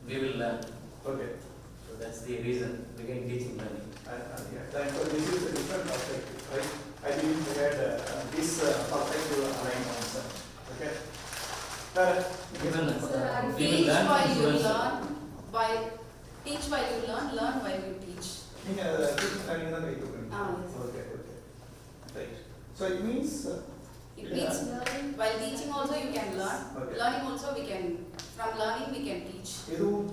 we will learn. Okay. So that's the reason behind teaching learning. Yeah. So this is a different perspective, right? I didn't get this perspective aligned answer. Okay. We will learn while you students. learn, teach while you learn while you teach. Teaching learning is Yes. okay. Right. So it means. It means while teaching also you can learn. Okay. Learning also we can. From learning we can teach. இதுவும்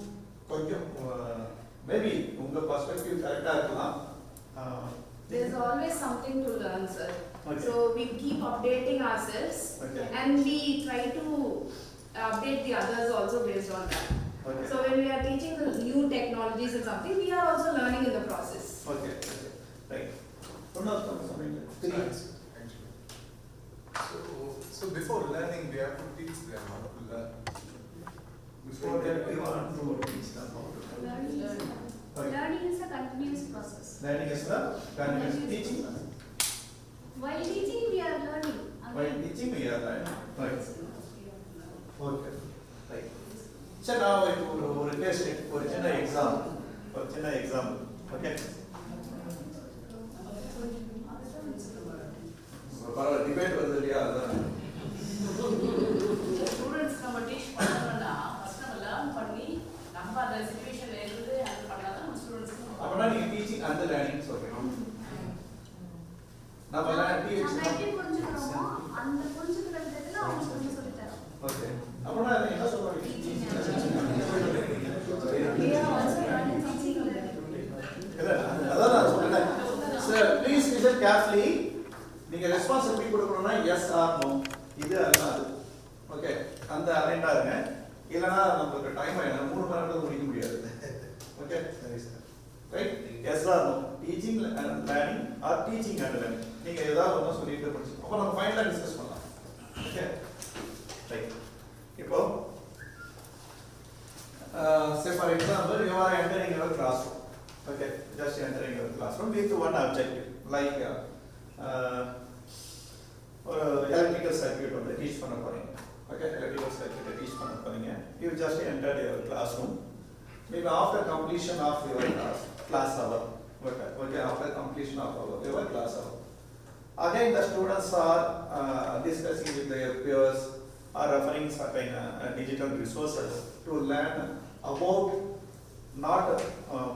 கொஞ்சம் maybe உங்க perspective correct இருக்கலாம். There's always something to learn, sir. Okay. So we keep updating ourselves, Okay. and we try to update the others also based on that. Okay. So when we are teaching the new technologies or something, we are also learning in the process. Okay. Right. Something. So before learning, we have to teach them how to learn. Before that, we want to teach them how to learn. Learning is a continuous process. Learning is the continuous teaching. While teaching, we are learning. While teaching, we are learning. Right. Okay. Right. So now ஒரு case, ஒரு சின்ன example. Okay. பரவாயில்ல debate வருது இல்லையா அதான் students நம்ம teach பண்ணணும்னா first நம்ம லேர்ன் பண்ணி நம்ம அந்த சிச்சுவேஷன்ல இருந்து ஹேண்டில் பண்ணாதான் நம்ம ஸ்டூடண்ட்ஸ்க்கு அப்பனா நீங்க டீச்சிங் அந்த லேர்னிங் சொல்றீங்க நம்ம லேர்ன் டீச்சிங் நம்ம எப்படி புரிஞ்சுக்கிறோமோ அந்த புரிஞ்சுக்கிற விதத்துல அவங்க புரிஞ்சு சொல்லி தரோம். ஓகே அப்பனா என்ன சொல்றீங்க டீச்சிங் அதான் நான் சொல்றேன் சார் ப்ளீஸ் லிசன் கேர்ஃபுல்லி நீங்க ரெஸ்பான்ஸ் எப்படி கொடுக்கணும்னா எஸ் ஆர் நோ இது அல்லது ஓகே அந்த அலைன்டா இருங்க இல்லனா நமக்கு டைம் ஆயிடும் 3 மணி நேரத்துல முடிக்க முடியாது ஓகே சரி sir right yes or no teaching and learning or teaching and learning நீங்க ஏதாவது ஒண்ணு சொல்லிட்டு படிச்சு அப்ப நம்ம ஃபைனலா டிஸ்கஸ் பண்ணலாம் ஓகே ரைட் இப்போ say for example you are entering your classroom okay just entering your classroom with one objective like or electrical circuit வந்து teach பண்ண போறீங்க okay electrical circuit teach பண்ண போறீங்க you just entered your classroom maybe after completion of your class hour okay after completion of your class hour again the students are discussing with their peers or referring certain digital resources to learn about not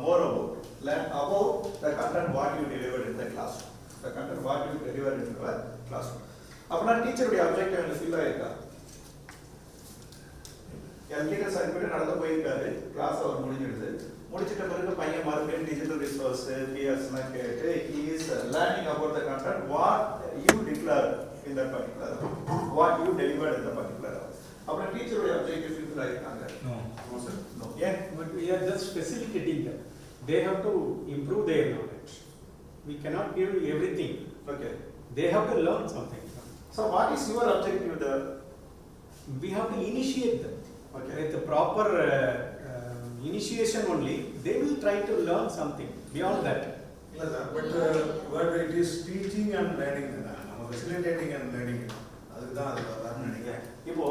more about learn about the content what you delivered in the classroom the content what you delivered in the classroom apna teacher ude objective என்ன feel ஆயிருக்கா electrical circuit நடந்து போயிருக்காரு class அவர் முடிச்சிட்ட பிறகு பையன் மறுபடியும் digital resource பிஎஸ்லாம் கேட்டு he is learning about the content what you declared in that particular what you delivered in the particular apna teacher ude objective feel ஆயிருக்காங்க No sir. no yeah But we are just facilitating them. They have to improve their knowledge. We cannot give everything. okay They have to learn something. so what is your objective there We have to initiate them. okay With the proper initiation only, they will try to learn something beyond that. Yes, sir. But where it is teaching and learning, facilitating and learning, அதுதான் அது வரணும்னு நினைக்கிறேன். இப்போ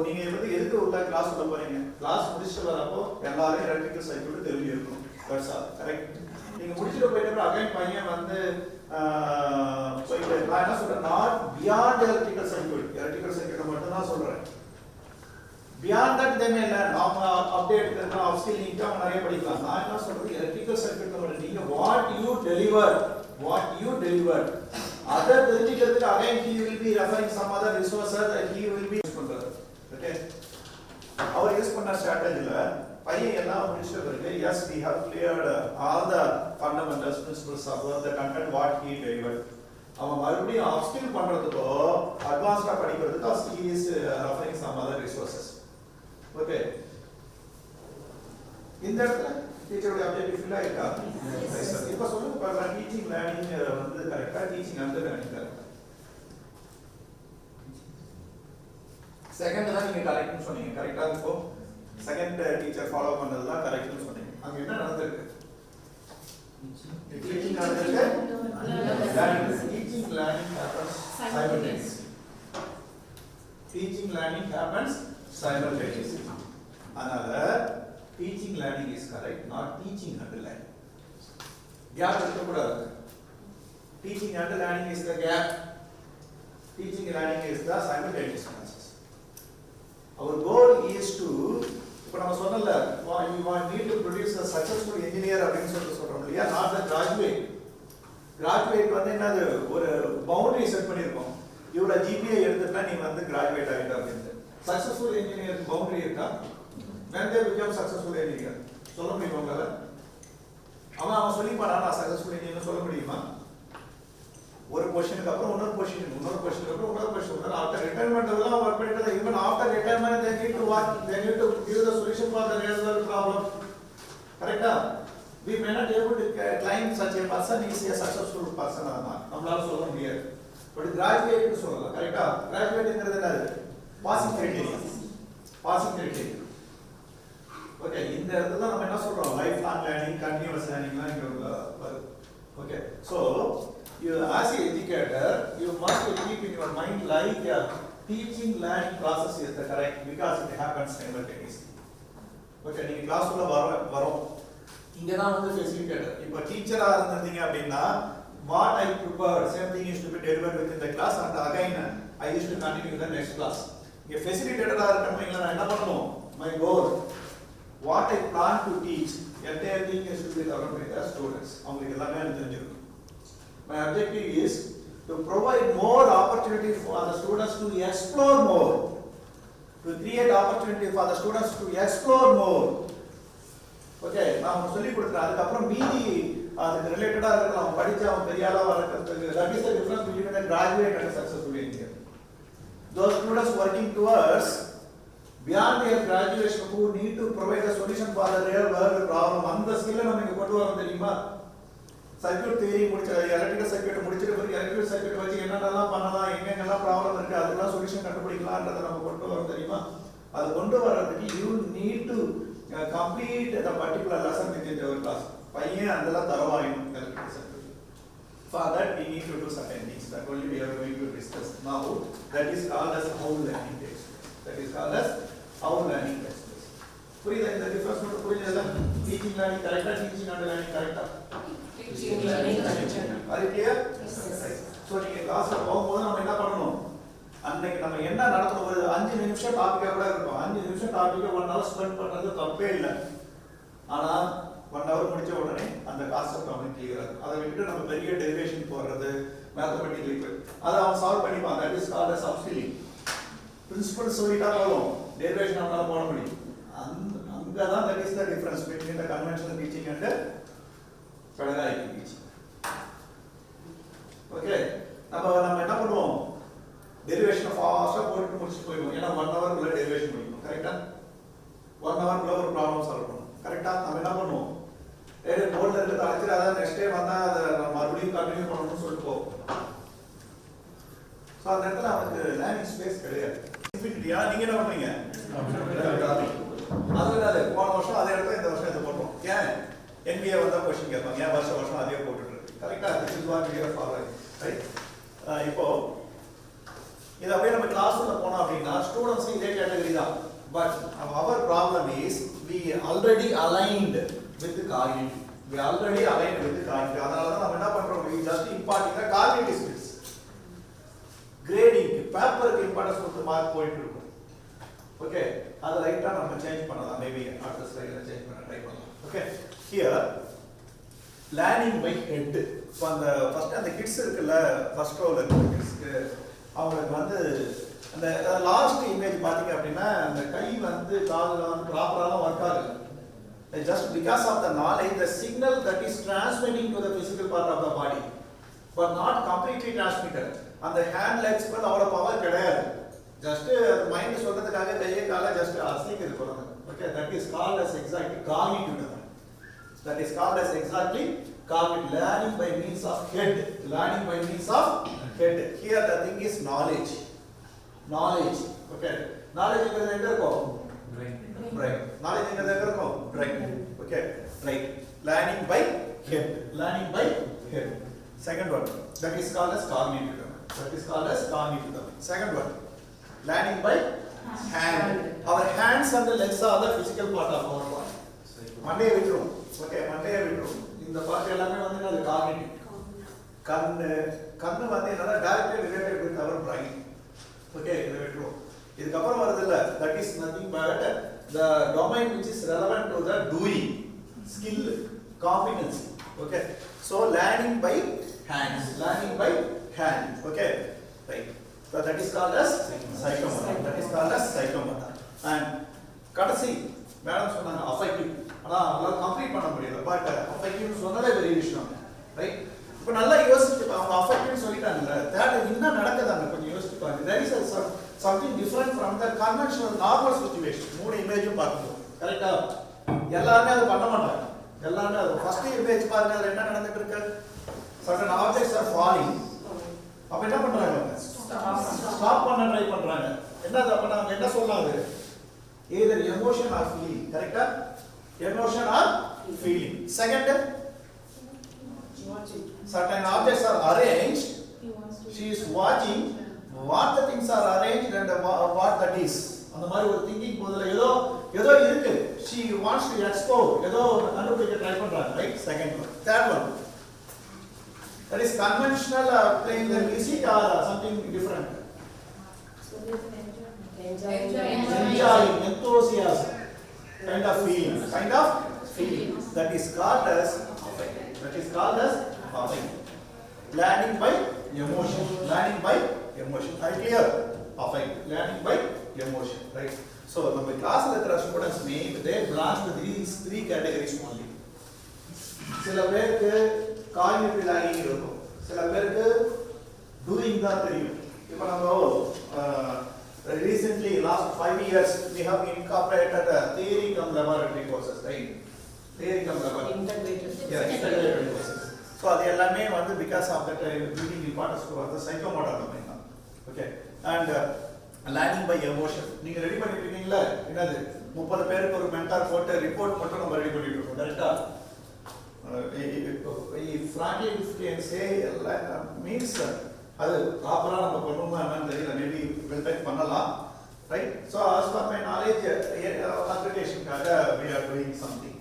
நீங்க வந்து எதுக்கு உள்ள class உள்ள போறீங்க கிளாஸ் முடிச்சிட்டு வரப்போ எல்லாரும் எலக்ட்ரிக்கல் சர்க்யூட் தெரிஞ்சு இருக்கணும் தட்ஸ் ஆல் கரெக்ட் நீங்க முடிச்சிட்டு போயிட்டு அகைன் பையன் வந்து போயிட்டு நான் என்ன சொல்றேன் நாட் பியாண்ட் எலக்ட்ரிக்கல் சர்க்யூட் மட்டும் தான் சொல்றேன் beyond that they may learn அவங்க அப்டேட் பண்ணா அப்ஸ்கில்லிங் அவங்க நிறைய படிக்கலாம் நான் என்ன சொல்றது எலக்ட்ரிக்கல் சர்க்யூட் மட்டும் நீங்க what you delivered other தெரிஞ்சிக்கிறதுக்கு again he will be referring some other resources that he will be use பண்றாரு ஓகே அவர் யூஸ் பண்ண ஸ்ட்ராட்டஜில பையன் எல்லாம் முடிச்சிட்ட பிறகு yes we have cleared all the fundamentals principles about the content what he delivered அவன் மறுபடியும் upskill பண்றதுக்கோ அட்வான்ஸ்டா படிக்கிறதுக்கோ he is referring some other resources okay இந்த இடத்துல டீச்சரோட அப்ஜெக்டிவ் ஃபுல்லா இருக்கா இப்போ சொல்லுங்க பாருங்க டீச்சிங் லேர்னிங் வந்து கரெக்ட்டா டீச்சிங் அண்ட் லேர்னிங் கரெக்ட்டா செகண்ட் தான் நீங்க கரெக்ட்னு சொன்னீங்க கரெக்ட்டா இப்போ செகண்ட் டீச்சர் ஃபாலோ பண்ணது தான் கரெக்ட்னு சொன்னீங்க அங்க என்ன நடந்திருக்கு டீச்சிங் நடந்திருக்கு teaching learning happens simultaneously teaching learning happens simultaneously அதனால teaching learning is correct, not teaching and learning. Gap இருக்கக்கூடாது. Teaching and learning is the gap. Teaching and learning is the simultaneous process. Our goal is to, இப்போ நம்ம சொன்னல, we need to produce a successful engineer அப்படின்னு சொல்றோம் இல்லையா, not the graduate. Graduate வந்து என்னது, ஒரு boundary set பண்ணியிருக்கோம். இவ்வளவு GPA எடுத்துட்டா நீ வந்து graduate ஆகிட்ட அப்படின்னு. Successful engineer boundary இருக்கா? When they become successful engineer, சொல்ல முடியுமா உங்களால? அவன் சொல்லிப்பானா நான் சக்சஸ்ஃபுல் இன்ஜினியர் சொல்ல முடியுமா? ஒரு பொசிஷனுக்கு அப்புறம் இன்னொரு பொசிஷன், இன்னொரு பொசிஷனுக்கு அப்புறம் இன்னொரு பொசிஷன். ஆஃப்டர் ரிட்டையர்மெண்ட் எல்லாம் ஒர்க் பண்ணிட்டு even after retirement they need to work, they need to give the solution for the real world problem. கரெக்ட்டா? We may not able to claim such a person is a successful person or not. நம்மளால சொல்ல முடியாது. But graduate சொல்லலாம். கரெக்ட்டா? கிராஜுவேட்ங்கிறது என்னது? Passing criteria. Passing criteria. Okay, இந்த இடத்துல நம்ம என்ன சொல்றோம், லைஃப் லாங் லேர்னிங், கண்டினியூஸ் லேர்னிங்லாம் இங்க வருது. Okay, so you as an educator you must keep in your mind like teaching learning process is the correct because it happens simultaneously. Okay, நீங்க கிளாஸ்க்குள்ள வரோம், இங்க தான் வந்து ஃபெசிலிட்டேட்டர். இப்போ டீச்சரா இருந்தீங்க அப்படின்னா what I prepared same thing is to be delivered within the class and again I used to continue the next class. இங்க ஃபெசிலிட்டேட்டரா இருக்கறவங்க நான் என்ன பண்ணணும், my goal, what I plan to teach, entire thing is to be learned by the students. அவங்களுக்கு எல்லாமே தெரிஞ்சிருக்கும். My objective is to provide more opportunity for the students to explore more, to create opportunity for the students to explore more. Okay, நான் சொல்லி கொடுத்தேன், அதுக்கு அப்புறம் மீதி அதுக்கு ரிலேட்டடா இருக்கிற அவங்க படிச்சு அவங்க பெரிய ஆளா வரதுக்கு, that is the difference between a graduate and a successful engineer. Those students working towards beyond their graduation who need to provide a solution for the real world problem, அந்த ஸ்கில்லை நம்ம இங்க கொண்டு வரோம் தெரியுமா? சர்க்யூட் தியரி முடிச்ச, electrical circuit முடிச்சிட்டு பிறகு எலக்ட்ரிக்கல் சர்க்யூட் வச்சு என்னென்னலாம் பண்ணலாம், எங்கெங்கெல்லாம் ப்ராப்ளம் இருக்கு, அதுக்கெல்லாம் சொல்யூஷன் கண்டுபிடிக்கலாம்ன்றதை நம்ம கொண்டு வரோம் தெரியுமா? அது கொண்டு வர்றதுக்கு you need to complete the particular lesson within your class. பையன் அதெல்லாம் தரவாயினும் electrical circuit. For that we need to do certain things that only we are going to discuss now. That is called as how learning takes place. That is called as how learning takes place. புரியுதா? இந்த difference மட்டும் புரியுதா? Teaching learning கரெக்ட்டா, teaching and learning கரெக்ட்டா? Teaching learning. அது clear? Yes. So நீங்க கிளாஸ்ல போகும்போது நம்ம என்ன பண்ணணும், அன்னைக்கு நம்ம என்ன நடத்தணும், ஒரு 5 நிமிஷம் டாபிக்கா கூட இருக்கும். 5 நிமிஷம் டாபிக்கை 1 hour ஸ்பெண்ட் பண்றது தப்பே இல்லை. ஆனா 1 hour முடிச்ச உடனே அந்த கான்செப்ட் அவனுக்கு கிளியரா இருக்கும். அதை விட்டு நம்ம பெரிய டெரிவேஷன் போடுறது, மேத்தமெட்டிக்கல் அதை அவன் சால்வ் பண்ணிப்பான். That is called as upskilling. Principal சொல்லிட்டா போதும், டெரிவேஷன் அவனால போட முடியும். அங்கதான் that is the difference between the conventional teaching and the pedagogical teaching. Okay, நம்ம என்ன பண்ணுவோம், டெரிவேஷனை ஃபாஸ்டா போட்டு முடிச்சு போயிடுவோம். ஏன்னா 1 hour குள்ள டெரிவேஷன் முடிக்கணும். கரெக்ட்டா? 1 hour குள்ள ஒரு ப்ராப்ளம் சால்வ் பண்ணணும். கரெக்ட்டா? நம்ம என்ன பண்ணுவோம், போர்ட்ல இருக்கிறத அழைச்சிட்டு அதான் நெக்ஸ்ட் டே வந்தா அதை மறுபடியும் கண்டினியூ பண்ணணும்னு சொல்லிட்டு போவோம். ஸோ அந்த இடத்துல அவனுக்கு லேர்னிங் ஸ்பேஸ் கிடையாது. நீங்க என்ன பண்றீங்க, அது போன வருஷம் அதே இடத்துல இந்த வருஷம் இதை போட்டோம். ஏன் NBA வந்தா கொஸ்டின் கேட்பாங்க, ஏன் வருஷம் அதே போட்டுட்டு இருக்கு. கரெக்டா? This is what we are following, right? இப்போ இது அப்படியே நம்ம கிளாஸ்ல போனோம் அப்படின்னா ஸ்டூடெண்ட்ஸ் இதே கேட்டகரி தான். But our problem is we already aligned with the cognitive. We already aligned with the cognitive. அதனால தான் நம்ம என்ன பண்றோம், we just imparting the cognitive skills. Grading பேப்பருக்கு இம்பார்ட்டன்ஸ் கொடுத்து மார்க் போயிட்டு இருக்கும். ஓகே, அதை ரைட்டா நம்ம சேஞ்ச் பண்ணலாம். மேபி அடுத்த ஸ்லைட்ல சேஞ்ச் பண்ண ட்ரை பண்ணலாம். Okay, here learning by head. இப்போ அந்த ஃபர்ஸ்ட் அந்த கிட்ஸ் இருக்குல்ல, ஃபர்ஸ்ட் ரோல இருக்கிற கிட்ஸ்க்கு அவங்களுக்கு வந்து அந்த லாஸ்ட் இமேஜ் பாத்தீங்க அப்படின்னா அந்த கை வந்து காதுல வந்து ப்ராப்பராலாம் ஒர்க் ஆகுது. Just because of the knowledge, the signal that is transmitting to the physical part of the body, but not completely transmitted. அந்த ஹேண்ட் லெக்ஸ்க்கு வந்து அவ்வளோ பவர் கிடையாது. ஜஸ்ட் மைண்ட் சொல்றதுக்காக கையை காலை ஜஸ்ட் அசைக்கிறது போறாங்க. Okay, that is called as exactly cognitive. That is called as exactly cognitive. Learning by means of head. Learning by means of head. Here the thing is knowledge. Knowledge. Okay. Knowledge is எங்க இருக்கும்? Brain. Knowledge எங்க இருக்கும்? Brain. Okay. Right. Learning by head. Learning by head. Second one. That is called as cognitive. That is called as cognitive. Second one. Learning by hand. Our hands and the legs are the physical part of our body. மண்டையை விட்டுரும். Okay, மண்டையை விட்டுரும். இந்த part எல்லாமே வந்து அது cognitive. கண்ணு வந்து என்னன்னா directly related with our brain. Okay, இதை விட்டுரும். இதுக்கப்புறம் வருது இல்ல, that is nothing but the domain which is relevant to the doing, skill, competency. Okay, so learning by hands, learning by hand. Okay, right. So that is called as psychomotor. That is called as psychomotor. And கடைசி madam சொன்னாங்க affective. ஆனா அவங்களால complete பண்ண முடியல. But affective சொன்னதே பெரிய விஷயம். Right? இப்போ நல்லா யோசிச்சு அவங்க affective சொல்லிட்டாங்கல்ல. that என்ன நடக்குதாங்க கொஞ்சம் யோசிச்சு பாருங்க. there is something different from the conventional normal situation. மூணு இமேஜும் பார்க்கணும். கரெக்ட்டா? எல்லாரும் அது பண்ண மாட்டாங்க. எல்லாரும் அது ஃபர்ஸ்ட் இமேஜ் பாருங்க, அதுல என்ன நடந்துட்டு இருக்கு? certain objects are falling. அப்ப என்ன பண்றாங்க? ஸ்டாப் பண்ண ட்ரை பண்றாங்க. என்னது அப்ப நாம என்ன சொல்லலாம்? either emotion or feeling. கரெக்ட்டா? emotion or feeling. Second, certain objects are arranged. She is watching what the things are arranged and what that is. அந்த மாதிரி ஒரு திங்கிங் போதுல ஏதோ இருக்கு. she wants to explore. ஏதோ கண்டுபிடிக்க ட்ரை பண்றாங்க. Right? Second one. Third one, that is conventional playing the music or something different. Enjoying, enthusiasm, kind of feeling. That is called as affect. That is called as affect. Learning by emotion. Learning by emotion. Are you clear? Affect. Learning by emotion. Right? So, நம்ம கிளாஸ்ல இருக்கிற students they belong to these three categories only. சில பேருக்கு cognitive learning இருக்கும், சில பேருக்கு doing தான் தெரியும். இப்போ நம்ம recently last 5 years we have incorporated theory cum laboratory courses, right? Theory cum laboratory integrated courses. So அது எல்லாமே வந்து because of that giving importance to the psychomotor domain. Okay, and learning by emotion. நீங்க ready பண்ணிட்டு இருக்கீங்களா? என்னது 30 பேருக்கு ஒரு mentor போட்டு ரிப்போர்ட் மட்டும் நம்ம ரெடி பண்ணிட்டு இருக்கோம். கரெக்ட்டா? frankly if you can say means அது ப்ராப்பரா நம்ம பண்ணுவோமா என்னன்னு தெரியல. மேபி வெல்டெக் பண்ணலாம். Right? So as per my knowledge அக்ரிடேஷனுக்காக we are doing something.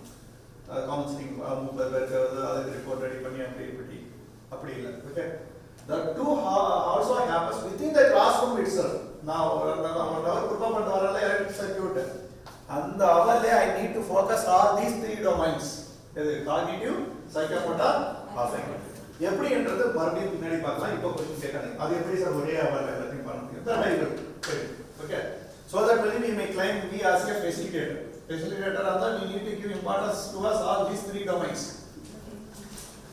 Counselling 30 பேருக்கு அதுக்கு ரிப்போர்ட் ரெடி பண்ணி அப்படி இல்லை. Okay, the two also happens within the classroom itself. நான் ஒரு அவர் ப்ரிப்பேர் பண்ண வரல எலக்ட்ரிக் சர்க்யூட், அந்த அவர்ல I need to focus all these three domains. இது காக்னிட்டிவ், சைக்கோமோட்டார், அஃபெக்டிவ். எப்படின்றது மறுபடியும் பின்னாடி பார்க்கலாம். இப்போ क्वेश्चन கேட்காதீங்க. அது எப்படி சார் ஒரே அவர்ல எல்லாத்தையும் பண்ண முடியும்? that I will. Okay, so that we may claim we as a facilitator and that we need to give importance to us all these three domains.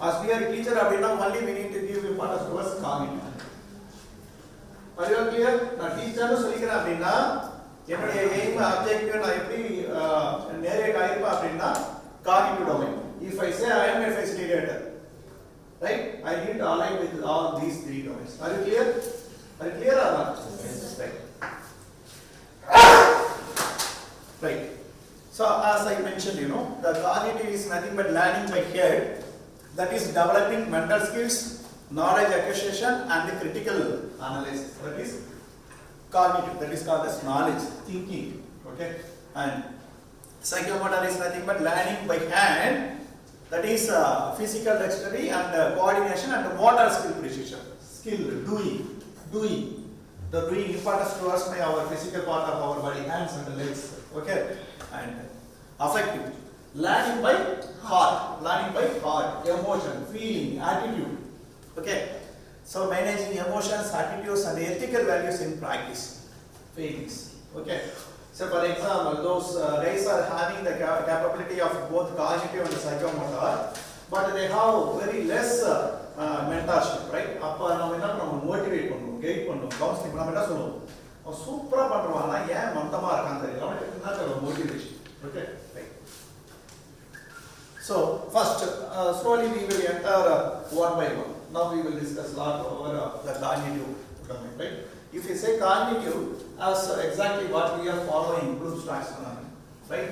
As we are a teacher அப்படினா only we need to give importance to us cognitive. Are you clear? நான் டீச்சர்னு சொல்லிக்கிறேன் அப்படினா என்னுடைய aim objective நான் எப்படி narrate ஆயிருப்பா அப்படினா cognitive domain. If I say I am a facilitator, right, I need to align with all these three domains. Are you clear? Are you clear or not? Yes. Right. So as I mentioned, the cognitive is nothing but learning by head. That is developing mental skills, knowledge acquisition and the critical analysis. That is cognitive. That is called as knowledge, thinking. Okay. And psychomotor is nothing but learning by hand. That is physical dexterity and coordination and motor skill precision. Skill, doing. The doing importance to us by our physical part of our body, hands and legs. Okay. And affective. Learning by heart. Emotion, feeling, attitude. Okay. So managing emotions, attitudes and ethical values in practice. Feelings. Okay. So for example, those guys are having the capability of both cognitive and psychomotor, but they have very less mentorship, right? அப்ப நம்ம என்ன பண்ணணும்? Motivate பண்ணணும், guide பண்ணணும், counselling நம்ம என்ன சொல்லுவோம்? அவன் சூப்பரா பண்றான், ஆனா ஏன் மந்தமா இருக்கான்னு தெரியல. அவனுக்கு என்ன motivation. Okay, right. So first, slowly we will enter one by one. Now we will discuss a lot over the cognitive domain, right? If you say cognitive, as exactly what we are following, Bloom's taxonomy, right?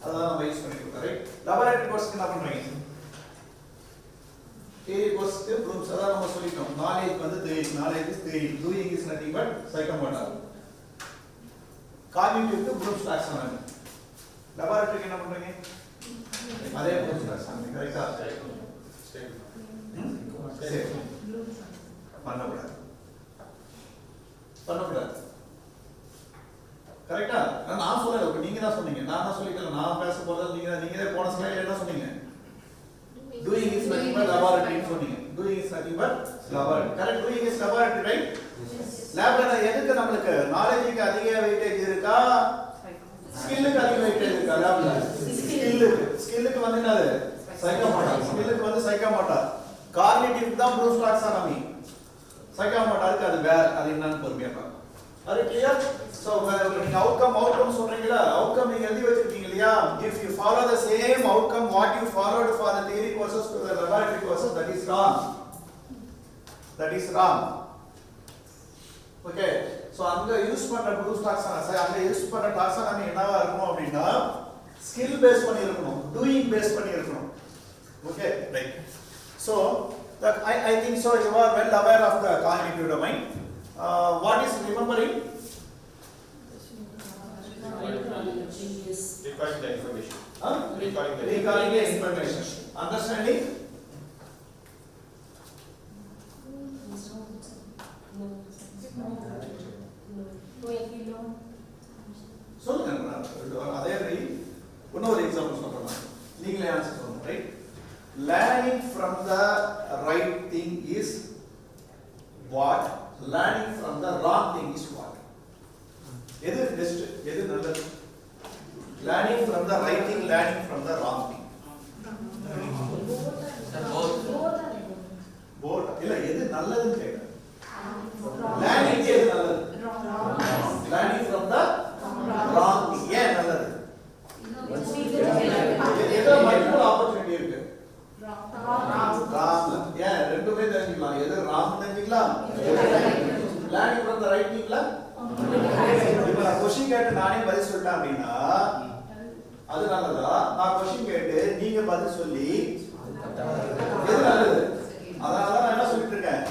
Adha நம்ம use பண்ணிருக்கோம், right? laboratory course என்ன பண்றீங்க? theory course க்கு Bloom's adha நம்ம சொல்லிட்டோம். knowledge வந்து knowledge is theory, doing is nothing but psychomotor. cognitive க்கு Bloom's taxonomy. laboratory என்ன பண்றீங்க? அதே புரிஞ்சுக்கலாம் கரெக்டா சரி பண்ணக்கூடாது கரெக்டா நான் சொல்லல நீங்க தான் சொன்னீங்க நான் சொல்லிக்கல நான் பேச போறது நீங்களே போன ஸ்லைட்ல என்ன சொன்னீங்க doing is nothing but laboratory சொன்னீங்க doing is nothing but laboratory correct doing is laboratory right லேப்ல எதுக்கு நமக்கு நாலேஜ்க்கு அதிக வெயிட்டேஜ் இருக்கா ஸ்கில்லுக்கு அதிக வெயிட்டேஜ் இருக்கா லேப்ல ஸ்கில்லுக்கு வந்து என்னது சைக்கோமோட்டா ஸ்கில்லுக்கு வந்து சைக்கோமோட்டா கார்னிட்டிவ் தான் ப்ளூ டாக்ஸானமி சைக்கோமோட்டாருக்கு அது வேற அது என்னன்னு பொறுமையா பார்க்கலாம் அது கிளியர் சோ நீங்க அவுட்கம் சொல்றீங்களா அவுட்கம் நீங்க எழுதி வச்சிருக்கீங்க இல்லையா if you follow the same outcome what you followed for the theory courses to the laboratory courses that is wrong okay so அங்க யூஸ் பண்ற ப்ளூ டாக்ஸானமி அங்க யூஸ் பண்ற டாக்ஸானமி என்னவா இருக்கணும் அப்படினா ஸ்கில் பேஸ் பண்ணி இருக்கணும் டூயிங் பேஸ் பண்ணி இருக்கணும் okay right so that I think so you are well aware of the cognitive domain what is remembering recalling the information recalling the information understanding சொல்லுங்க அதே மாதிரி இன்னொரு எக்ஸாம்பிள் சொல்றேன் நீங்களே ஆன்சர் சொல்லுங்க right learning from the right thing is what learning from the wrong thing is what எது best எது நல்லது learning from the right thing learning from the wrong thing both இல்ல எது நல்லதுன்னு கேக்குறேன் learning எது நல்லது learning from the wrong thing ஏன் நல்லது ஏதோ மல்டிபிள் ஆப்பர்ச்சுனிட்டி இருக்கு ராம் ஏன் ரெண்டுமே தெரிஞ்சுக்கலாம் எது ராம் தெரிஞ்சுக்கலாம் learning from the right thingல இப்ப நான் क्वेश्चन கேட்டு நானே பதில் சொல்லிட்டேன் அப்படினா அது நல்லதா நான் क्वेश्चन கேட்டு நீங்க பதில் சொல்லி எது நல்லது அதனால நான் என்ன சொல்லிட்டு இருக்கேன்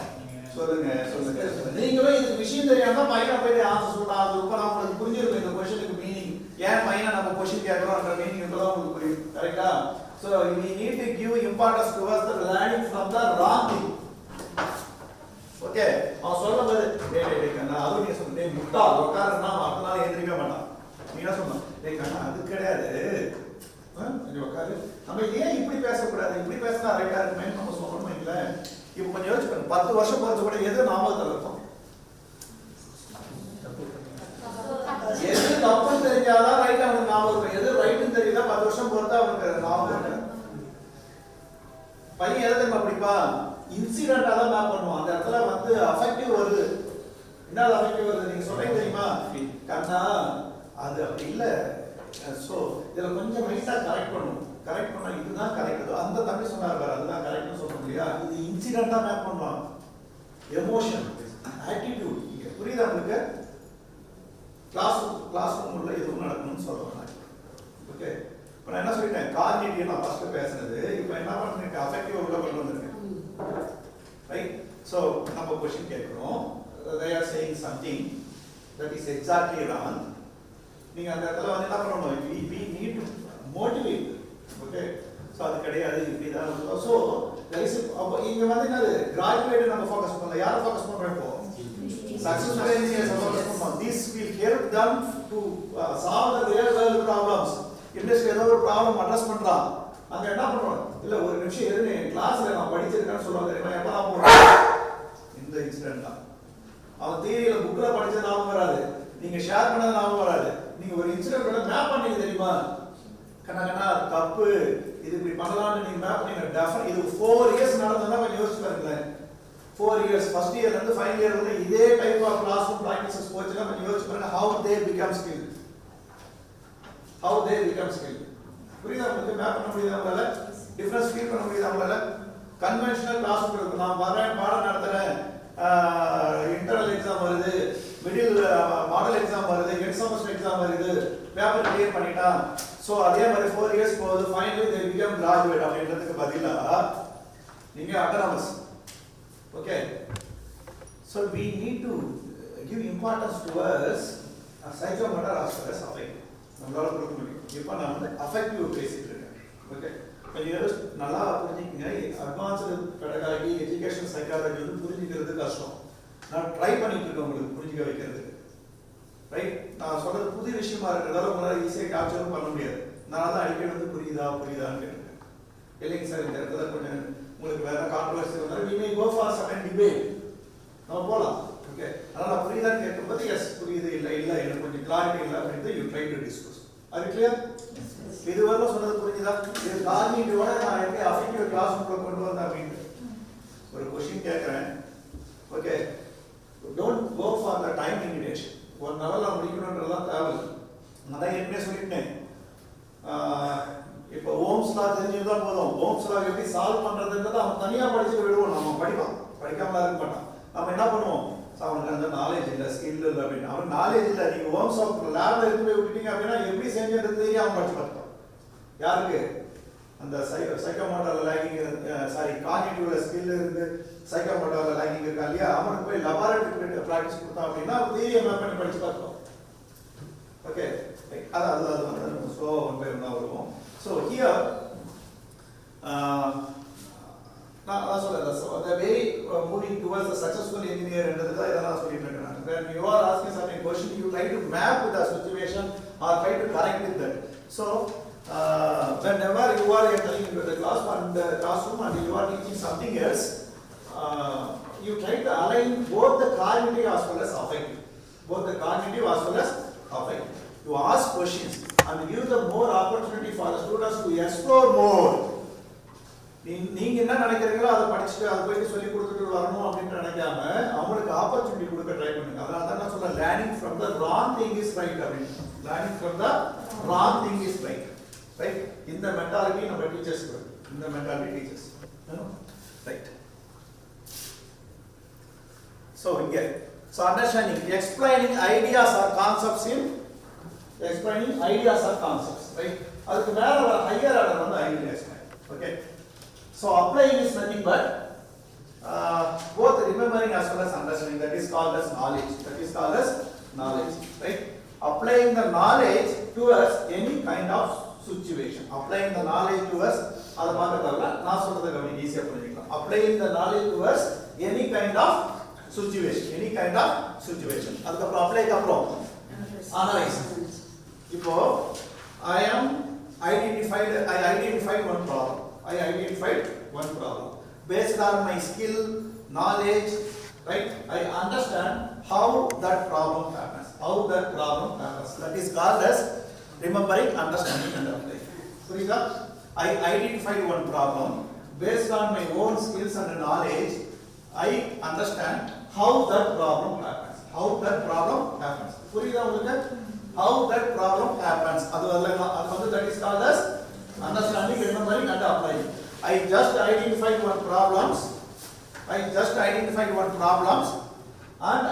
சொல்லுங்க நீங்களே இது விஷயம் தெரியாம பையனா போய் ஆன்சர் சொல்றா அது ரொம்ப நமக்கு புரிஞ்சிருக்கும் இந்த क्वेश्चனுக்கு மீனிங் ஏன் பையனா நம்ம क्वेश्चन கேக்குறோம்ன்ற மீனிங் இப்பதான் உங்களுக்கு புரியும் கரெக்ட்டா so we need to give importance towards the learning from the wrong thing okay அவன் சொல்லும்போது டேய் கண்ணா அது நீ சொன்னே முட்டா உட்கார்றனா அப்பனால ஏந்திரிக்க மாட்டான் நீ என்ன சொன்ன டேய் கண்ணா அது கிடையாது நீ உட்காரு நம்ம ஏன் இப்படி பேசக்கூடாது இப்படி பேசினா ரைட்டா இருக்குமே நம்ம சொல்லணும் இல்ல இப்போ கொஞ்சம் யோசிச்சு பாருங்க 10 வருஷம் போறது கூட எது ஞாபகத்துல இருக்கும் எது தப்புன்னு தெரிஞ்சாதான் ரைட் அவனுக்கு ஞாபகம் இருக்கும் எது ரைட்னு தெரியல 10 வருஷம் போறதா அவனுக்கு ஞாபகம் இருக்கு பையன் எதை தெரியுமா படிப்பா இன்சிடென்ட்டா தான் மேப் பண்ணுவான் அந்த இடத்துல வந்து அஃபெக்டிவ் வருது என்ன அஃபெக்டிவ் வருது நீங்க சொல்றீங்க தெரியுமா கண்ணா அது அப்படி இல்ல சோ இதல கொஞ்சம் ரைட்டா கரெக்ட் பண்ணா இதுதான் கரெக்ட் அந்த தம்பி சொன்னார் பாரு அதுதான் கரெக்ட்னு சொல்ல முடியா இது இன்சிடென்ட்டா மேப் பண்ணுவான் எமோஷன் ஆட்டிட்யூட் இங்க புரியுதா உங்களுக்கு கிளாஸ் ரூம்ல எதுவும் நடக்கணும்னு சொல்றேன் ஓகே இப்போ நான் என்ன சொல்லிட்டேன் கார்னிட்டிவ் நான் ஃபர்ஸ்ட் பேசினது இப்போ என்ன பண்ணிருக்கேன் அஃபெக்டிவ் உள்ள கொண்டு வந்திருக்கேன் ரைட் சோ நம்ம क्वेश्चन கேக்குறோம் they are saying something that is exactly wrong நீங்க அந்த இடத்துல வந்து என்ன பண்ணணும் we need to motivate okay so அது கிடையாது இப்படி தான் சோ there is இங்க வந்து என்னது கிராஜுவேட் நம்ம ஃபோக்கஸ் பண்ணல யாரை ஃபோக்கஸ் பண்றோம் இப்போ successful engineers ஃபோக்கஸ் பண்ணோம் this will help them to solve the real world problems industry ஏதோ ஒரு ப்ராப்ளம் அட்ரஸ் பண்றான் அங்க என்ன பண்றோம் இல்ல ஒரு நிமிஷம் இருந்து கிளாஸ்ல நான் படிச்சிருக்கேன்னு சொல்லுவாங்க தெரியுமா எப்ப நான் போறேன் இந்த இன்சிடென்ட் தான் அவன் தியரியில புக்ல படிச்சது ஞாபகம் வராது நீங்க ஷேர் பண்ணது ஞாபகம் வராது நீங்க ஒரு இன்சிடென்ட்டோட மேப் பண்ணீங்க தெரியுமா கண்ணா தப்பு இது இப்படி பண்ணலாம்னு நீங்க மேப் பண்ணீங்க டெஃபினட் இது 4 இயர்ஸ் நடந்ததா கொஞ்சம் யோசிச்சு பாருங்களேன் 4 இயர்ஸ் ஃபர்ஸ்ட் இயர்ல இருந்து ஃபைனல் இயர் வரை இதே type of classroom practices போச்சுனா கொஞ்சம் யோசிச்சு பாருங்க how they become skilled புரியுதா உங்களுக்கு மேப் பண்ண முடியுதா உங்களால டிஃபரன்ஸ் ஃபீல் பண்ண முடியுதா உங்களால கன்வென்ஷனல் கிளாஸ் ரூம் இருக்கு நான் வரேன் பாடம் நடத்துறேன் இன்டர்னல் எக்ஸாம் வருது மிடில் மாடல் எக்ஸாம் வருது எண்ட் செமஸ்டர் எக்ஸாம் வருது பேப்பர் கிளியர் பண்ணிட்டான் சோ அதே மாதிரி 4 இயர்ஸ் போகுது ஃபைனலி they become graduate அப்படின்றதுக்கு பதிலா நீங்க autonomous okay so we need to give importance towards a psychomotor as well as affective நம்மளால கொடுக்க முடியும் இப்போ நான் வந்து அஃபெக்டிவ் பேசிட்டு இருக்கேன் ஓகே இது நல்லா புரிஞ்சுக்கங்க. அட்வான்ஸ்டு பெடகாலஜி எஜுகேஷன் சைக்காலஜி வந்து புரிஞ்சுக்கிறது கஷ்டம். நான் ட்ரை பண்ணிட்டு இருக்கேன் உங்களுக்கு புரிஞ்சுக்க வைக்கிறதுக்கு. ரைட், நான் சொல்றது புது விஷயமா இருக்கிறதால உங்களால் ஈஸியாக கேப்சரும் பண்ண முடியாது. நான் தான் அடிக்கடி வந்து புரியுதான்னு கேட்டுருக்கேன். இல்லைங்க சார், இந்த இடத்துல கொஞ்சம் உங்களுக்கு வேற கான்ட்ரவர்சி வந்தாலும் we may go for some debate. நம்ம போகலாம். ஓகே, அதனால் புரியுதான்னு கேட்கும்போது எஸ் புரியுது, இல்லை எனக்கு கொஞ்சம் கிளாரிட்டி இல்லை அப்படின்ட்டு யூ ட்ரை டு டிஸ்கஸ். அது கிளியர்? இதுவரை சொன்னது புரிஞ்சுதா? இது கார்னிட்டியோட நான் எப்படி அஃபெக்டிவ் கிளாஸ் ரூம்ல கொண்டு வந்தேன் அப்படின்ட்டு ஒரு கொஸ்டின் கேட்குறேன். Okay, don't go for the time limitation. 1 ஹவர்ல முடிக்கணுன்றதுலாம் தேவையில்லை. நான் தான் ஏற்கனவே சொல்லிட்டேன். இப்போ ஓம்ஸ் லா தெரிஞ்சுதான் போதும். ஓம்ஸ் லா எப்படி சால்வ் பண்றதுன்றதை அவன் தனியாக படிச்சு விடுவோம். நம்ம படிக்காமலாம் இருக்க மாட்டான். நம்ம என்ன பண்ணுவோம், அவனுக்கு அந்த நாலேஜ் இல்லை, ஸ்கில் இல்லை அப்படின்னு. அவன் நாலேஜ் இல்லை, நீங்கள் ஓம்ஸ் ஆஃப் லேப்ல எடுத்து போய் விட்டுட்டீங்க அப்படின்னா எப்படி செஞ்சுன்றது தெரியும் அவன் படிச்சு பார்த்தான். யாருக்கு அந்த சைக்கோமோட்டோல லேகிங் காக்னிட்டிவ்ல ஸ்கில் இருந்து சைக்கோமோட்டோல லேகிங் இருக்கா இல்லையா, அவனுக்கு போய் லெபார்டரி ப்ராக்டிஸ் கொடுத்தான் அப்படின்னா தியரியை மேப் பண்ணி படிச்சு பார்த்தோம். ஓகே, அது வந்து நம்ம ஸ்லோவாக ஒன் பை ஒன்னாக வருவோம். ஸோ ஹியர் நான் சொல்றேன், the way moving towards a successful engineer என்றதுதான் இதெல்லாம் சொல்லிட்டு இருக்கேன். When you are asking certain question, you try to map the situation or try to correct with that. So whenever you are entering into the classroom and you are teaching something else, you try to align both the cognitive as well as affective. You ask questions and give them more opportunity for the students to explore more. நீங்க என்ன நினைக்கிறீங்களோ அதை படிச்சுட்டு அதை போயிட்டு சொல்லி கொடுத்துட்டு வரணும் அப்படின்னு நினைக்காம அவங்களுக்கு ஆப்பர்ச்சுனிட்டி கொடுக்க ட்ரை பண்ணுங்க. அதனால தான் நான் சொல்றேன், learning from the wrong thing is right அப்படின்னு. Learning from the wrong thing is right. Right, இந்த மென்டாலிட்டி நம்ம டீச்சர்ஸ் ரைட். ஸோ இங்கே understanding explaining ideas or concepts right. அதுக்கு மேல ஒரு ஹையர் ஆர்டர் வந்து idea explain. Okay, so applying is nothing but both remembering as well as understanding. That is called as knowledge. Right, applying the knowledge towards any kind of situation. Applying the knowledge towards அது பார்க்கறதால நான் சொல்றது கவனிங்க, ஈஸியா புரிஞ்சுக்கலாம். Applying the knowledge towards any kind of situation. அதுக்கப்புறம் அப்ளைக்கு அப்புறம் analyse. இப்போ I identified one problem. Based on my skill, knowledge, right? I understand how that problem happens. That is called as remembering, understanding and applying. Purida? I identified one problem. Based on my own skills and knowledge, I understand how that problem happens. Purida உங்களுக்கு? How that problem happens. That is called as understanding, remembering and applying. I just identified one problems and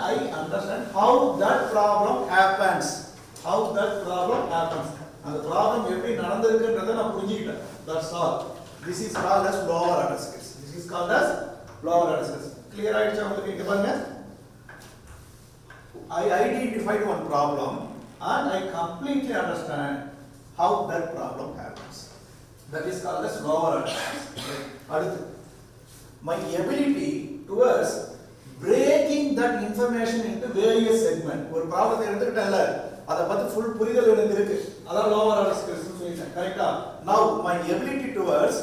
I understand how that problem happens. And the problem எப்படி நடந்துருக்குன்றதை நான் புரிஞ்சுக்கிட்டேன். That's all. This is called as lower order skills. Clear ஆயிடுச்சா உங்களுக்கு? இங்க பாருங்க, I identified one problem and I completely understand how that problem happens. That is called as lower order. My ability towards breaking that information into various segments. ஒரு ப்ராப்ளத்தை எடுத்துக்கிட்டேன்ல, அதை பத்தி full புரிதல் எனக்கு இருக்கு. அதான் lower order skills னு சொல்லிட்டேன். கரெக்ட்டா? Now my ability towards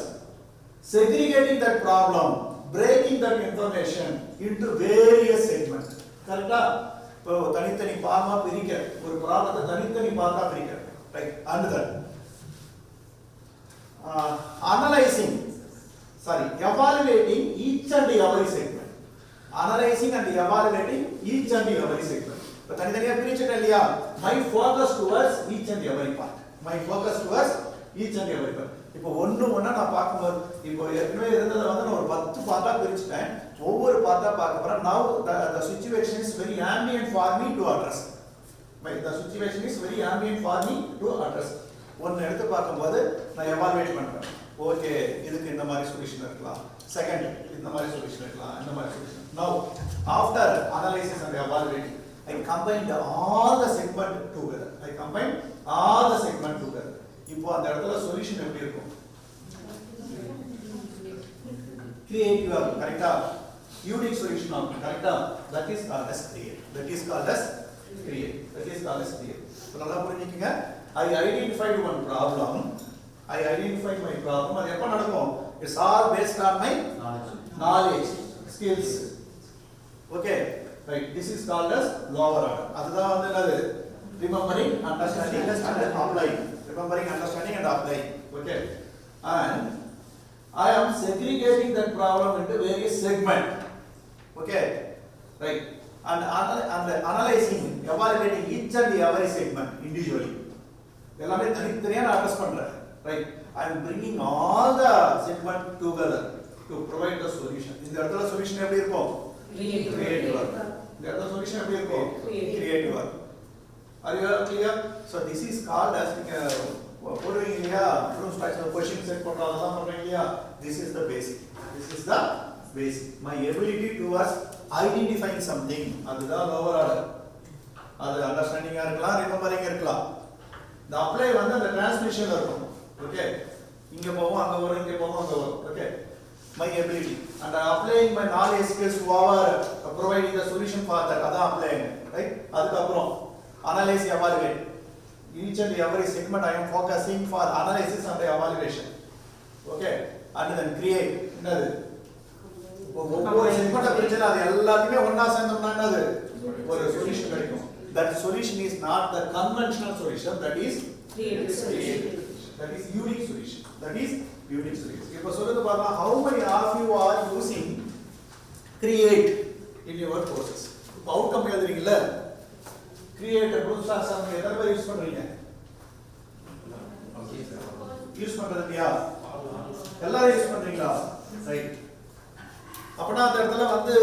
segregating that problem, breaking that information into various segments. கரெக்ட்டா? இப்போ தனித்தனி பார்ட்டா பிரிக்க, ஒரு ப்ராப்ளத்தை தனித்தனி பார்ட்டா பிரிக்க. Right, and that evaluating each and every segment. இப்போ தனித்தனியா பிரிச்சுட்டேன் இல்லையா? My focus towards each and every part. இப்போ ஒண்ணா நான் பார்க்கும்போது, இப்போ ஏற்கனவே இருந்ததை வந்து நான் ஒரு 10 பார்ட்டா பிரிச்சுட்டேன். ஒவ்வொரு பார்ட்டா பார்க்க போறேன். Now the situation is very ambient for me to address. ஒன்னு எடுத்து பார்க்கும்போது நான் எவாலுவேட் பண்றேன். ஓகே, இதுக்கு இந்த மாதிரி சொல்யூஷன் இருக்கலாம், செகண்ட் இந்த மாதிரி சொல்யூஷன் இருக்கலாம், இந்த மாதிரி solution. Now after analysis and evaluating, I combined all the segment together. இப்போ அந்த இடத்துல சொல்யூஷன் எப்படி இருக்கும்? create your correcta unique solution of correcta, that is called as create. That is called as create. That is called as create. So நல்லா புரிஞ்சுக்கங்க. I identified one problem. I identified my problem. அது எப்ப நடக்கும்? It's all based on my knowledge, skills. Okay, right. This is called as lower order. அதுதான் வந்து என்னது? Remembering, understanding, and applying. Remembering, understanding, and applying. Okay, and I am segregating that problem into various segments. Okay, right. And analyzing, evaluating each and every segment individually. எல்லாமே தனித்தனியா நான் address பண்றேன். Right. I am bringing all the segment together to provide the solution. இந்த இடத்துல solution எப்படி இருக்கும்? Creative work. இந்த இடத்துல solution எப்படி இருக்கும்? Creative work. Are you clear? So this is called as போடுவீங்க இல்லையா? ரூம் ஸ்ட்ரக்சர் கொஸ்டின் செட் பண்றதெல்லாம் பண்றீங்க இல்லையா? This is the basic. This is the basic. My ability towards identifying something. அதுதான் lower order. அது அண்டர்ஸ்டாண்டிங்கா இருக்கலாம், ரிமெம்பரிங்கா இருக்கலாம். The apply வந்து அந்த டிரான்ஸ்மிஷன்ல இருக்கும். Okay, இங்க போவோம் அங்க வரும் இங்க போவோம் அங்க வரும். Okay, my ability and applying my knowledge skills over providing the solution for that, அதான் applying, right? அதுக்கு அப்புறம் analyze, evaluate each and every segment. I am focusing for analysis and evaluation. Okay, and then create. என்னது ஒவ்வொரு செக்மெண்ட பிரிச்சா அது எல்லாத்தையுமே ஒண்ணா சேர்ந்தோம்னா என்னது ஒரு சொல்யூஷன் கிடைக்கும். That solution is not the conventional solution, that is creative. That is unique solution. That is unique solution. இப்போ சொல்லுங்க பாருங்க, how many of you are using create in your courses? இப்போ அவுட்கம் எழுதுறீங்கல்ல, create புதுசாக some எத்தனை பேர் use பண்றீங்க? Use பண்றது இல்லையா? எல்லாரும் யூஸ் பண்றீங்களா? ரைட். அப்பனா அந்த இடத்துல வந்து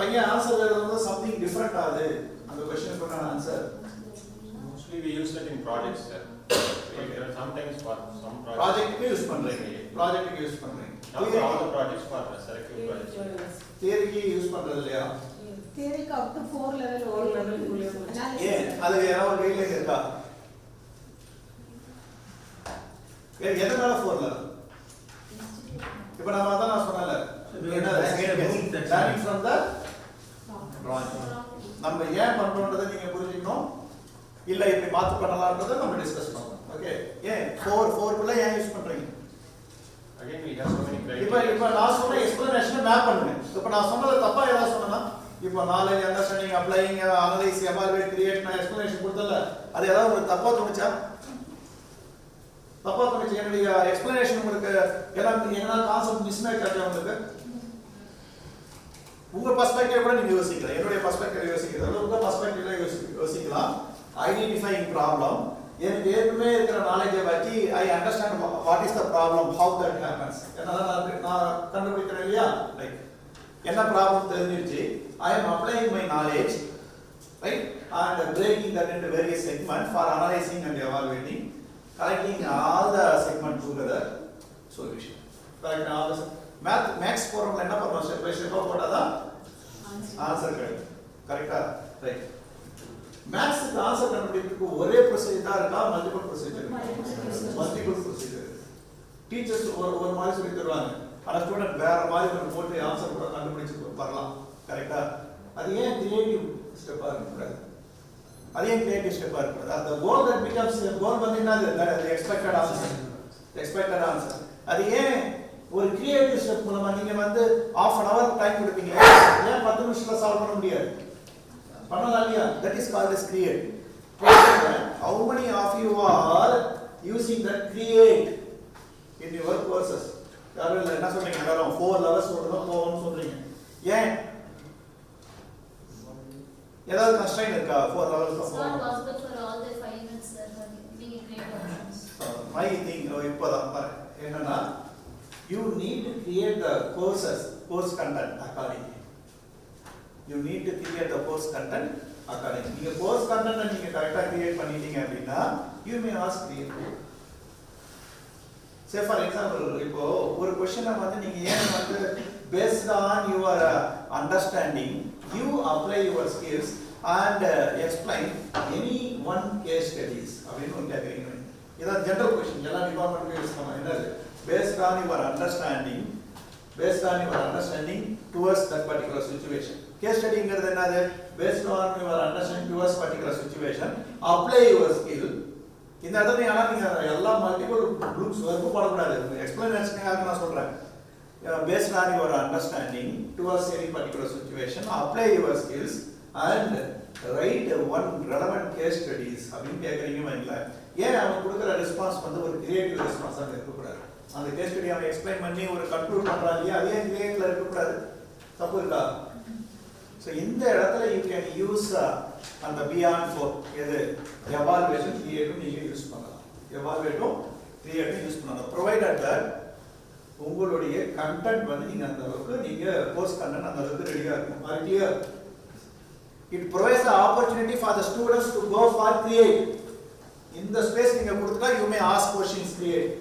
பையன் ஆன்சர் எழுதுறது something different ஆகுது. அந்த क्वेश्चन பண்ண answer mostly we use it in projects, sir. Sometimes for some project use பண்றீங்க. ப்ராஜெக்ட்க்கு யூஸ் பண்றீங்க. not for all the projects, for selective projects. தியரிக்கு யூஸ் பண்றது இல்லையா? தியரிக்கு up to 4 level ஏன் அது ஏதாவது கைட்லைன் இருக்கா? எதனால 4 லெவல்? இப்போ நாம அதான் நான் சொன்னல, learning from the drawing. நம்ம ஏன் பண்றோம்ன்றதை நீங்க புரிஞ்சுக்கணும். இல்ல இப்படி மாத்து பண்ணலாம்ன்றதை நம்ம டிஸ்கஸ் பண்ணலாம். ஓகே, ஏன் 4 குள்ள ஏன் யூஸ் பண்றீங்க? Again we have so many இப்போ criteria. நான் சொன்ன எக்ஸ்பிளனேஷனை மேப் பண்ணுங்க. இப்போ நான் சொன்னது தப்பா ஏதாவது சொன்னேனா? இப்போ knowledge, understanding, applying, analyse, evaluate, create நான் எக்ஸ்பிளனேஷன் கொடுத்தல, அது ஏதாவது உங்களுக்கு தப்பா தோணுச்சா? தப்பா தோணுச்சு? என்னுடைய எக்ஸ்பிளனேஷன் உங்களுக்கு என்ன கான்செப்ட் மிஸ் மேட்ச் ஆச்சா உங்களுக்கு? உங்க பெர்ஸ்பெக்டிவ் கூட நீங்க யோசிக்கலாம். என்னுடைய பெர்ஸ்பெக்டிவ் யோசிக்கிறது உங்க பெர்ஸ்பெக்டிவ்ல யோசிக்கலாம். ஐடென்டிஃபைங் ப்ராப்ளம், எனக்கு ஏற்கனவே இருக்கிற நாலேஜை வச்சு I understand what is the problem, how that happens. நான் கண்டுபிடிக்கிறேன் இல்லையா? லைக் என்ன ப்ராப்ளம் தெரிஞ்சிருச்சு, I am applying my knowledge, right, and breaking that into various segment for analysing and evaluating, collecting all the segment together, solution. Correct. All the max போறவங்க என்ன பண்ணுவோம், step by ஸ்டெப்பா போட்டாதான் ஆன்சர் கிடைக்கும். கரெக்டா? Right. மேக்ஸ்க்கு answer கண்டுபிடிக்கிறதுக்கு ஒரே procedure தான் இருக்கா, multiple procedure? Multiple procedure. Teachers ஒரு மாதிரி சொல்லி தருவாங்க, ஆனா ஸ்டூடெண்ட் வேற மாதிரி ஒரு போட்டு ஆன்சர் கூட கண்டுபிடிச்சு வரலாம். கரெக்டா? அது ஏன் கிரியேட்டிவ் ஸ்டெப்பா இருக்கக்கூடாது? அது ஏன் கிரியேட்டிவ் ஸ்டெப்பா இருக்கக்கூடாது? அந்த கோல் தட் பிகம்ஸ் கோல் வந்து என்னது? Expected answer. Expected answer. அது ஏன் ஒரு கிரியேட்டிவ் ஸ்டெப் மூலமா நீங்க வந்து half an hour டைம் கொடுப்பீங்க, ஏன் 10 நிமிஷத்துல சால்வ் பண்ண முடியாது? பண்ணலாம் இல்லையா? That is called as create. How many of you are using that create in your courses? யாரும் என்ன சொல்றீங்க? எல்லாரும் 4 levels போகணும்னு சொல்றீங்க. ஏன்? ஏதாவது கன்ஸ்ட்ரைன்ட் இருக்கா? 4 levels போகணும். Not possible for all the 5 minutes sir, being great options. My thing இப்போதான் பாரு என்னன்னா, you need to create the course content accordingly. You need to create the course content accordingly. நீங்க course content நீங்க கரெக்ட்டா create பண்ணிட்டீங்க அப்படினா you may ask create. Say for example, இப்போ ஒரு क्वेश्चन வந்து நீங்க ஏன் வந்து based on your understanding you apply your skills and explain any one case studies அப்படினு கேக்குறீங்க. இத ஜெனரல் क्वेश्चन எல்லா டிபார்ட்மென்ட்லயும் யூஸ் பண்ணலாம். என்னது? Based on your understanding based on your understanding towards that particular situation. Case study ingiradhu enadhu, based on your understanding towards particular situation, apply your skill. இந்த இடத்துல ஆனா நீங்க எல்லா மல்டிபிள் குரூப்ஸ் வர்க் பண்ணக்கூடாது. எக்ஸ்பிளனேஷனுக்காக நான் சொல்றேன். Based on your understanding towards any particular situation, apply your skills and write one relevant case studies. அப்படின்னு கேக்குறீங்க வைங்களா, ஏன் அவன் கொடுக்குற ரெஸ்பான்ஸ் வந்து ஒரு கிரியேட்டிவ் ரெஸ்பான்ஸா இருக்கக்கூடாது. அந்த கேஸ் ஸ்டடி அவன் எக்ஸ்பிளைன் பண்ணி ஒரு கன்க்ளூட் பண்றான் இல்லையா, அதே கிரியேட்டிவ்ல இருக்கக்கூடாது. தப்பு இருக்கா? ஸோ இந்த இடத்துல யூ கேன் யூஸ் அந்த பியாண்ட் ஃபோர் எது எவால்வேஷன் கிரியேட்டும் நீங்கள் யூஸ் பண்ணலாம். எவால்வேட்டும் கிரியேட்டும் யூஸ் பண்ணலாம். ப்ரொவைடட் தட் உங்களுடைய கண்டென்ட் வந்து நீங்கள் அந்த அளவுக்கு நீங்கள் கோர்ஸ் கண்டென்ட் அந்த அளவுக்கு ரெடியாக இருக்கும். R clear? It provides the opportunity for the students to go for create. In the space நீங்க கொடுத்தா you may ask questions, create.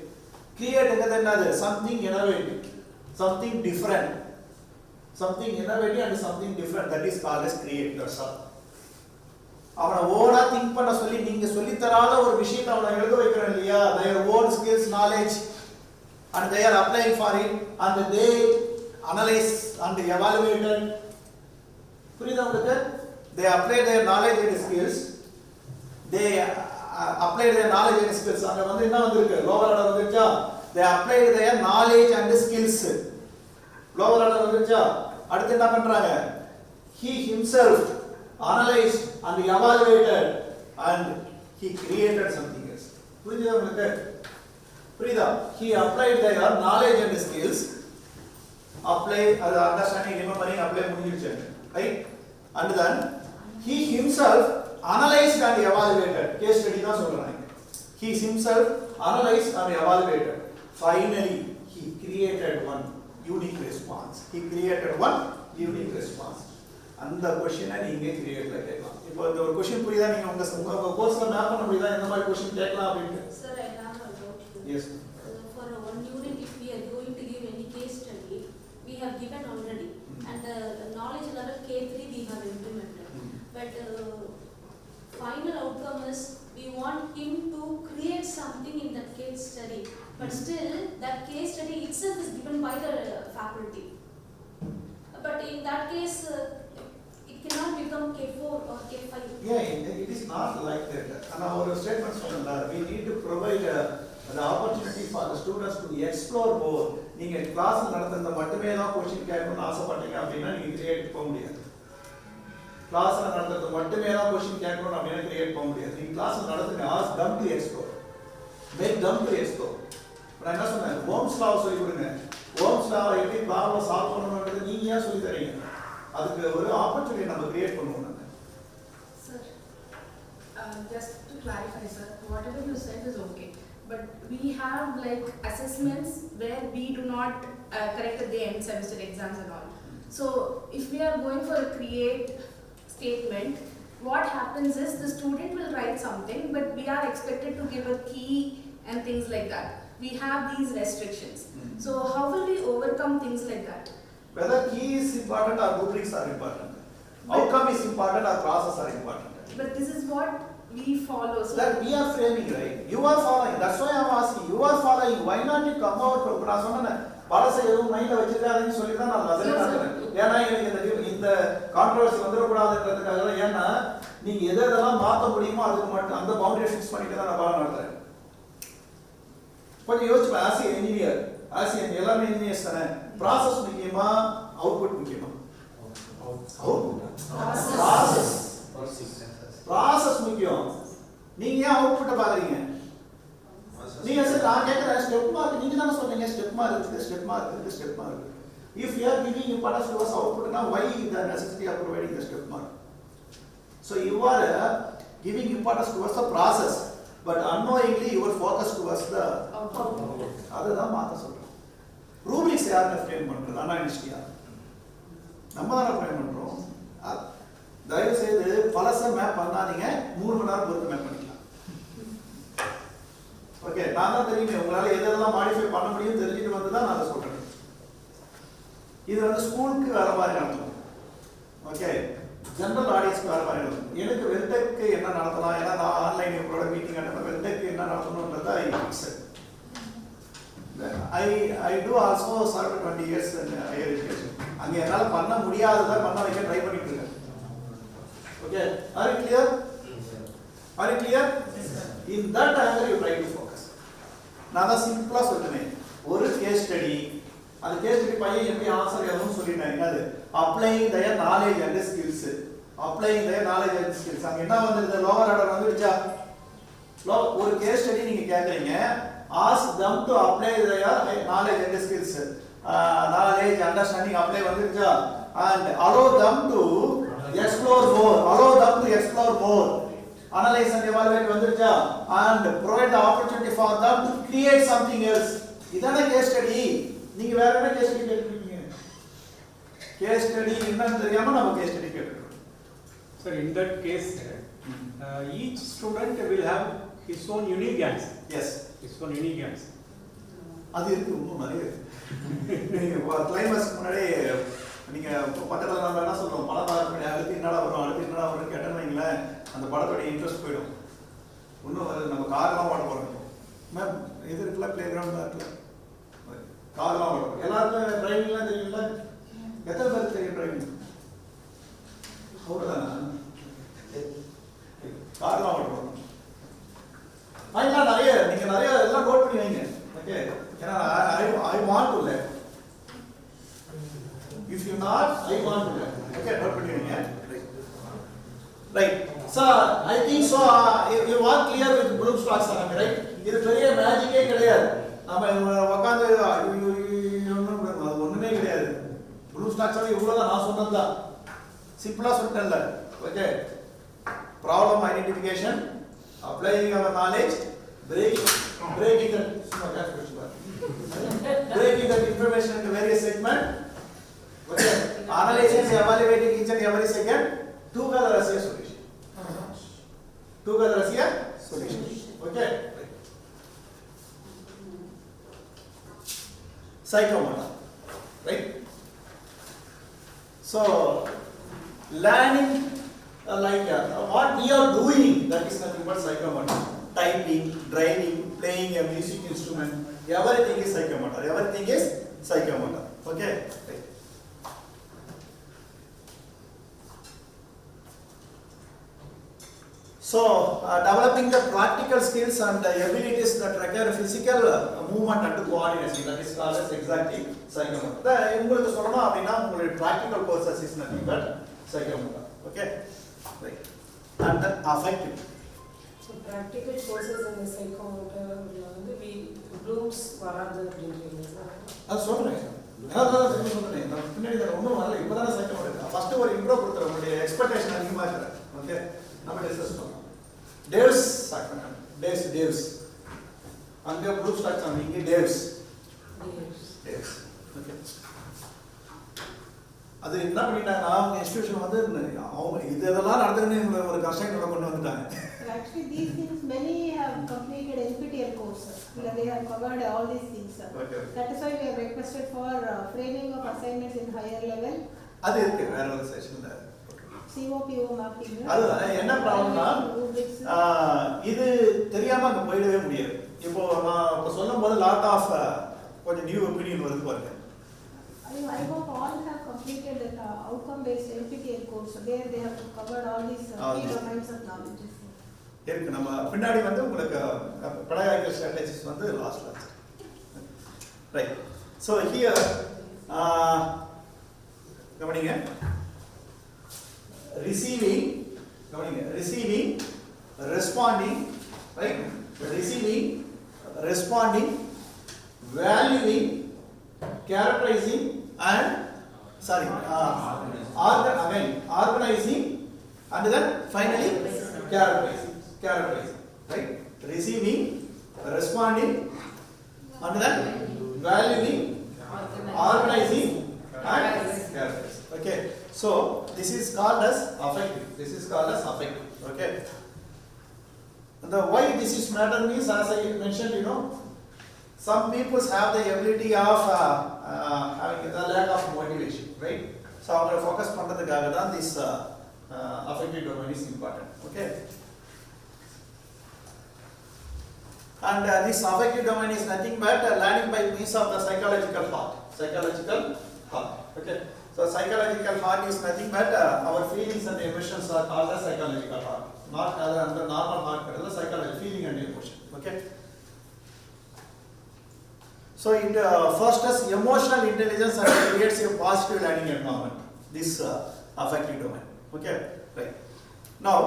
Create engadhu enadhu? Something innovative, something different. Something innovative and something different, that is called as create. That's all. அவனை ஓனா think பண்ண சொல்லி நீங்க சொல்லி தராத ஒரு விஷயத்தை அவனை எழுத வைக்கிறேன் இல்லையா, their own skills, knowledge and they are applying for it and they analyze and evaluate it. புரியுதா உங்களுக்கு? They apply their knowledge and skills. They apply their knowledge and skills. அங்க வந்து என்ன வந்திருக்கு? lower order வந்துச்சா? They applied their knowledge and skills. lower order வந்துச்சா? அடுத்து என்ன பண்றாங்க? He himself analyzed and evaluated and he created something else. புரியுதா உங்களுக்கு? புரியுதா? He applied their knowledge and skills. Apply அது understanding, remembering, apply முடிஞ்சிருச்சு. Right? And then he himself analyzed and evaluated. Case study தான் சொல்றாங்க. He himself analyzed and evaluated. Finally, he created one unique response. He created one unique response. அந்த क्वेश्चனை நீங்க கிரியேட்ல கேட்கலாம். இப்போ இந்த ஒரு क्वेश्चन புரியுதா? நீங்க உங்க கோர்ஸ்ல மேப் பண்ண முடியுதா எந்த மாதிரி क्वेश्चन கேட்கலாம் அப்படினு? Sir, I have a doubt here. Yes. For one unit, if we are going to give any case study, we have given already, and the knowledge level K3 we have implemented. But final outcome is we want him to create something in that case study. But still, that case study itself is given by the faculty. But in that case, it cannot become K4 or K5. Yeah, it is not like that. And our statement சொன்னல, we need to provide the opportunity for the students to explore more. நீங்க class நடத்துறது மட்டுமே தான் question கேட்கணும்னு ஆசைப்பட்டீங்க அப்படினா நீங்க create பண்ண முடியாது. கிளாஸ்ல நடத்துறது மட்டுமே தான் क्वेश्चन கேட்கணும் அப்படினா கிரியேட் பண்ண முடியாது. நீங்க கிளாஸ் நடத்துங்க, ask them to explore. Make them to explore. நான் என்ன சொன்னேன்? ஓம்ஸ் லா சொல்லி கொடுங்க. ஓம்ஸ் லா எப்படி ப்ராப்ளம் சால்வ் பண்ணணும்ன்றது நீங்க ஏன் சொல்லி தரீங்க? அதுக்கு ஒரு ஆப்பர்ச்சுனிட்டி நம்ம கிரியேட் பண்ணுவோம் நாங்க. Sir, just to clarify, sir, whatever you said is okay. But we have like assessments where we do not correct at the end semester exams and all. So if we are going for a create statement, what happens is the student will write something, but we are expected to give a key and things like that. We have these restrictions. So how will we overcome things like that? Whether key is important or rubrics are important. Outcome is important or process are important. But this is what we follow. So That we are framing, right? You are following. That's why I am asking. You are following. Why not you come out from? நான் சொன்னேன் பலசை எதுவும் மைண்ட்ல வச்சிருக்காதீங்கன்னு சொல்லி தான் நான் அதே நடக்கிறேன். ஏன்னா எனக்கு இந்த கான்ட்ரோவர்சி வந்துடக்கூடாதுன்றதுக்காக. ஏன்னா நீங்க எதெல்லாம் மாற்ற முடியுமோ அதுக்கு மட்டும் அந்த பவுண்டரி ஃபிக்ஸ் பண்ணிட்டு தான் நான் பாடம் நடத்துறேன். கொஞ்சம் யோசிச்சு as a engineer, as a எல்லாமே இன்ஜினியர்ஸ் தானே. ப்ராசஸ் முக்கியமா அவுட்புட் முக்கியமா? ப்ராசஸ் முக்கியம். நீங்க ஏன் அவுட்புட்டை பாக்குறீங்க? நீங்க சார் நான் கேட்கறேன் ஸ்டெப் மார்க் நீங்க தானே சொன்னீங்க ஸ்டெப் மார்க் இருக்கு, ஸ்டெப் மார்க் இருக்கு, step mark. If you are giving importance towards output, now why the necessity of providing the step mark? So you are giving importance towards the process, but unknowingly you are focused towards the output. அதுதான் மாத்த சொல்றேன். Rubik's யாருன்னு frame பண்றது? அனாலிஸ்டியா நம்ம தானே frame பண்றோம். தயவு செய்து பலச மேப் பண்ணாதீங்க, 3 மணி நேரம் பொறுத்து மேப் பண்ணிக்கலாம். ஓகே, நான் தான் தெரியுமே உங்களால எதெல்லாம் மாடிஃபை பண்ண முடியும் தெரிஞ்சுட்டு வந்து தான் நான் அதை சொல்றேன். இது வந்து ஸ்கூலுக்கு வேற மாதிரி நடத்தும். ஓகே, ஜெனரல் ஆடியன்ஸ்க்கு வேற மாதிரி நடத்தும். எனக்கு வெல்டெக் என்ன நடத்தலாம், ஏன்னா நான் ஆன்லைன் இவங்களோட மீட்டிங் அட்டெண்ட் வெல்டெக் என்ன நடத்தணும்ன்றத ஐ fix. I do also served 20 years in higher education. அங்க என்னால பண்ண முடியாததை பண்ண வைக்க ட்ரை பண்ணிட்டு இருக்கேன். Okay, are you clear? Are you clear? In that angle you try to focus. நான் தான் சிம்பிளா சொல்றேன். ஒரு கேஸ் ஸ்டடி, அந்த கேஸ் ஸ்டடி பையன் எப்படி ஆன்சர் எழுதணும்னு சொல்லிட்டேன். என்னது? Applying their knowledge and skills. Applying their knowledge and skills. அங்க என்ன வந்திருது? Lower order வந்துடுச்சா? ஒரு கேஸ் ஸ்டடி நீங்க கேக்குறீங்க. Ask them to apply their knowledge and skills. Knowledge, understanding, apply வந்துருச்சா? And allow them to explore more. Allow them to explore more. Analyze and evaluate வந்துருச்சா? And provide the opportunity for them to create something else. இதான case study. நீங்க வேற என்ன case study கேக்குறீங்க? Case study என்னன்னு தெரியாம நம்ம கேஸ் ஸ்டடி கேக்குறோம். Sir, in that case, each student will have his own unique answer. Yes. His own unique answer. அது இருக்கு இன்னும் நிறைய. நீங்க கிளைமேக்ஸ் முன்னாடி நீங்க பக்கத்துல நம்ம என்ன சொல்றோம்? படம் பார்க்க அடுத்து என்னடா வரும் கேட்டேன்னு வைங்களேன், அந்த படத்தோட இன்ட்ரெஸ்ட் போயிடும். இன்னும் நம்ம கார்லாம் ஓட போறோம். மேம் இது இருக்குல்ல, பிளே கிரவுண்ட்லாம் இருக்குல்ல, கார்லாம் ஓட போறோம். எல்லாருக்கும் டிரைவிங்லாம் தெரியுங்களா? எத்தனை பேருக்கு தெரியும் டிரைவிங்? அவ்வளோதானா? கார்லாம் ஓட போறோம். அதெல்லாம் நீங்க நிறைய எல்லாம் நோட் பண்ணி வைங்க. ஓகே, ஏன்னா I want to learn. If you not, I want to learn. Okay, note பண்ணி வைங்க. Right. So I think so. You are clear with Bloom's tax, right? இது பெரிய மேஜிக்கே கிடையாது. நம்ம உட்கார்ந்து ஒண்ணுமே கிடையாது. Bloom's tax இவ்வளவுதான் நான் சொன்னதுதான். சிம்பிளா சொல்லிட்டேன்ல. Okay. Problem identification, applying our knowledge, breaking the information into various segments. Okay. Analyzing and evaluating each and every second. Together as a solution. Together as a solution. Okay. Psychomotor. Right. So learning what we are doing, that is nothing but psychomotor. Typing, driving, playing a music instrument, everything is psychomotor. Everything is psychomotor. Okay. Right. So developing the practical skills and the abilities that require physical movement and coordination, that is called as exactly psychomotor. உங்களுக்கு சொல்லணும் அப்படின்னா உங்களுடைய practical courses is nothing but psychomotor. Okay. Right. And then affective. So practical courses in the psychomotor வந்து Bloom's வராது அப்படின்றீங்களா? அது சொல்றேன். அதான் சொல்றேன். நான் பின்னாடி ஒண்ணும் வரல. இப்போதான் psychomotor. ஃபர்ஸ்ட் ஒரு இன்ட்ரோ கொடுத்துறேன். உங்களுடைய எக்ஸ்பெக்டேஷன் அதிகமா இருக்கு. ஓகே. நம்ம டிஸ்கஸ் பண்ணலாம். Devs psychomotor. Devs. அங்க Bloom's tax இங்க Devs. Okay. அது என்ன பண்ணிட்டாங்க, அவங்க இன்ஸ்டிடியூஷன் வந்து அவங்க இதெல்லாம் நடத்துறதுன்னு ஒரு கஷ்டம் கொண்டு வந்துட்டாங்க. Actually, these things many have completed NPTEL courses. They have covered all these things. Okay. That is why we have requested for framing of assignments in higher level. அது இருக்கு வேற ஒரு செஷன்ல. COPO mapping. அது என்ன ப்ராப்ளம்னா இது தெரியாம அங்க போயிடவே முடியாது. இப்போ நான் இப்ப சொல்லும்போது லாட் ஆஃப் கொஞ்சம் நியூ ஒபினியன் வருது பாருங்க. I hope all have completed the outcome-based NPTEL course. There they have covered all these key domains of knowledge. இருக்கு. நம்ம பின்னாடி வந்து உங்களுக்கு pedagogical strategies வந்து லாஸ்ட்ல. ரைட். So here கவனிங்க. receiving, responding, right? Receiving, responding, valuing, characterizing and organizing and then finally characterizing, right? Receiving, responding and then valuing, organizing and characterizing. Okay, so this is called as affective. Okay, and why this is matter means, as I mentioned, some people have the ability of having a lack of motivation, right? So our focus பண்றதுக்காக தான் this affective domain is important. Okay. And this affective domain is nothing but learning by means of the psychological heart. Psychological heart. Okay. So psychological heart is nothing but our feelings and emotions are called the psychological heart. Not the normal heart, but the psychological feeling and emotion. Okay. So it fosters emotional intelligence and creates a positive learning environment. This affective domain. Okay. Right. Now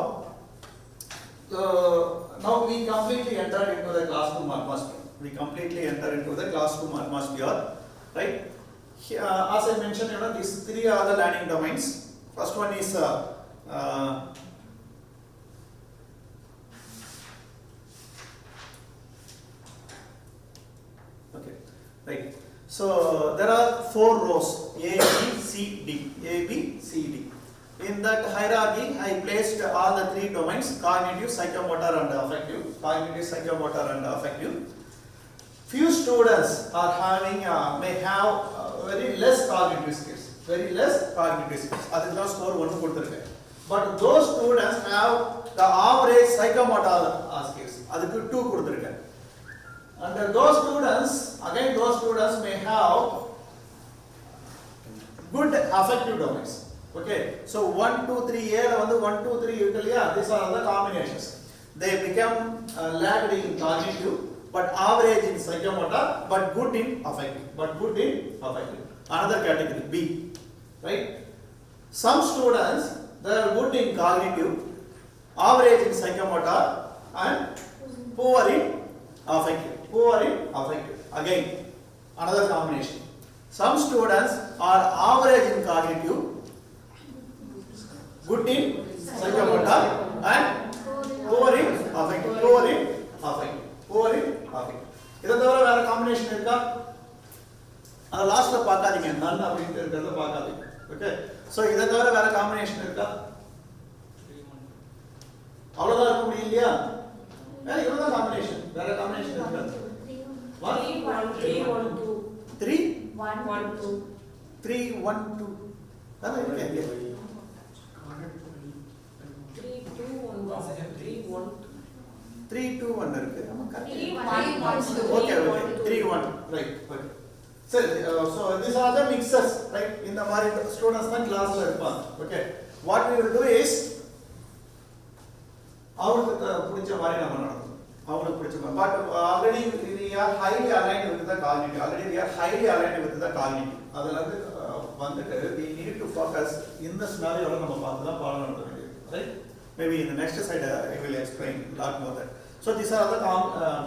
we completely entered into the classroom atmosphere. Right? As I mentioned, these three are the learning domains. First one is okay, right. So there are 4 rows: A, B, C, D. A, B, C, D. In that hierarchy, I placed all the 3 domains: cognitive, psychomotor, and affective. Few students are having may have very less cognitive skills. That's score 1 கொடுத்திருக்கேன். But those students have the average psychomotor skills. அதுக்கு 2 கொடுத்திருக்கேன். And those students may have good affective domains. Okay, so 1, 2, 3 A la vandu 1, 2, 3 irukilla, these are the combinations. They become lagged in cognitive, but average in psychomotor, but good in affective. Another category B, right? Some students, they are good in cognitive, average in psychomotor, and poor in affective. Again, another combination. Some students are average in cognitive, good in psychomotor, and poor in affective. இத தவிர வேற combination இருக்கா? அத லாஸ்ட்ல பார்க்காதீங்க, நன் அப்படினு இருக்கிறத பார்க்காதீங்க. ஓகே, சோ இத தவிர வேற காம்பினேஷன் இருக்கா? அவ்வளவுதான் இருக்க முடியும் இல்லையா? வேற இவ்வளவுதான் காம்பினேஷன். வேற காம்பினேஷன் இருக்கா? 3 1 2 3 1 1 2 3 1 2 அதான் இருக்கு. 3 2 1 3 1 3 2 1 இருக்கு. ஆமா correct. 3 1 2. Okay, 3 1 right. Okay. So these are the mixers, right? இந்த மாதிரி ஸ்டூடண்ட்ஸ் தான் கிளாஸ்ல இருப்பாங்க. Okay, what we will do is அவங்களுக்கு பிடிச்ச மாதிரி நம்ம நடத்தணும். But already we are highly aligned with the cognitive. அதுல வந்துட்டு we need to focus in the scenario நம்ம பார்த்து தான் பாடம் நடத்த வேண்டியது, right? Maybe in the next slide I will explain a lot more that. So these are the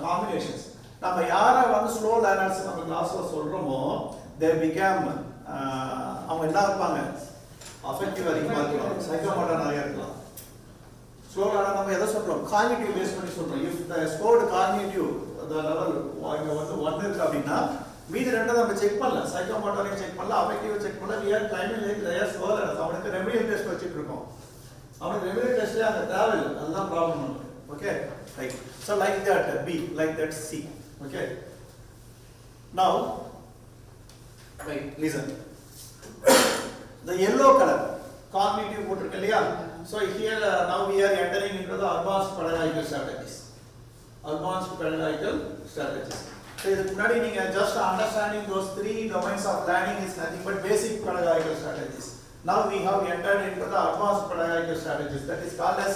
combinations. நம்ம யாரை வந்து ஸ்லோ லேர்னர்ஸ் நம்ம கிளாஸ்ல சொல்றோமோ they become அவங்க என்ன இருப்பாங்க, அஃபெக்டிவ் அதிகமாக இருக்கலாம், சைக்கோமோட்டர் நிறைய இருக்கலாம். ஸ்லோ லேர்னர் நம்ம எதை சொல்றோம், காக்னிட்டிவ் பேஸ் பண்ணி சொல்றோம். if the scored cognitive the level வந்து 1 இருக்கு அப்படின்னா மீதி ரெண்டை நம்ம செக் பண்ணல, சைக்கோமோட்டரையும் செக் பண்ணல, அஃபெக்டிவ் செக் பண்ணல. we are climbing like they are slow learners. அவனுக்கு ரெமிடியல் டெஸ்ட் வச்சிட்டு இருக்கோம், அவனுக்கு ரெமிடியல் டெஸ்ட்ல அந்த டிராவல் அதுதான் ப்ராப்ளம் நமக்கு. Okay, right. so like that B, like that C. Okay, now right, listen. The yellow color cognitive போட்டிருக்கு இல்லையா? So here now we are entering into the advanced pedagogical strategies. So இதுக்கு முன்னாடி நீங்க just understanding those 3 domains of learning is nothing but basic pedagogical strategies. Now we have entered into the advanced pedagogical strategies, that is called as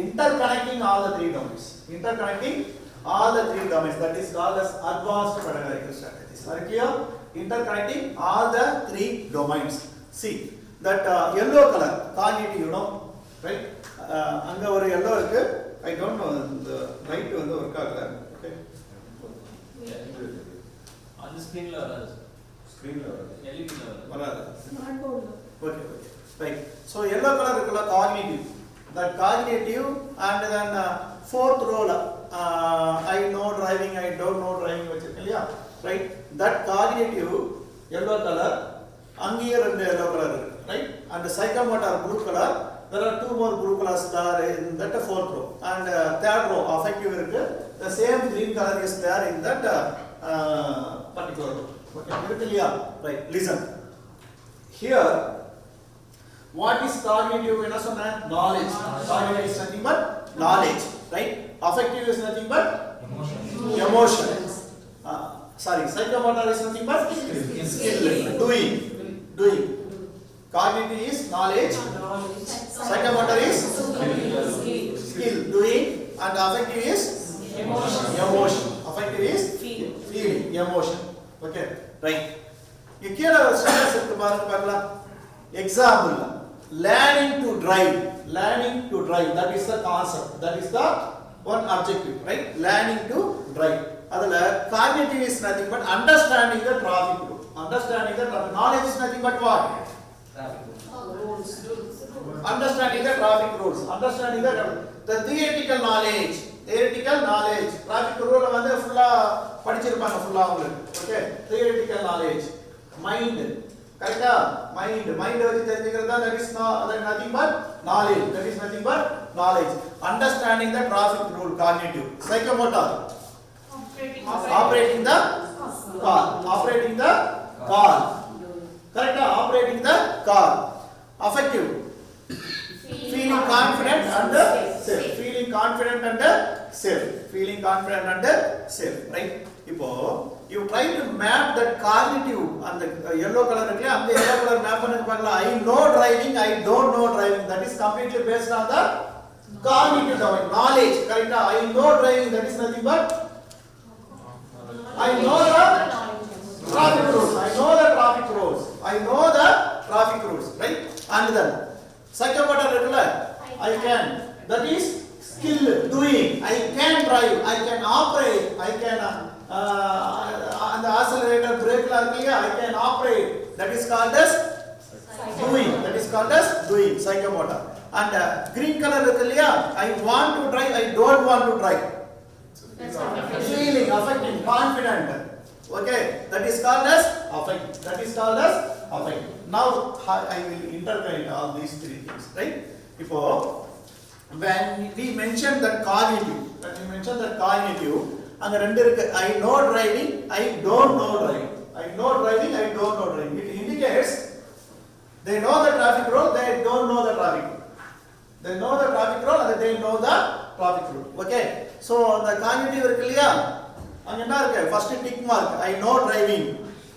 interconnecting all the 3 domains. That is called as advanced pedagogical strategies. Are you clear? Interconnecting all the 3 domains. See that yellow color cognitive, you know, right? அங்க ஒரு yellow இருக்கு. I don't know the light வந்து work ஆகல. Okay, on the screen la varadu, LED la வராது. Smart board. Okay, right. So yellow color இருக்குல cognitive, that cognitive, and then fourth row I know driving, I don't know driving வச்சிருக்கேன் இல்லையா, right? That cognitive yellow color, அங்கேயே ரெண்டு yellow color இருக்கு, right? And psychomotor blue color, there are 2 more blue colors there in that fourth row. And third row affective இருக்கு, the same green color is there in that particular row. Okay, இருக்கு இல்லையா? Right, listen. Here what is cognitive? என்ன சொன்னேன்? Knowledge. Cognitive is nothing but knowledge, right? affective is nothing but emotion. Sorry, psychomotor is nothing but skill. Doing. Cognitive is knowledge. Psychomotor is skill. Doing. And affective is emotion. Affective is feeling. Emotion. Okay, right. You can example, learning to drive. That is the concept. That is the one objective, right? Learning to drive. Cognitive is nothing but understanding the traffic rule. Knowledge is nothing but what? Understanding the traffic rules. Understanding the theoretical knowledge. Traffic rule வந்து ஃபுல்லா படிச்சிருப்பாங்க ஃபுல்லா உங்களுக்கு. Okay, theoretical knowledge. Mind. கரெக்ட்டா? Mind வச்சு தெரிஞ்சுக்கிறது தான் that is nothing but knowledge. Understanding the traffic rule, cognitive. Psychomotor. Operating the car. Correct? Operating the car. Affective. Feeling confident and safe. Right? You try to map that cognitive and the yellow color. And the yellow color map I know driving, I don't know driving. That is completely based on the cognitive knowledge. Correct? I know driving. That is nothing but I know the traffic rules. Right? And then psychomotor regular. I can. That is skill, doing. I can drive. I can operate. I can on the accelerator, brake, I can operate. That is called as doing. Psychomotor. And green color I want to drive. I don't want to drive. Feeling, affecting, confident. Okay, that is called as affect. Now I will interconnect all these three things, right? When we mentioned that cognitive, and I know driving, I don't know driving. It indicates they know the traffic rule, they don't know the traffic rule. They know the traffic rule and they know the traffic rule. Okay, so the cognitive is clear. First tick mark, I know driving.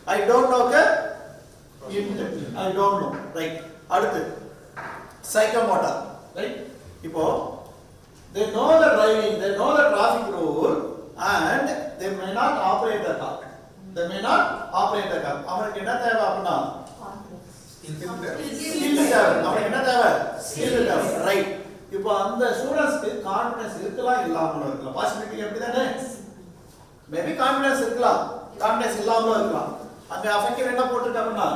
I don't know. I don't know. Right. Psychomotor. Right. They know the driving, they know the traffic rule, and they may not operate the car. அவங்களுக்கு என்ன தேவை அப்படினா skill தேவை. Right. இப்போ அந்த ஸ்டூடண்ட்ஸ்க்கு confidence இருக்கலாம் இல்லாமலும் இருக்கலாம். பாசிபிலிட்டி எப்படிதானே? மேபி கான்ஃபிடன்ஸ் இருக்கலாம், கான்ஃபிடன்ஸ் இல்லாமலும் இருக்கலாம். அங்க அஃபெக்டிவ் என்ன போட்டுட்டாங்கன்னா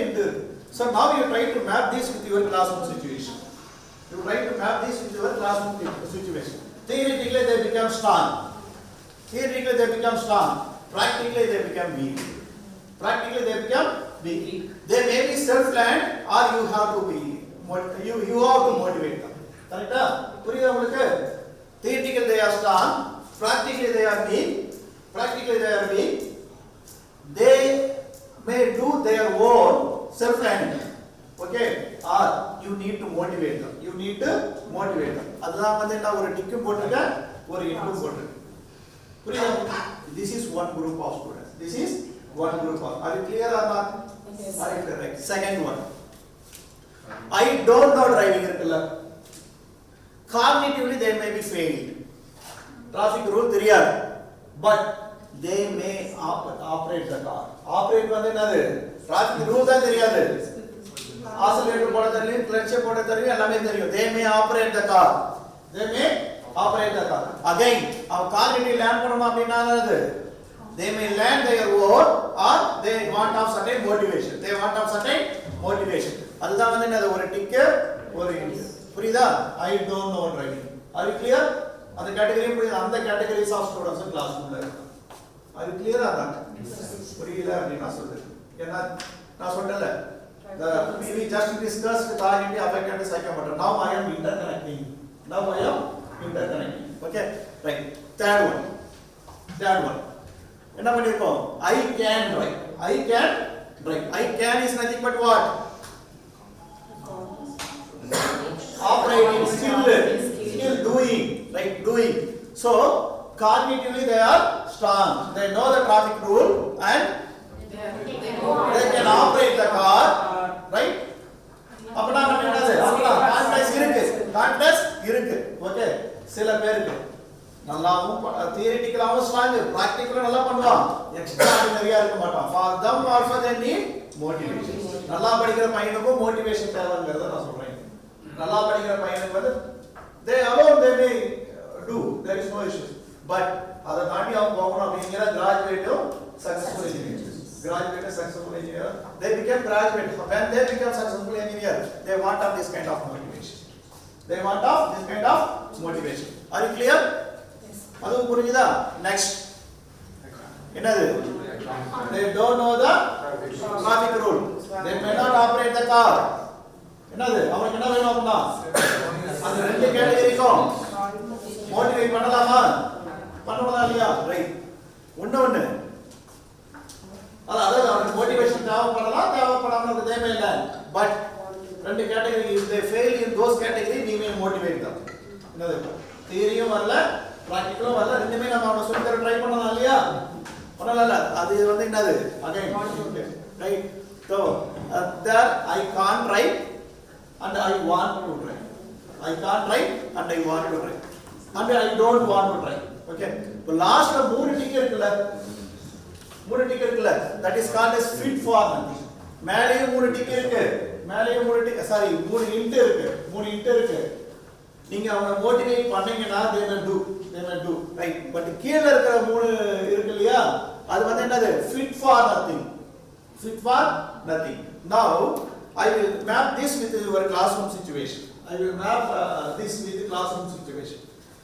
into. So now you try to map this with your classroom situation. Theoretically they become strong. Practically they become weak. They may be self-planned or you have to motivate them. Correct? புரியுதா உங்களுக்கு? Theoretically they are strong. Practically they are weak. They may do their own self-planned. Okay? Or you need to motivate them. அதுதான் வந்து என்ன ஒரு டிக்கும் போட்டுருக்க, ஒரு இன்டும் போட்டுருக்க. புரியுதா? This is one group of students. Are you clear or not? Yes. Are you correct? Second one. I don't know driving இருக்குல்ல. Cognitively they may be failed. Traffic rule தெரியாது. But they may operate the car. Operate வந்து என்னது? Traffic rule தான் தெரியாது. Accelerator போட தெரியும், clutch போட தெரியும், எல்லாமே தெரியும். They may operate the car. Again, our cognitive learn பண்ணனும் அப்படினா என்னது? They may learn their own or they want of certain motivation. அதுதான் வந்து என்னது? ஒரு டிக், ஒரு இன்ட். புரியுதா? I don't know driving. Are you clear? அந்த கேட்டகரி புரியுதா? அந்த கேட்டகரிஸ் ஆஃப் ஸ்டூடண்ட்ஸ் கிளாஸ் ரூம்ல இருக்காங்க. Are you clear or not? புரியல அப்படினா சொல்றேன். ஏன்னா நான் சொல்லல. We just discussed cognitive, affective and psychomotor. Now I am interconnecting. Okay, right. Third one. என்ன பண்ணிருக்கோம்? I can drive. I can is nothing but what? Operating skill. doing. So cognitively they are strong. They know the traffic rule and they can operate the car, right? அப்பனா நம்ம என்னது அப்பனா confidence இருக்கு okay சில பேருக்கு நல்லாவும் தியரிட்டிக்கலாவும் strong பிராக்டிகலா நல்லா பண்ணுவான் எக்ஸ்ட்ரா ஆர்டினரியா இருக்க மாட்டான் for them also they need motivation நல்லா படிக்கிற பையனுக்கு மோட்டிவேஷன் தேவைங்கறத நான் சொல்றேன் நல்லா படிக்கிற பையனுக்கு வந்து they alone they may do there is no issue but அத தாண்டி அவங்க போகணும் அப்படிங்கற கிராஜுவேட்டும் successful engineer graduate successful engineer they become graduate when they become successful engineer they want of this kind of motivation are you clear yes adu purinjida next enadhu they don't know the traffic rule they may not operate the car enadhu avanukku enna venum appadina adu rendu category ku motivate பண்ணலாமா பண்ணலாம் இல்லையா right ஒண்ணு அதாவது அவங்களுக்கு motivation தேவைப்படாம தேவையில்லை but ரெண்டு category if they fail in those category we may motivate them என்னது தியரியும் வரல பிராக்டிகலும் வரல ரெண்டுமே நம்ம அவன சொல்லி தர ட்ரை பண்ணலாம் இல்லையா பண்ணலாம்ல அது வந்து என்னது again right so there I can't write and I want to write I can't write and I want to write and I don't want to write okay இப்போ லாஸ்ட்ல மூணு டிக் இருக்குல that is called as fit for nothing மேலேயும் மூணு tick இருக்கு மேலேயும் மூணு tick sorry மூணு இன்ட் இருக்கு நீங்க அவங்கள மோட்டிவேட் பண்ணீங்கனா they may do right but கீழ இருக்கிற மூணு இருக்கு இல்லையா அது வந்து என்னது fit for nothing now I will map this with your classroom situation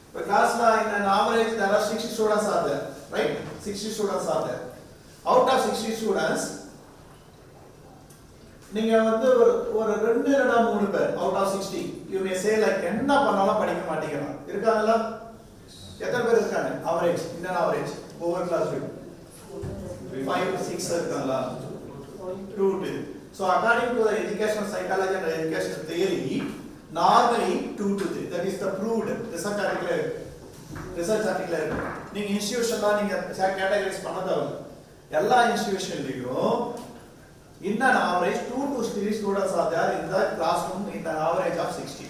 இப்போ classல in an average there are 60 students are there right 60 students are there out of 60 students நீங்க வந்து ஒரு 2 இல்லனா 3 பேர் out of 60 you may say like என்ன பண்ணாலும் படிக்க மாட்டீங்கனா இருக்காங்களா எத்தனை பேர் இருக்காங்க average இந்த average over class 5 6 இருக்காங்களா 2 so according to the educational psychology and educational theory normally 2 to 3 that is the proved research article நீங்க இன்ஸ்டிடியூஷன்ல நீங்க கேட்டகரைஸ் பண்ணதா எல்லா இன்ஸ்டிடியூஷன்லயும் in an average 2 to 3 students are there in the classroom in an average of 60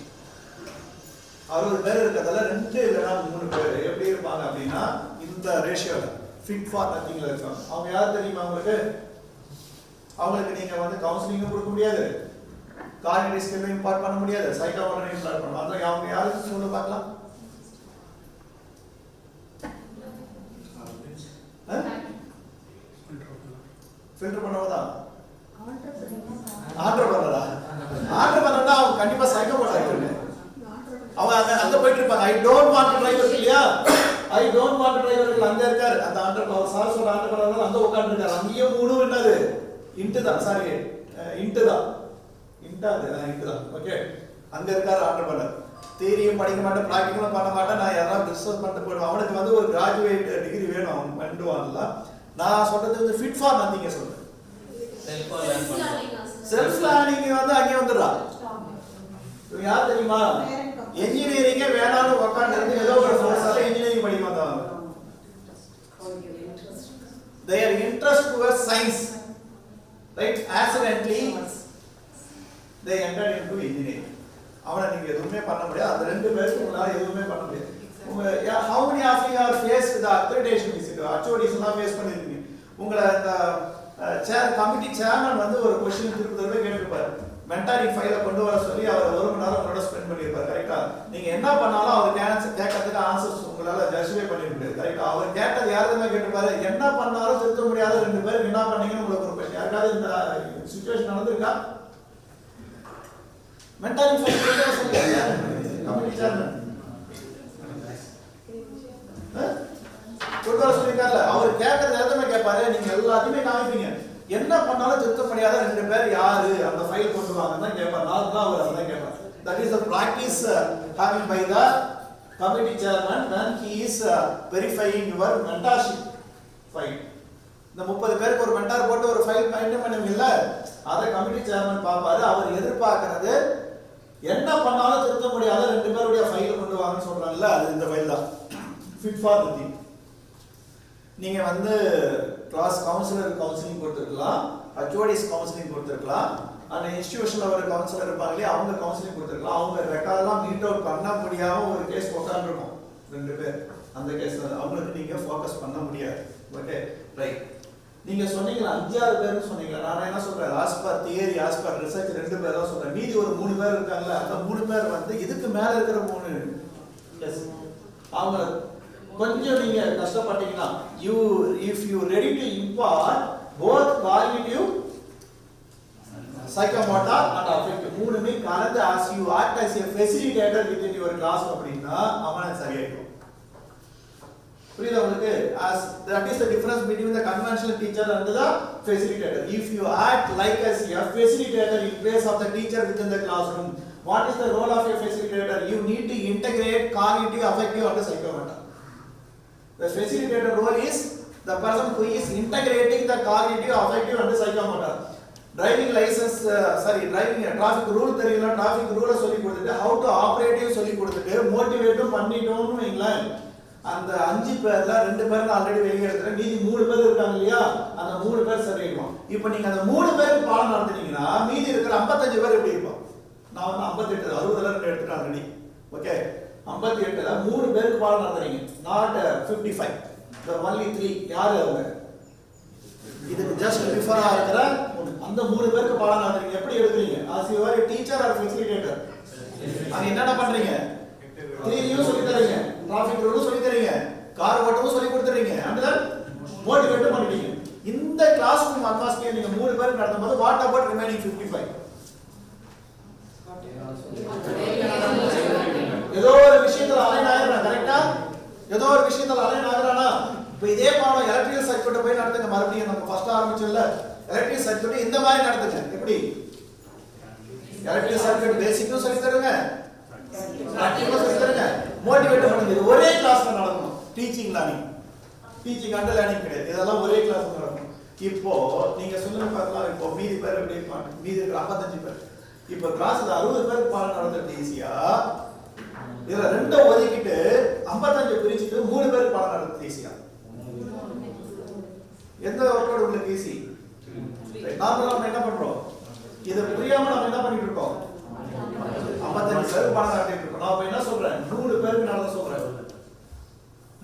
60 பேர் இருக்கறதுல 2 இல்லனா 3 பேர் எப்படி இருப்பாங்க அப்படினா இந்த ரேஷியோல fit for nothingல இருப்பாங்க அவங்க யார் தெரியுமா அவங்களுக்கு நீங்க வந்து கவுன்சிலிங் கொடுக்க முடியாது கார்டினேட் ஸ்கில் இம்பார்ட் பண்ண முடியாது சைக்காலஜி இம்பார்ட் பண்ண அத அவங்க யாருக்கு சொல்ல பார்க்கலாம் ஃபில்டர் பண்ணவதா ஆர்டர் பண்ணறா அவங்க கண்டிப்பா சைக்கோ பண்ணாங்க அவங்க அங்க போயிட்டு இருப்பாங்க I don't want to driver இல்லையா I don't want to driver அங்க இருக்கார் அந்த ஆர்டர் அவர் சார் சொல்ற ஆர்டர் பண்ணறதால அங்க உட்கார்ந்து இருக்கார் அங்கேயே மூணு என்னது இன்ட் தான் சாரி இன்ட் தான் ஓகே அங்க இருக்கார் ஆர்டர் பண்ணார் தியரியும் படிக்க மாட்டேன் பிராக்டிகலும் பண்ண மாட்டேன் நான் யாராவது ரிசர்ச் பண்ணிட்டு போயிடுவேன் அவனுக்கு வந்து ஒரு கிராஜுவேட் டிகிரி வேணும் அவன் பண்ணுவான்ல நான் சொல்றது வந்து ஃபிட் ஃபார் நதிங்க சொல்றேன் செல்ஃப் லேர்னிங் வந்து அங்கே வந்துடுறா இவங்க யார் தெரியுமா என்ஜினியரிங்கே வேணாலும் உட்காந்து இருந்து ஏதோ ஒரு கோர்ஸால இன்ஜினியரிங் படிக்க வந்தாங்க their interest towards science right accidentally they entered into engineering அவளை நீங்க எதுவுமே பண்ண முடியாது அந்த ரெண்டு பேருக்கு உங்களால எதுவுமே பண்ண முடியாது உங்க how many of you are faced with the accreditation visit HODs எல்லாம் ஃபேஸ் பண்ணிருக்கீங்க உங்களை அந்த கமிட்டி சேர்மன் வந்து ஒரு क्वेश्चन திருப்பி கேட்டிருப்பாரு மென்டாரிங் ஃபைலை கொண்டு வர சொல்லி அவர் ஒரு மணி நேரம் உங்களோட ஸ்பெண்ட் பண்ணிருப்பாரு கரெக்ட்டா நீங்க என்ன பண்ணாலும் அவர் கேட்கறதுக்கு ஆன்சர்ஸ் உங்களால ஜஸ்டிஃபை பண்ணிட முடியாது கரெக்ட்டா அவர் கேட்டது யாருமே கேட்டிருப்பாரு என்ன பண்ணாலும் திருத்த முடியாத ரெண்டு பேருக்கு என்ன பண்ணீங்கன்னு உங்களுக்கு ஒரு क्वेश्चन யாருக்காவது இந்த சிச்சுவேஷன் நடந்துருக்கா மென்டாரிங் ஃபைல் கொண்டு வர சொல்லி கமிட்டி சேர்மன் கொண்டு வர சொல்லிருக்காருல அவர் கேட்கறது எல்லாத்தையுமே கேட்பாரு நீங்க எல்லாத்தையுமே காமிப்பீங்க என்ன பண்ணாலும் திருத்த முடியாத ரெண்டு பேர் யாரு அந்த ஃபைல் கொண்டு வாங்கன்னு கேட்பார் நான் தான் அவர் அதான் கேட்பார் that is the practice having by the committee chairman when he is verifying your mentorship file இந்த 30 பேருக்கு ஒரு மென்டார் போட்டு ஒரு ஃபைல் மெயின்டைன் பண்ணுவீங்கல்ல அத கமிட்டி சேர்மன் பாப்பாரு அவர் எதிர்பார்க்கிறது என்ன பண்ணாலும் திருத்த முடியாத ரெண்டு பேருடைய ஃபைல் கொண்டு வாங்கன்னு சொல்றாங்கல்ல, அது இந்த ஃபைல் தான். Fit for the team. நீங்க வந்து கிளாஸ் கவுன்சிலர் கவுன்சிலிங் கொடுத்துருக்கலாம், HOD's கவுன்சிலிங் கொடுத்துருக்கலாம், அந்த இன்ஸ்டிடியூஷன்ல ஒரு கவுன்சிலர் இருப்பாங்களே அவங்க கவுன்சிலிங் கொடுத்துருக்கலாம். அவங்க ரெக்கார்ட்லாம் மீட் அவுட் பண்ண முடியாம ஒரு கேஸ் உட்காந்துருக்கும் ரெண்டு பேர். அந்த கேஸ் அவங்களுக்கு நீங்க ஃபோக்கஸ் பண்ண முடியாது. Okay right. நீங்க சொன்னீங்களா 5-6 பேர்னு சொன்னீங்களா, நான் என்ன சொல்றேன், as per theory as per research 2 பேர் தான் சொல்றேன். மீதி ஒரு 3 பேர் இருக்காங்கல்ல, அந்த 3 பேர் வந்து இதுக்கு மேல இருக்கிற 3 எஸ் அவங்க கொஞ்சம் நீங்க கஷ்டப்பட்டீங்கன்னா if you ready to impart both cognitive psychomotor and affective மூணுமே கலந்து as you act as a facilitator within your class அப்படின்னா அவன சரியாயிடும். புரியுதா உங்களுக்கு? As that is the difference between the conventional teacher and the facilitator. If you act like as a facilitator in place of the teacher within the classroom, what is the role of a facilitator? You need to integrate cognitive, affective and psychomotor. The facilitator role is the person who is integrating the cognitive, affective and psychomotor. Driving license, driving traffic rule தெரியல, traffic rule சொல்லி கொடுத்துட்டு how to operate சொல்லி கொடுத்துட்டு motivate பண்ணிட்டோம்னு வைங்களா, அந்த 5 பேர்ல 2 பேர் already வெளியே எடுத்துறேன், மீதி 3 பேர் இருக்காங்க இல்லையா, அந்த 3 பேர் சரியாயிடும். இப்போ நீங்க அந்த 3 பேருக்கு பாடம் நடத்துனீங்கன்னா மீதி இருக்கிற 55 பேர் எப்படி இருக்கும்? நான் வந்து 58 60ல 2 எடுத்துட்டேன் ஆல்ரெடி. ஓகே 58ல 3 பேருக்கு பாடம் நடத்துறீங்க, not 55. the only 3 யாரு அவங்க? இதுக்கு ஜஸ்ட் பிஃபரா இருக்கிற அந்த 3 பேருக்கு பாடம் நடத்துறீங்க. எப்படி எடுக்கிறீங்க? as you are a teacher or facilitator, அங்க என்னென்ன பண்றீங்க? 3 சொல்லி தரீங்க, டிராஃபிக் ரூலும் சொல்லி தரீங்க, கார் ஓட்டவும் சொல்லி கொடுத்துறீங்க, and then மோட்டிவேட் பண்ணிட்டீங்க. இந்த கிளாஸ் ரூம் அட்மாஸ்பியர் நீங்க 3 பேருக்கு நடத்தும்போது வாட் அபௌட் ரிமைனிங் 55? ஏதோ ஒரு விஷயத்துல அலைன் ஆயிரணும், கரெக்ட்டா? ஏதோ ஒரு விஷயத்துல அலைன் ஆகறானா? இப்போ இதே பாடம் எலக்ட்ரிக்கல் சர்க்யூட் போய் நடத்துங்க. மறுபடியும் நம்ம ஃபர்ஸ்ட் ஆரம்பிச்சோம்ல, எலக்ட்ரிக்கல் சர்க்யூட் இந்த மாதிரி நடத்துங்க. எப்படி? எலக்ட்ரிக்கல் சர்க்யூட் பேசிக்கும் சொல்லி தருங்க, பிராக்டிகலா சொல்லி தருங்க, மோட்டிவேட் பண்ணுங்க. இது ஒரே கிளாஸ்ல நடக்கணும். Teaching learning, teaching and learning கிடையாது, இதெல்லாம் ஒரே கிளாஸ்ல நடக்கணும். இப்போ நீங்க சொல்லுங்க பார்க்கலாம், இப்போ மீதி பேர் எப்படி இருப்பாங்க? மீதி இருக்கிற 55 பேர் இப்போ கிளாஸ்ல 60 பேருக்கு பாடம் நடத்துறது ஈஸியா, இதுல 2 ஒதுக்கிட்டு 55 பிரிச்சுட்டு 3 பேருக்கு பாடம் நடத்துறது ஈஸியா? எந்த ஒர்க்கோட உங்களுக்கு ஈஸி? நார்மலா நம்ம என்ன பண்றோம், இத புரியாம நம்ம என்ன பண்ணிட்டு இருக்கோம், 55 பேருக்கு பாடம் நடத்திட்டு இருக்கோம். நான் என்ன சொல்றேன், 3 பேருக்கு நடத்த சொல்றேன்.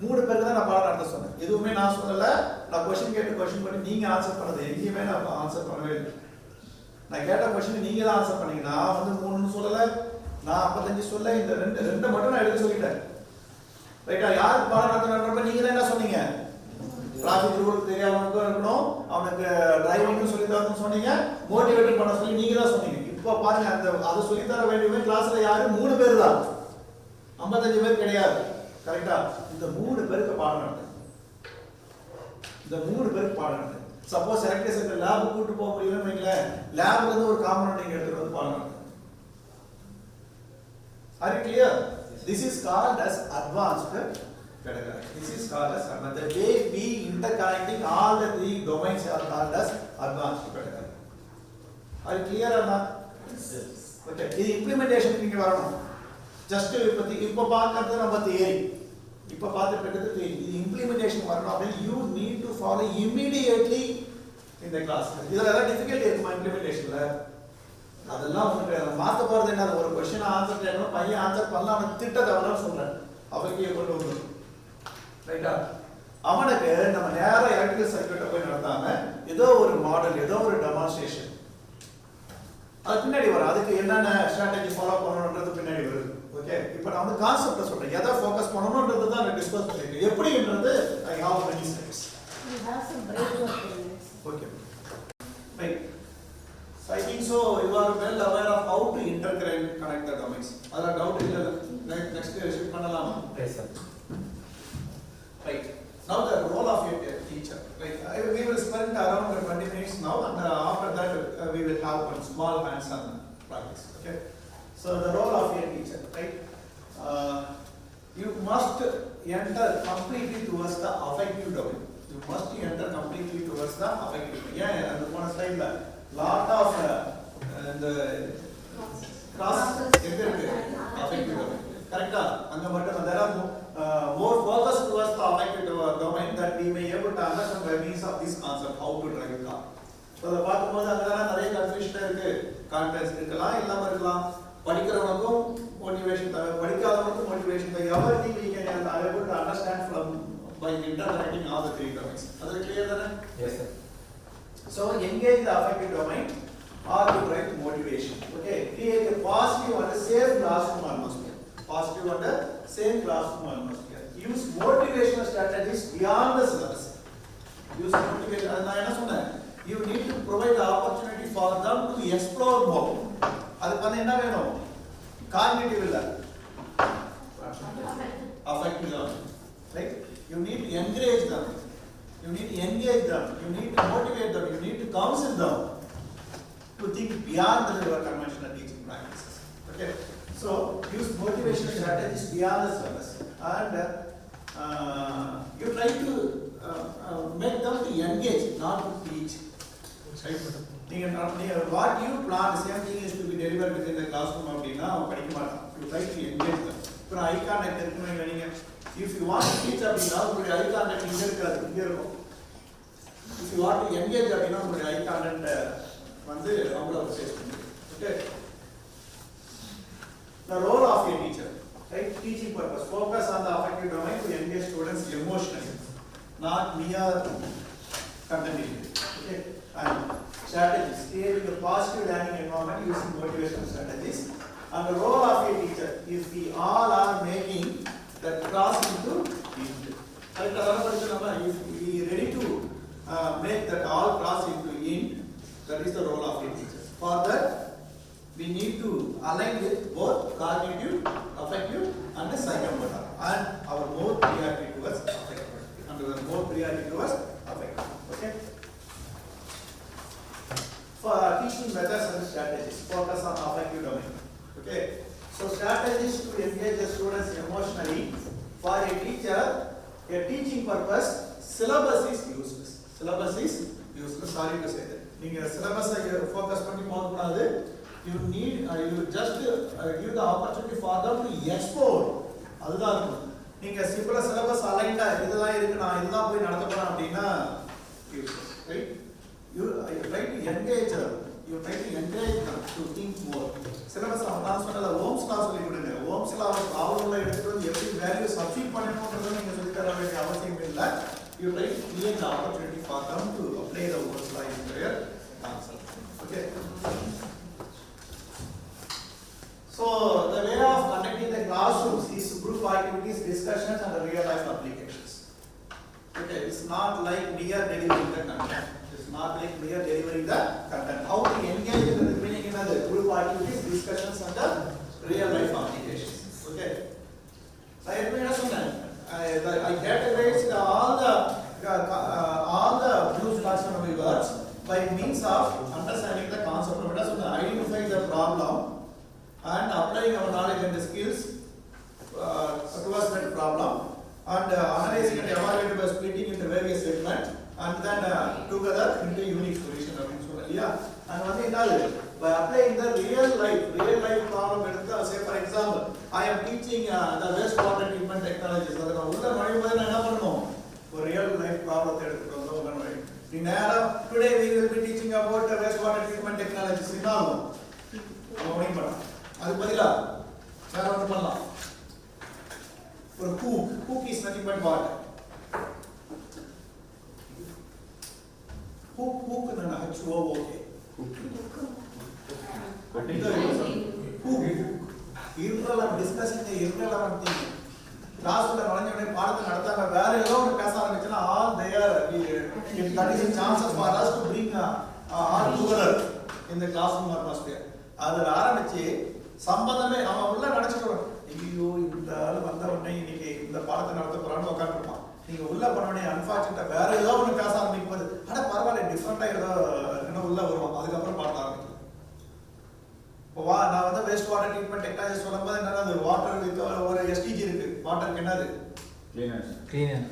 3 பேருக்கு தான் நான் பாடம் நடத்த சொன்னேன். எதுவுமே நான் சொல்லல, நான் क्वेश्चन கேட்டு क्वेश्चन பண்ணி நீங்க ஆன்சர் பண்ணது எங்கேயுமே நான் ஆன்சர் பண்ணவே இல்லை. நான் கேட்ட क्वेश्चन நீங்க தான் ஆன்சர் பண்ணீங்க. நான் வந்து 3ன்னு சொல்லல, நான் 55 சொல்ல, இந்த ரெண்டு மட்டும் நான் எடுத்து சொல்லிட்டேன். ரைட்டா? யாருக்கு பாடம் நடத்தணும்ன்றப்ப நீங்க தான் என்ன சொன்னீங்க, டிராஃபிக் ரூல் தெரியாதவனுக்கு இருக்கணும், அவனுக்கு டிரைவிங்னு சொல்லி தரணும்னு சொன்னீங்க, மோட்டிவேட் பண்ண சொல்லி நீங்க தான் சொன்னீங்க. இப்போ பாருங்க, அந்த அதை சொல்லி தர வேண்டியவன் கிளாஸ்ல யாரு? 3 பேர் தான், 55 பேர் கிடையாது. கரெக்டா? இந்த 3 பேருக்கு பாடம் நடத்துங்க. இந்த 3 பேருக்கு பாடம் நடத்துங்க. சப்போஸ் எலக்ட்ரிசிட்டி லேப் கூட்டு போக முடியலன்னு வைங்களேன், லேப்ல இருந்து ஒரு காம்பனன்ட் நீங்க எடுத்துட்டு வந்து பாடம் நடத்துங்க. Are you clear? This is called as advanced pedagogy. This is called as advanced. The way we interconnecting all the 3 domains are called as advanced pedagogy. Are you clear or not? Yes. Okay. இது implementation நீங்க வரணும். Just இப்போ பார்க்கிறது நம்ம theory, இப்போ பார்த்துட்டு இருக்கிறது theory. இது இம்ப்ளிமெண்டேஷன் வரணும் அப்படின்னா you need to follow immediately in the class. இதுல ஏதாவது டிஃபிகல்ட்டி இருக்குமா இம்ப்ளிமெண்டேஷன்ல? அதெல்லாம் உங்களுக்கு மாத்த போறது என்ன, ஒரு क्वेश्चन ஆன்சர் கேட்கணும், பையன் ஆன்சர் பண்ணலாம், அவன் திட்ட தேவைன்னு சொல்றேன், அவனுக்கு கொண்டு வந்து ரைட்டா? அவனுக்கு நம்ம நேரா எலக்ட்ரிக்கல் சர்க்யூட்டை போய் நடத்தாம ஏதோ ஒரு மாடல், ஏதோ ஒரு டெமான்ஸ்ட்ரேஷன் அது பின்னாடி வரும். அதுக்கு என்னென்ன ஸ்ட்ராட்டஜி ஃபாலோ பண்ணணும்ன்றது பின்னாடி வருது. ஓகே, இப்போ நான் வந்து கான்செப்டை சொல்றேன், எதை ஃபோக்கஸ் பண்ணணும்ன்றது தான் நான் டிஸ்கஸ் பண்ணிருக்கேன். எப்படின்றது I have many slides. We have some break for 10 minutes. Okay. Right. So I think so you are well aware of how to interconnect the domains. Other doubt illa next shift பண்ணலாமா? Yes sir. Right. Now the role of a teacher. Right. We will spend around 20 minutes now, and after that we will have one small hands-on practice. Okay. So the role of a teacher, right? You must enter completely towards the affective domain. You must enter completely towards the affective domain. Yeah, and on slide la lot of the Cross எங்க இருக்கு? Affective domain. Correct? அங்க மட்டும் there are more focus towards the affective domain that we may able to understand by means of this concept how to drive a car. So அத பாக்கும்போது அங்கதான நிறைய confusion இருக்கு. Context இருக்கலாம் இல்லாம இருக்கலாம். படிக்கிறவனுக்கும் motivation தேவை, படிக்காதவனுக்கும் motivation தேவை. Everything we can able to understand from by interconnecting all the three domains. அது clear தானே? Yes sir. So engage the affective domain or to drive motivation. Okay, create a positive and a safe classroom atmosphere. Positive and a safe classroom atmosphere. Use motivational strategies beyond the syllabus. Use motivation. நான் என்ன சொன்னேன்? You need to provide the opportunity for them to explore more. அது பண்ண என்ன வேணும்? Cognitive இல்ல. Affective learning. Right? You need to encourage them. You need to engage them. You need to motivate them. You need to counsel them to think beyond the conventional teaching practices. Okay. So use motivation strategies beyond the syllabus, and you try to make them to engage, not to teach. What you plan, the same thing is to be delivered within the classroom. You try to engage them. So I can't. If you want to teach, I can't. If you want to engage, I can't. Okay. The role of a teacher, right? Teaching purpose. Focus on the affective domain to engage students emotionally, not mere content. Okay. And strategies. Creating a positive learning environment using motivational strategies. And the role of a teacher is we all are making that cross into int. If we are ready to make that all cross into int, that is the role of a teacher. For that, we need to align with both cognitive, affective, and the psychomotor, and our more priority towards affective, and our more priority towards affective. Okay. For teaching methods and strategies, focus on affective domain. Okay. So strategies to engage the students emotionally. For a teacher, a teaching purpose, syllabus is useless. Syllabus is useless. Sorry to say that. You syllabus focus on you need you just give the opportunity for them to explore. அதுதான் நீங்க சிம்பிளா syllabus aligned இதெல்லாம் இருக்கு நான் இதெல்லாம் போய் நடத்த போறேன் அப்படினா useless, right? You try to engage them. You try to encourage them to think more. Syllabus நான் சொன்னல ஓம்ஸ் law சொல்லி கொடுங்க. ஓம்ஸ் law ப்ராப்ளம்ல எடுத்து எப்படி வேல்யூ சப்ஸ்டிட் பண்ணனும்ன்றது நீங்க சொல்லி தர வேண்டிய அவசியம் இல்ல. You try to create the opportunity for them to apply the Ohm's law in their concept. Okay. So the way of conducting the classrooms is group activities, discussions, and real life applications. Okay, it's not like mere delivering the content. It's not like mere delivering the content. How to engage in the meaning in the group activities, discussions, and the real life applications. Okay. So I categorized all the Blue's taxonomy words by means of understanding the concept of it. So identify the problem and applying our knowledge and the skills towards that problem, and analyzing and evaluating by splitting into various segments, and then together into unique solution. And one thing by applying the real life problem, say for example, I am teaching the wastewater treatment technologies. Real life problem. Today we will be teaching about the wastewater treatment technologies. அது பதிலா வேற ஒன்று பண்ணலாம். ஒரு hook is nothing but what? hook na HOOK. Irrelevant, discussing the irrelevant thing. Class all there, that is a chance for us to bring all together in the classroom atmosphere. அதில் ஆரம்பிச்சு சம்பந்தமே அவன் உள்ள நினைச்சிட்டு ஐயோ இந்த ஆள் வந்த உடனே இன்னைக்கு இந்த பாடத்தை நடத்த போறான்னு உட்காந்துருப்பான். நீங்க உள்ள போனோடனே அன்பார்ச்சுனேட்டா வேற ஏதோ ஒன்று பேச ஆரம்பிக்கும் போது ஆனா பரவாயில்ல டிஃப்ரெண்டா ஏதோ இன்னும் உள்ள வருவான். அதுக்கப்புறம் பாட ஆரம்பிக்கும். இப்போ நான் வந்து வேஸ்ட் வாட்டர் ட்ரீட்மெண்ட் டெக்னாலஜி சொல்லும்போது என்னன்னா அது வாட்டர் வித் ஒரு எஸ்டிஜி இருக்கு. வாட்டருக்கு என்னது? கிளீனர்.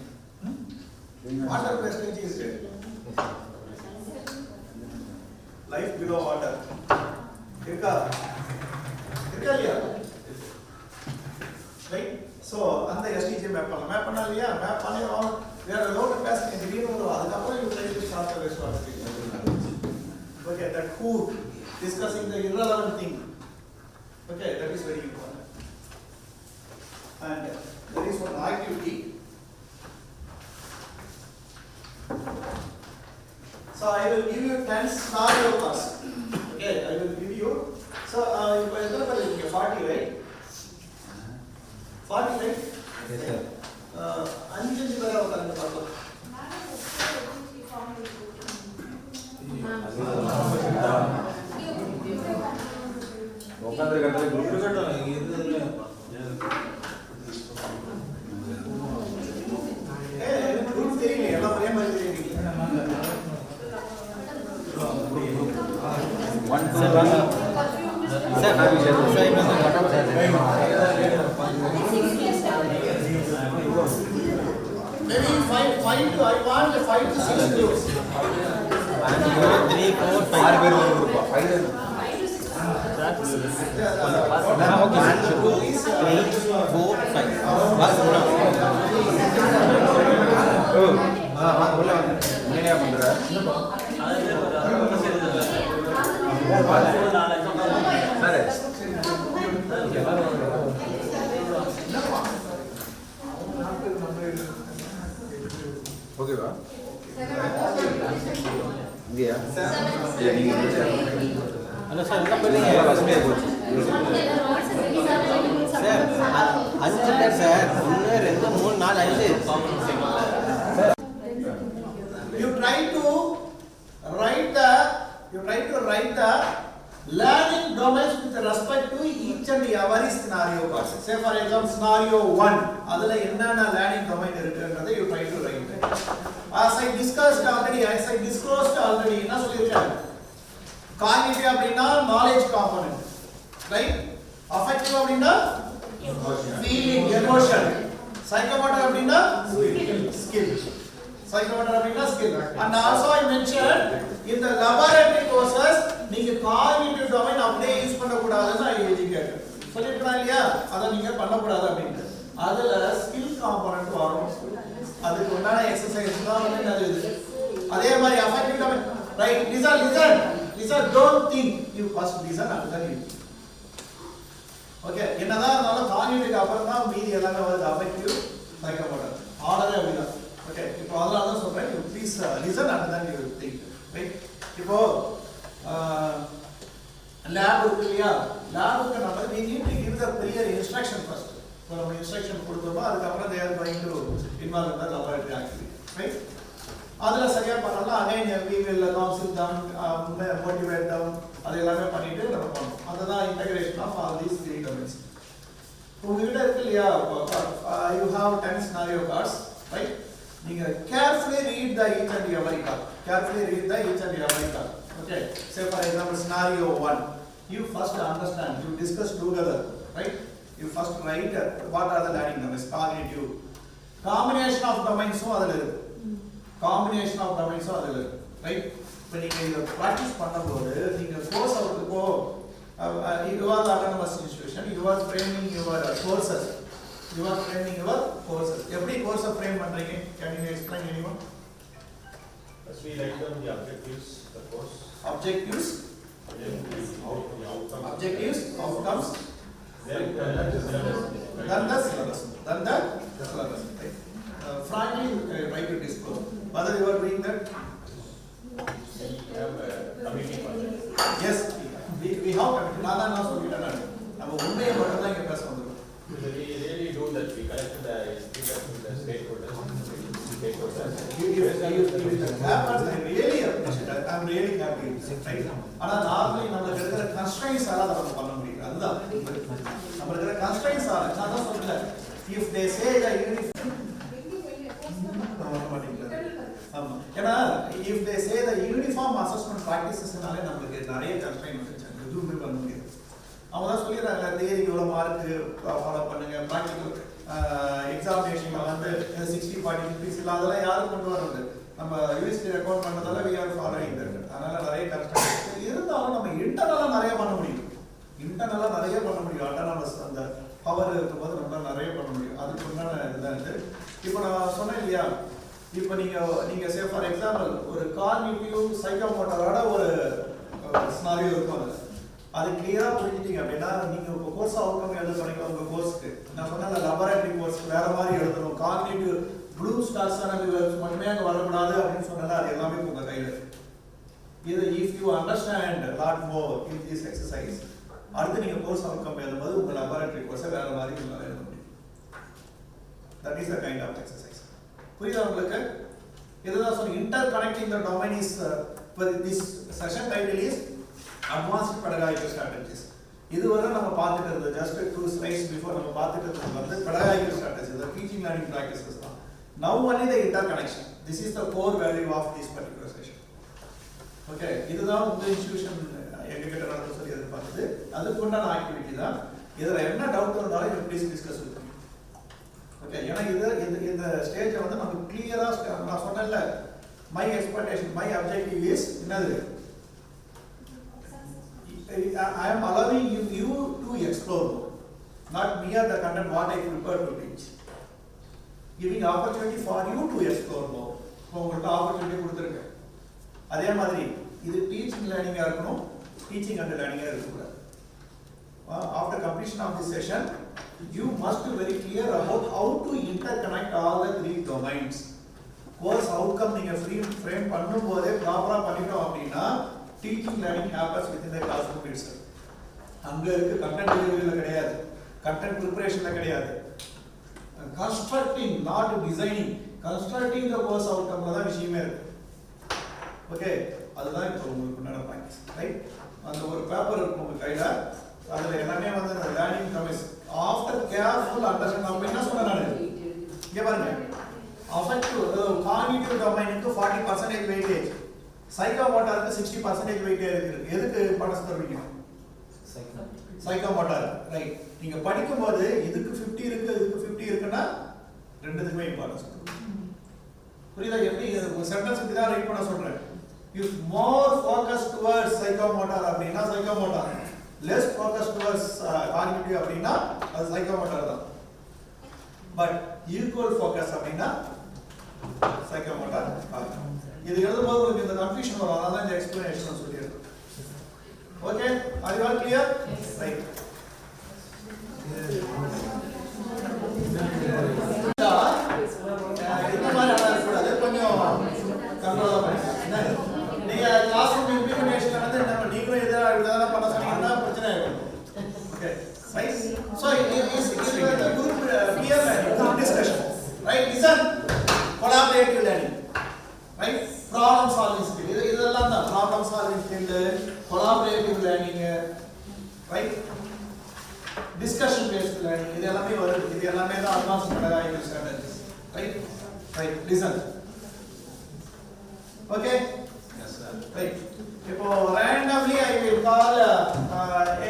வாட்டர் எஸ்டிஜி இருக்கு. லைஃப் பிலோ வாட்டர் இருக்கா? இருக்கலையா ரைட் ஸோ அந்த எஸ்டிஜி மேப் பண்ணலாம் இல்லையா மேப் பண்ணி வேற ஏதோ ஒரு பேசுங்க திடீர்னு வரும் அதுக்கப்புறம் you try to start the restaurant okay that who discussing the irrelevant thing okay that is very important and there is one activity so I will give you 10 scenario cards okay I will give you so இப்போ எத்தனை பேர் இருக்கீங்க 40 right 40 right yes sir 5 பேர் உட்கார்ந்து பார்க்கலாம் உட்கார்ந்து கட்டல group கட்டணும் இதுல குரூப் தெரியல எல்லாம் ஒரே மாதிரி தெரியல 1 2 சார் நான் sir maybe 5 to I want 5 to 6 groups 3 4 5 பேர் ஒரு குரூப் 5 ஓகேவா இங்கயா நீங்க ஹலோ சார் என்ன பண்ணீங்க வசமே போச்சு சார் 5 பேர் sir 1 2 3 4 5 you try to write the learning domains with respect to each and every scenario cards. Say for example scenario 1 adula enna learning domain irukkuradha you try to write. As I discussed already, as I disclosed already enna sollirukken cognitive அப்படினா knowledge component right, affective அப்படினா feeling emotion, psychomotor அப்படினா skill psychomotor அப்படினா skill and also I mentioned in the laboratory courses நீங்க cognitive domain அப்படியே use பண்ண கூடாதுன்னு I educated சொல்லிட்டேனா இல்லையா அத நீங்க பண்ண கூடாது அப்படினு அதுல skill component வரும் அதுக்கு உண்டான எக்சர்சைஸ் தான் வந்து அது அதே மாதிரி affective domain right listen don't think you first listen and then you okay என்னதான் இருந்தாலும் cognitive அப்புறம் தான் மீதி எல்லாமே வருது affective psychomotor ஆர்டரே அப்படிதான் okay இப்போ அதனால தான் சொல்றேன் you please listen and then you think right இப்போ லேப் இருக்கு இல்லையா லேபுக்கு நம்ம we need to give the clear instruction first இப்போ நம்ம இன்ஸ்ட்ரக்ஷன் கொடுத்தோம்னா அதுக்கப்புறம் they are going to involve in the laboratory activity right அதெல்லாம் சரியா பண்ணலாம் again we will counsel them motivate them அது எல்லாமே பண்ணிட்டு நம்ம பண்ணோம் அதுதான் integration of all these three domains உங்ககிட்ட இருக்கு இல்லையா you have 10 scenario cards right நீங்க carefully read the each and every card okay say for example scenario 1 you first understand you discuss together right you first write what are the learning domains cognitive combination of domains adala irukku right இப்போ நீங்க இத practice பண்ணும்போது நீங்க course அவுட்க்கு you are the autonomous institution you are framing your courses எப்படி course frame பண்றீங்க can you explain anyone As we write down the objectives, the course. Objectives, outcomes, Then the syllabus. Right? Frankly, try to disclose whether you are doing that. we have a committee for that. Yes, we have committee. நான் சொல்லிட்டேன் நம்ம உண்மையை மட்டும் தான் இங்க பேச வந்திருக்கோம். We really do that. We collect the feedback from the stakeholders. I'm really happy. Right? ஆனா நார்மலி நமக்கு இருக்கிற constraints ஆல அத நம்ம பண்ண முடியல. அதுதான் நமக்கு இருக்கிற constraints ஆல நான் தான் சொல்றேன். If they say the uniform ஏன்னா if they say the uniform assessment practicesனால நமக்கு நிறைய constraint வந்துச்சு. எதுவுமே பண்ண முடியாது. அவங்க தான் சொல்லிடுறாங்க தியரி எவ்வளவு மார்க் ஃபாலோ பண்ணுங்க பிராக்டிகல் எக்ஸாமினேஷன்ல வந்து 60-40 டிகிரிஸ் இல்ல அதெல்லாம் யாரும் கொண்டு வரது நம்ம யூனிவர்சிட்டி ரெக்கார்ட் பண்ணதால we are following that அதனால நிறைய கஷ்டம் இருந்தாலும் நம்ம இன்டர்னலா நிறைய பண்ண முடியும் இன்டர்னலா நிறைய பண்ண முடியும். ஆட்டோனமஸ் அந்த பவர் இருக்கும்போது நம்மளால நிறைய பண்ண முடியும். அதுக்கு உண்டான இதுதான் இது. இப்போ நான் சொன்னேன் இல்லையா, இப்போ நீங்க சே ஃபார் எக்ஸாம்பிள் ஒரு கார்னிட்டிவ் சைக்கோமோட்டரோட ஒரு ஸ்னாரியோ இருக்கும். அது கிளியரா புரிஞ்சிட்டீங்க அப்படின்னா நீங்க உங்க கோர்ஸ் அவுட்கம் எழுத போறீங்க. உங்க கோர்ஸ்க்கு நான் சொன்ன லெபரட்டரி கோர்ஸ் வேற மாதிரி எழுதணும். கார்னிட்டிவ் ப்ளூ ஸ்டார்ஸ் மட்டுமே அங்கே வரக்கூடாது அப்படின்னு சொன்னால அது எல்லாமே உங்க கையில் இருக்கு. இது if you understand lot more in this exercise, அடுத்து நீங்க கோர்ஸ் அவுட்கம் எழுதும்போது உங்க லெபரட்டரி கோர்ஸை வேற மாதிரி உங்களால் எழுத முடியும். That is the kind of exercise. புரியுதா உங்களுக்கு? இதுதான் சொன்ன interconnecting the domain is this session title is advanced pedagogical strategies. இதுவரை நம்ம பார்த்துட்டு இருந்தது ஜஸ்ட் 2 slides பிஃபோர் நம்ம பார்த்துட்டு இருந்தது வந்து பெடகாகிக்கல் strategy, the teaching learning practices தான். Now only the interconnection. This is the core value of this particular session. Okay, இதுதான் உங்க இன்ஸ்டிடியூஷன் எங்ககிட்ட நடத்த சொல்லி எதிர்பார்க்குது. அதுக்கு உண்டான ஆக்டிவிட்டி தான். இதுல என்ன டவுட் இருந்தாலும் இது please discuss with me. Okay, ஏன்னா இந்த ஸ்டேஜை வந்து நம்ம கிளியரா நான் சொன்னேன்ல, my expectation my objective is என்னது, I am allowing you to explore, not mere the content what I prepare to teach. Giving opportunity for you to explore more. உங்களுக்கு opportunity கொடுத்திருக்கேன். அதே மாதிரி இது teaching learning ஆ இருக்கணும், teaching and learning ஆ இருக்கக்கூடாது. After completion of this session, you must be very clear about how to interconnect all the 3 domains. Course outcome நீங்க frame பண்ணும்போதே ப்ராப்பரா பண்ணிட்டோம் அப்படின்னா teaching learning happens within the classroom itself. அங்க இருக்கு content delivery கிடையாது, content preparation கிடையாது, constructing not designing, constructing the course outcome தான் விஷயமே இருக்கு. ஓகே, அதுதான் இப்போ உங்களுக்கு உண்டான பாயிண்ட்ஸ். ரைட், அந்த ஒரு பேப்பர் இருக்கும் உங்க கையில, அதுல எல்லாமே வந்து அந்த லேர்னிங் கமிஸ் ஆஃப்டர் கேர்ஃபுல் அண்டர்ஸ்டாண்ட். நம்ம என்ன சொன்னேன் நான் இங்க பாருங்க, அஃபெக்டிவ் காக்னிட்டிவ் டொமைனுக்கு 40% வெயிட்டேஜ், சைக்கோமோட்டாருக்கு 60% வெயிட்டேஜ் இருக்கு. எதுக்கு பணம் தருவீங்க? சைக்கோமோட்டார். ரைட், நீங்க படிக்கும்போது இதுக்கு 50 இருக்கு இதுக்கு 50 இருக்குன்னா ரெண்டுத்துக்குமே இம்பார்ட்டன்ஸ் கொடுக்கணும். புரியுதா? எப்படி ஒரு சென்டென்ஸ் இப்படி தான் ரைட் பண்ண சொல்றேன். If more focus towards psychomotor அப்படின்னா psychomotor, less focus towards cognitive அப்படின்னா அது சைக்கோமோட்டார் தான். பட் ஈக்குவல் ஃபோக்கஸ் அப்படின்னா சைக்கோமோட்டார். இது எழுதும்போது உங்களுக்கு இந்த கன்ஃபியூஷன் வரும், அதான் இந்த எக்ஸ்பிளனேஷன் சொல்லியிருக்கேன். Okay, are you all clear? Right, இந்த மாதிரி இருக்கக்கூடாது, கொஞ்சம் கண்ட்ரோலா பண்ணுங்க. நீங்க கிளாஸ் ரூம் இம்ப்ளிமெண்டேஷன் வந்து நம்ம நீங்களும் இதெல்லாம் பண்ண சொன்னீங்கன்னா பிரச்சனை ஆயிடும். Okay, right. So is group clear learning, group discussion, right, listen, collaborative learning, right, problem solving skill, இதெல்லாம் தான் problem solving skill, collaborative learning, right, discussion based learning, இது எல்லாமே வருது. இது எல்லாமே தான் advanced pedagogical strategies. Right, right, listen. Okay, yes sir. Right, இப்போ randomly I will call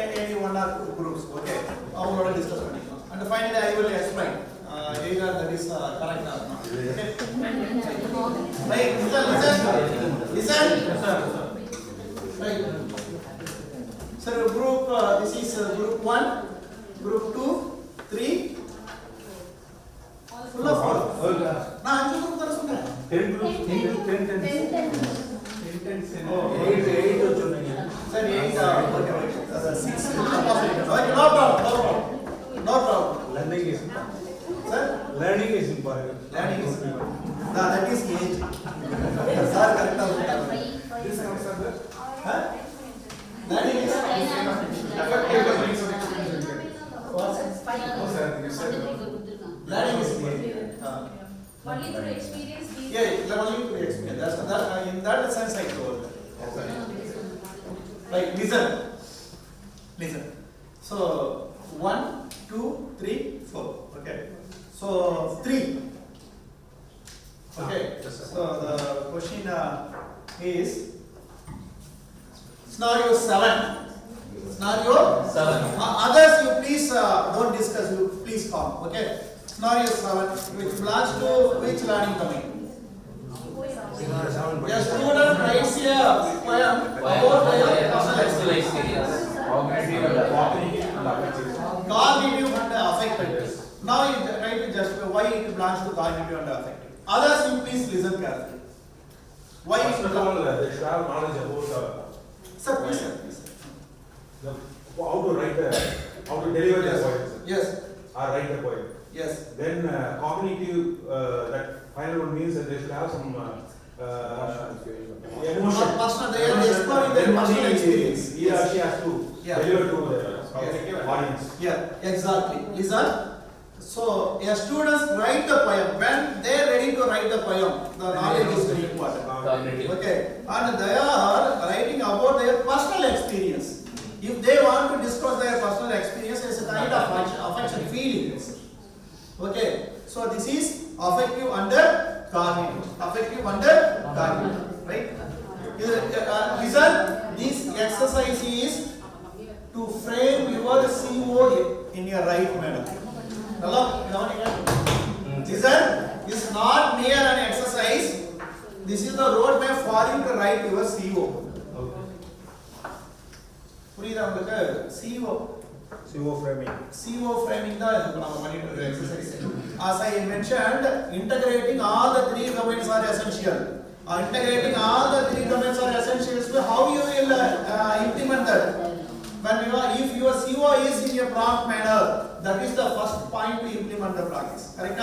any one or two groups. Okay, அவங்களோட டிஸ்கஸ் பண்ணிக்கலாம். And finally I will explain either that is correct or not. Okay, right, listen. Yes sir. Right, sir, group this is group 1, group 2, 3, full of 4. நான் 5 group தர சொன்னேன். 10 groups, 10 oh 8 சொன்னீங்க sir. 8 okay, 6 okay, no problem. Learning is sir, learning is important. Learning is that is age. Sir, correct ah this answer sir. Huh? Learning is effective learning is only through experience. Yeah, only through experience. That's that in that sense I told. Right, listen. So 1, 2, 3, 4. Okay. So 3. Okay. So the question is scenario 7. Others you please don't discuss. You please come. Okay. Scenario 7, which belongs to which learning domain? A student writes a poem about their personal experience. Cognitive and affective. Now you try to justify why it belongs to cognitive and affective. Others, you please listen carefully. Why it First of all, they should have knowledge about Sir, please, sir. how to write how to deliver the poem. Yes. Or write the poem. Yes. Then cognitive, that final one means that they should have some emotion. Personal, they are exploring their personal experience. He or she has to deliver to the audience. Yeah, exactly. Listen. So, a students write the poem. When they are ready to write the poem, the knowledge is very important. Okay. And they are writing about their personal experience. If they want to discuss their personal experience, it's a kind of affection feelings. Okay. So, this is affective under cognitive. Affective under cognitive. Right? Listen, this exercise is to frame your CO in your right manner. Hello? Listen, this is not mere an exercise. This is the roadmap for you to write your CO. புரியுதா உங்களுக்கு? CO framing தான் இப்ப நாம பண்ணிட்டு இருக்க exercise. As I mentioned, integrating all the three domains are essential. Integrating all the three domains are essential. So how you will implement that? When if your CO is in a prompt manner, that is the first point to implement the practice. Correct?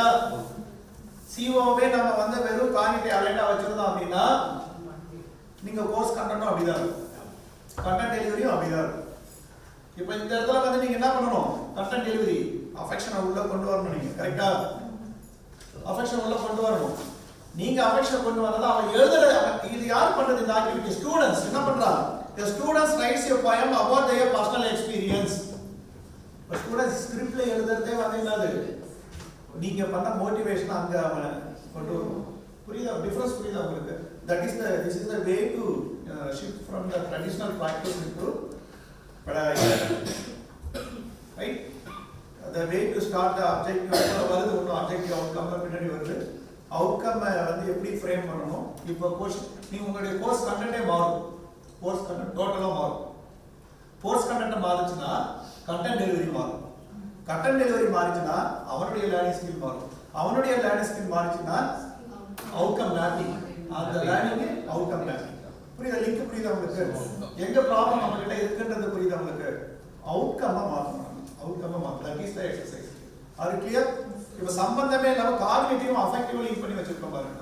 CO வே நம்ம வந்து வெறும் concept அலைட்டா வச்சிருந்தோம் அப்படினா நீங்க course கண்டனும் அப்படிதான் இருக்கும். Content டெலிவரியும் அப்படிதான் இருக்கும். இப்போ இந்த இடத்துல வந்து நீங்க என்ன பண்ணணும்? கண்டென்ட் டெலிவரி அஃபெக்ஷனை உள்ள கொண்டு வரணும் நீங்க. கரெக்ட்டா? அஃபெக்ஷன் உள்ள கொண்டு வரணும். நீங்க அஃபெக்ஷன் கொண்டு வரதா அவன் எழுதுற இது யார் பண்றது இந்த ஆக்டிவிட்டி? ஸ்டூடண்ட்ஸ் என்ன பண்றாங்க? The students writes a poem about their personal experience. But students script la எழுதுறதே வந்து என்னது? நீங்க பண்ண மோட்டிவேஷன் அங்க அவன் கொண்டு வரணும். புரியுதா? டிஃபரன்ஸ் புரியுதா உங்களுக்கு? This is the way to shift from the traditional practice into right? The way to start the objective வருது ஒன்று objective outcome பின்னாடி வருது. outcome வந்து எப்படி ஃப்ரேம் பண்ணணும்? இப்போ கோர்ஸ் நீ உங்களுடைய கோர்ஸ் கண்டென்ட்டே மாறும். கோர்ஸ் கண்டென்ட் டோட்டலா மாறும். கோர்ஸ் கண்டென்ட் மாறுச்சுனா கண்டென்ட் டெலிவரி மாறும். கண்டென்ட் டெலிவரி மாறுச்சுனா அவனுடைய லேர்னிங் ஸ்கில் மாறும். அவனுடைய லேர்னிங் ஸ்கில் மாறுச்சுனா அவுட்கம் மேப்பிங். அந்த லேர்னிங் அவுட்கம் மேப்பிங். புரியுதா? லிங்க் புரியுதா உங்களுக்கு? எங்க ப்ராப்ளம் நம்ம கிட்ட இருக்குன்றது புரியுதா உங்களுக்கு? அவுட்கம்மா மாத்தணும். அவுட்கம்மா மாத்தணும். That is the exercise. R clear? இப்போ சம்பந்தமே இல்லாம காக்னிட்டிவ் அஃபெக்டிவ் லிங்க் பண்ணி வச்சிருக்கோம் பாருங்க.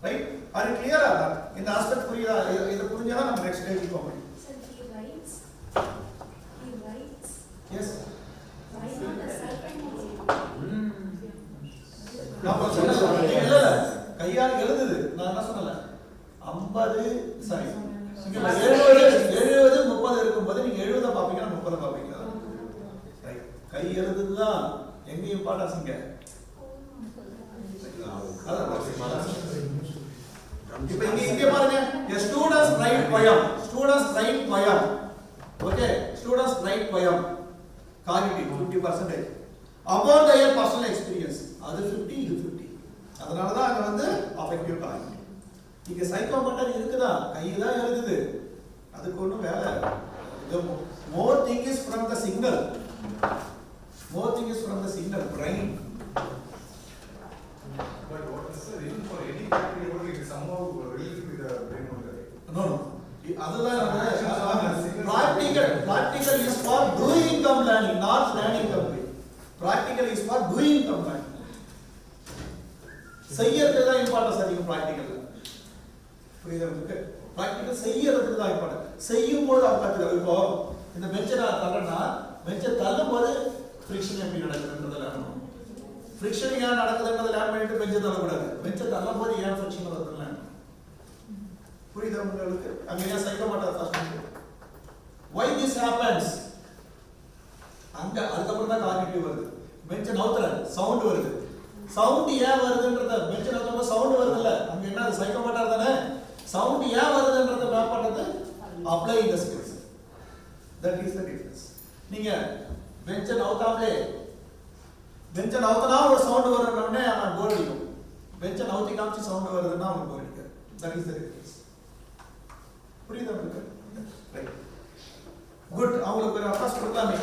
ரைட்? ஆர் கிளியர் ஆ? இந்த ஆஸ்பெக்ட் புரியுதா? இது புரிஞ்சா நம்ம நெக்ஸ்ட் ஸ்டேஜ்க்கு போவோம். Sir, he writes. Yes. Why not a psychology? நான் சொன்னேன் இல்ல கையால எழுதுது. நான் என்ன சொன்னல? 50 சாரி. இங்க 70 30 இருக்கும்போது நீங்க 70 பாப்பீங்க 30 பாப்பீங்க. ரைட். கை எழுதுதுதான் எங்க இம்பார்ட்டன்ஸ் இங்க. இப்போ இங்க பாருங்க. Students write poem. Okay, students write poem. Cognitive 50% about their personal experience. அது 50 இது 50. அதனால தான் அங்க வந்து affective cognitive. இங்க சைக்கோமோட்டர் இருக்குதா? கை தான் எழுதுது. அதுக்கு ஒண்ணும் வேலை. More thing is from the signal. Brain. But what is the reason for any factory only it is somehow related with the brain only? No. Practical is for doing income learning, not learning complete. Practical is for doing income learning. செய்யறதுக்கு தான் importance அதிகம் practical. புரியுதா உங்களுக்கு? practical செய்யறதுக்கு தான் important. செய்யும் போது அவங்களுக்கு இப்போ இந்த பெஞ்சை நான் தள்ளனா பெஞ்சை தள்ளும் போது ஃப்ரிக்ஷன் எப்படி நடக்குதுன்றத லேர்ன் ஃப்ரிக்ஷன் ஏன் நடக்குதுன்றத லேர்ன் பண்ணிட்டு பெஞ்சை தள்ளக்கூடாது. பெஞ்சை தள்ளும் போது ஏன் ஃப்ரிக்ஷன் வருதுன்னு லேர்ன். புரியுதா உங்களுக்கு? அங்க ஏன் psychomotor first why this happens? அங்க அதுக்கப்புறம் தான் காக்னிட்டிவ் வருது. பெஞ்சை நவுத்துற சவுண்ட் வருது. சவுண்ட் ஏன் வருதுன்றத பெஞ்சை நவுத்துற சவுண்ட் வருதுல்ல அங்க என்ன அது சைக்கோமோட்டர் தானே. சவுண்ட் ஏன் வருதுன்றத மேப் பண்றது applying the skills. That is the difference. நீங்க பெஞ்சை நவுத்தாமலே பெஞ்சை நவுத்தனா ஒரு சவுண்ட் வரும்னே அவன் போர் அடிக்கும். பெஞ்சை நவுத்தி காமிச்சு சவுண்ட் வருதுன்னா அவன் போர் அடிக்கும். That is the difference. புரியுதா உங்களுக்கு? ரைட். குட். அவங்களுக்கு ஒரு அப்ளாஸ் கொடுக்கலாமே.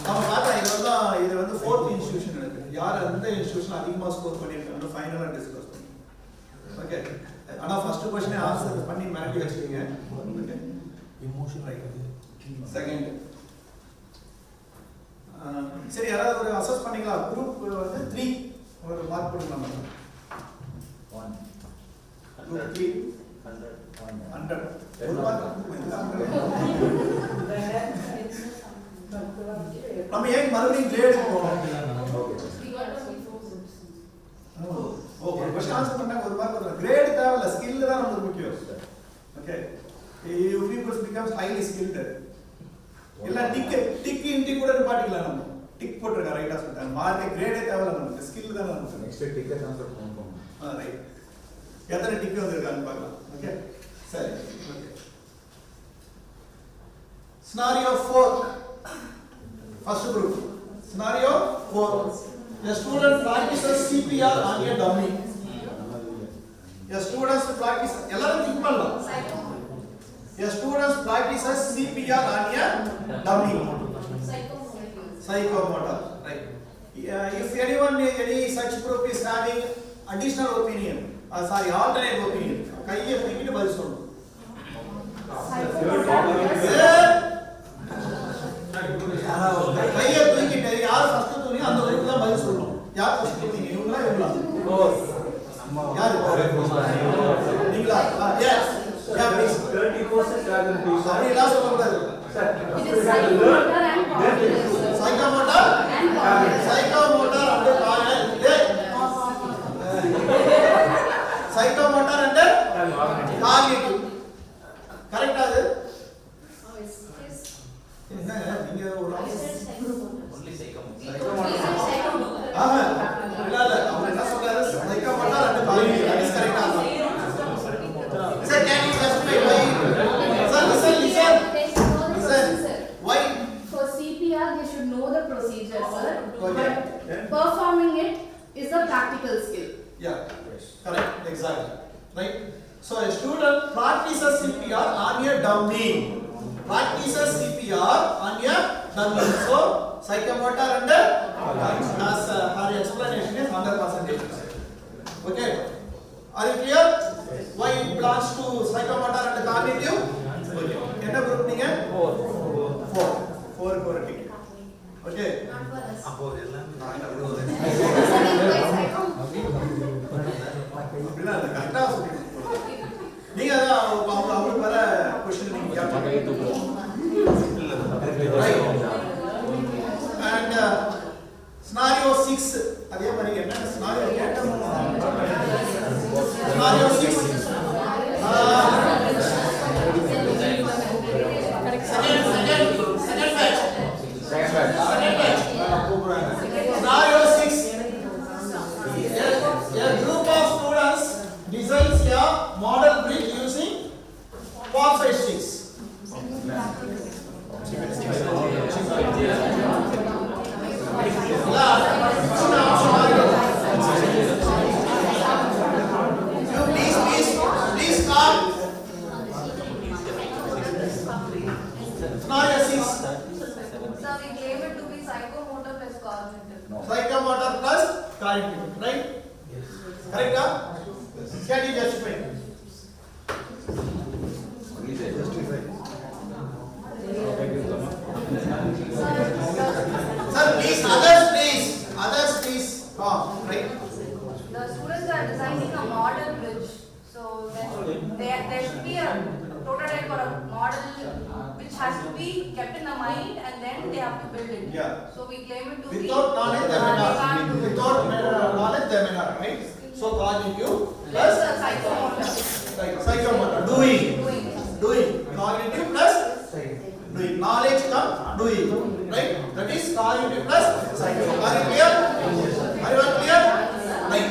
நம்ம பார்த்தா இது வந்து ஃபோர்த் இன்ஸ்டிடியூஷன் இருக்கு. யார் எந்த இன்ஸ்டிடியூஷன் அதிகமாக ஸ்கோர் பண்ணியிருக்காங்க ஃபைனலாக டிஸ்கஸ் பண்ணி. ஓகே. ஆனால் ஃபர்ஸ்ட் கொஸ்டினே ஆன்சர் பண்ணி மிரட்டி வச்சுக்கீங்க. ஓகே. Emotion right. செகண்ட். சரி, யாராவது ஒரு அசஸ் பண்ணீங்களா? குரூப் வந்து 3 ஒரு மார்க் கொடுக்கலாம். 1 குரூப் 3 100 ஒரு மார்க். நம்ம ஏன் மறுபடியும் கிரேட் போறோம்? ஓகே, क्वेश्चन ஆன்சர் பண்ணா ஒரு மார்க் வரல. கிரேட் தேவையில்ல, ஸ்கில் தான் நமக்கு முக்கியம். Okay. you people becomes highly skilled. இல்ல டிக் இன்டி கூட நிப்பாட்டிக்கலாம். நம்ம டிக் போட்டுருக்க ரைட்டா சொல்லிட்டாங்க. மார்க் கிரேடே தேவையில்ல, நமக்கு ஸ்கில் தான் நமக்கு. நெக்ஸ்ட் டிக்கெட் ட்ரான்ஸ்ஃபர் பண்ணுவோம். ரைட். எத்தனை டிக் வந்திருக்கான்னு பார்க்கலாம். ஓகே. சரி. Okay. scenario 4. First group. Scenario 4. A student practices CPR on a dummy. A student practice. எல்லாரும் திங்க் பண்ணலாம். A student practices CPR on a dummy. Psychomotor. Right. If anyone, any such group is having additional opinion, alternate opinion, கையை தூக்கிட்டு பதில் சொல்லணும். கையை தூக்கிட்டு யார் first தூக்கினோ அந்த வரைக்கும் தான் பதில் சொல்லணும். யார் ஃபர்ஸ்ட் தூக்கினீங்க? இவங்களா இவங்களா? யாரு? நீங்களா? Yes. Yeah please. 30% dragon piece. அப்படிலாம் சொல்லக்கூடாது. Psychomotor psychomotor and psychomotor and cognitive. கரெக்ட்டா அது? என்ன நீங்க ஒரு Only psychomotor. ஆமா இல்ல அவங்க என்ன சொல்றாரு? Psychomotor and cognitive. That is கரெக்ட்டா? Sir, can you justify why? Listen. Why? For CPR, they should know the procedure, sir. Okay. But performing it is a practical skill. Yeah. Correct. Exactly. Right. So a student practices CPR on a dummy. Practices CPR on a dummy. So psychomotor and as her explanation is 100%. Okay. Are you clear? Why it belongs to psychomotor and cognitive? Okay. என்ன group நீங்க? 4 க்கு ஒரு ticket. Okay. அப்போ எல்லாம் அப்படினா அது கரெக்ட்டா சொல்றீங்க. நீங்க அத அவங்க வர क्वेश्चन நீங்க கேட்பாங்க. And scenario 6 அதே மாதிரி என்ன scenario கேட்டோம். Scenario 6 Second batch. Scenario 6. A group of students designs a model bridge using phosphate sticks. Please stop. Scenario 6. Sir, we claim it to be psychomotor plus cognitive. Psychomotor plus cognitive, right? Yes. Correct? Can you justify? Sir, please, others please. Right? The students are designing a model bridge. So there should be a prototype or a model which has to be kept in the mind and then they have to build it. Yeah. So we claim it to be Without knowledge, they may not. Without knowledge, they may not. Right? So cognitive plus psychomotor. Psychomotor. Doing. Cognitive plus doing. Knowledge come doing. Right? That is cognitive plus psychomotor. Are you clear? Are you all clear? Right.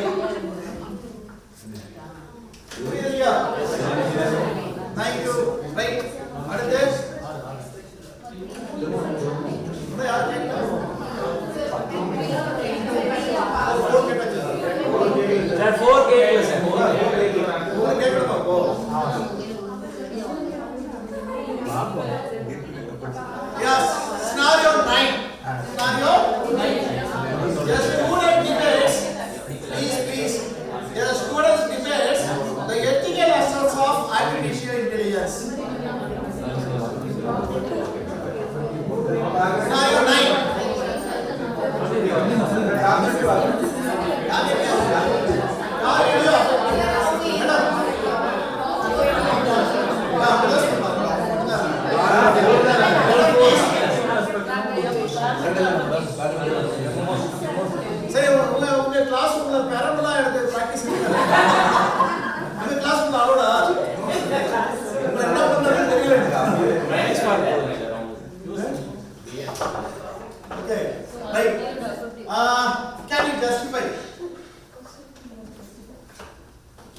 Clear? Thank you. Right. அடுத்து இன்னும் யார் கேட்கலாம்? Sir, 4K sir. 4K. 4K கேட்கணுமா? Yes, scenario 9. Scenario 9. The student debates, please. The student debates the ethical aspects of artificial intelligence. Scenario 9. சரி உங்க class ரூம்ல பேரம்பலா எடுத்து practice பண்ணுங்க. உங்க கிளாஸ் ரூம்ல அலோடா? உங்க என்ன பண்றதுன்னு தெரியல எனக்கு. Okay, right. Can you justify?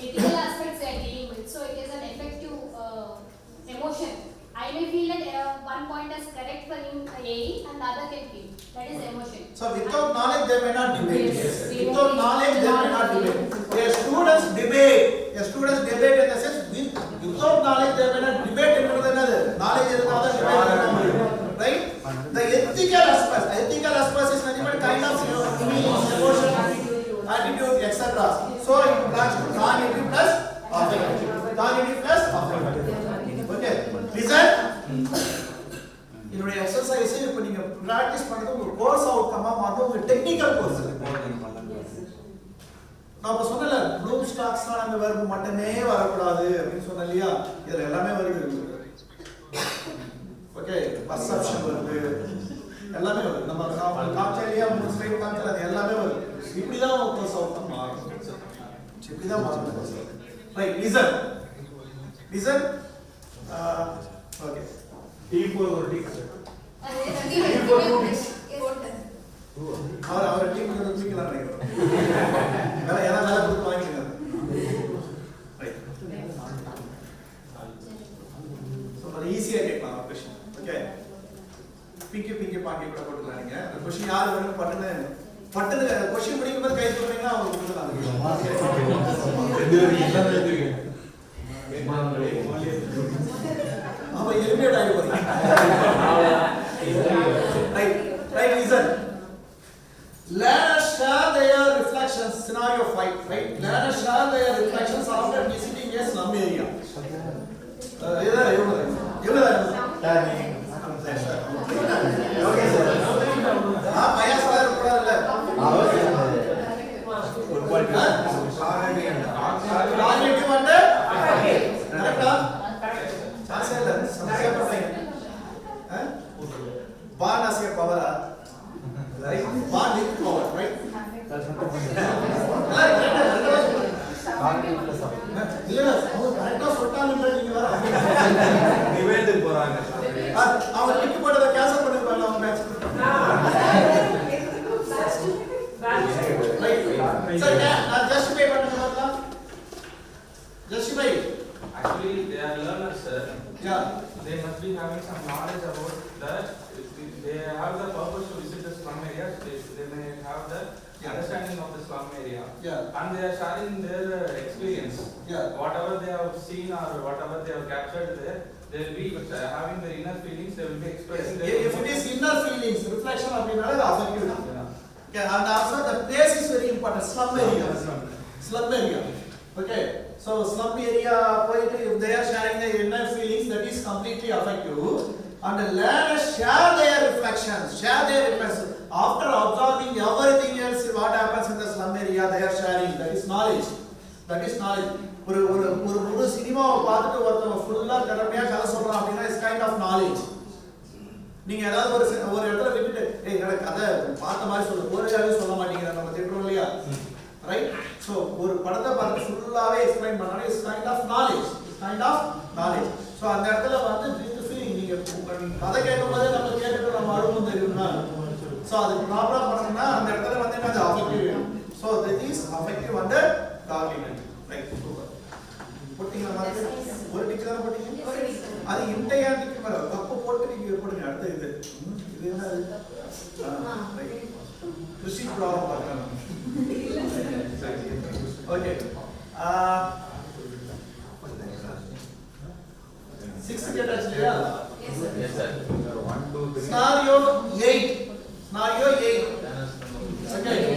Ethical aspects they are dealing with, so it is an effective emotion. I may feel that one point is correct for him A and the other can feel. That is emotion. So without knowledge they may not debate. Yes. Without knowledge they may not debate. A students debate in the sense without knowledge they may not debate into another. Knowledge is another debate. Right? The ethical aspects is nothing but kind of feelings, emotion, attitude, etc. So it belongs to cognitive plus affective. Okay. Listen. என்னுடைய exercise இப்போ நீங்க practice பண்றது உங்க course அவுட்கமா மாறும், உங்க technical course. நான் இப்ப சொன்னல ப்ளூம் ஸ்டாக்ஸ்னா அந்த வெர்ப் மட்டுமே வரக்கூடாது அப்படின்னு சொன்னேன் இல்லையா? இதுல எல்லாமே வருது. ஓகே, பர்செப்ஷன் வருது, எல்லாமே வருது. நம்ம கான்செப்ட்லயே மூணு ஸ்லைட் கான்செப்ட் அது எல்லாமே வருது. இப்படி தான் உங்க கோர்ஸ் அவுட்கம் மாறும். இப்படி தான் மாறும். Right, listen. Okay. Team for team. அவர் டீம் தூக்கிலாம் நினைக்கிறோம். வேற யாராவது வேலை கொடுத்து வாங்கிடுங்க. ரைட். ஸோ அது ஈஸியாக கேட்கலாம் ஒரு கொஷின். ஓகே, பிங்கி பாக்கி கூட போட்டுக்கலாம். நீங்க அந்த கொஷின் யார் வேணும் பட்டுன்னு கொஷின் முடிக்கும் போது கை தூக்குறீங்கன்னா அவங்க கொடுக்கலாம். அப்ப எலிமினேட் ஆகி போறீங்க. Right, listen. Learners share their reflections. Scenario 5, right? Learners share their reflections after visiting a slum area. எவ்வளவு ஓகே சார். பயாஸ் வேற கூடாதுல்ல. ஒரு பாயிண்ட் கார்னேட்டிவ் அண்ட் கரெக்ட்டா? சான்ஸ் இல்ல. சமஸ்யா பண்றீங்க. பான் as a power, right? Ban with power, right? இல்ல அவங்க கரெக்ட்டா சொல்றாங்க. நீங்க வேற டிபேட் போறாங்க. அவங்க கிட்ட போறத கேன்சல் பண்ணி பாருங்க அவங்க மேட்ச். ரைட். சார் நான் ஜஸ்டிஃபை பண்ணுங்க பாக்கலாம். Justify. Actually, they are learners, sir. Yeah. They must be having some knowledge about that. They have the purpose to visit the slum areas. They may have the understanding of the slum area. Yeah. And they are sharing their experience. Yeah. Whatever they have seen or whatever they have captured there, they will be having their inner feelings. They will be expressing their. If it is inner feelings, reflection அப்படினால அது affective. Okay, and also the place is very important. Slum area. Okay, so slum area போயிட்டு if they are sharing their inner feelings, that is completely affective. And the learners share their reflections. After observing everything else, what happens in the slum area, they are sharing. That is knowledge. ஒரு முழு சினிமாவை பார்த்துட்டு ஒருத்தவங்க ஃபுல்லா திறமையா கதை சொல்றான் அப்படின்னா இட்ஸ் கைண்ட் ஆஃப் நாலேஜ். நீங்க ஏதாவது ஒரு இடத்துல விட்டுட்டு ஏய் என்னோட கதை பார்த்த மாதிரி சொல்லு, ஒருவாவே சொல்ல மாட்டீங்க, நம்ம திட்டுறோம் இல்லையா? ரைட். ஸோ ஒரு படத்தை பார்த்து ஃபுல்லாவே எக்ஸ்பிளைன் பண்ணாலே it's kind of knowledge. So அந்த இடத்துல வந்து நீங்க கதை கேட்கும் போதே நம்ம கேட்டுட்டு நம்ம அனுபவம் தெரியும்னா, ஸோ அது ப்ராப்பரா பண்ணணும்னா அந்த இடத்துல வந்து அது affective. So this is affective under coordinate. Right. போட்டீங்களா மாதிரி ஒரு டிக் தான போட்டீங்க. அது இன்டையர் டிக் மேல கப்பு போட்டு நீங்க போடுங்க. அடுத்து இது என்ன ரைட். கிருஷி ப்ராப்ளம் பார்க்கலாம். ஓகே. 6 கேட்டாச்சு இல்லையா? Yes sir. Scenario 8. Scenario 8. Okay.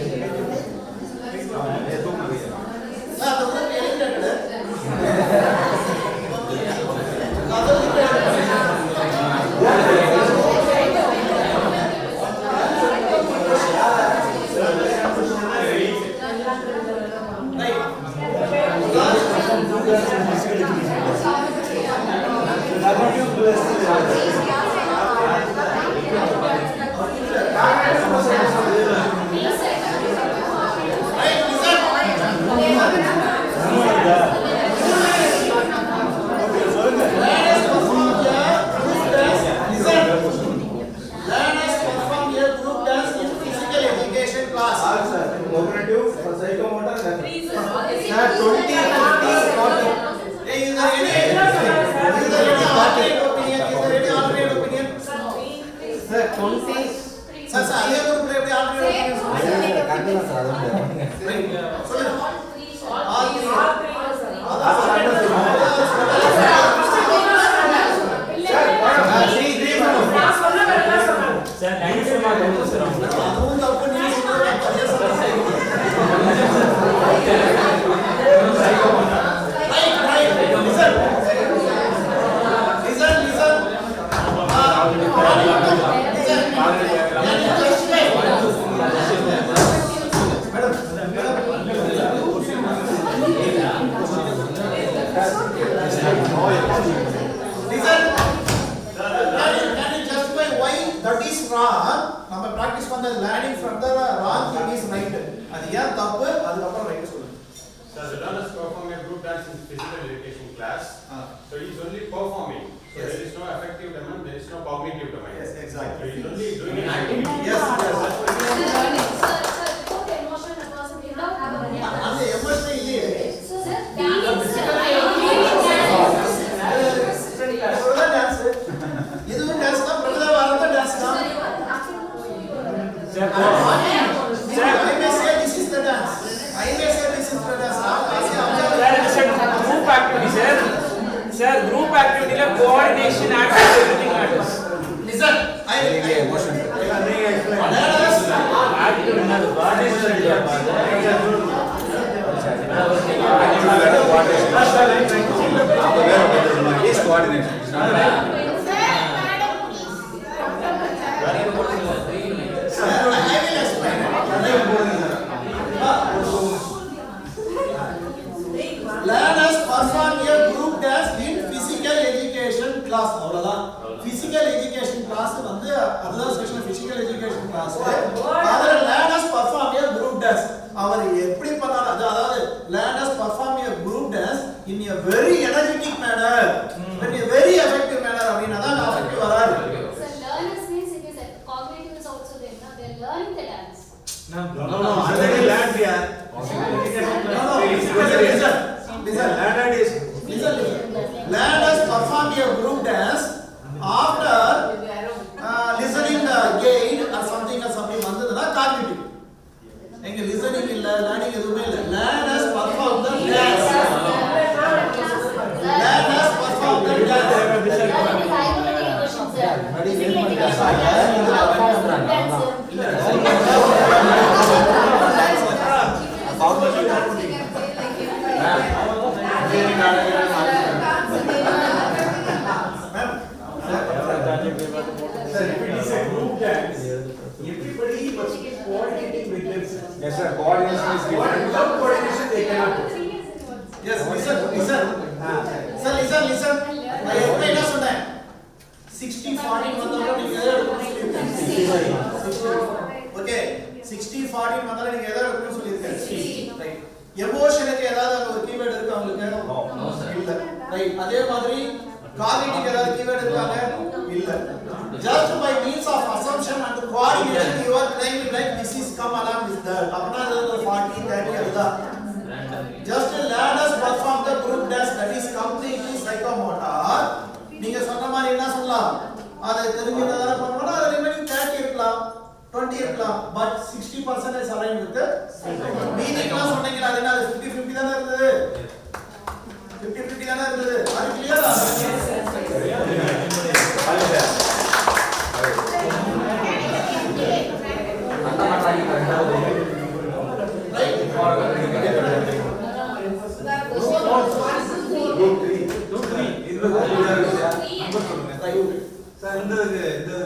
Sir இந்த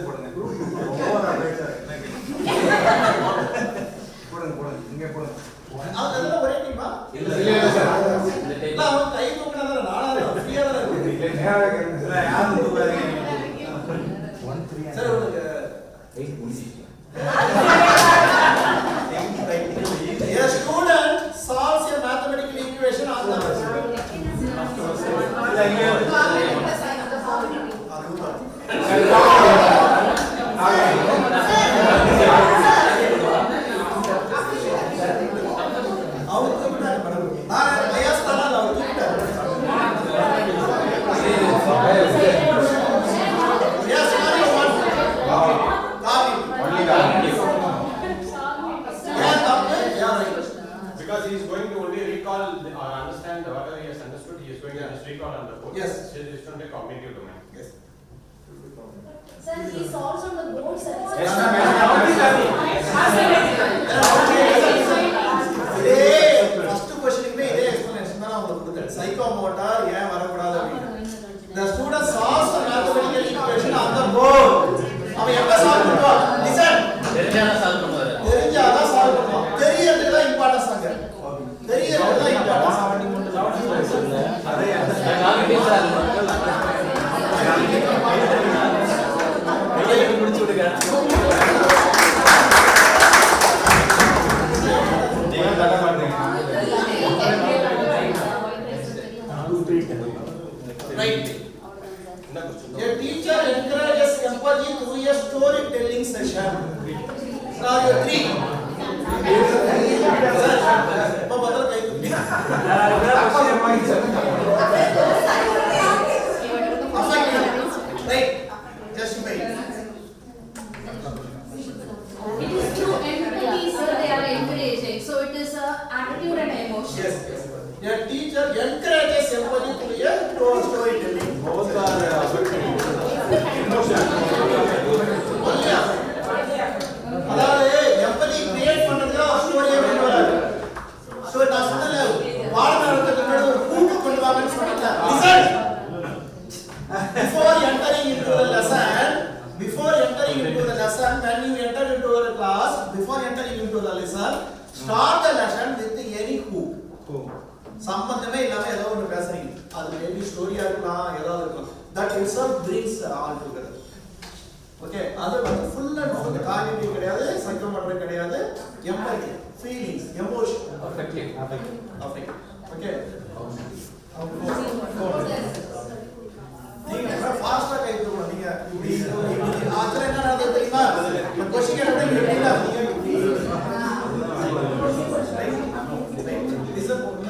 போடுங்க ஓவரா ரைட் சார் போடுங்க இங்க போடுங்க அவங்க அதெல்லாம் ஒரே டீமா இல்ல சார் இல்ல அவங்க கை தூக்குனதால நானா ஃப்ரீயா தான் இருக்கு இல்ல நேரா கேளுங்க சார் யாரும் தூக்காதீங்க 1 3 சார் உங்களுக்கு 8 முடிச்சிட்டீங்க A student solves a mathematical equation on the Because he is going to only recall or understand whatever he has understood, he is going to just recall on the board. Yes. So it is from the cognitive domain. Yes. Sir, he solves on the board, sir. Yes, ma'am. First question இதே explanation தான் உங்களுக்கு கொடுத்தேன். Psychomotor ஏன் வரக்கூடாது அப்படினா. The student solves the mathematical equation on the board. அவன் எப்ப solve பண்ணுவான்? Listen. தெரிஞ்சாதான் சால்வ் பண்ணுவாரு. தெரிஞ்சாதான் சால்வ் பண்ணுவான். தெரியறது தான் இம்பார்ட்டன்ஸ் அங்க. தெரியறது தான் இம்பார்ட்டன்ஸ். அதே காகிதம் சார் மக்கள் முடிச்சு விடுங்க. நீங்க தட மாட்டீங்க. Right. A teacher encourages empathy through a storytelling session. Scenario 3. இப்போ பதில் கை தூக்கி. Right. Just wait. It is through empathy, sir, they are encouraging. So it is attitude and emotion. Yes. A teacher encourages empathy through a storytelling. Both are affecting emotion. அதாவது empathy create பண்றதுக்கு ஒரு ஸ்டோரியை கொண்டு வராரு. So நான் சொன்னல பாடம் நடத்துறதுக்கு முன்னாடி ஒரு கூட்டு கொண்டு வாங்கன்னு சொன்னேன். Listen. Before entering into the lesson, when you enter into a class, before entering into the lesson, start the lesson with any hook. சம்பந்தமே இல்லாம ஏதோ ஒன்று பேசுறீங்க, அது மேபி ஸ்டோரியா இருக்கலாம், ஏதாவது இருக்கலாம். That itself brings all together. Okay, அது வந்து full and full cognitive கிடையாது, psychomotor கிடையாது, empathy, feelings, emotion, affect. Okay. நீங்க ஃபாஸ்டா கை தூக்கணும். நீங்க இப்படி ஆச்சரிய என்ன நடக்குது தெரியுமா? இந்த क्वेश्चन கேட்டா எப்படிடா நீங்க இப்படி லிசன் பண்ணுங்க.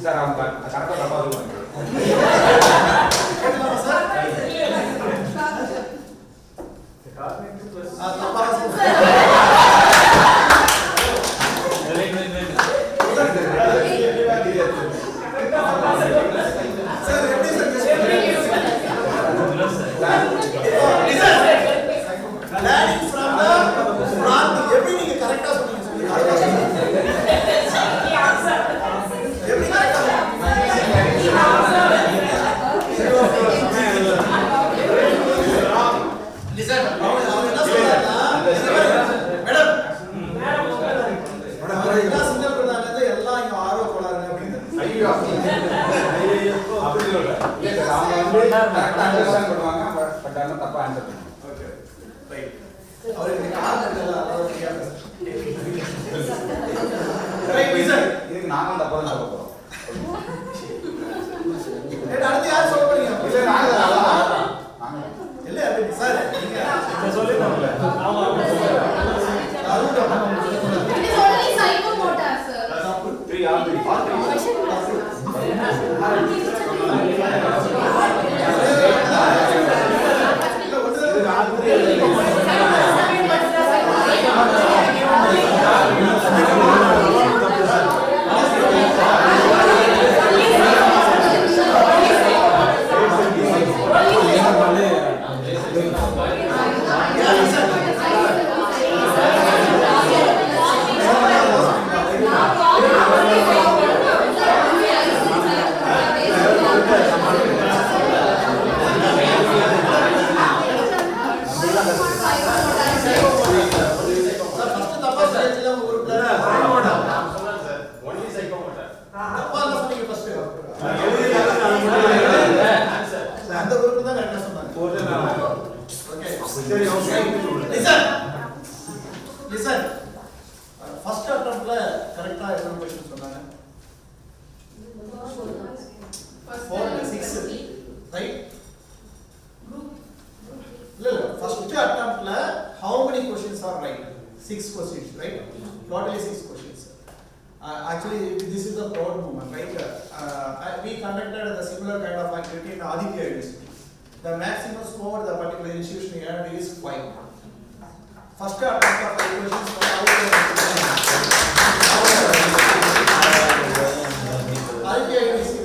Sir, I'm correct about it. Sir, டோட்டலா எத்தனை क्वेश्चन சொன்னாங்க? 4 to 6, right? இல்ல first attemptல how many questions are right? 6 questions, right? Totally 6 questions. Actually this is the proud moment, right? We conducted a similar kind of activity in Aditya University. The maximum score the particular institution earned is 5. First attempt of 5 questions from Aditya University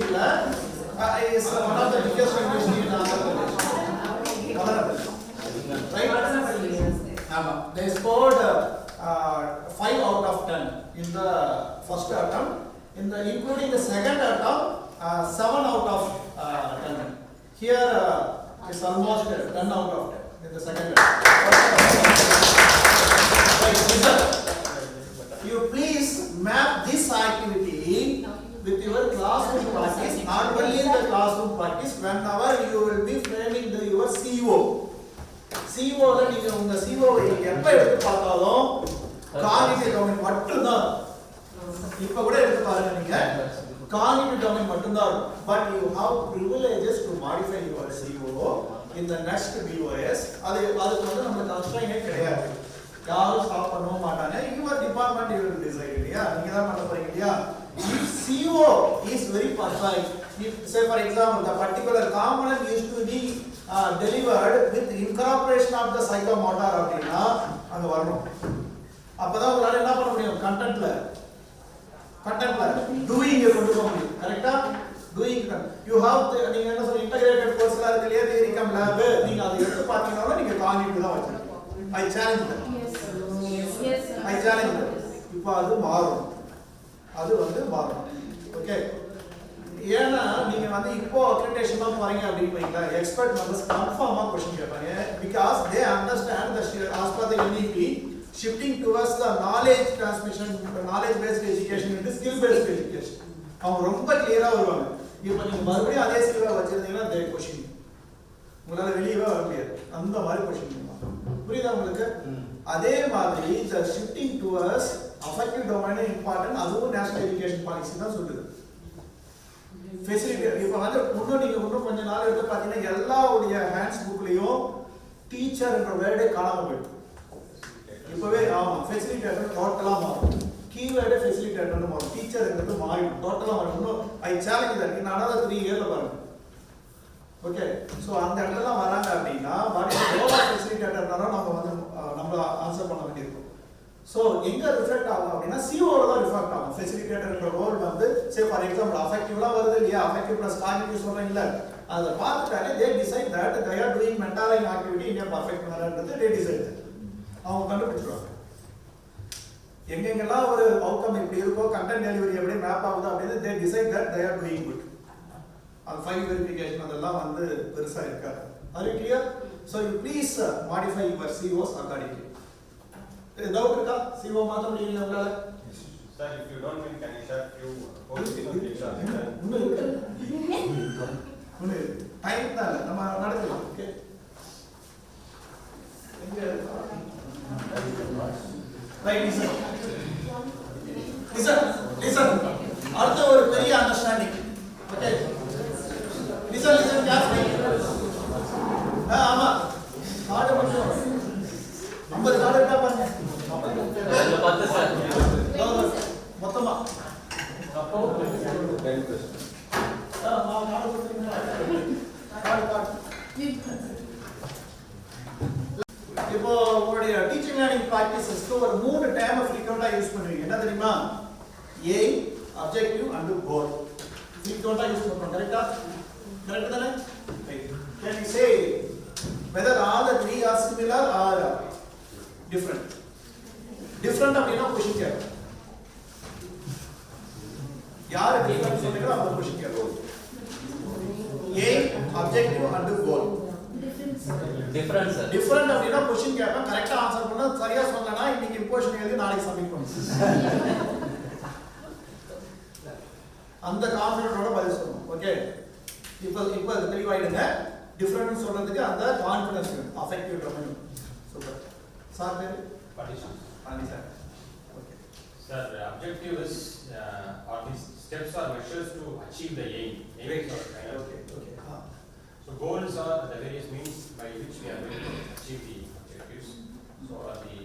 is one of the biggest university in Andhra Pradesh. Right? They scored 5 out of 10 in the first attempt. Including the second attempt, 7 out of 10. Here it's almost 10 out of 10 in the second attempt. Right, you please map this activity with your classroom practice, not only in the classroom practice, whenever you will be framing your CO. CO ல நீங்க உங்க CO வை எப்ப எடுத்து பார்த்தாலும் காகித domain மட்டும் தான். இப்ப கூட எடுத்து பாருங்க நீங்க காகித டொமைன் மட்டும் தான். But you have privileges to modify your CO in the next BOS. அதுக்கு வந்து நமக்கு கன்ஸ்ட்ரைன்ட் கிடையாது. யாரும் ஸ்டாப் பண்ண மாட்டாங்க. your department you will decide இல்லையா? நீங்க தான் பண்ண போறீங்க இல்லையா? If CO is very perfect, if say for example the particular component is to be delivered with incorporation of the psychomotor அப்படினா அங்க வரணும். அப்பதான் உங்களால என்ன பண்ண முடியும்? கண்டென்ட்ல டூயிங் கொண்டு போக முடியும். கரெக்ட்டா? டூயிங் you have நீங்க என்ன சொல்ற இன்டகிரேட்டட் கோர்ஸ்ல இருக்கு இல்லையா? தியரி கம் லேப் நீங்க அதை எடுத்து பார்த்தீங்கன்னா நீங்க கான்செப்ட் தான் வச்சிருக்கீங்க. I challenge that. Yes sir. I challenge that. இப்போ அது மாறும். அது வந்து மாறும். ஓகே. ஏன்னா நீங்க வந்து இப்போ அக்ரிடேஷன் தான் போறீங்க அப்படினு வைங்க எக்ஸ்பர்ட் மெம்பர்ஸ் கன்ஃபார்மா क्वेश्चन கேட்பாங்க because they understand the as per the NEP shifting towards the knowledge transmission, knowledge based education into skill based education. அவங்க ரொம்ப கிளியரா வருவாங்க. இப்போ நீங்க மறுபடியும் அதே ஸ்கில்ல வச்சிருந்தீங்கன்னா they question உங்களால வெளியவே வர முடியாது. அந்த மாதிரி क्वेश्चन கேட்பாங்க. புரியுதா உங்களுக்கு? அதே மாதிரி the shifting towards affective domain important அதுவும் நேஷனல் எஜுகேஷன் பாலிசி தான் சொல்லுது. ஃபெசிலிட்டி இப்போ வந்து இன்னும் கொஞ்ச நாள் எடுத்து பார்த்தீங்கன்னா எல்லாவுடைய ஹேண்ட்ஸ் புக்லையும் டீச்சர்ன்ற வேர்டே காணாம போயிடும். இப்பவே ஆமா ஃபெசிலிட்டேட்டர் டோட்டலா மாறும். கீவேர்டே ஃபெசிலிட்டேட்டர்னு மாறும். டீச்சர்ங்கிறது மாறிடும். டோட்டலா மாறும். ஐ challenge that in another 3 years பாருங்க. ஓகே சோ அந்த இடத்துல வராங்க அப்படினா வாட் இஸ் ரோல் ஆஃப் ஃபெசிலிட்டேட்டர்னால நம்ம ஆன்சர் பண்ண வேண்டியிருக்கும். சோ எங்க ரிஃப்ளெக்ட் ஆகும் அப்படினா CO ல தான் ரிஃப்ளெக்ட் ஆகும். ஃபெசிலிட்டேட்டர்ன்ற ரோல் வந்து சே ஃபார் எக்ஸாம்பிள் அஃபெக்டிவ்லா வருது இல்லையா? அஃபெக்டிவ் பிளஸ் காக்னிட்டிவ் சொல்றீங்கல அத பார்த்துட்டாலே they decide that they are doing mentoring activity in a perfect mannerன்றது they decide. அவங்க கண்டுபிடிச்சிடுவாங்க. எங்கெங்கெல்லாம் ஒரு அவுட்கம் இப்படி இருக்கோ கண்டென்ட் டெலிவரி எப்படி மேப் ஆகுது அப்படின்னு they decide that they are doing good. அது ஃபைல் வெரிஃபிகேஷன் அதெல்லாம் வந்து பெருசா இருக்காது. Are you clear? So you please modify your COs accordingly. Doubt இருக்கா? CO மாத்த முடியல உங்களால? Sir, if you don't mind, can I share few points in the future? Time தான் நம்ம நடக்கலாம். ஓகே ரைட் லிசன் அடுத்த ஒரு பெரிய அண்டர்ஸ்டாண்டிங். Okay listen carefully. ஆமா கார்டு மட்டும் 50 கார்டு இருக்கா பாருங்க. 10 சார் மொத்தமா அப்போ 10 क्वेश्चन கார்டு கொடுத்தீங்களா? கார்டு இப்போ உங்களுடைய டீச்சிங் லேர்னிங் பிராக்டிசஸ்க்கு ஒரு 3 டேர்ம் ஃப்ரீக்வெண்டா யூஸ் பண்ணுவீங்க. என்ன தெரியுமா? Aim, objective and goal. ஃப்ரீக்வெண்டா யூஸ் பண்ணுவோம். கரெக்ட்டா? கரெக்ட் தானே? Can you say whether all the three are similar or different? Different அப்படினா क्वेश्चन கேட்கும். யார் டிஃபரன்ஸ் சொல்றீங்களோ அவங்க क्वेश्चन கேட்கும். Aim, objective and goal. Different sir. Different அப்படினா क्वेश्चन கேட்பேன். கரெக்ட்டா ஆன்சர் பண்ணா சரியா சொன்னனா இன்னைக்கு இம்போஷன் எழுதி நாளைக்கு சப்மிட் பண்ணுங்க. அந்த கான்ஃபிடன்ட்டோட பதில் சொல்லணும். ஓகே இப்போ தெளிவாயிடுங்க. டிஃபரன்ஸ் சொல்றதுக்கு அந்த கான்ஃபிடன்ஸ் வேணும். Affective domain. சூப்பர். சார் பேரு Partition. Pandi sir. Okay Sir, the objective is, or these steps are measures to achieve the aim. Aims are kind of, Okay. so goals are the various means by which we are going to achieve the objectives. So are the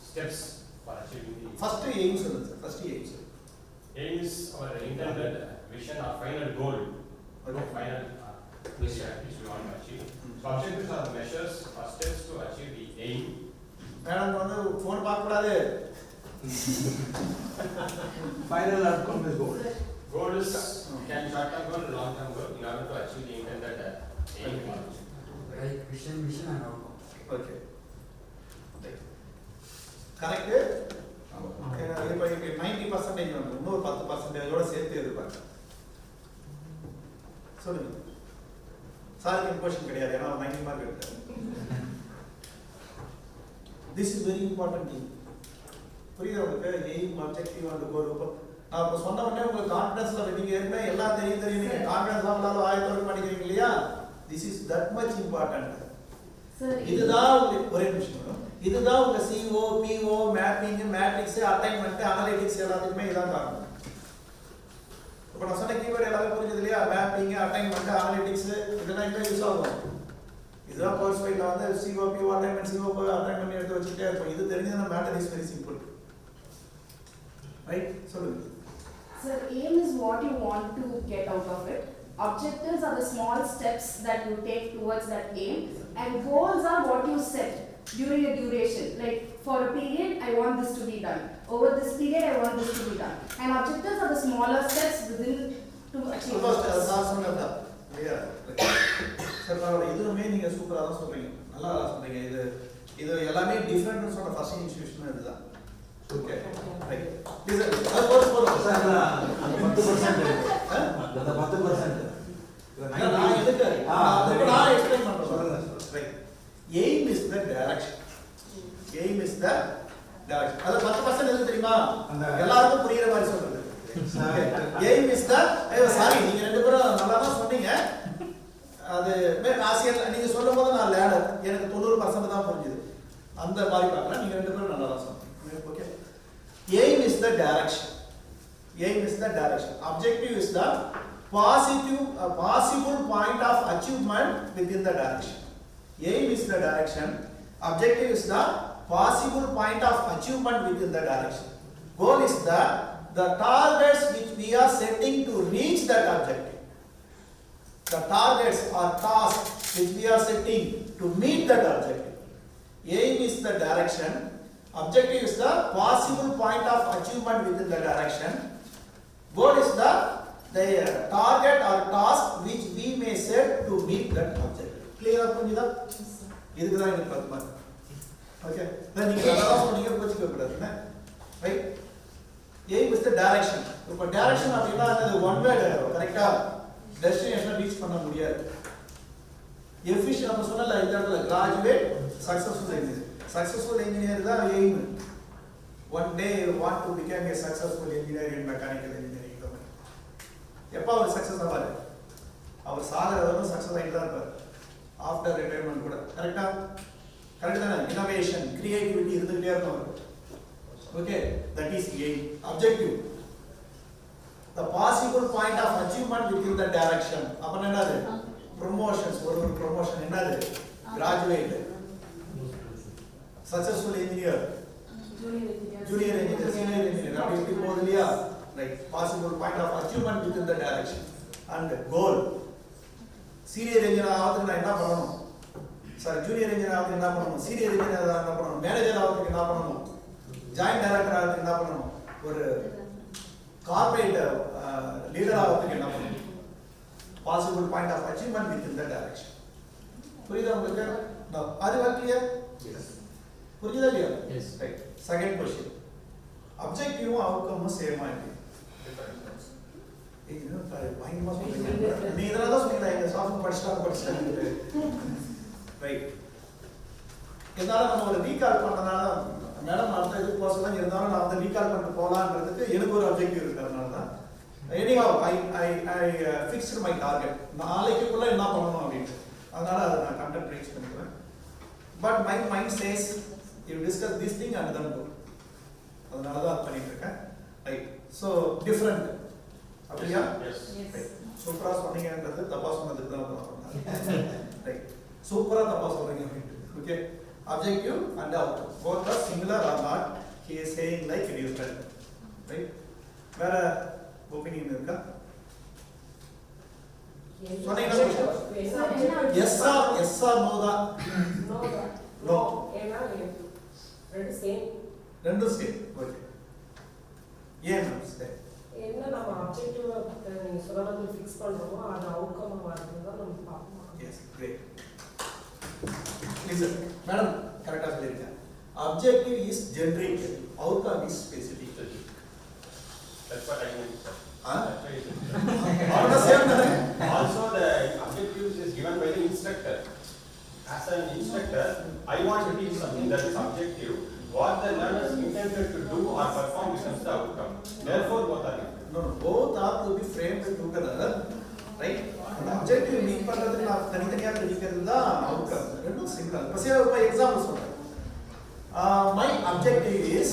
steps for achieving the. First aims, sir. First aims. Aim is our intended vision or final goal. Okay. Final vision which we want to achieve. So objectives are measures or steps to achieve the aim. Madam, வந்து phone பார்க்க கூடாது. Final outcome is goal. Goal is can short-term goal, long-term goal in order to achieve the intended aim. Like vision and outcome. Okay. Correct? இப்போ 90% வந்து இன்னொரு 10%ஓட சேர்த்து எதிர்பார்க்க சொல்லுங்க. சாருக்கு இம்போஷன் கிடையாது, ஏன்னா 90 மார்க் எடுத்தாரு. This is very important thing. புரியுது உங்களுக்கு? எய்ம், அப்ஜெக்டிவ் அண்ட் கோல். நான் இப்போ சொன்ன உடனே உங்களுக்கு கான்ஃபிடன்ஸ்ல நீங்க ஏற்கனவே எல்லாம் தெரியும் நீங்க கான்ஃபிடன்ஸ் ஆகலாம் ஆயத்தோட படிக்கிறீங்க இல்லையா? This is that much important. இதுதான் ஒரே நிமிஷம். இதுதான் உங்க CO, PO, mapping, matrix, assignment, analytics எல்லாத்துக்குமே இதான் காரணம். இப்போ நான் சொன்ன கீவேர்ட் எல்லாமே புரிஞ்சது இல்லையா? மேப்பிங், அசைன்மென்ட், அனலிட்டிக்ஸ் இதெல்லாம் இங்க யூஸ் ஆகும். இதுதான் கோர்ஸ் ஃபைல்ல வந்து CO, PO, assignment, CO, assignment எடுத்து வச்சிட்டே இருப்போம். இது தெரிஞ்சதுன்னா matter is very simple. Right? சொல்லுங்க. Sir, aim is what you want to get out of it. Objectives are the small steps that you take towards that aim, and goals are what you set during a duration. Like for a period, I want this to be done. Over this period, I want this to be done. And objectives are the smaller steps within to achieve. நான் சொன்னதா இல்லையா? Sir பரவாயில்ல, இதுவுமே நீங்க சூப்பரா தான் சொல்றீங்க, நல்லா சொல்றீங்க. இது எல்லாமே டிஃபரெண்ட் சொன்ன ஃபர்ஸ்ட் இன்ஸ்டிடியூஷன் இதுதான். Okay right. இது அது போறோம் சார். அந்த 10% அந்த 10% நான் எதுக்கு நான் எக்ஸ்பிளைன் பண்றேன் சொல்லுங்க. Right. Aim is the direction. Aim is the direction. அது 10% எது தெரியுமா? எல்லாருக்கும் புரியுற மாதிரி சொல்றது. எய்ம் இஸ் தி சாரி நீங்க ரெண்டு பேரும் நல்லா தான் சொன்னீங்க. அது ஆசியர் நீங்க சொல்லும்போது நான் லேடர் எனக்கு 90% தான் புரிஞ்சுது. அந்த மாதிரி பார்க்கல, நீங்க ரெண்டு பேரும் நல்லா தான் சொன்னீங்க. Okay. Aim is the direction. Aim is the direction. Objective is the possible point of achievement within the direction. Aim is the direction. Objective is the possible point of achievement within the direction. Goal is the targets which we are setting to reach that objective. The targets or tasks which we are setting to meet that objective. Aim is the direction. Objective is the possible point of achievement within the direction. Goal is the target or task which we may set to meet that objective. Clear up புரியுதா? இதுக்கு தான் எனக்கு 10 mark. Okay. நான் நீங்க நல்லா சொன்னீங்க, புரிஞ்சுக்க கூடாதுங்க. Right. Aim is the direction. இப்போ direction அப்படினா அது one way கரெக்ட்டா? டெஸ்டினேஷனை ரீச் பண்ண முடியாது. எஃபிஷியன்ட் நம்ம சொன்னல இந்த இடத்துல graduate successful engineer. Successful engineer is the aim. One day you want to become a successful engineer in mechanical engineering. எப்போ அவர் சக்சஸ் ஆவாரு? அவர் சாகரவரும் சக்சஸ் ஆகிட்டு தான் இருப்பார். ஆஃப்டர் ரிட்டையர்மெண்ட் கூட. கரெக்டா? கரெக்ட் தானே? இனோவேஷன், கிரியேட்டிவிட்டி இருந்துகிட்டே இருக்கும். Okay, that is aim. Objective the possible point of achievement within the direction. அப்ப என்னது? ப்ரமோஷன்ஸ், ஒரு ப்ரமோஷன் என்னது? Graduate, successful engineer, junior engineer, senior engineer, அப்படி இப்படி போகுது இல்லையா? Like possible point of achievement within the direction. And goal, senior engineer ஆகிறதுக்கு நான் என்ன பண்ணணும்? சார் ஜூனியர் இன்ஜினியர் ஆகிறதுக்கு என்ன பண்ணணும்? சீனியர் இன்ஜினியர் ஆகிறதுக்கு என்ன பண்ணணும்? மேனேஜர் ஆகிறதுக்கு என்ன பண்ணணும்? ஜாயிண்ட் டைரக்டர் ஆகிறதுக்கு என்ன பண்ணணும்? ஒரு கார்ப்பரேட் லீடர் ஆகிறதுக்கு என்ன பண்ணணும்? possible point of achievement within the direction. புரியுதா உங்களுக்கு? அது கிளியர்? எஸ். புரியுதா இல்லையா? எஸ். ரைட். Second question. அப்ஜெக்டிவும் அவுட்கமும் சேமா இருக்கு. இது பயங்கரமா சொல்றீங்க. நீ இதெல்லாம் தான் சொன்னீங்க, இந்த சாஃப்ட்வேர் படிச்சாங்க. ரைட். இதனால நம்ம ஒரு ரீகால் பண்ணனால மேடம் அடுத்த இது போசலாம் இருந்தாலும் நான் வந்து ரீகால் பண்ணிட்டு போலாம்ன்றதுக்கு எனக்கு ஒரு அப்ஜெக்டிவ் இருக்கிறதுனால தான். anyhow I fixed my target. நாளைக்குள்ள என்ன பண்ணணும் அப்படினு. அதனால அதை நான் கண்டென்ட் ரீச் பண்ணிக்கிறேன். But my mind says you discuss this thing and then go. அதனால தான் பண்ணிட்டு இருக்கேன். So different. அப்படியா? Yes. சூப்பரா சொன்னீங்கன்றது தப்பா சொன்னதுக்கு தான் அப்புறம். ரைட். சூப்பரா தப்பா சொல்றீங்க. Okay. Objective and outcome. Both are similar or not? He is saying like different. Right? வேற ஒபினியன் இருக்கா? சொன்னீங்களா question? Yes or no தான்? No. ஏன்னா ரெண்டு சேம். ரெண்டு சேம். ஓகே. ஏன் சேம்? என்ன நம்ம ஆப்ஜெக்டிவ் நீங்க சொல்றது ஃபிக்ஸ் பண்றோமோ அது அவுட்கம் வரது தான் நம்ம பார்ப்போம். Yes, great. Listen, madam, correct ஆ சொல்லிருக்கேன். Objective is generic, outcome is specific. That's what I mean, sir. Huh? All the same, also, the objectives is given by the instructor. As an instructor, I want to teach something that is objective. What the learners intended to do or perform becomes the outcome. Therefore, both are different. No, both are to be framed together, right? And objective mean பண்றதுக்கு நான் தனித்தனியா பிரிக்கிறது தான் outcome. ரெண்டும் simple. இப்போ example சொல்றேன். My objective is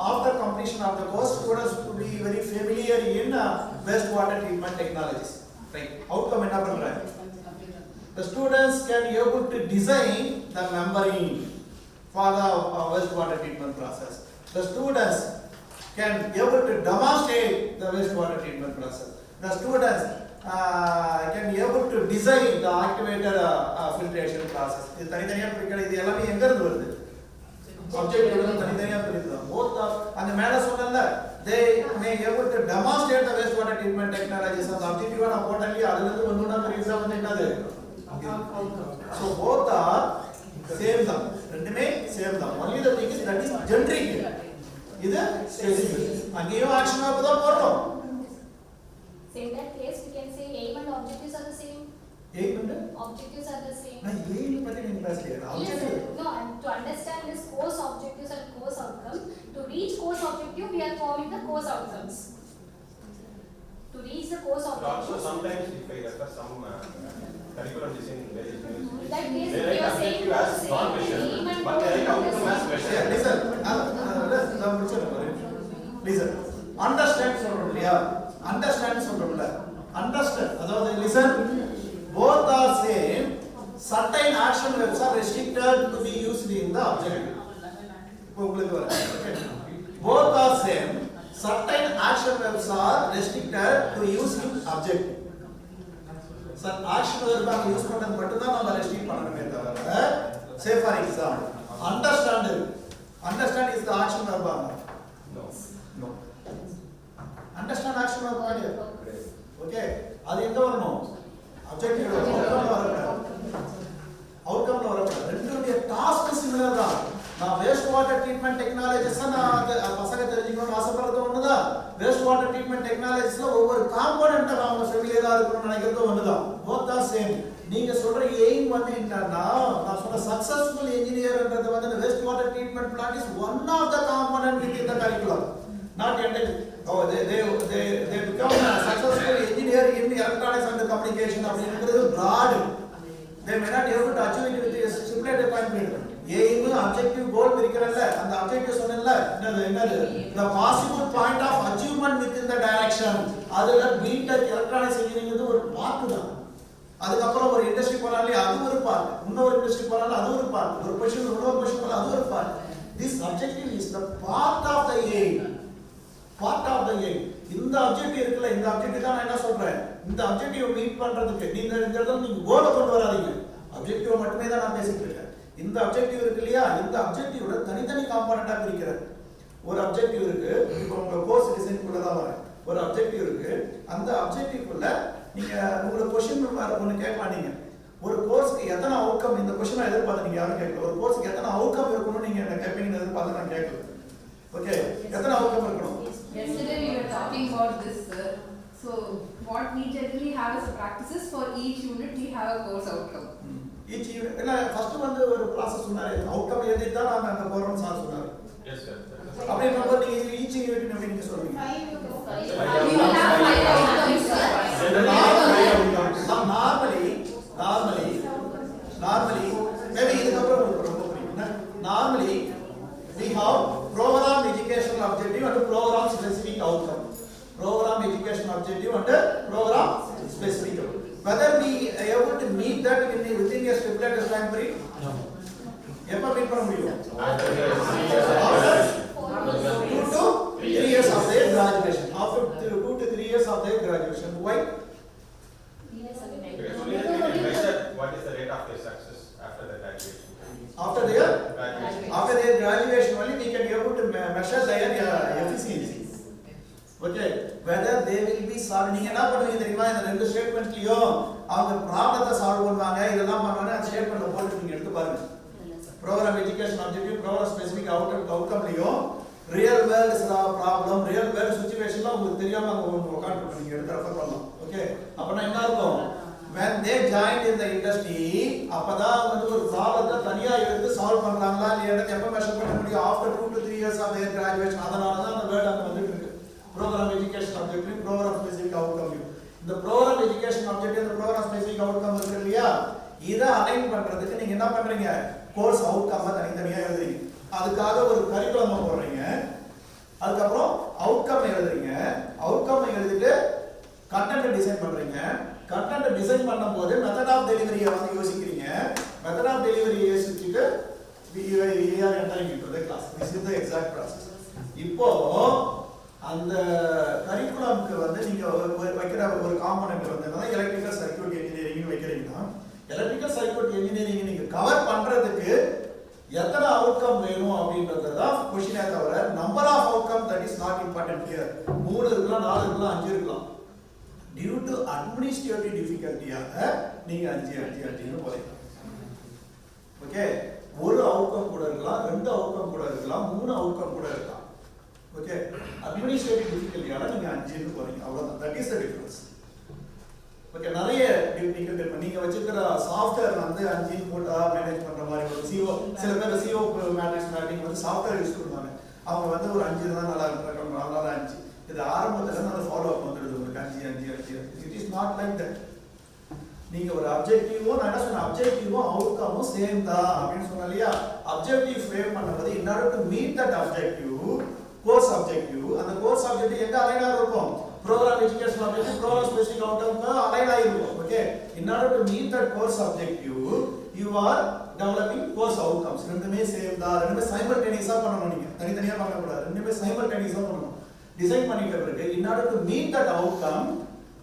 after completion of the course, students to be very familiar in wastewater treatment technologies. Right? Outcome enna pandren? The students can able to design the numbering for the wastewater treatment process. The students can able to demonstrate the wastewater treatment process. The students can able to design the activator filtration process. இது தனித்தனியா பிரிக்கிறது இது எல்லாமே எங்க இருந்து வருது? Objective தனித்தனியா பிரிக்கிறது. Both are அந்த மேல சொன்னல they may able to demonstrate the wastewater treatment technologies and objective ஆன போட்டலி அதுல இருந்து ஒண்ணுனா பிரிச்சா வந்து என்னது? So both are same தான். ரெண்டுமே same தான். Only the thing is that is generic. இது specific. அங்கேயும் action verb தான் போடுறோம். So in that case we can say aim and objectives are the same. Aim and objectives are the same. நான் aim பத்தி நீங்க பேசலையா? Objective. No, and to understand this course objectives and course outcomes, to reach course objective we are forming the course outcomes. To reach the course objective. Also, sometimes if I refer some curriculum design in various universities, In that case, they we write are saying objective as non-measure, but they write outcome as measure. Listen, listen. Understand சொல்றோம் இல்லையா? Understand சொல்றோம்ல. Understand. அதாவது listen. Both are same. Certain action verbs are restricted to be used in the objective. இப்போ உங்களுக்கு வர. Okay. Both are same. Certain action verbs are restricted to use in objective. Sir, action verb நம்ம use பண்றது மட்டும் தான் நம்ம restrict பண்ணணுமே தவிர say for example understand is the action verb no understand action verb கிடையாது ஓகே அது எங்க வரணும் objective outcome வரணும் ரெண்டுடைய டாஸ்க் சிமிலர் தான் நான் வேஸ்ட் வாட்டர் ட்ரீட்மெண்ட் டெக்னாலஜிஸ் நான் பசங்க தெரிஞ்சுக்கணும்னு ஆசைப்படுறது ஒண்ணுதான் வேஸ்ட் வாட்டர் ட்ரீட்மெண்ட் டெக்னாலஜிஸ்ல ஒவ்வொரு காம்போனன்ட்டை நாம ஃபெமிலியரா இருக்கணும்னு நினைக்கிறது ஒண்ணுதான் both are same நீங்க சொல்ற எய்ம் வந்து என்னன்னா நான் சொன்ன சக்சஸ்ஃபுல் இன்ஜினியர்ன்றது வந்து waste water treatment plant is one of the component with the curriculum not they become a successful engineer in electronics and communication அப்படிங்கிறது broad they may not able to achieve it with a simple appointment aim objective goal பிரிக்கிறல்ல அந்த objective சொன்னல்ல என்னது the possible point of achievement within the direction அதுல BTech electronics engineering ஒரு part தான் அதுக்கு அப்புறம் ஒரு இண்டஸ்ட்ரி போறாலே அது ஒரு பார்ட் இன்னொரு இண்டஸ்ட்ரி போறாலே அது ஒரு பார்ட் ஒரு பொசிஷன் இன்னொரு பொசிஷன் போறாலே அது ஒரு part this objective is the part of the aim இந்த objective இருக்குல இந்த objective தான் நான் என்ன சொல்றேன் இந்த objective மீட் பண்றதுக்கு நீங்க இந்த இடத்துல நீங்க கோலை கொண்டு வராதீங்க objective மட்டுமே தான் நான் பேசிட்டு இருக்கேன் இந்த objective இருக்கு இல்லையா இந்த objectiveோட தனித்தனி காம்போனன்ட்டா பிரிக்கிறேன் ஒரு objective இருக்கு இப்போ உங்க கோர்ஸ் டிசைன் குள்ள தான் வரேன் ஒரு objective இருக்கு அந்த objective குள்ள நீங்க உங்க क्वेश्चन ஒன்னு கேட்கலாம் நீங்க ஒரு கோர்ஸ்க்கு எத்தனை அவுட்கம் இந்த क्वेश्चन எதிர்பார்த்து நீங்க யாரும் கேட்கல ஒரு கோர்ஸ்க்கு எத்தனை அவுட்கம் இருக்கணும் நீங்க என்ன கேட்பீங்கன்னு எதிர்பார்த்து நான் கேட்கல ஓகே எத்தனை அவுட்கம் இருக்கணும் Yesterday we were talking about this, sir. So what we generally have as a practices for each unit we have a course outcome. Each unit இல்ல ஃபர்ஸ்ட் வந்து ஒரு process சொன்னாரு அவுட்கம் எழுதி தான் நாம அங்க போறோம் சார் சொன்னாரு Yes sir. அப்படியே நம்ம நீங்க each unit எப்படி நீங்க சொல்றீங்க We will have 5 outcomes, sir. Normally maybe இதுக்கு அப்புறம் ஒரு ரொம்ப புரியும் normally we have program educational objective and program specific outcome. Program education objective and program specific. Whether we are able to meet that within a stipulated time period? No. எப்ப meet பண்ண முடியும்? After 2 to 3 years of their graduation. After 2 to 3 years of their graduation. Why? What is the rate of their success after the graduation? After their graduation only we can be able to measure their efficiency. Okay, whether they will be solved. நீங்க என்ன பண்ணுவீங்க தெரியுமா? இந்த ரெண்டு ஸ்டேட்மென்ட்லயும் அவங்க ப்ராப்ளத்தை solve பண்ணுவாங்க, இதெல்லாம் பண்ணுவாங்க. அந்த ஸ்டேட்மென்ட்ல போட்டு நீங்க எடுத்து பாருங்க. Program education objective, program specific outcome-லயும் real world problem, real world situation-ல உங்களுக்கு தெரியாம அவங்க உட்கார்ந்து நீங்க எடுத்து ரெஃபர் பண்ணலாம். ஓகே, அப்பனா என்ன இருக்கும்? When they joined in the industry, அப்பதான் வந்து ஒரு ப்ராப்ளத்தை தனியா எடுத்து சால்வ் பண்றாங்களா இல்லையா எப்ப மெஷர் பண்ண முடியும்? After 2 to 3 years of their graduation. அதனால தான் அந்த வேர்ட் அங்க வந்துட்டு இருக்கு. Program education objective, program specific outcome. இந்த program education objective, இந்த program specific outcome இருக்கு இல்லையா? இத அலைன் பண்றதுக்கு நீங்க என்ன பண்றீங்க? கோர்ஸ் அவுட்கம் தனித்தனியா எழுதுறீங்க. அதுக்காக ஒரு கரிக்குலம் போடுறீங்க. அதுக்கு அப்புறம் அவுட்கம் எழுதுறீங்க. அவுட்கம் எழுதிட்டு கண்டென்ட் டிசைன் பண்றீங்க. கண்டென்ட் டிசைன் பண்ணும்போது மெத்தட் ஆஃப் டெலிவரியை வந்து யோசிக்கிறீங்க. மெத்தட் ஆஃப் டெலிவரியை யோசிச்சுட்டு we are entering into the class. This is the exact process. இப்போ அந்த கரிக்குலம்க்கு வந்து நீங்க வைக்கிற ஒரு காம்போனன்ட் வந்து எலக்ட்ரிக்கல் சர்க்யூட் இன்ஜினியரிங் வைக்கிறீங்கன்னா எலக்ட்ரிக்கல் சர்க்யூட் இன்ஜினியரிங் நீங்க கவர் பண்றதுக்கு எத்தனை அவுட்கம் வேணும் அப்படின்றது தான் क्वेश्चनே தவிர number of outcome that is not important here. 3 இருக்கலாம், 4 இருக்கலாம், 5 இருக்கலாம். டியூ டு அட்மினிஸ்ட்ரேட்டிவ் டிஃபிகல்ட்டியாக நீங்க 5 போறீங்க. ஓகே, ஒரு அவுட்கம் கூட இருக்கலாம், 2 அவுட்கம் கூட இருக்கலாம், 3 அவுட்கம் கூட இருக்கலாம். ஓகே, அட்மினிஸ்ட்ரேட்டிவ் டிஃபிகல்ட்டியால நீங்க 5 போறீங்க. அவ்வளவுதான். That is the difference. Okay, நிறைய டெக்னிக்கல் இப்போ நீங்க வச்சிருக்கிற சாஃப்ட்வேர் வந்து 5 போட்டா மேனேஜ் பண்ற மாதிரி ஒரு CO சில பேர் CO மேட்ரிக்ஸ் மேப்பிங் வந்து சாஃப்ட்வேர் யூஸ் பண்ணுவாங்க. அவங்க வந்து ஒரு 5 தான் நல்லா இருக்கும், அதனால 5. இது ஆரம்பத்துல அந்த ஃபாலோ அப் வந்துடுது உங்களுக்கு 5. It is not like that. நீங்க ஒரு அப்ஜெக்டிவும் நான் என்ன சொன்னேன், அப்ஜெக்டிவும் அவுட்கமும் சேம் தான் அப்படின்னு சொன்னேன் இல்லையா? அப்ஜெக்டிவ் ஃப்ரேம் பண்ணும்போது in order to meet that objective, course objective, அந்த கோர்ஸ் அப்ஜெக்டிவ் எங்க அலைனா இருக்கும்? program education objective, program specific outcome align ஆயிருக்கும். Okay, in order to meet that course objective you are developing course outcomes. ரெண்டுமே same தான். ரெண்டுமே சைமல்டேனியஸா பண்ணணும். நீங்க தனித்தனியா பண்ண கூடாது. ரெண்டுமே சைமல்டேனியஸா பண்ணணும். டிசைன் பண்ணிட்ட பிறகு in order to meet that outcome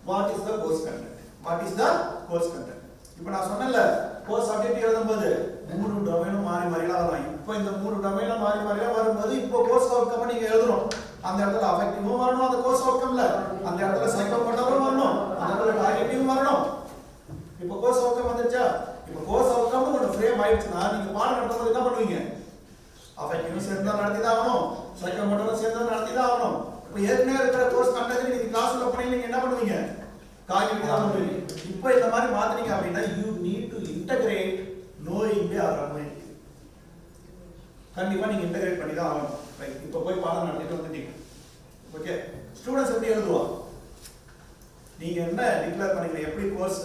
what is the course content? What is the course content? இப்போ நான் சொன்னேன்ல கோர்ஸ் அப்ஜெக்டிவ் எழுதும்போது 3 டொமைனும் மாறி மாறிலாம் வரலாம். இப்போ இந்த 3 டொமைனும் மாறி மாறிலாம் வரும்போது இப்போ கோர்ஸ் அவுட்கம் நீங்க எழுதணும். அந்த இடத்துல அஃபெக்டிவும் வரணும், அந்த கோர்ஸ் அவுட்கம்ல அந்த இடத்துல சைக்கோமோட்டரும் வரணும், அந்த இடத்துல டார்கெட்டிவும் வரணும். இப்போ கோர்ஸ் அவுட்கம் வந்துச்சா? இப்போ கோர்ஸ் அவுட்கம் ஒரு ஃப்ரேம் ஆயிடுச்சுனா நீங்க பாடம் நடத்தும்போது என்ன பண்ணுவீங்க? அஃபெக்டிவும் சேர்ந்து நடத்தி தான் ஆகணும், சைக்கோமோட்டரும் சேர்ந்து நடத்தி தான் ஆகணும். இப்போ ஏற்கனவே இருக்கிற கோர்ஸ் கண்டென்ட் நீங்க கிளாஸ்ல பண்ணி நீங்க என்ன பண்ணுவீங்க? காகிதம் தான் பண்ணுவீங்க. இப்போ இந்த மாதிரி மாத்துறீங்க அப்படின்னா you need to integrate knowingly or unknowingly. கண்டிப்பா நீங்க இன்டகிரேட் பண்ணி தான் ஆகணும். ரைட், இப்போ போய் பாடம் நடத்திட்டு வந்துட்டீங்க. ஓகே, ஸ்டூடண்ட்ஸ் எப்படி எழுதுவாங்க? நீங்க என்ன டிக்ளேர் பண்ணீங்க, எப்படி கோர்ஸ்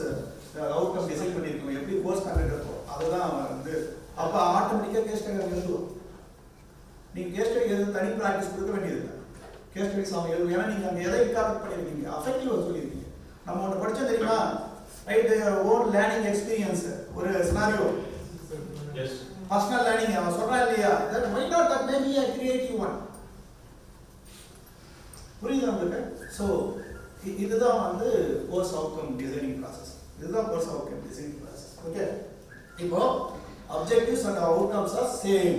அவுட்கம் டிசைன் பண்ணிருக்கீங்க, எப்படி கோர்ஸ் கண்டக்ட் இருக்கும், அதுதான் அவன் வந்து அப்ப ஆட்டோமேட்டிக்கா கேஸ் ஸ்டடி எழுதுவோம். நீங்க கேஸ் ஸ்டடி எழுத தனி பிராக்டிஸ் கொடுக்க வேண்டியது இல்லை. கேஸ் ஸ்டடிஸ் அவங்க எழுதும். ஏன்னா நீங்க அங்க எதை இன்கார்பரேட் பண்ணிருக்கீங்க, அஃபெக்டிவா சொல்லியிருக்கீங்க. நம்ம ஒன்று படிச்சோம் தெரியுமா? ரைட், ஓன் லேர்னிங் எக்ஸ்பீரியன்ஸ் ஒரு சினாரியோ. எஸ், பர்சனல் லேர்னிங் அவன் சொல்றான் இல்லையா? that why not that may be a creative one. புரியுதா உங்களுக்கு? சோ இதுதான் வந்து கோர்ஸ் அவுட்கம் டிசைனிங் process. இதுதான் course outcome designing process. Okay, இப்போ objectives and outcomes are same.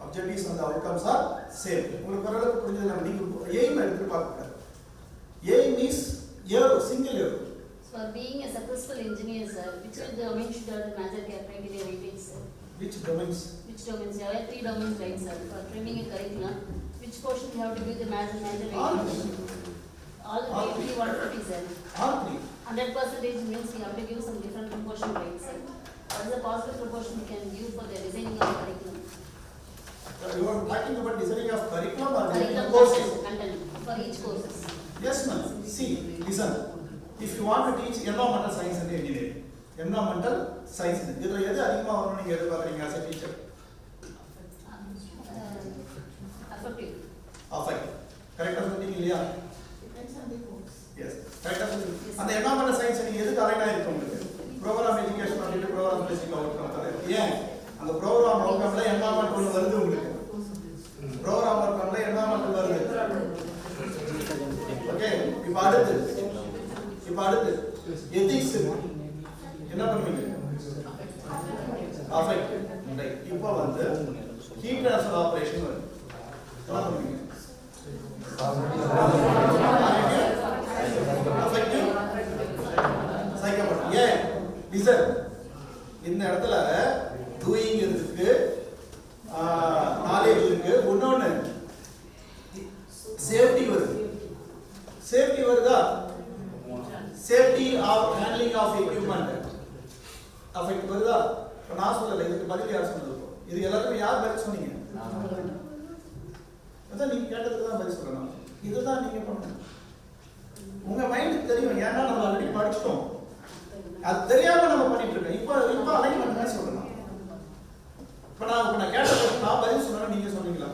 Objectives and outcomes are same. உங்களுக்கு பரவாயில்ல புரிஞ்சதுல நீங்க எய்ம் எடுத்து பார்க்க கூடாது. Aim is error, single error. For being a successful engineer, sir, which domain should have the major criteria weightage, sir? Which domains? Which domains? You have 3 domains, right, sir? For framing a curriculum, which portion you have to give the major weightage? All the way, 150, sir. All 3. 100% means you have to give some different proportion, right, sir? What is the possible proportion you can give for the designing of curriculum? You are talking about designing of curriculum or Curriculum courses? content for each courses. Yes, ma'am. See, listen. If you want to teach environmental science and engineering, environmental science, இதுல எது அதிகமா வரணும் நீங்க எதிர்பார்க்கறீங்க as a teacher? Affective. Affective. கரெக்ட்டா சொல்றீங்க. இல்லையா? Depends on the course. Yes. Right. அந்த environmental science நீங்க எதுக்கு அலைன் ஆயிருக்கும் உங்களுக்கு? ப்ரோக்ராம் எஜுகேஷன் அப்படிட்டு ப்ரோக்ராம் பேசிக் அவுட்கம் தரேன். ஏன்? அந்த ப்ரோக்ராம் அவுட்கம்ல என்வயரன்மென்ட் வருது உங்களுக்கு. ப்ரோக்ராம் அவுட்கம்ல என்வயரன்மென்ட் வருது. ஓகே. இப்போ அடுத்து எதிக்ஸ் என்ன பண்ணுவீங்க? அஃபெக்ட். ரைட். இப்போ வந்து ஹீட் ட்ரான்ஸ்ஃபர் ஆபரேஷன் வருது. என்ன பண்ணுவீங்க? Affective psychomotor. ஏன்? லிசன். இந்த இடத்துல டூயிங் இருக்கு, நாலேஜ் இருக்கு, இன்னொன்னு சேஃப்டி வருது. சேஃப்டி வருதா? Safety of handling of equipment affect வருதா? இப்போ நான் சொல்லல, இதுக்கு பதில் யார் சொன்னது? இது எல்லாருக்கும் யார் பதில் சொன்னீங்க? அதான் நீங்க கேட்டதுக்கு தான் பதில் சொல்லணும். இதுதான் நீங்க பண்ணணும். உங்க மைண்டுக்கு தெரியும், ஏன்னா நம்ம ஆல்ரெடி படிச்சிட்டோம். அது தெரியாம நம்ம பண்ணிட்டு இருக்கோம். இப்போ அலைன் பண்ணுங்க சொல்லலாம். இப்போ நான் கேட்டது நான் பதில் சொன்னா நீங்க சொன்னீங்களா?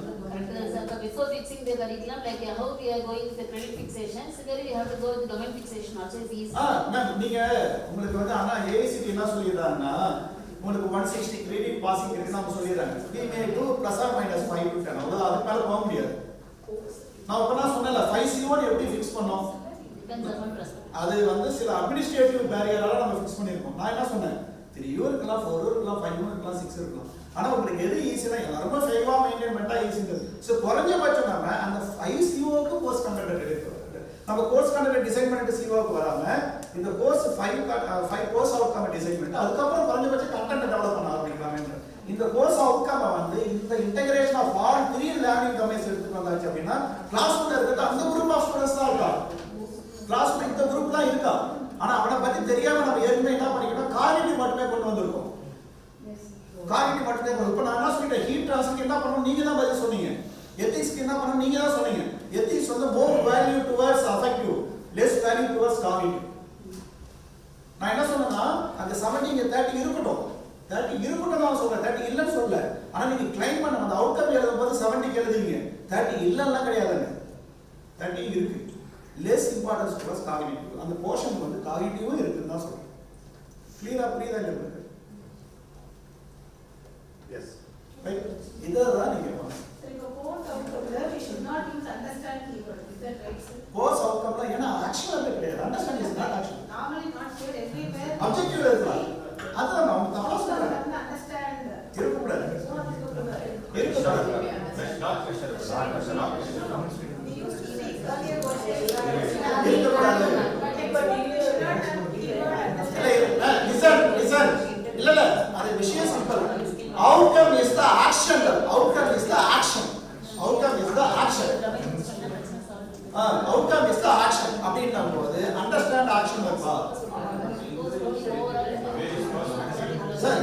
Before fixing the curriculum, like how we are going with the credit fixation, similarly we have to go with the domain fixation also is easy. Ma'am நீங்க உங்களுக்கு வந்து ஆனா ஏசிடி என்ன சொல்லிடுறாங்கன்னா உங்களுக்கு 160 கிரெடிட் பாசிங் இருக்கு நம்ம சொல்லிடுறாங்க. we may do plus or minus 5 to 10. அவ்வளவு அதுக்கு மேல போக முடியாது. நான் இப்ப நான் சொன்னல 5CO எப்படி ஃபிக்ஸ் பண்ணோம்? அது வந்து சில அட்மினிஸ்ட்ரேட்டிவ் பேரியரால நம்ம ஃபிக்ஸ் பண்ணிருக்கோம். நான் என்ன சொன்னேன்? 3 இருக்கலாம், 4 இருக்கலாம், 5 இருக்கலாம், 6 இருக்கலாம். ஆனா உங்களுக்கு எது ஈஸியா எல்லாரும் 5 மெயின்டைன் பண்ணா ஈஸிங்க. சோ குறைஞ்சபட்சம் நாம அந்த 5CO க்கு கோர்ஸ் கண்டென்ட் எடுத்து நம்ம கோர்ஸ் கண்டென்ட் டிசைன் பண்ணிட்டு CO க்கு வராம இந்த கோர்ஸ் 5 கோர்ஸ் அவுட்கம் டிசைன் பண்ணிட்டு அதுக்கு அப்புறம் குறைஞ்சபட்சம் கண்டென்ட் டெவலப் பண்ண ஆரம்பிக்கலாம். இந்த கோர்ஸ் அவுட்கம் வந்து இந்த integration of all 3 learning domains எடுத்துட்டு வந்தாச்சு அப்படினா கிளாஸ்ல இருக்கிறது அந்த குரூப் ஆஃப் ஸ்டூடண்ட்ஸ் தான் இருக்கா. கிளாஸ்ல இந்த குரூப் தான் இருக்கா. ஆனா அவனை பத்தி தெரியாம நம்ம ஏற்கனவே என்ன பண்ணிட்டோம்? காரியம் மட்டுமே கொண்டு வந்திருக்கோம். காரியம் மட்டுமே இப்ப நான் என்ன சொல்லிட்டேன்? ஹீட் ட்ரான்ஸ்ஃபருக்கு என்ன பண்ணணும் நீங்க தான் பதில் சொன்னீங்க. எத்திக்ஸ்க்கு என்ன பண்ணணும் நீங்க தான் சொன்னீங்க. எத்திக்ஸ் வந்து more value towards affective, less value towards cognitive. நான் என்ன சொன்னேன்னா அந்த 70 இங்க 30 இருக்கட்டும். 30 இருக்கட்டும் நான் சொல்றேன். 30 இல்லன்னு சொல்லல. ஆனா நீங்க கிளைம் பண்ண அந்த அவுட்கம் எழுதும்போது 70 க்கு எழுதுவீங்க. 30 இல்லன்னா கிடையாதுங்க. 30 இருக்கு. less importance towards cognitive. அந்த போர்ஷன் வந்து காகினிட்டிவும் இருக்குன்னு தான் சொல்றேன். கிளியரா புரியுதா இல்லையா? Yes right. இதெல்லாம் நீங்க பண்ணணும். இப்போ course அவுட்கம்ல we should not use understand keyword. Is that right, sir? Course அவுட்கம்ல ஏனா ஆக்ஷன் அது கிடையாது. Understand is not action. Normally not said everywhere. Objective இருக்கலாம். அதான் நம்ம தப்பா சொல்றோம். Understand. இருக்கக்கூடாது. இருக்கக்கூடாது. Not question. We used to say earlier was இருக்கக்கூடாது. Listen. இல்ல அது விஷயம் simple. Outcome is the action. Outcome is the action. Outcome is the action. Outcome is the action. அப்படினா போது understand action வருமா? சார்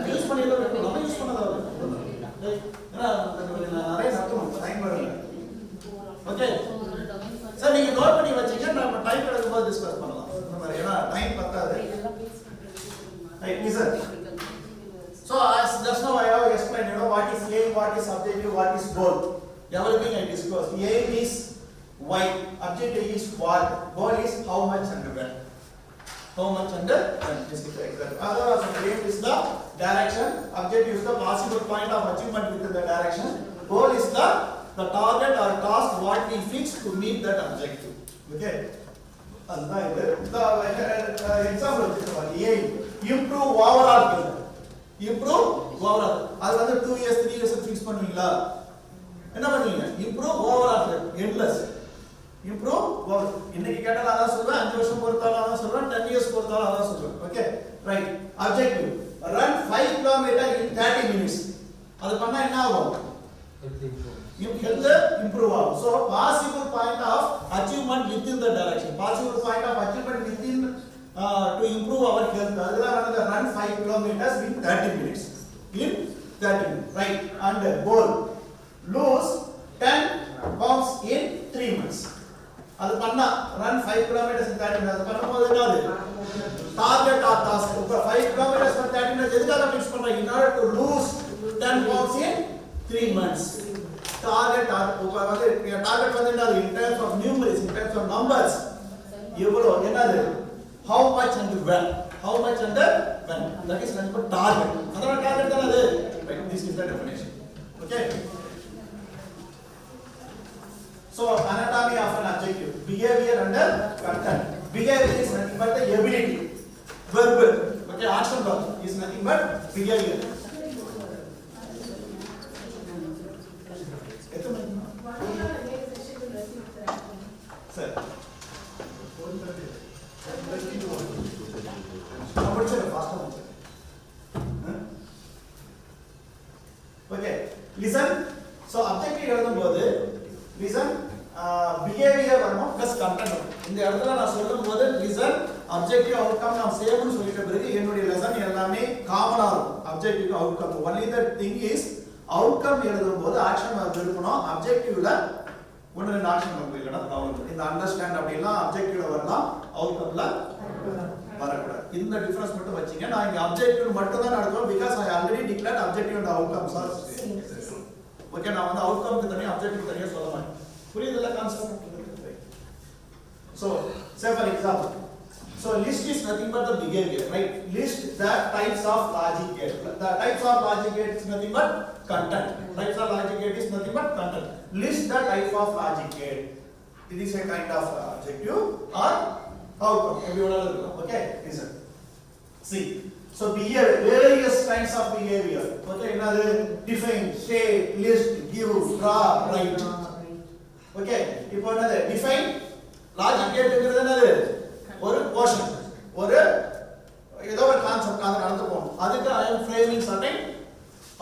யூஸ் பண்ணிடலாம். நம்ம யூஸ் பண்ணதா ஏன்னா நிறைய நடக்கும் டைம் வரல. ஓகே சார் நீங்க நோட் பண்ணி வச்சீங்க நம்ம டைம் எடுக்கும்போது டிஸ்கஸ் பண்ணலாம். நம்ம ஏன்னா டைம் பத்தாது. Right, listen. So as just now I have explained, what is aim, what is objective, what is goal. Everything I discussed. Aim is why, objective is what, goal is how much and when. How much and when. This is the example. Otherwise, aim is the direction, objective is the possible point of achievement within the direction, goal is the target or task what we fix to meet that objective. Okay. அதுதான் இது. இந்த example வச்சுக்கோங்க. aim improve overall health. Improve overall. அது வந்து 2 years 3 years fix பண்ணுவீங்களா? என்ன பண்ணுவீங்க? improve overall health. endless. improve overall. இன்னைக்கு கேட்டால அதான் சொல்றேன். 5 வருஷம் பொறுத்தால அதான் சொல்றேன். 10 years பொறுத்தால அதான் சொல்றேன். Okay right. objective run 5 km in 30 minutes. அது பண்ணா என்ன ஆகும்? health improve ஆகும். So possible point of achievement within the direction. Possible point of achievement within to improve our health. Adala another run 5 kilometers in 30 minutes. In 30 minutes, right? And goal lose 10 pounds in 3 months. அது பண்ணா run 5 kilometers in 30 minutes. அது பண்ணும்போது என்னது? Target or task. 5 kilometers for 30 minutes எதுக்காக fix பண்றீங்க? In order to lose 10 pounds in 3 months. target in terms of numeracy, in terms of numbers. How much and when? How much and when? That is nothing but target. Another target right? This is the definition. Okay. So anatomy of an adjective, behavior and content. Behavior is nothing but the ability. Verbal. Okay, action verb is nothing but behavior. Sir. Okay, listen. So objective எழுதும்போது listen, behavior வரணும் plus content. இந்த இடத்துல நான் சொல்லும்போது listen, objective outcome நான் சேவ்னு சொல்லிட்ட பிறகு என்னுடைய லெசன் எல்லாமே காமனா இருக்கும். objective outcome. Only the thing is outcome எழுதும்போது action verb இருக்கணும். objectiveல ஒன்னு ரெண்டு ஆக்ஷன் verb இல்லனா ப்ராப்ளம். இந்த understand அப்படினா objectiveல வரலாம், outcomeல வரக்கூடாது. இந்த டிஃபரன்ஸ் மட்டும் வச்சீங்க. நான் இங்க objective மட்டும் தான் நடத்துவேன் because I already declared objective and outcomes are same. Okay, நான் வந்து outcome க்கு தனியா objective தனியா சொல்ல மாட்டேன். புரியுதுல concept? So, say for example, so list is nothing but the behavior, right? List the types of logic gate. The types of logic gate is nothing but content. Types of logic gate is nothing but content. List the type of logic gate. It is a kind of adjective or outcome. Okay, listen. See, so behavior, various kinds of behavior. Okay, another define, state, list, give, draw, write. Okay, இப்போ என்னது define logic gateங்கிறது என்னது ஒரு portion, ஒரு ஏதோ ஒரு concept அது நடந்து போகும். அதுக்கு I am framing certain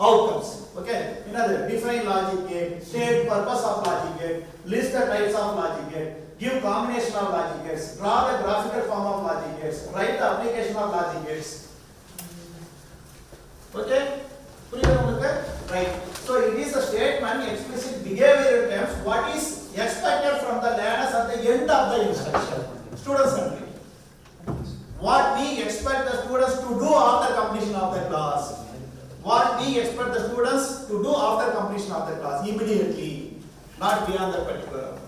outcomes. Okay, என்னது define logic gate, state purpose of logic gate, list the types of logic gate, give combination of logic gates, draw the graphical form of logic gates, write the application of logic gates. Okay, புரியுதா உங்களுக்கு? Right. So it is a statement explicit behavioral terms what is expected from the learners at the end of the instruction. Students only. What we expect the students to do after completion of the class. What we expect the students to do after completion of the class immediately, not beyond that particular hour.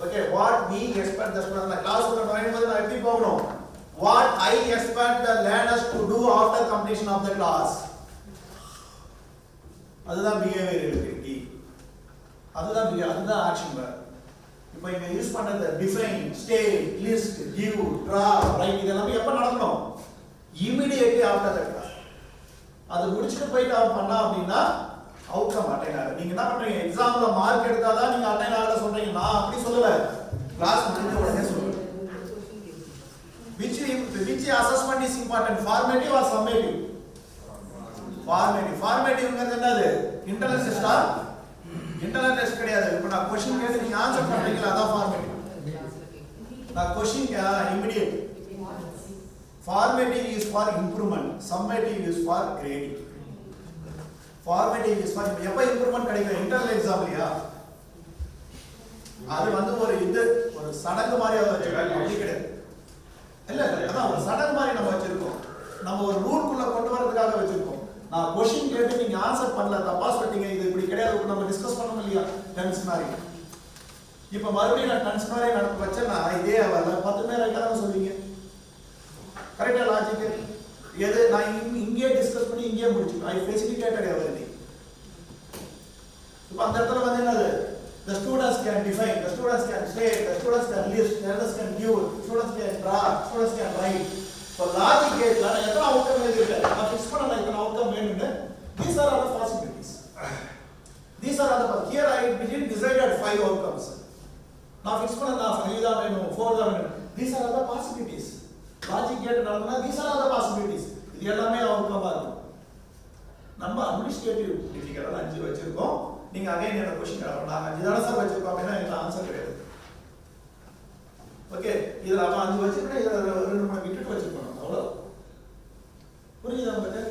Okay, what we expect the students, the class உள்ள நுழையும்போது நான் எப்படி போகணும்? What I expect the learners to do after completion of the class. அதுதான் behavioral activity. அதுதான் action verb. இப்போ இங்க use பண்றது define, state, list, give, draw, write இதெல்லாம் எப்ப நடக்கணும்? Immediately after the class. அது முடிச்சிட்டு போயிட்டு அவன் பண்ணா அப்படினா outcome attain ஆகும். நீங்க என்ன பண்றீங்க? எக்ஸாம்ல மார்க் எடுத்தா தான் நீங்க attain ஆகல சொல்றீங்க. நான் அப்படி சொல்லல. கிளாஸ் முடிஞ்ச உடனே சொல்றேன். Which assessment is important? Formative or summative? Formative. Formativeங்கிறது என்னது? Internal test ஆ? Internal test கிடையாது. இப்போ நான் क्वेश्चन கேட்டு நீங்க ஆன்சர் பண்றீங்களா அதான் formative. நான் question immediate. Formative is for improvement. Summative is for grading. Formative is for எப்ப improvement கிடைக்கும்? Internal examலையா? அது வந்து ஒரு சடங்கு மாதிரி வச்சிருக்காங்க. அப்படி கிடையாது. இல்ல அதான் ஒரு சடங்கு மாதிரி நம்ம வச்சிருக்கோம். நம்ம ஒரு ரூல்க்குள்ள கொண்டு வரதுக்காக வச்சிருக்கோம். நான் क्वेश्चन கேட்டு நீங்க ஆன்சர் பண்ணல தப்பா சொல்லிட்டீங்க இது இப்படி கிடையாது நம்ம டிஸ்கஸ் பண்ணணும் இல்லையா டென்ஸ் மாதிரி இப்போ மறுபடியும் நான் டென்ஸ் மாதிரி நடந்து வச்சேன்னா இதே வரல 10 பேர் ரைட்டா தான் சொல்வீங்க கரெக்ட்டா லாஜிக் எது நான் இங்கே டிஸ்கஸ் பண்ணி இங்கே முடிச்சிட்டேன் ஐ ஃபெசிலிட்டேட்டட் எவரிதிங் இப்போ அந்த இடத்துல வந்து என்னது the students can define, the students can state, the students can list, the students can give, students can draw, students can write. So logic gate la எத்தனை outcome எழுதிருக்கேன் நான் ஃபிக்ஸ் பண்ணல இத்தனை outcome வேணும்னு these are all the possibilities here I didn't decided 5 outcomes நான் fix பண்ணல 5 தான் வேணும் 4 தான் வேணும் these are all the possibilities logic gate நடந்தா these are all the possibilities இது எல்லாமே outcome ஆ இருக்கும் நம்ம administrative difficult 5 வச்சிருக்கோம் நீங்க அகைன் என்ன क्वेश्चन கேட்கலாம் நான் 5 தான சார் வச்சிருக்கோம் அப்படினா எனக்கு ஆன்சர் கிடையாது ஓகே இதுல அப்ப 5 வச்சிருக்கேன் இதுல 2 3 விட்டுட்டு வச்சிருக்கோம் அவ்வளவு புரியுதா உங்களுக்கு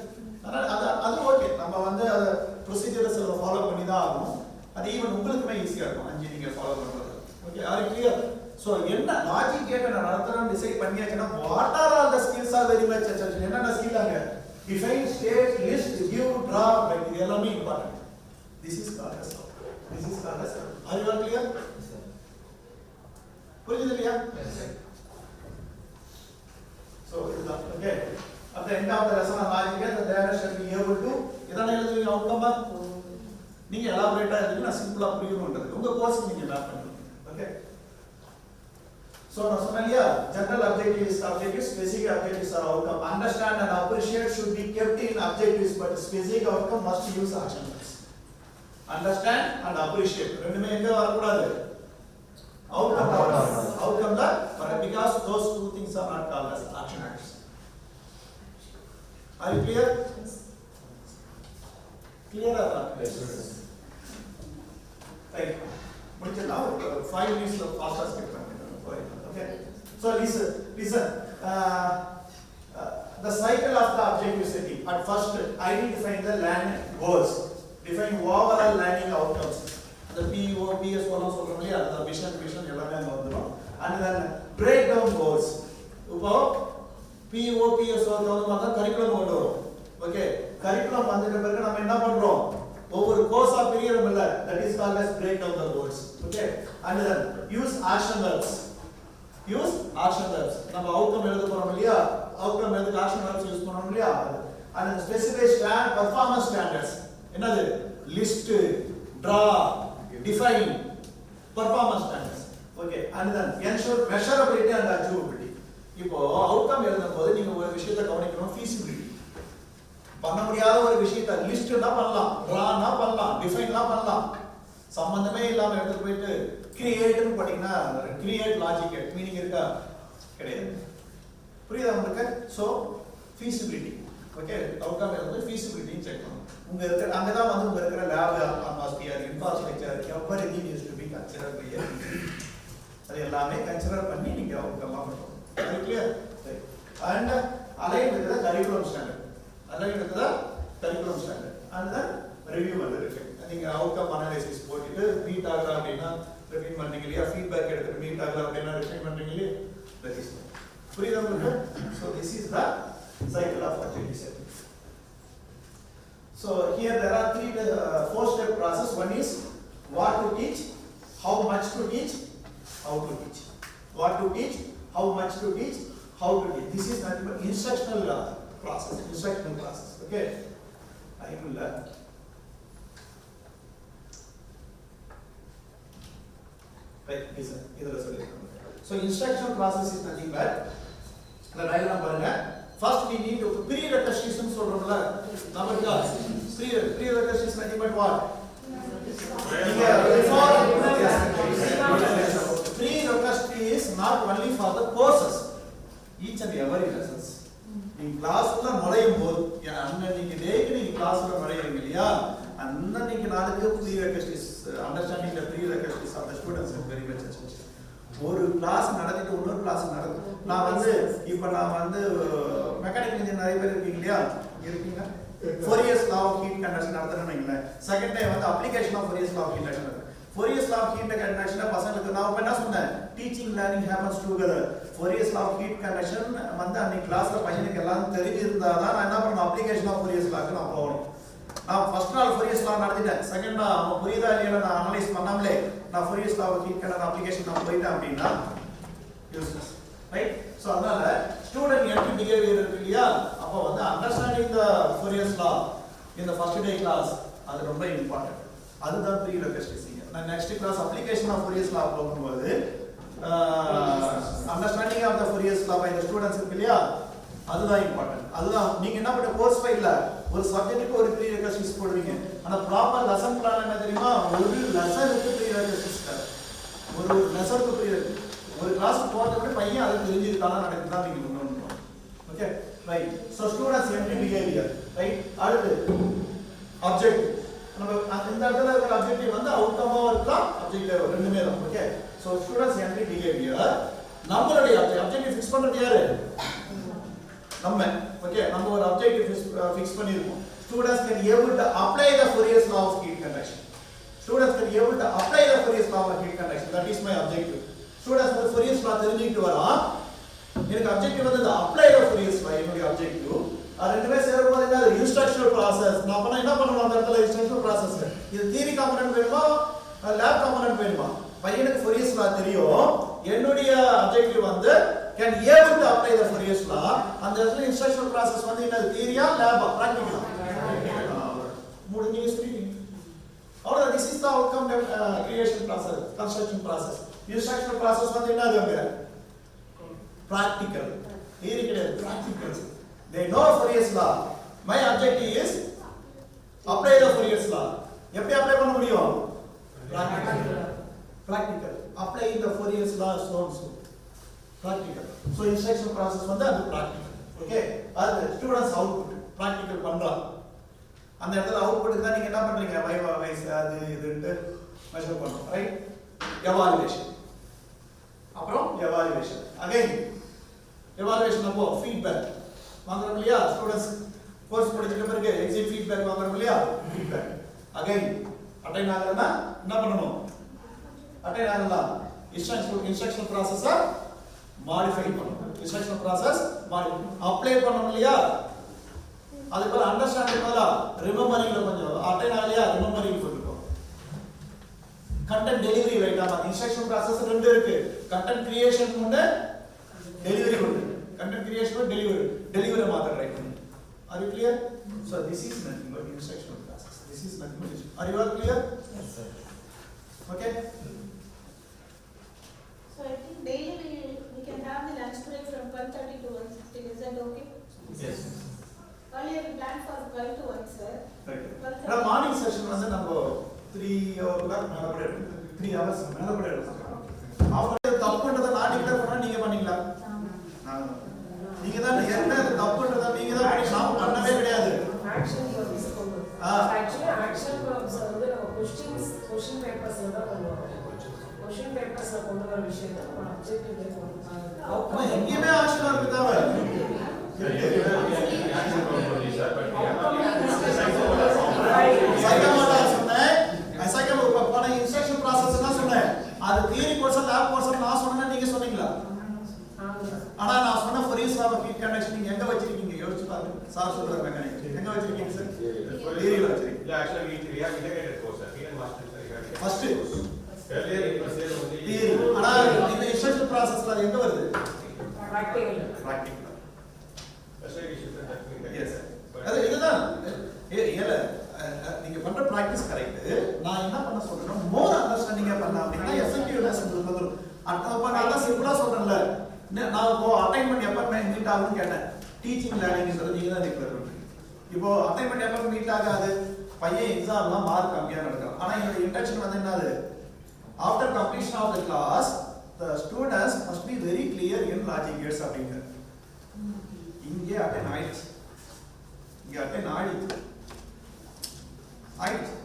அது ஓகே நம்ம வந்து அத ப்ரொசீஜர்ஸ் எல்லாம் ஃபாலோ பண்ணி தான் ஆகணும் அது ஈவன் உங்களுக்குமே ஈஸியா இருக்கும் 5 நீங்க ஃபாலோ பண்றது ஓகே ஆர் கிளியர் சோ என்ன லாஜிக் கேட் நான் நடத்துறேன்னு டிசைட் பண்ணியாச்சுனா what are all the skills are very much என்னென்ன ஸ்கில் அங்க define state list give draw இது எல்லாமே important This is called as outcome. This is called as outcome. Are you all clear? Yes, sir. Yes, so, okay. At the end of the lesson, the driver should be able to outcome. You elaborate simple course. Okay. So, general objectives, specific objectives are outcome. Understand and appreciate should be kept in objectives, but specific outcome must use action verbs. Understand and appreciate. Outcome that, because those two things are not called as action verbs. Are you clear? Clear or not? Yes. Right. Now, 5 minutes of fastest step. Okay. So listen. The cycle of the objective setting. At first, identify the learning goals. Define overall learning outcomes. The PO, PS, the vision, and then break down goals. PO, PS, curriculum. Okay. Curriculum over course of period, that is called as break down the goals. Okay. And then use action verbs. Use action verbs. Now outcome outcome action verbs use and then specify performance standards. Another list, draw, define performance standards. Okay. And then ensure measurability and achievability. Now outcome feasibility. பண்ண முடியாத ஒரு விஷயத்தை லிஸ்ட்னா பண்ணலாம், டிரானா பண்ணலாம், டிஃபைன்லாம் பண்ணலாம். சம்பந்தமே இல்லாம எடுத்து போயிட்டு கிரியேட்னு படிக்கனா கிரியேட் லாஜிக் மீனிங் இருக்கா? கிடையாது. புரியுதா உங்களுக்கு? So feasibility. ஓகே, அவுட்கம் வந்து feasibility செக் பண்ணனும். உங்க இருக்கிற அங்க தான் வந்து உங்க இருக்கிற lab atmosphere, infrastructure everything is to be considered by you. அது எல்லாமே கன்சிடர் பண்ணி நீங்க அவுட்கம் பண்ணணும். Clear? And align with the curriculum standard. Align with the curriculum standard. And then review and reflect. நீங்க outcome analysis போட்டுட்டு meet ஆகல அப்படினா refine பண்றீங்க இல்லையா, ஃபீட்பேக் எடுத்து மீட் ஆகல அப்படினா ரிஃபைன் பண்றீங்க இல்லையா, that is புரியுதா உங்களுக்கு? So this is the cycle of activity setting. So here there are four step process. One is what to teach, how much to teach, how to teach. What to teach, how much to teach, how to teach. This is nothing but instructional process. Okay, I will right, listen. So instruction process is nothing but the diagram பாருங்க. First we need to prerequisites சொல்றோம்ல, நமக்கு prerequisites nothing but what? Prerequisite is not only for the courses, each and every lessons. நீங்க கிளாஸ்ல நுழையும் போது அன்னைக்கு டேக்கு நீங்க கிளாஸ்ல நுழையறீங்க இல்லையா, அன்னைக்கு நாளுக்கு prerequisites understanding the prerequisites of the students is very much essential. ஒரு கிளாஸ் நடத்திட்டு இன்னொரு கிளாஸ் நடக்கும். நான் வந்து மெக்கானிக்கல் இன்ஜினியர் நிறைய பேர் இருக்கீங்க இல்லையா, இருக்கீங்க. Fourier's law of heat conduction நடத்துறேன்னு வைங்களேன். செகண்ட் டைம் வந்து application of Fourier's law of heat conduction. Fourier's law of heat conduction பசங்களுக்கு நான் என்ன சொன்னேன், teaching learning happens together. Fourier's law of heat conduction வந்து அன்னைக்கு கிளாஸ்ல பையனுக்கு எல்லாம் தெரிஞ்சிருந்தா தான் நான் என்ன பண்ணணும், அப்ளிகேஷன் ஆஃப் Fourier's law நான் போகணும். நான் ஃபர்ஸ்ட் நாள் Fourier's law நடத்திட்டேன், செகண்ட் நாள் அவன் புரியுதா இல்லையா நான் அனலைஸ் பண்ணாமலே நான் Fourier's law of heat conduction application நான் போயிட்டேன் அப்படின்னா யூஸ்லெஸ். ரைட்? சோ அதனால ஸ்டூடண்ட் என்ட்ரி பிஹேவியர் இருக்கு இல்லையா, அப்ப வந்து understanding the Fourier's law in the first day class அது ரொம்ப இம்பார்ட்டன்ட். அதுதான் prerequisites. நான் next class application of Fourier's law போகும்போது understanding of the Fourier's law by the students இருக்கு இல்லையா, அதுதான் இம்பார்ட்டன்ட். அதுதான் நீங்க என்ன பண்ண கோர்ஸ் ஃபைல்ல ஒரு சப்ஜெக்ட்டுக்கு ஒரு prerequisites போடுவீங்க. ஆனா ப்ராப்பர் லெசன் பிளான் என்ன தெரியுமா, ஒரு லெசனுக்கு prerequisites தேவை. ஒரு லெசனுக்கு prerequisites ஒரு கிளாஸ் போறதுக்கு பையன் அதை தெரிஞ்சிருக்கானா நடக்குதா நீங்க பண்ணணும். Okay, right. So students entry behaviour, right. அடுத்து ஆப்ஜெக்டிவ். நம்ம இந்த இடத்துல இருக்கிற ஆப்ஜெக்டிவ் வந்து அவுட்கமா இருக்கலாம், ஆப்ஜெக்டிவ் ரெண்டுமே தான். Okay, so students entry behaviour நம்மளுடைய ஆப்ஜெக்டிவ் ஃபிக்ஸ் பண்றது யாரு, நம்ம. ஓகே, நம்ம ஒரு ஆப்ஜெக்டிவ் ஃபிக்ஸ் பண்ணிருக்கோம். Students can able to apply the Fourier's law of heat conduction. Students can able to apply the Fourier's law of heat conduction. That is my objective. Students வந்து Fourier's law தெரிஞ்சிட்டு வரா, எனக்கு objective வந்து apply தி Fourier's law என்னுடைய objective. அது ரெண்டுமே சேரும்போது என்ன இன்ஸ்ட்ரக்ஷனல் ப்ராசஸ். நான் அப்ப என்ன பண்ணணும் அந்த இடத்துல இன்ஸ்ட்ரக்ஷனல் ப்ராசஸ். இது தியரி காம்பனன்ட் வேணுமா லேப் காம்பனன்ட் வேணுமா? பையனுக்கு ஃபோரியர்ஸ் லா தெரியும். என்னுடைய ஆப்ஜெக்டிவ் வந்து can able to apply the Fourier's law. அந்த இடத்துல இன்ஸ்ட்ரக்ஷனல் ப்ராசஸ் வந்து என்ன தியரியா லேபா பிராக்டிகலா? முடிஞ்சு சொல்லிட்டீங்க. அவ்வளவுதான். this is the outcome creation process, construction process. Instructional process வந்து என்னது? Practical. Theory கிடையாது, practical. They know Fourier's law. My objective is apply the Fourier's law. எப்படி அப்ளை பண்ண முடியும்? Practical. Apply the Fourier's law so and so. Practical. So instruction process வந்து அது practical. Okay? அது students output practical பண்றாங்க. அந்த இடத்துல அவுட்புட் தான் நீங்க என்ன பண்றீங்க? வைவா வைஸ் அது இதுன்னு மெஷர் பண்றோம். ரைட்? எவாலுவேஷன். அப்புறம் எவாலுவேஷன். அகைன் எவாலுவேஷன் அப்போ ஃபீட்பேக் வாங்குறோம் இல்லையா? ஸ்டூடண்ட்ஸ் கோர்ஸ் முடிச்சிட்ட பிறகு எக்ஸிட் ஃபீட்பேக் வாங்குறோம் இல்லையா? ஃபீட்பேக். அகைன் அட்டைன் ஆகலனா என்ன பண்ணணும்? அட்டைன் ஆகலனா இன்ஸ்ட்ரக்ஷனல் ப்ராசஸை மாடிஃபை பண்ணணும். இன்ஸ்ட்ரக்ஷனல் ப்ராசஸ் அப்ளை பண்ணணும் இல்லையா? அதுக்கு மேல அண்டர்ஸ்டாண்டிங் மேல ரிமெம்பரிங்ல கொஞ்சம் அட்டைன் ஆகலையா? ரிமெம்பரிங் பண்ணிருக்கோம். Content delivery right. ஆமா, இன்ஸ்ட்ரக்ஷன் ப்ராசஸ் ரெண்டு இருக்கு. கண்டென்ட் கிரியேஷன் ஒன்று, டெலிவரி ஒன்று. கண்டென்ட் கிரியேஷன் டெலிவரி மாத்த ரைட் பண்ணி. Are you clear? So this is nothing but instructional process. This is nothing but. Are you all clear? Yes, sir. Okay. So I think daily we can have the lunch break from 12:30 to 1:16. Is that okay? Yes. Earlier we planned for 12 to 1, sir. Right. Now morning session வந்து நம்ம 3 o'clock மேல கூட 3 hours மேல கூட எடுக்கலாம். அவங்க தப்புன்றத நான் declare பண்ணா நீங்க பண்ணீங்களா? நீங்க தான் என்ன தப்புன்றத நீங்க தான் பண்ணி நான் பண்ணவே கிடையாது. ஆக்ஷன் ப்ராசஸ் கொண்டு ஆக்சுவலி ஆக்ஷன் ப்ராசஸ் வந்து நம்ம क्वेश्चन பேப்பர்ஸ்ல தான் பண்ணுவோம். क्वेश्चन பேப்பர்ஸ்ல கொண்டு வர விஷயத்தை நம்ம ஆப்ஜெக்டிவ்ல கொண்டு ஆமா, எங்கேயுமே ஆக்ஷன் இருக்கு தேவை. சைக்கோமோட்டா சொன்னேன். சைக்கோமோட்டா பண்ண இன்ஸ்ட்ரக்ஷன் ப்ராசஸ் என்ன சொன்னேன்? அது தியரி கோர்ஸ் லேப் கோர்ஸ் நான் சொன்னேன்னா நீங்க சொன்னீங்களா? ஆனா நான் சொன்ன Fourier's law of connection நீங்க எங்க வச்சிருக்கீங்க? யோசிச்சு பாருங்க. சார் சொல்ற மெக்கானிக்ஸ் எங்க வச்சிருக்கீங்க சார்? தியரியில வச்சிருக்கீங்க. Yeah, actually we have integrated course. We have master first earlier it was there only theory. ஆனா இந்த இன்ஸ்ட்ரக்ஷன் ப்ராசஸ்ல அது எங்க வருது? Practical. that's why we should have that. Yes sir. அது இதுதான் ஏல நீங்க பண்ற பிராக்டிஸ் கரெக்ட். நான் என்ன பண்ண சொல்றேன்னா மோர் அண்டர்ஸ்டாண்டிங்கா பண்ணா அப்படினா எஃபெக்டிவ்னஸ் உங்களுக்கு வந்துரும். அப்ப நான் தான் சிம்பிளா சொல்றேன்ல. நான் இப்போ அசைன்மென்ட் எப்ப மீட் ஆகும்னு கேட்டேன். டீச்சிங் லேர்னிங்ன்றது நீங்க தான் டிக்ளேர் பண்றீங்க. இப்போ அசைன்மென்ட் எப்ப மீட் ஆகாது? பையன் எக்ஸாம்ல மார்க் கம்மியா நடக்கும். ஆனா என்னோட இன்டென்ஷன் வந்து என்னது? After completion of the class the students must be very clear in logic gates அப்படிங்க. இங்கே அட்டெண்ட் ஆயிடுச்சு. இங்க அட்டெண்ட் ஆயிடுச்சு.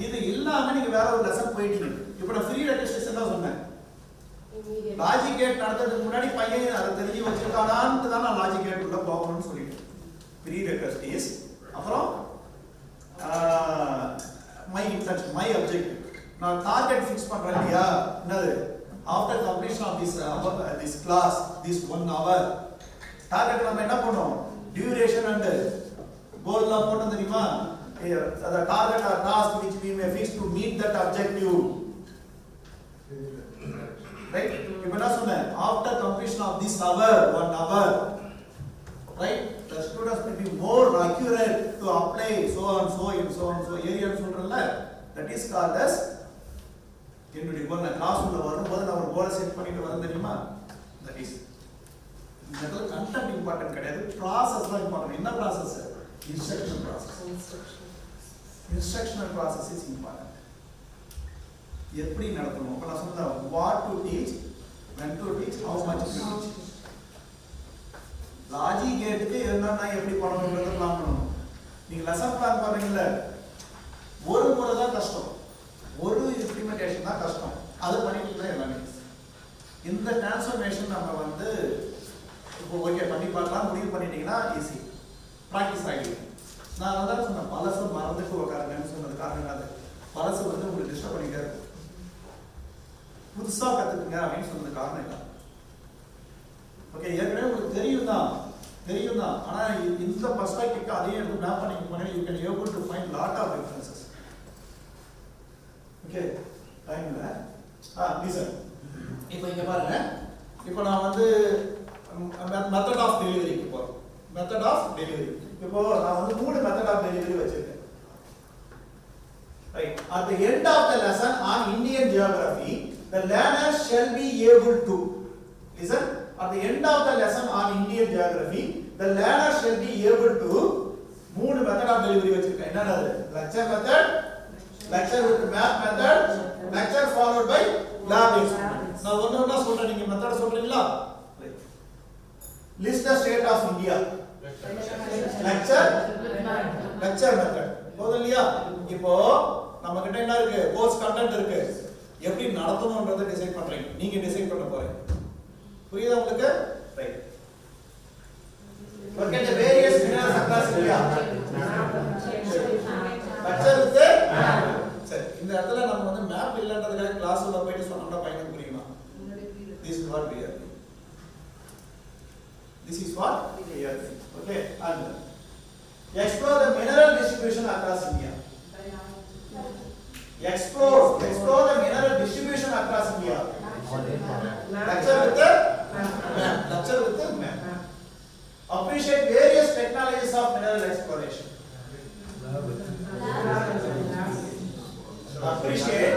இது இல்லாம நீங்க வேற ஒரு லெசன் போயிட்டீங்க. இப்போ நான் ஃப்ரீ ரெஜிஸ்ட்ரேஷன் தான் சொன்னேன். லாஜிக் கேட் நடக்கிறதுக்கு முன்னாடி பையன் அதை தெரிஞ்சு வச்சிருக்கானான்னு தான் நான் லாஜிக் கேட் உள்ள போகணும்னு சொல்லிட்டேன். ப்ரீ ரெஜிஸ்ட்ரேஷன் அப்புறம் மை இன்டென்ஷன் மை ஆப்ஜெக்டிவ். நான் டார்கெட் ஃபிக்ஸ் பண்றேன் இல்லையா? என்னது? After completion of this class this 1 hour target நம்ம என்ன பண்ணோம்? டியூரேஷன் அண்ட் கோல்லாம் போட்டோம் தெரியுமா? the target or task which we may fix to meet that objective. Right? இப்போ என்ன சொன்னேன்? After completion of this hour, 1 hour, right? The students will be more accurate to apply so and so in so and so area சொல்றல்ல. That is called as என்னுடைய கோல். நான் class உள்ள வரும்போது நான் ஒரு கோலை செட் பண்ணிட்டு வரேன் தெரியுமா? That is இந்த கண்டென்ட் இம்பார்ட்டன்ட் கிடையாது. ப்ராசஸ் தான் இம்பார்ட்டன்ட். என்ன process? Instruction process. Instructional process is important. எப்படி நடத்தணும்? அப்ப நான் சொன்னேன் what to teach, when to teach, how much to teach. Logic கேட்டுக்கு என்னன்னா எப்படி பண்ணணும்ன்றத பிளான் பண்ணணும். நீங்க லெசன் பிளான் பண்றீங்கல்ல, ஒரு முறை தான் கஷ்டம், ஒரு இம்ப்ளிமெண்டேஷன் தான் கஷ்டம். அது பண்ணிட்டீங்கன்னா எல்லாமே இந்த டிரான்ஸ்ஃபர்மேஷன் நம்ம வந்து இப்போ ஓகே பண்ணி பார்க்கலாம் முடிவு பண்ணிட்டீங்கன்னா ஈஸி. ப்ராக்டிஸ் ஆகிடுங்க. நான் அதான் சொன்னேன் பழசு மறந்துட்டு உட்காருங்கன்னு சொன்னது காரணம் அது பழசு வந்து உங்களுக்கு டிஸ்டர்ப் பண்ணிட்டே இருக்கும். புதுசா கத்துக்குங்க அப்படின்னு சொன்னது காரணம் இல்லை. ஓகே, ஏற்கனவே உங்களுக்கு தெரியும் தான் தெரியும் தான். ஆனா இந்த பெர்ஸ்பெக்டிவ்க்கு அதையும் எடுத்து மேப் பண்ணி போனீங்கன்னா you can able to find lot of differences. Okay டைம்ல listen. இப்போ இங்க பாருங்க. இப்போ நான் வந்து மெத்தட் ஆஃப் டெலிவரிக்கு போறோம். Method of delivery. இப்போ நான் வந்து 3 மெத்தட் ஆஃப் டெலிவரி வச்சிருக்கேன். Right. At the end of the lesson on Indian geography, the learner shall be able to listen. At the end of the lesson on Indian geography, the learner shall be able to 3 method of delivery வச்சிருக்கேன். என்னது? Lecture method, lecture with map method, lecture followed by lab experiment. நான் ஒண்ணா சொல்றேன், நீங்க method சொல்றீங்களா? List the state of India. Lecture method. போதும் இல்லையா? இப்போ நம்ம கிட்ட என்ன இருக்கு? கோர்ஸ் கண்டென்ட் இருக்கு. எப்படி நடத்தணும்ன்றதை டிசைட் பண்றீங்க. நீங்க டிசைட் பண்ண போறீங்க. புரியுதா உங்களுக்கு? Right. Look at the various minerals across India. Lecture with சரி, இந்த இடத்துல நம்ம வந்து மேப் இல்லன்றதுக்காக கிளாஸ் உள்ள போயிட்டு சொன்னோம்னா பையனுக்கு புரியுமா? This is what we are doing. This is what we are doing. Okay, and explore the mineral distribution across India. Explore the mineral distribution across India. Lecture with the map. Appreciate various technologies of mineral exploration. Appreciate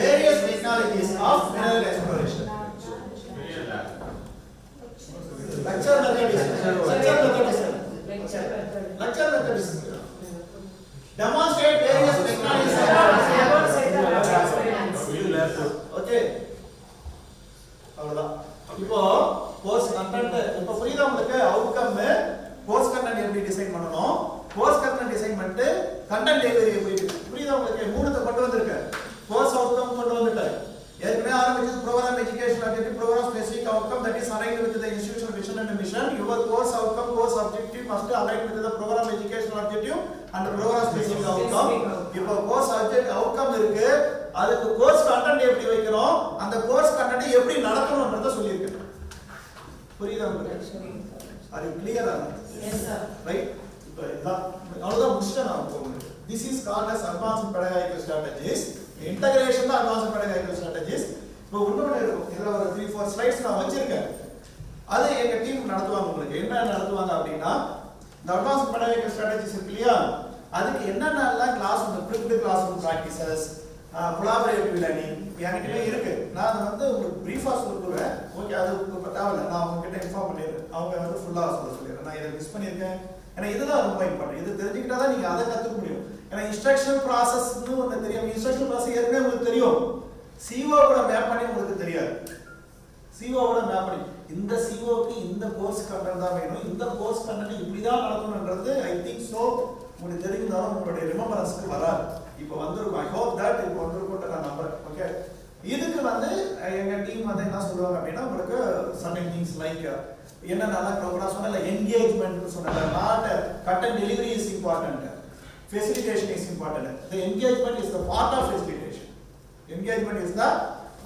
various technologies of mineral exploration. Lecture method is demonstrate various technologies. Okay. அவ்வளவுதான். இப்போ course content இப்போ புரியுதா உங்களுக்கு? Outcome course content எப்படி design பண்ணனும், course content design பண்ணிட்டு content delivery எப்படி புரியுதா உங்களுக்கு? 3 கொண்டு வந்திருக்கேன். கோர்ஸ் அவுட்கம் கொண்டு வந்துட்டேன். ஏற்கனவே ஆரம்பிச்சது program education objective, program specific outcome that is aligned with the institutional vision and mission. Your course outcome, course objective must align with the program educational objective and the program specific outcome. இப்போ course object outcome இருக்கு, அதுக்கு course content எப்படி வைக்கணும், அந்த course content எப்படி நடக்கணும்ன்றத சொல்லியிருக்கேன். புரியுதா உங்களுக்கு? Are you clear? Yes sir. Right? இப்போ இதான் அவ்வளவுதான் முடிச்சிட்டேன் நான் உங்களுக்கு. This is called as advanced pedagogical strategies. Integration தான் advanced pedagogical strategies. இப்போ இன்னொரு இருக்கும். இதுல ஒரு 3-4 ஸ்லைட்ஸ் நான் வச்சிருக்கேன். அது எங்க டீம் நடத்துவாங்க. உங்களுக்கு என்ன நடத்துவாங்க அப்படின்னா, இந்த advanced pedagogical strategies இருக்கு இல்லையா, அதுக்கு என்னென்னலாம் class room, flipped classroom practices, collaborative learning எனக்கிட்ட இருக்கு. நான் அதை வந்து உங்களுக்கு பிரீஃபா சொல்லுவேன். ஓகே, அது உங்களுக்கு தேவையில்லை, நான் உங்ககிட்ட இன்ஃபார்ம் பண்ணிடுறேன். அவங்க வந்து ஃபுல்லா சொல்லிடுறேன். நான் இதை மிஸ் பண்ணியிருக்கேன். ஏன்னா இதுதான் ரொம்ப இம்பார்ட்டன்ட். இது தெரிஞ்சுக்கிட்டா தான் நீங்க அதை கத்துக்க முடியும். ஏன்னா இன்ஸ்ட்ரக்ஷன் ப்ராசஸ்னு ஒன்று தெரியும். இன்ஸ்ட்ரக்ஷன் ப்ராசஸ் ஏற்கனவே உங்களுக்கு தெரியும். சிஓவோட மேப் பண்ணி உங்களுக்கு தெரியாது. சிஓவோட மேப் பண்ணி இந்த சிஓக்கு இந்த கோர்ஸ் கண்டென்ட் தான் வேணும், இந்த கோர்ஸ் கண்டென்ட் இப்படி தான் நடக்கணும்ன்றது ஐ திங்க் ஸோ உங்களுக்கு தெரிஞ்சாலும் உங்களுடைய ரிமெம்பரன்ஸ்க்கு வராது. இப்போ வந்துருக்கும். ஐ ஹோப் தட் இப்போ வந்துருக்கும் நான் நம்புறேன். ஓகே, இதுக்கு வந்து எங்க டீம் வந்து என்ன சொல்லுவாங்க அப்படின்னா, உங்களுக்கு சர்டன் திங்ஸ் லைக் என்னென்ன ப்ரோக்ராம் சொன்னல, என்கேஜ்மெண்ட் சொன்னல, not content delivery is important, facilitation is important. The engagement is the part of facilitation. Engagement is the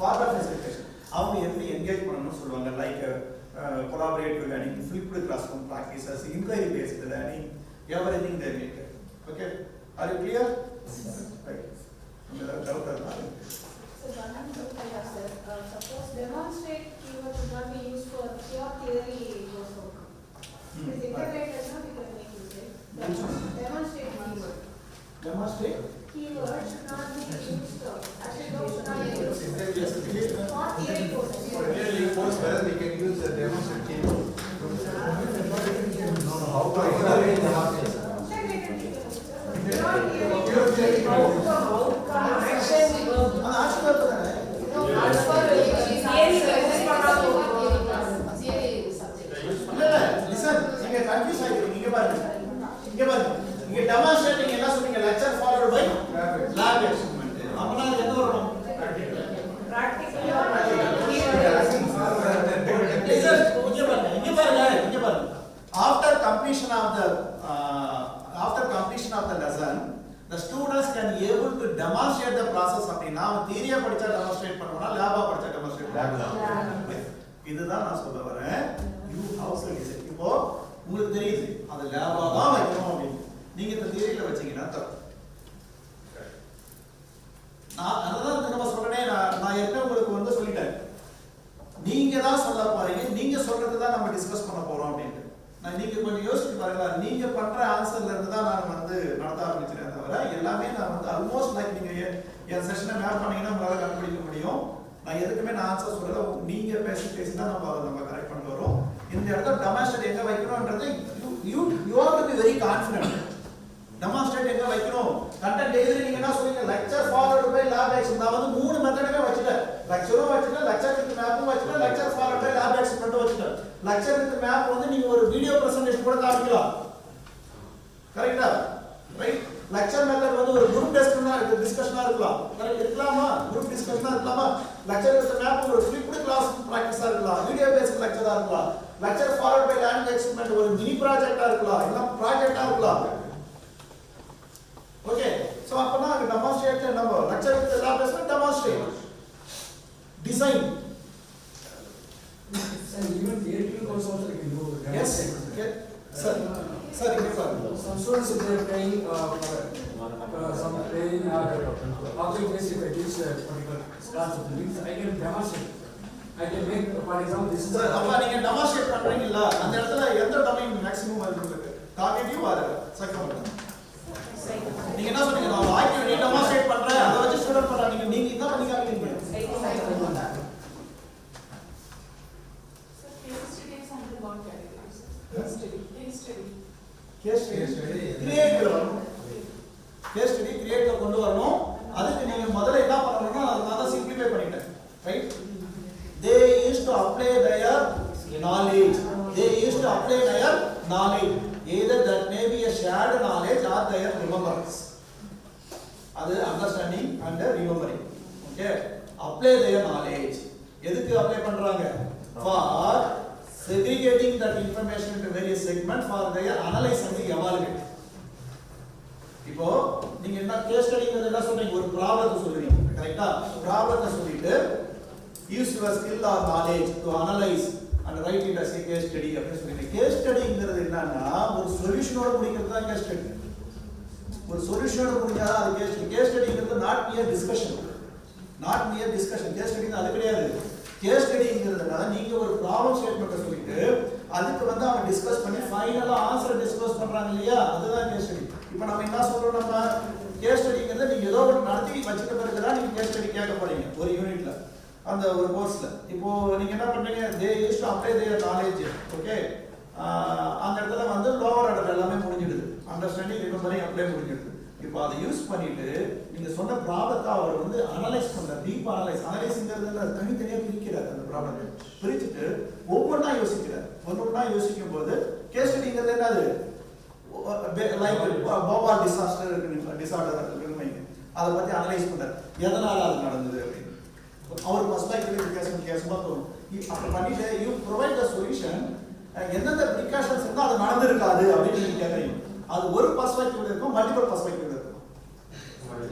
part of facilitation. அவங்க எப்படி என்கேஜ் பண்ணணும்னு சொல்லுவாங்க, like collaborative learning, flipped classroom practices, inquiry based learning, everything they make. Okay, are you clear? Right. Doubt or not? So one doubt I have, sir. Suppose demonstrate keyword should not be used for pure theory course outcome. If integrate does not, we can make use of it. Demonstrate keyword. Demonstrate Keyword should not be used. Actually, should not be used for theory course. For theory course, whether we can use the demonstrate keyword. No, how to integrate demonstration? After completion of the lesson, the students can able to demonstrate the process. அப்படினா theory படிச்சா demonstrate பண்ணுவானா, lab படிச்சா demonstrate பண்ணுவானா? இதுதான் நான் சொல்ல வரேன். You how to listen. இப்போ உங்களுக்கு தெரியுது அது லேபா தான் வைக்கணும் அப்படின்னு. நீங்க இந்த தியரியில வச்சீங்கன்னா தப்பு. அதான் நம்ம சொல்றேன், நான் ஏற்கனவே உங்களுக்கு வந்து சொல்லிட்டேன், நீங்க தான் சொல்ல போறீங்க, நீங்க சொல்றது தான் நம்ம டிஸ்கஸ் பண்ண போறோம் அப்படின்ட்டு. நீங்க கொஞ்சம் யோசிச்சு பாருங்க, நீங்க பண்ற ஆன்சர்ல இருந்து தான் நான் வந்து நடத்த ஆரம்பிச்சேன் தவிர எல்லாமே நான் வந்து ஆல்மோஸ்ட் லைக் நீங்க என் செஷனை மேப் பண்ணீங்கன்னா உங்களால கண்டுபிடிக்க முடியும். நான் எதுக்குமே நான் ஆன்சர் சொல்லல, நீங்க பேசி தான் நம்ம கரெக்ட் பண்ண வரோம். இந்த இடத்துல டெமான்ஸ்ட்ரேட் எங்க வைக்கணும்ன்றது you are to be very confident. Demonstrate எங்க வைக்கணும், கண்டென்ட் டெலிவரி நீங்க என்ன சொல்றீங்க, lecture followed by lab action. நான் வந்து 3 மெத்தடுமே வச்சிட்டேன், லெக்சரும் வச்சிட்டேன், லெக்சர் வித் மேப்பும் வச்சிட்டேன், lecture followed by lab action மட்டும் வச்சிட்டேன். லெக்சர் வித் மேப் வந்து நீங்க ஒரு வீடியோ பிரசன்டேஷன் கூட காமிக்கலாம், கரெக்ட்டா? ரைட். லெக்சர் மெத்தட் வந்து ஒரு குரூப் டிஸ்கஷனா இருக்கலாம், கரெக்ட் இருக்கலாமா? குரூப் டிஸ்கஷனா இருக்கலாமா? லெக்சர் வித் மேப் ஒரு ஃபிளிப்டு கிளாஸ் பிராக்டிஸா இருக்கலாம், வீடியோ பேஸ்ட் லெக்சரா இருக்கலாம். Lecture followed by lab experiment ஒரு மினி ப்ராஜெக்ட்டா இருக்கலாம், இல்ல ப்ராஜெக்ட்டா இருக்கலாம். Okay, so அப்பனா demonstrate நம்ம lecture with lab based demonstrate design. Sir, even theoretical course also we can do. Yes. Sir, some students if they are playing some playing object based if I teach particular class of things, I can demonstrate. I can make, for example, this is. Sir, அப்ப நீங்க demonstrate பண்றீங்கல்ல, அந்த இடத்துல எந்த domain maximum இருக்கு? Cognitive or psychomotor? நீங்க என்ன சொன்னீங்க, நான் ஆக்டிவிட்டி டெமான்ஸ்ட்ரேட் பண்றேன், அத வச்சு ஸ்டூடண்ட் பண்றாங்க, நீங்க என்ன பண்ணி காமிக்கிறீங்க? கேஸ் ஸ்டடி கிரியேட் பண்ணணும், கேஸ் ஸ்டடி கிரியேட்ல கொண்டு வரணும். அதுக்கு நீங்க முதல்ல என்ன பண்ணணும்னா அதை சிம்பிளிஃபை பண்ணிட்டேன், right? they used to apply their knowledge, either that may be a shared knowledge or their remembrance. அது understanding and remembering. Okay, apply their knowledge. எதுக்கு அப்ளை பண்றாங்க? for segregating that information into various segments for their analyze and evaluate. இப்போ நீங்க என்ன case ஸ்டடிங்கிறது என்ன சொல்றீங்க, ஒரு ப்ராப்ளத்தை சொல்றீங்க, கரெக்ட்டா? ப்ராப்ளத்தை சொல்லிட்டு use your skill or knowledge to analyze and write it as a case study அப்படி சொல்றீங்க. கேஸ் ஸ்டடிங்கிறது என்னன்னா ஒரு சொல்யூஷனோட முடிக்கிறது தான் கேஸ் ஸ்டடி. ஒரு சொல்யூஷனோட முடிஞ்சா அது கேஸ் ஸ்டடி. கேஸ் ஸ்டடிங்கிறது நாட் மியர் டிஸ்கஷன், கேஸ் ஸ்டடிங் அது கிடையாது. கேஸ் ஸ்டடிங்கிறதுனா நீங்க ஒரு ப்ராப்ளம் ஸ்டேட்மென்ட் சொல்லிட்டு அதுக்கு வந்து அவங்க டிஸ்கஸ் பண்ணி ஃபைனலா ஆன்சர் டிஸ்கஸ் பண்றாங்க இல்லையா, அதுதான் கேஸ் ஸ்டடி. இப்போ நம்ம என்ன சொல்றோம், நம்ம கேஸ் ஸ்டடிங்கிறது நீங்க ஏதோ ஒரு நடத்தி வச்சிட்ட பிறகு தான் நீங்க கேஸ் ஸ்டடி கேட்க போறீங்க ஒரு யூனிட்ல, அந்த ஒரு கோர்ஸ்ல. இப்போ நீங்க என்ன பண்றீங்க, they used to apply their knowledge. Okay, அந்த இடத்துல வந்து லோவர் ஆர்டர் எல்லாமே முடிஞ்சிடுது, அண்டர்ஸ்டாண்டிங் ரிமெம்பரிங் அப்ளை முடிஞ்சிடுது. இப்போ அதை யூஸ் பண்ணிட்டு நீங்க சொன்ன ப்ராப்ளத்தை அவர் வந்து அனலைஸ் பண்ற, டீப் அனலைஸ்ங்கிறது தனித்தனியா பிரிக்கிறார். அந்த ப்ராப்ளத்தை பிரிச்சுட்டு ஒவ்வொன்றா யோசிக்கிறார். ஒவ்வொன்றா யோசிக்கும் போது கேஸ் ஸ்டடிங்கிறது என்னது, லைக் போபால் டிசாஸ்டர் அதை பத்தி அனலைஸ் பண்றார், எதனால அது நடந்தது அப்படின்னு அவர் பர்ஸ்பெக்டிவ் வித்தியாசமா தோணும். அப்படி பண்ணிட்டு யூ ப்ரொவைட் த சொல்யூஷன், எந்தெந்த ப்ரிகாஷன்ஸ் இருந்தால் அது நடந்திருக்காது அப்படின்னு நீங்க கேட்குறீங்க. அது ஒரு பர்ஸ்பெக்டிவ் இருக்கும், மல்டிபிள் பர்ஸ்பெக்டிவ் இருக்கும்.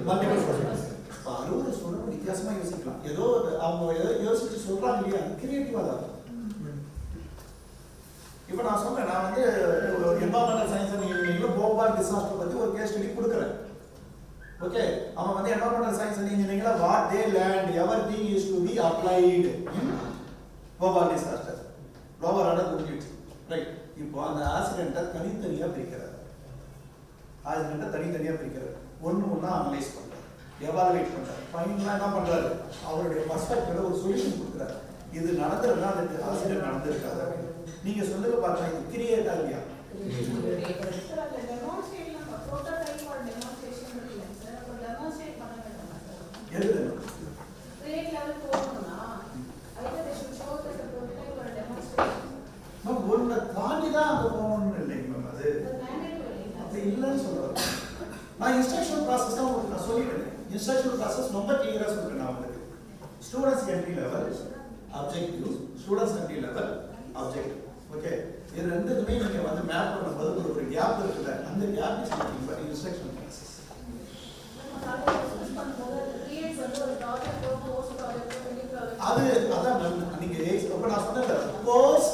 மல்டிபிள் பர்ஸ்பெக்டிவ் 60 ஸ்டூடெண்ட் வித்தியாசமா யோசிக்கலாம். ஏதோ அவங்க ஏதோ யோசிச்சு சொல்றாங்க இல்லையா, கிரியேட்டிவா தான். இப்போ நான் சொல்றேன், நான் வந்து என்வாயர்மெண்டல் சயின்ஸ் அண்ட் இன்ஜினியரிங்ல போபால் டிசாஸ்டர் பத்தி ஒரு கேஸ் ஸ்டடி கொடுக்குறேன். ஓகே, அவன் வந்து என்வாயர்மெண்டல் சயின்ஸ் அண்ட் இன்ஜினியரிங்ல what they learned everything is to be applied in Bhopal disaster. Lower order முடிஞ்சிடுச்சு, ரைட்? இப்போ அந்த ஆக்சிடென்ட்டை தனித்தனியா பிரிக்கிறார், ஒண்ணா அனலைஸ் பண்றாரு, எவாலுவேட் பண்றாரு, ஃபைனலா என்ன பண்றாரு, அவருடைய பர்ஸ்பெக்டிவ்ல ஒரு சொல்யூஷன் கொடுக்குறாரு. இது நடந்துருந்தா அதுக்கு ஆக்சிடென்ட் நடந்திருக்காது. நீங்க சொல்லுங்க பாருங்க, இது கிரியேட்டா இல்லையா? ஒன்றை தாண்டி தான் அங்கே போகணும்னு இல்லைங்க மேம், அது அப்படி இல்லைன்னு சொல்லுவாங்க. நான் இன்ஸ்ட்ரக்ஷனல் ப்ராசஸ் தான் உங்களுக்கு நான் சொல்லிட்டேன். இன்ஸ்ட்ரக்ஷனல் ப்ராசஸ் ரொம்ப கிளியராக சொல்லிட்டேன் நான் உங்களுக்கு. Students entry level objective, students entry level objective. Okay, இது ரெண்டுக்குமே நீங்கள் வந்து மேப் பண்ணும்போது ஒரு கேப் இருக்குல்ல, அந்த gap is nothing but instructional process. அது அதான் நீங்க இப்ப நான் சொன்னேன் கோர்ஸ்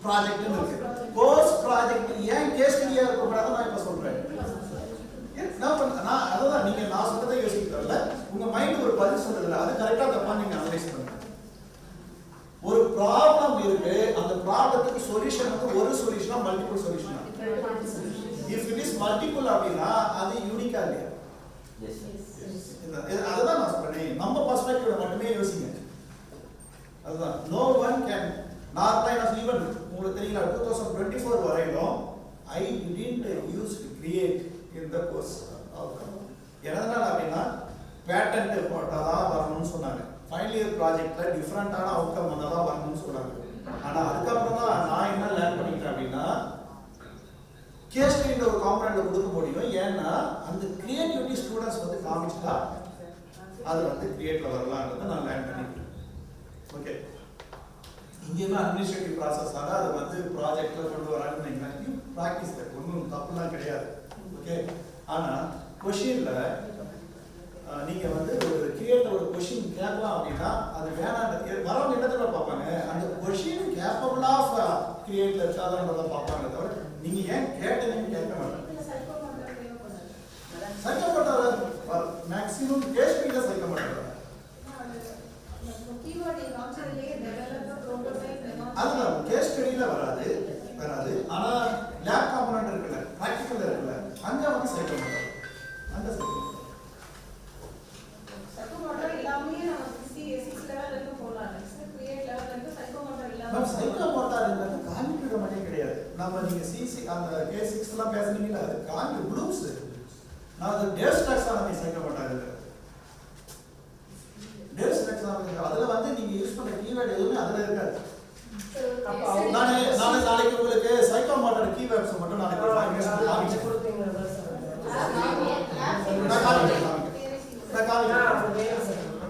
ப்ராஜெக்ட்னு இருக்கு. கோர்ஸ் ப்ராஜெக்ட் ஏன் கேஸ் ஸ்டடியா இருக்கக்கூடாதுன்னு நான் இப்ப சொல்றேன். நான் அதான் நீங்க நான் சொல்றதை யோசிக்கிறதுல உங்க மைண்ட் ஒரு பதில் சொல்றதுல அது கரெக்டா தப்பா நீங்க அனலைஸ் பண்ணுங்க. ஒரு ப்ராப்ளம் இருக்கு, அந்த ப்ராப்ளத்துக்கு சொல்யூஷன் வந்து ஒரு சொல்யூஷனா மல்டிபிள் சொல்யூஷனா? இஃப் இட் இஸ் மல்டிபிள் அப்படின்னா அது யூனிக்கா இல்லையா? அதுதான் நான் சொல்றேன். நம்ம பெர்ஸ்பெக்டிவ்ல மட்டுமே யோசிங்க. அதுதான் no one can நார்மலா ஈவன் உங்களுக்கு தெரியல 2024 வரையிலும் I didn't use create in the course outcome. எதனால அப்படின்னா பேட்டன்ட் போட்டாதான் வரணும்னு சொன்னாங்க. ஃபைனல் இயர் ப்ராஜெக்ட்ல டிஃபரெண்டான அவுட்கம் வந்தாதான் வரணும்னு சொன்னாங்க. ஆனா அதுக்கப்புறம் தான் நான் என்ன லேர்ன் பண்ணிட்டேன் அப்படின்னா கேஸ் ஸ்டடின்ற ஒரு காம்பனன்ட் கொடுக்க முடியும். ஏன்னா அந்த கிரியேட்டிவிட்டி ஸ்டூடெண்ட்ஸ் வந்து காமிச்சா அது வந்து கிரியேட்ல வரலாம்ன்றதை நான் லேர்ன் பண்ணிட்டேன். ஓகே, இங்கேயுமே அட்மினிஸ்ட்ரேட்டிவ் ப்ராசஸாக அது வந்து ப்ராஜெக்ட்ல கொண்டு வராங்கன்னு நினைக்கிறேன். ப்ராக்டிஸ் ஒன்றும் தப்புலாம் கிடையாது. ஓகே, ஆனால் கொஷின்ல நீங்க வந்து ஒரு கிரியேட்டர் ஒரு கொஷின் கேட்கலாம் அப்படின்னா அது வேணாம் வரவங்க இடத்துல பார்ப்பாங்க அந்த கொஷின் கேப்பபிள் ஆஃப் கிரியேட்ல இருக்காதன்றதை பார்ப்பாங்க தவிர நீங்க ஏன் கேட்டீங்கன்னு கேட்க மாட்டாங்க. சைக்கோமோட்டார் மேக்ஸிமம் கேஸ் ஸ்டடியில சைக்கோமோட்டார் அதுதான் கேஸ் ஸ்டடியில வராது. ஆனா லேப் காம்பனன்ட் இருக்குல்ல, பிராக்டிகல்ல இருக்குல்ல, அங்க வந்து சைக்கோமோட்டார் அங்க சைக்கோமோட்டார் எல்லாமே சிசி லெவல்ல இருந்து போலாம். கிரியேட் லெவல்ல இருந்து சைக்கோமோட்டார் இல்லாம சைக்கோமோட்டார்ன்றது கான்கிரீட் மட்டும் கிடையாது. நம்ம நீங்க சிசி அந்த K6 எல்லாம் பேசுனீங்கல அது கான்கிரீட் ப்ளூப்ஸ். நான் அது டேஸ் டாக்ஸானமி சைக்கோமோட்டார் இருக்கு. டேஸ் டாக்ஸானமி அதுல வந்து நீங்க யூஸ் பண்ண கீவேர்ட் எதுவுமே அதுல இருக்காது. நானே நாளைக்கு உங்களுக்கு சைக்கோமோட்டார் கீவேர்ட்ஸ் மட்டும் நாளைக்கு காமிச்சு கொடுத்தீங்கன்னா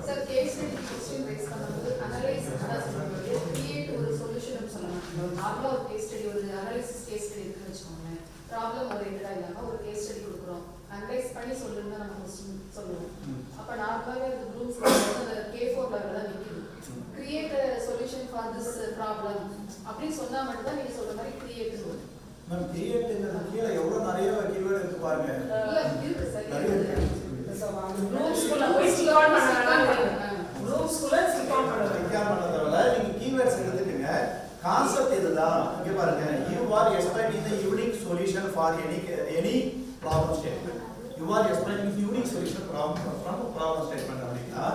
சார் கேஸ் கொஸ்டின் ரைஸ் பண்ணும்போது அனலைஸ் சொல்லும்போது கிரியேட் ஒரு சொல்யூஷன் சொல்லலாம். நார்மலா ஒரு கேஸ் ஸ்டடி ஒரு அனலைசிஸ் கேஸ் ஸ்டடி இருக்குன்னு வச்சுக்கோங்களேன். ப்ராப்ளம் ஓரியன்டா இல்லாம ஒரு கேஸ் ஸ்டடி கொடுக்குறோம், அனலைஸ் பண்ணி சொல்லுன்னு நம்ம கொஸ்டின் சொல்லுவோம். அப்ப நார்மலாவே அந்த ப்ளூம்ஸ் அந்த K4 லெவல்ல தான் நிக்குது. Create a solution for this problem அப்படி சொன்னா மட்டும் தான் நீங்க சொல்ற மாதிரி கிரியேட் சொல்லுங்க. மேம் கிரியேட்ங்கிறது கீழ எவ்வளவு நிறைய கீவேர்ட் இருக்கு பாருங்க. இல்ல இருக்கு சார். நிறைய இருக்கு. ப்ளூம்ஸ்குள்ள போய் ஸ்டார்ட் பண்ணாங்க. ப்ளூம்ஸ்குள்ள ஸ்டார்ட் பண்ணாங்க. பண்ணதவல நீங்க கீவேர்ட்ஸ் எடுத்துக்கங்க. கான்செப்ட் இதுதான். இங்க பாருங்க, you are expecting the unique solution for any problem statement. You are expecting the unique solution from a problem statement அப்படினா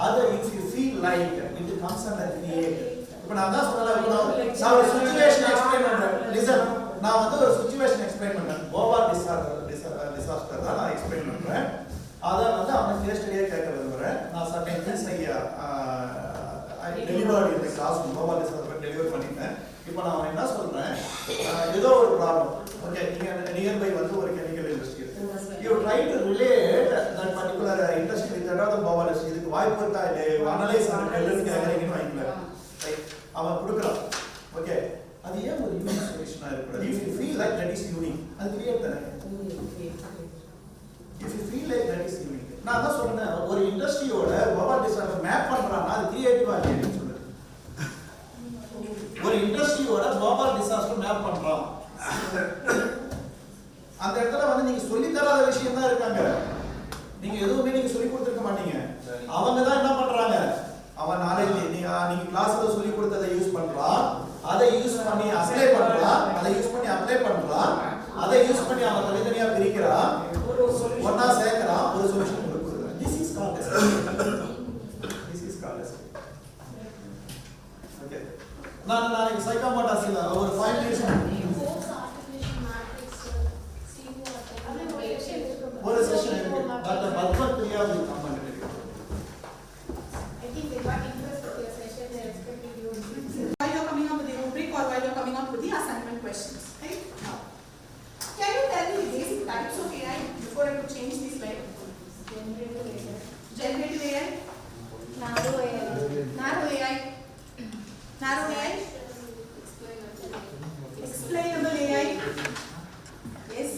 அது if you feel like it comes under create. இப்போ நான் தான் சொல்லல நான் ஒரு சிச்சுவேஷன் எக்ஸ்பிளைன் பண்றேன். லிசன், நான் வந்து ஒரு சிச்சுவேஷன் எக்ஸ்பிளைன் பண்றேன். ஓவர் டிசாஸ்டர் தான் நான் எக்ஸ்பிளைன் பண்றேன். அத வந்து அவன் கேஸ் ஸ்டடியா கேட்க விரும்புறேன். நான் சர்டன் திங்ஸ் ஐ டெலிவர்ட் இந்த கிளாஸ் ஓவர் டிசாஸ்டர் டெலிவர் பண்ணிட்டேன். இப்போ நான் என்ன சொல்றேன், ஏதோ ஒரு ப்ராப்ளம். ஓகே, நீங்க நியர்பை வந்து ஒரு கெமிக்கல் இண்டஸ்ட்ரி இருக்கு. You try to relate that particular industry with that power industry. இதுக்கு வாய்ப்பு இருக்கா இல்ல அனலைஸ் பண்ணி எல்லாம் கேக்குறீங்கன்னு வைக்கலாம். ரைட், அவன் கொடுக்குறான். ஓகே, அது ஏன் ஒரு யூனிக் சொல்யூஷனா இருக்கு? If you feel like that is unique, அது கிரியேட் தானே. If you feel like that is unique, நான் தான் சொல்றேன் ஒரு இண்டஸ்ட்ரியோட பவர் டிசாஸ்டர் மேப் பண்றானா அது கிரியேட்டிவா இல்லைன்னு சொல்றேன். ஒரு இண்டஸ்ட்ரியோட பவர் டிசாஸ்டர் மேப் பண்றான், அந்த இடத்துல வந்து நீங்க சொல்லி தராத விஷயம் தான் இருக்காங்க. நீங்க எதுவுமே நீங்க சொல்லி கொடுத்துருக்க மாட்டீங்க. அவங்க தான் என்ன பண்றாங்க, அவன் நாளைக்கு நீங்க கிளாஸ்ல சொல்லி கொடுத்ததை யூஸ் பண்றான், அதை யூஸ் பண்ணி அப்ளை பண்றான், அதை யூஸ் பண்ணி அப்ளை பண்றான், அதை யூஸ் பண்ணி அவன் தனித்தனியா பிரிக்கிறான், ஒன்னா சேர்க்கிறான், ஒரு சொல்யூஷன் கொடுக்குறான். This is called okay. நான் நாளைக்கு சைக்கோமோட்டார்ஸ்ல ஒரு 5 மினிட்ஸ் ஒரு செஷன் இருக்கு. Doctor Padmath Priya will come and tell you. I think they got interested in your session. They expected you while you're coming up with the rubric or while you're coming up with the assignment questions. Right? Now, can you tell me the basic types of AI before I could change the slide? Generative AI. Narrow AI. Narrow AI. Narrow AI. Explainable AI. Yes.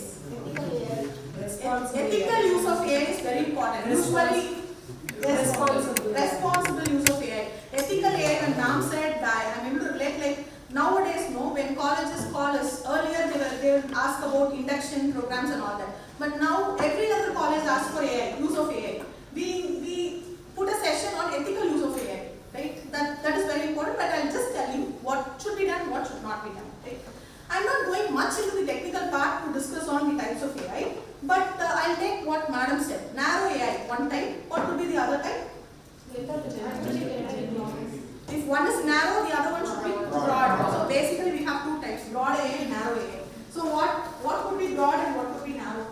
Ethical use of AI is very important. Usually, responsible use of AI. Ethical AI, when Nam said that, I'm able to relate like nowadays, no, when colleges call ask about induction programs and all that. But now every other college asks for AI, use of AI. We put a session on ethical use of AI, right? That is very important, but I'll just tell you what should be done, what should not be done, right? I'm not going much into the technical part to discuss on the types of AI, but I'll take what Madam said. Narrow AI, one type. What could be the other type? If one is narrow, the other one should be broad. So basically we have two types, broad AI and narrow AI. So what could be broad and what could be narrow?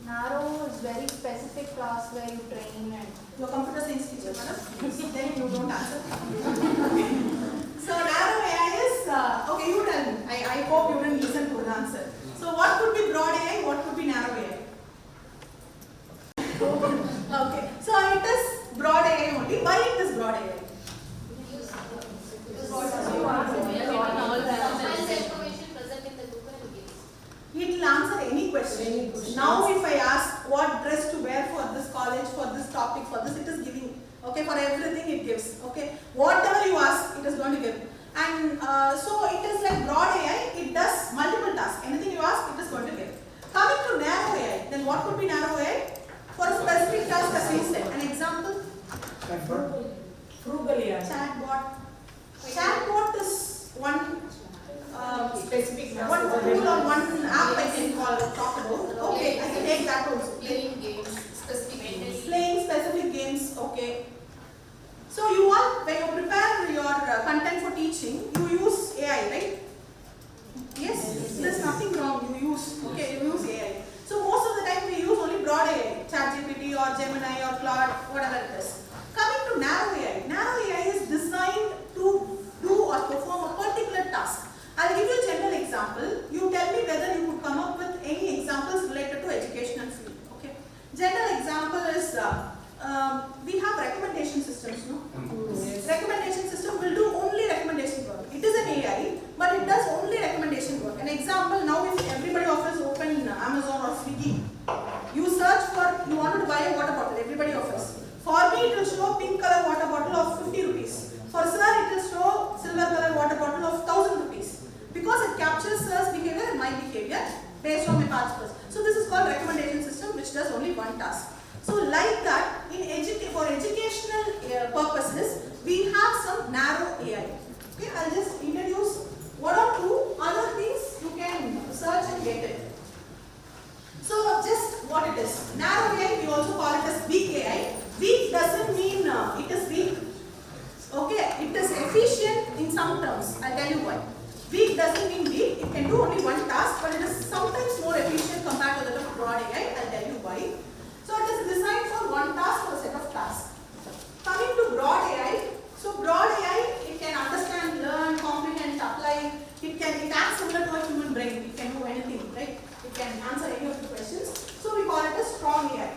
Narrow is very specific task where you train and... You're a computer science teacher, madam? Then you don't answer. So narrow AI is, okay, you tell me. I hope you didn't listen to the answer. So what could be broad AI, what could be narrow AI? Okay, so it is broad AI only. Why it is broad AI? It will answer any question. Now if I ask what dress to wear for this college, for this topic, for this, it is giving. Okay, for everything it gives. Okay, whatever you ask, it is going to give. And so it is like broad AI, it does multiple tasks. Anything you ask, it is going to give. Coming to narrow AI, then what could be narrow AI? For a specific task as we said. An example? Frugal AI. Chatbot. Chatbot is one specific one tool or one app I can talk about. Okay, I can take that also. Playing games, specific games. Playing specific games, okay. So you want, when you prepare your content for teaching, you use AI, right? Yes? There's nothing wrong, you use AI. So most of the time we use only broad AI, ChatGPT or Gemini or Claude, whatever it is. Coming to narrow AI. Narrow AI is designed to do or perform a particular task. I'll give you a general example. You tell me whether you could come up with any examples related to educational field. Okay. General example is we have recommendation systems, no? Yes. Recommendation system will do only recommendation work. It is an AI, but it does only recommendation work. An example, now if everybody offers open Amazon or Swiggy, you search for, you wanted to buy a water bottle, everybody offers. For me, it will show pink color water bottle of 50 rupees. For sir, it will show silver color water bottle of 1000 rupees. Because it captures sir's behavior and my behavior based on my past purpose. So this is called recommendation system, which does only one task. So like that, for educational purposes, we have some narrow AI. Okay, I'll just introduce one or two other things you can search and get it. So just what it is. Narrow AI, we also call it as weak AI. Weak doesn't mean it is weak. Okay, it is efficient in some terms. I'll tell you why. Weak doesn't mean weak. It can do only one task, but it is sometimes more efficient compared to that of broad AI. I'll tell you why. So it is designed for one task or a set of tasks. Coming to broad AI. So broad AI, it can understand, learn, comprehend, apply. It acts similar to a human brain. It can do anything, right? It can answer any of the questions. So we call it a strong AI.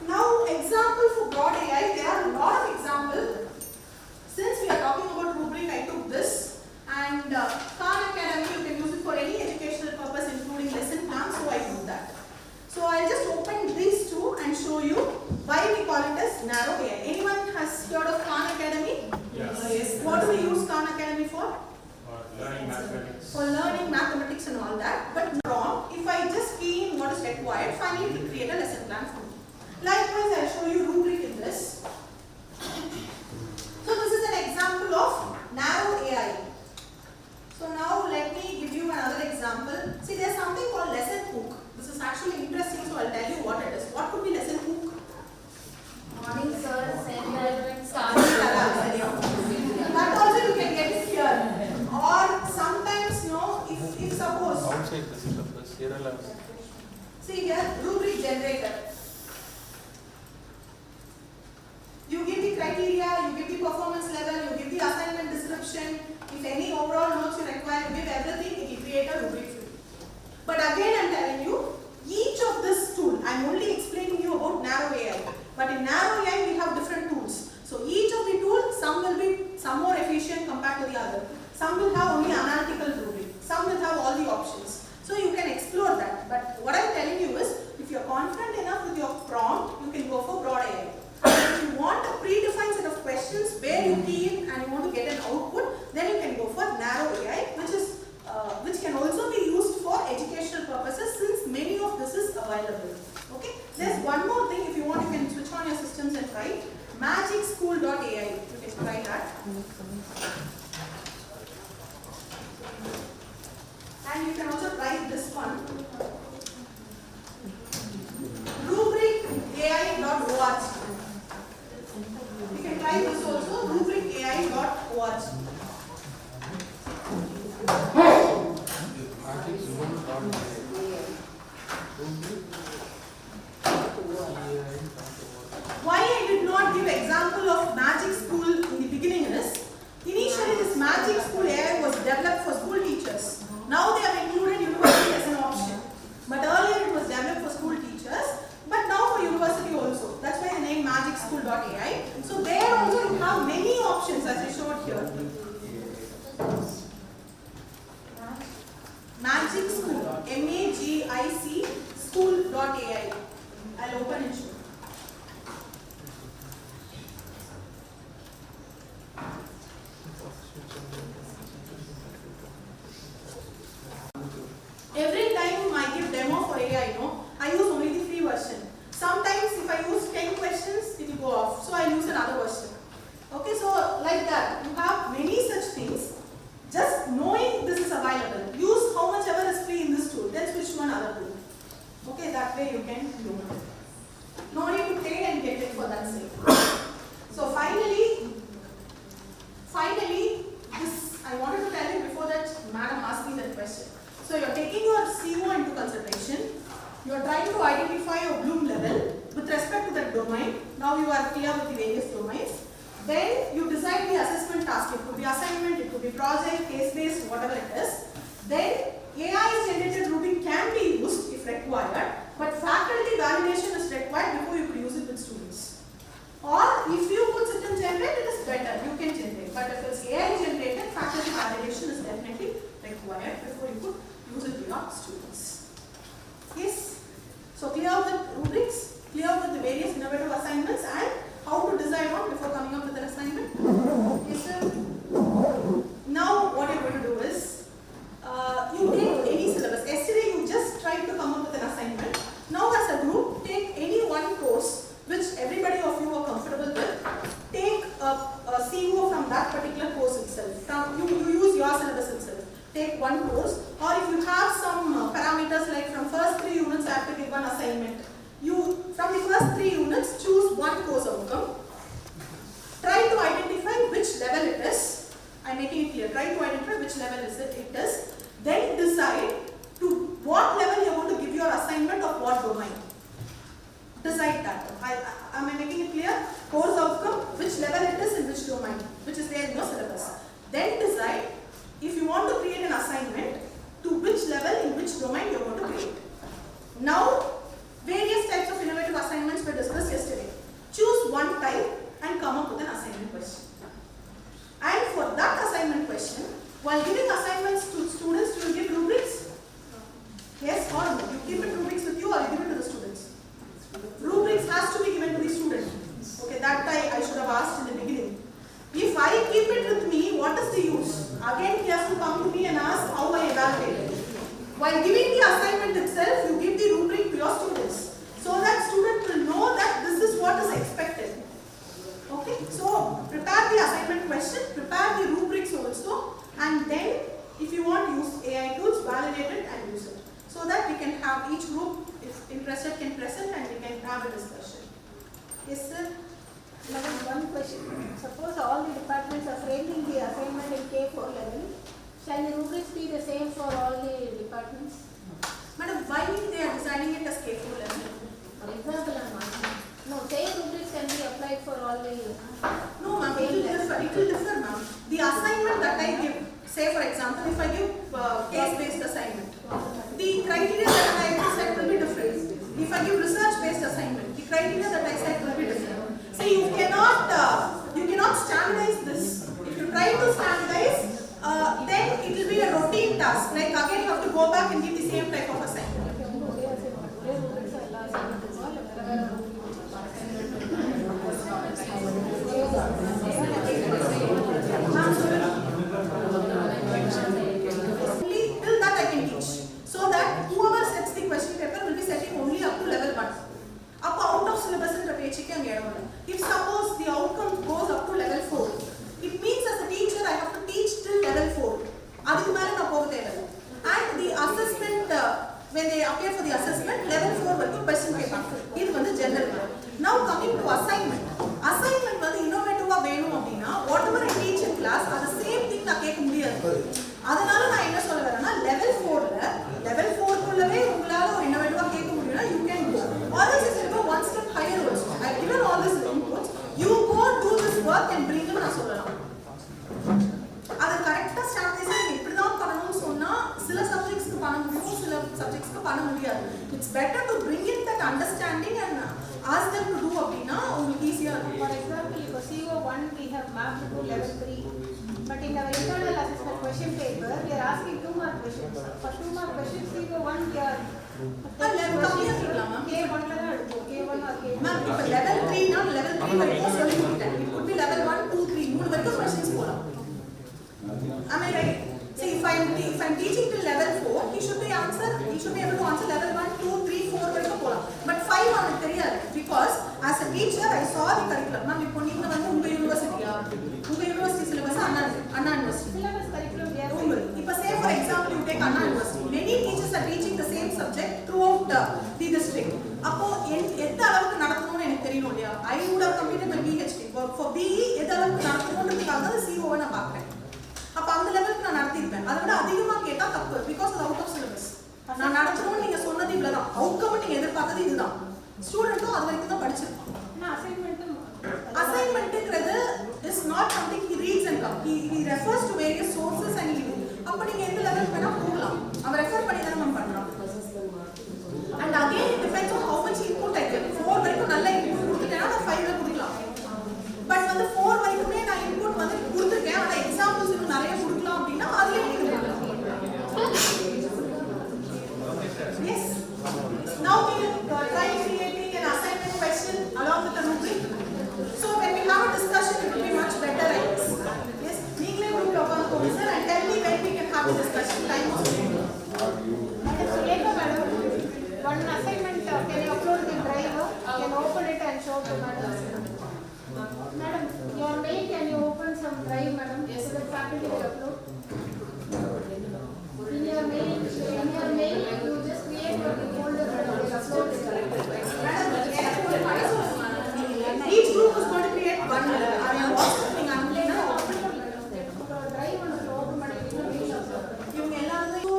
Now, example for broad AI, there are a lot of examples. Since we are talking about rubric, I took this. And Khan Academy, you can use it for any educational purpose, including lesson plans, so I do that. So I'll just open these two and show you why we call it as narrow AI. Anyone has heard of Khan Academy? Yes. What do we use Khan Academy for? Learning mathematics. For learning mathematics and all that, but not wrong. If I just key in what is required, finally it will create a lesson plan for me. Likewise, I'll show you rubric in this. So this is an example of narrow AI. So now let me give you another example. See, there's something called lesson hook. This is actually interesting, so I'll tell you what it is. What could be lesson hook? Morning, sir. Send that That also you can get it here. Or sometimes, if suppose. Outside the syllabus, here alone. See here, rubric generator. You give the criteria, you give the performance level, you give the assignment description. If any overall notes you require, you give everything, it will create a rubric for you. But again, I'm telling you, each of this tool, I'm only explaining you about narrow AI. But in narrow AI, we have different tools. So each of the tools, some will be some more efficient compared to the other. Some will have only analytical rubric. Some will have all the options. So you can explore that. But what I'm telling you is, if you're confident enough with your prompt, you can go for broad AI. If you want a predefined set of questions where you key in and you want to get an output, then you can go for narrow AI, which can magicschool.ai. You can try that. And you can also try this one. rubricai.org. You can try this also, rubricai.org. Why I did not give example of Magic School in the beginning is, initially this Magic School AI was developed for school teachers. Now they have included university as an option. But earlier it was developed for school teachers, but now for university also. That's why the name magicschool.ai. So there also you have many options as I showed here. Magic School, M-A-G-I-C school.ai. I'll open and show. Every time I give demo for AI, I use only the free version. Sometimes if I use 10 questions, it will go off. So I use another version. Okay, so like that. You have many such things. Just knowing this is available. Use how much ever is free in this tool. Then switch to another tool. Okay, that way you can do it. No need to pay and get it for that sake. So finally, this I wanted to tell you before that madam asked me that question. So you're taking your CO into consideration. You're trying to identify your bloom level with respect to that domain. Now you are clear with the various domains. Then you decide the assessment task. It could be assignment, it could be project, case-based, whatever it is. Then AI-generated rubric can be used if required, but faculty validation is required before you could use it with students. Or if you could sit and generate, it is better. You can generate. But if it's AI-generated, faculty validation is definitely required before you could use it with your students. Yes? So clear with rubrics, clear with the various innovative assignments and how to design one before coming up with an assignment. Yes, sir. Now what you're going to do is, you take any syllabus. Yesterday you just tried to come up with an assignment. Now as a group, take any one course which everybody of you are comfortable with. Take a CO from that particular course itself. You use your syllabus itself. Take one course, or if you have some parameters like from first 3 units I have to give one assignment. You, from the first 3 units, choose one course outcome. Try to identify which level it is. I am making it clear. Try to identify which level it is. Then decide to what level you are going to give your assignment of what domain. Decide that. Am I making it clear? Course outcome, which level it is in which domain, which is there in your syllabus. Then decide if you want to create an assignment, to which level in which domain you are going to create. Now, various types of innovative assignments were discussed yesterday. Choose one type and come up with an assignment question. And for that assignment question, while giving assignments to students, you will give rubrics? Yes or no? You keep it rubrics with you or you give it to the students? Rubrics has to be given to the student. Okay, that I should have asked in the beginning. If I keep it with me, what is the use? Again, he has to come to me and ask how I evaluate it. While giving the assignment itself, you give the rubric to your students, so that student will know that this is what is expected. Okay, so prepare the assignment question, prepare the rubrics also, and then if you want, use AI tools, validate it and use it. So that we can have each group, if interested, can present and we can have a discussion. Yes, sir? One question. Suppose all the departments are framing the assignment in K4 level. Shall the rubrics be the same for all the departments? Madam, why they are designing it as K4 level? For example, I'm asking. No, same rubrics can be applied for all the... No, ma'am, it will differ, ma'am. The assignment that I give, say for example, if I give case-based assignment, the criteria that I set will be different. If I give research-based assignment, the criteria that I set will be different. See, you cannot standardize this. If you try to standardize, then it will be a routine task. Like again, you have to go back and give the same type of assignment. Till that I can teach. So that whoever sets the question paper will be setting only up to level 1. Up out of syllabus in the page. If suppose the when they appear for the assessment, level 4 வரைக்கும் question கேட்பாங்க. இது வந்து general. Now coming to assignment. Assignment வந்து innovative-ஆ வேணும் அப்படின்னா whatever I teach in class, the same thing நான் கேட்க முடியாது. அதனால நான் என்ன சொல்ல வரேன்னா level 4 குள்ளவே உங்களால ஒரு innovative-ஆ கேட்க முடியும்னா you can go. Or else if you go one step higher also. I have given all this inputs. You go do this work and bring them நான் சொல்லலாம். அத கரெக்ட்டா ஸ்டாண்டர்டைஸ் இப்படி தான் பண்ணனும்னு சொன்னா சில சப்ஜெக்ட்ஸ்க்கு பண்ண முடியும், சில சப்ஜெக்ட்ஸ்க்கு பண்ண முடியாது. It's better to bring in that understanding and ask them to do அப்படினா உங்களுக்கு ஈஸியா இருக்கும். For example, for CO1 we have mapped to level 3. But in our internal assessment question paper, we are asking 2 mark questions. For 2 mark questions, CO1 we are level கம்மியா கேட்கலாம் ma'am. K1 ல தான் எடுப்போம். K1 or K2. Ma'am இப்ப level 3 னா level 3 வரைக்கும் சொல்லி கொடுத்தேன். It could be level 1 2 3 மூணு வரைக்கும் questions போலாம். Am I right? See, if I'm teaching till level 4, he should be able to answer level 1 2 3 4 வரைக்கும் போலாம். But 5 அவனுக்கு தெரியாது because as a teacher I saw the curriculum. Ma'am இப்போ நீங்க வந்து உங்க university syllabus Anna university syllabus curriculum we are இப்ப say for example you take Anna University. Many teachers are teaching the same subject throughout the district. அப்போ எந்த அளவுக்கு நடத்தணும்னு எனக்கு தெரியணும் இல்லையா? I would have completed my PhD. For BE எந்த அளவுக்கு நடத்தணும்ன்றதுக்காக தான் CO நான் பார்க்கறேன். அப்ப அந்த லெவலுக்கு நான் நடத்திருப்பேன். அதை விட அதிகமா கேட்டா தப்பு because of out of syllabus. நான் நடத்தணும்னு நீங்க சொன்னது இவ்வளவுதான். அவுட்கம் நீங்க எதிர்பார்த்தது இதுதான். ஸ்டூடெண்ட்டும் அது வரைக்கும் தான் படிச்சிருப்பான். அசைன்மெண்ட்ங்கிறது is not something he reads and come. He refers to various sources and he அப்ப நீங்க எந்த லெவலுக்கு வேணா போகலாம். அவன் ரெஃபர் பண்ணி தான் நம்ம பண்றோம். And again it depends on how much input I give. 4 வரைக்கும் நல்ல input கொடுத்துட்டேன்னா நான் 5 ல கொடுக்கலாம். பட் வந்து 4 வரைக்குமே நான் இன்புட் வந்து கொடுத்துருக்கேன். ஆனா எக்ஸாம்பிள்ஸ் இன்னும் நிறைய கொடுக்கலாம் அப்படின்னா அதுல நீங்க Yes. Now we will try creating an assignment question along with the rubric. So when we have a discussion it will be much better, I guess. Yes. நீங்களே group உட்கார்ந்து sir and tell me when we can have a discussion time. Madam, one assignment can you upload the drive? Can open it and show to madam. Madam, your mail, can you open some drive, madam? Yes. So that faculty will upload. In your mail, you just create a folder and upload it. Madam, each group is going to create one. Are you watching? I'm playing now. Drive on the automatically. இவங்க எல்லாரும் so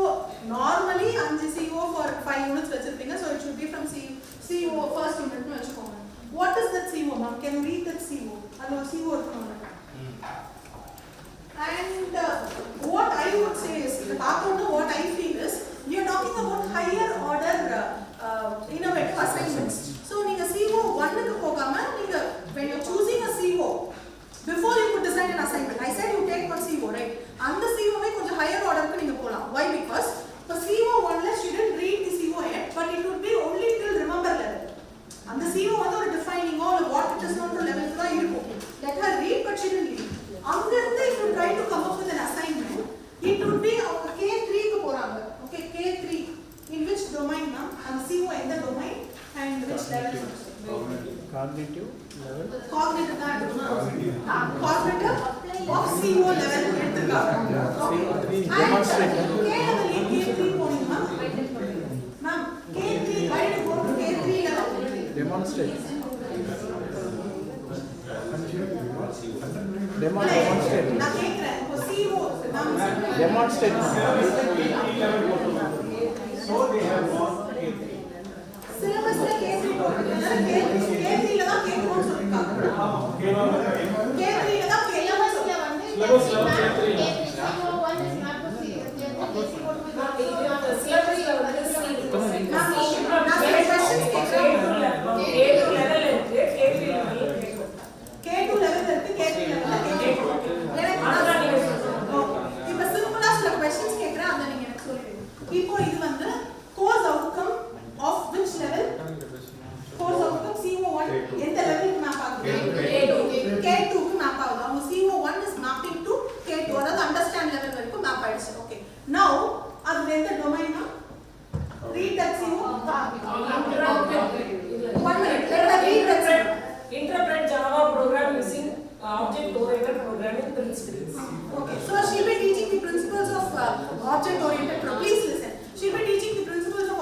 normally 5 CO for 5 units வச்சிருப்பீங்க. So it should be from CO first unit னு வெச்சுக்கோங்க. What is that CO, ma'am? Can you read that CO? Allo CO இருக்கணும். And what I would say is, what I feel is, we are talking about higher order innovative assignments. So நீங்க CO 1 க்கு போகாம நீங்க when you're choosing a CO, before you could design an assignment, I said you take one CO, right? அந்த CO வே கொஞ்சம் higher order க்கு நீங்க போலாம். Why? Because for CO 1 ல she didn't read the CO yet, but it would be only till remember level. And the CO வந்து ஒரு defining all what it is known to level தான் இருக்கும். Let her read, but she didn't read. அங்க இருந்து if you try to come up with an assignment, it would be அவங்க K3 க்கு போறாங்க. Okay, K3 in which domain ma'am? And CO எந்த domain and which level? Cognitive level. Cognitive தான் எடுக்கணும். Cognitive of CO level எடுத்துக்காங்க. CO3 demonstrate. K level K3 போனீங்க ma'am. K3 why to go to K3 level? Demonstrate. Demonstrate. நான் கேக்குறேன். CO demonstrate. So they have gone சிலபஸ்ல K3 போட்டுருக்காங்க. K3 ல தான் கேட்கணும்னு சொல்லிருக்காங்க. ஆமா. K3 ல தான் Syllabusல வந்து Syllabusல K3. CO1 is not to see. syllabusல வந்து K2 level இருக்கு, K3 level இப்ப சிம்பிளா சில questions கேக்குறேன், அத நீங்க எனக்கு சொல்லுங்க. இப்போ இது வந்து course outcome of which level? Course outcome CO1 எந்த லெவலுக்கு மேப் ஆகுது? K2 க்கு மேப் ஆகுது. அவங்க CO1 is mapping to K2, அதாவது understand level வரைக்கும் மேப் ஆயிடுச்சு. Okay. Now அது எந்த டொமைனா? Read that CO. One minute. Let us read that. Interpret Java program using object-oriented programming principles. Okay, so she'll be teaching the principles of object-oriented programming. Please listen. She'll be teaching the principles of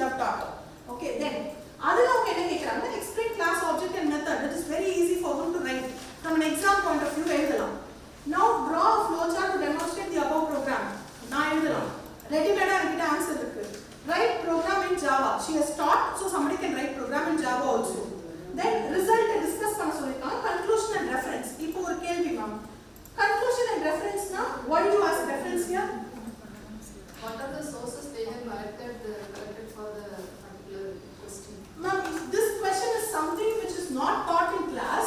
should have taught. Okay, then adula avanga enna kekranga, explain class object and method. That is very easy for them to write from an exam point of view. Eludalam. Now draw a flowchart to demonstrate the above program. Na eludalam. Ready-made irukku answer irukku. Write program in Java. She has taught, so somebody can write program in Java also. Then result discuss panna sollirukanga. Conclusion and reference. Ipo or kelvi ma'am. Conclusion and reference na, why do you ask reference here? What are the sources they have collected for the particular question? Ma'am, if this question is something which is not taught in class,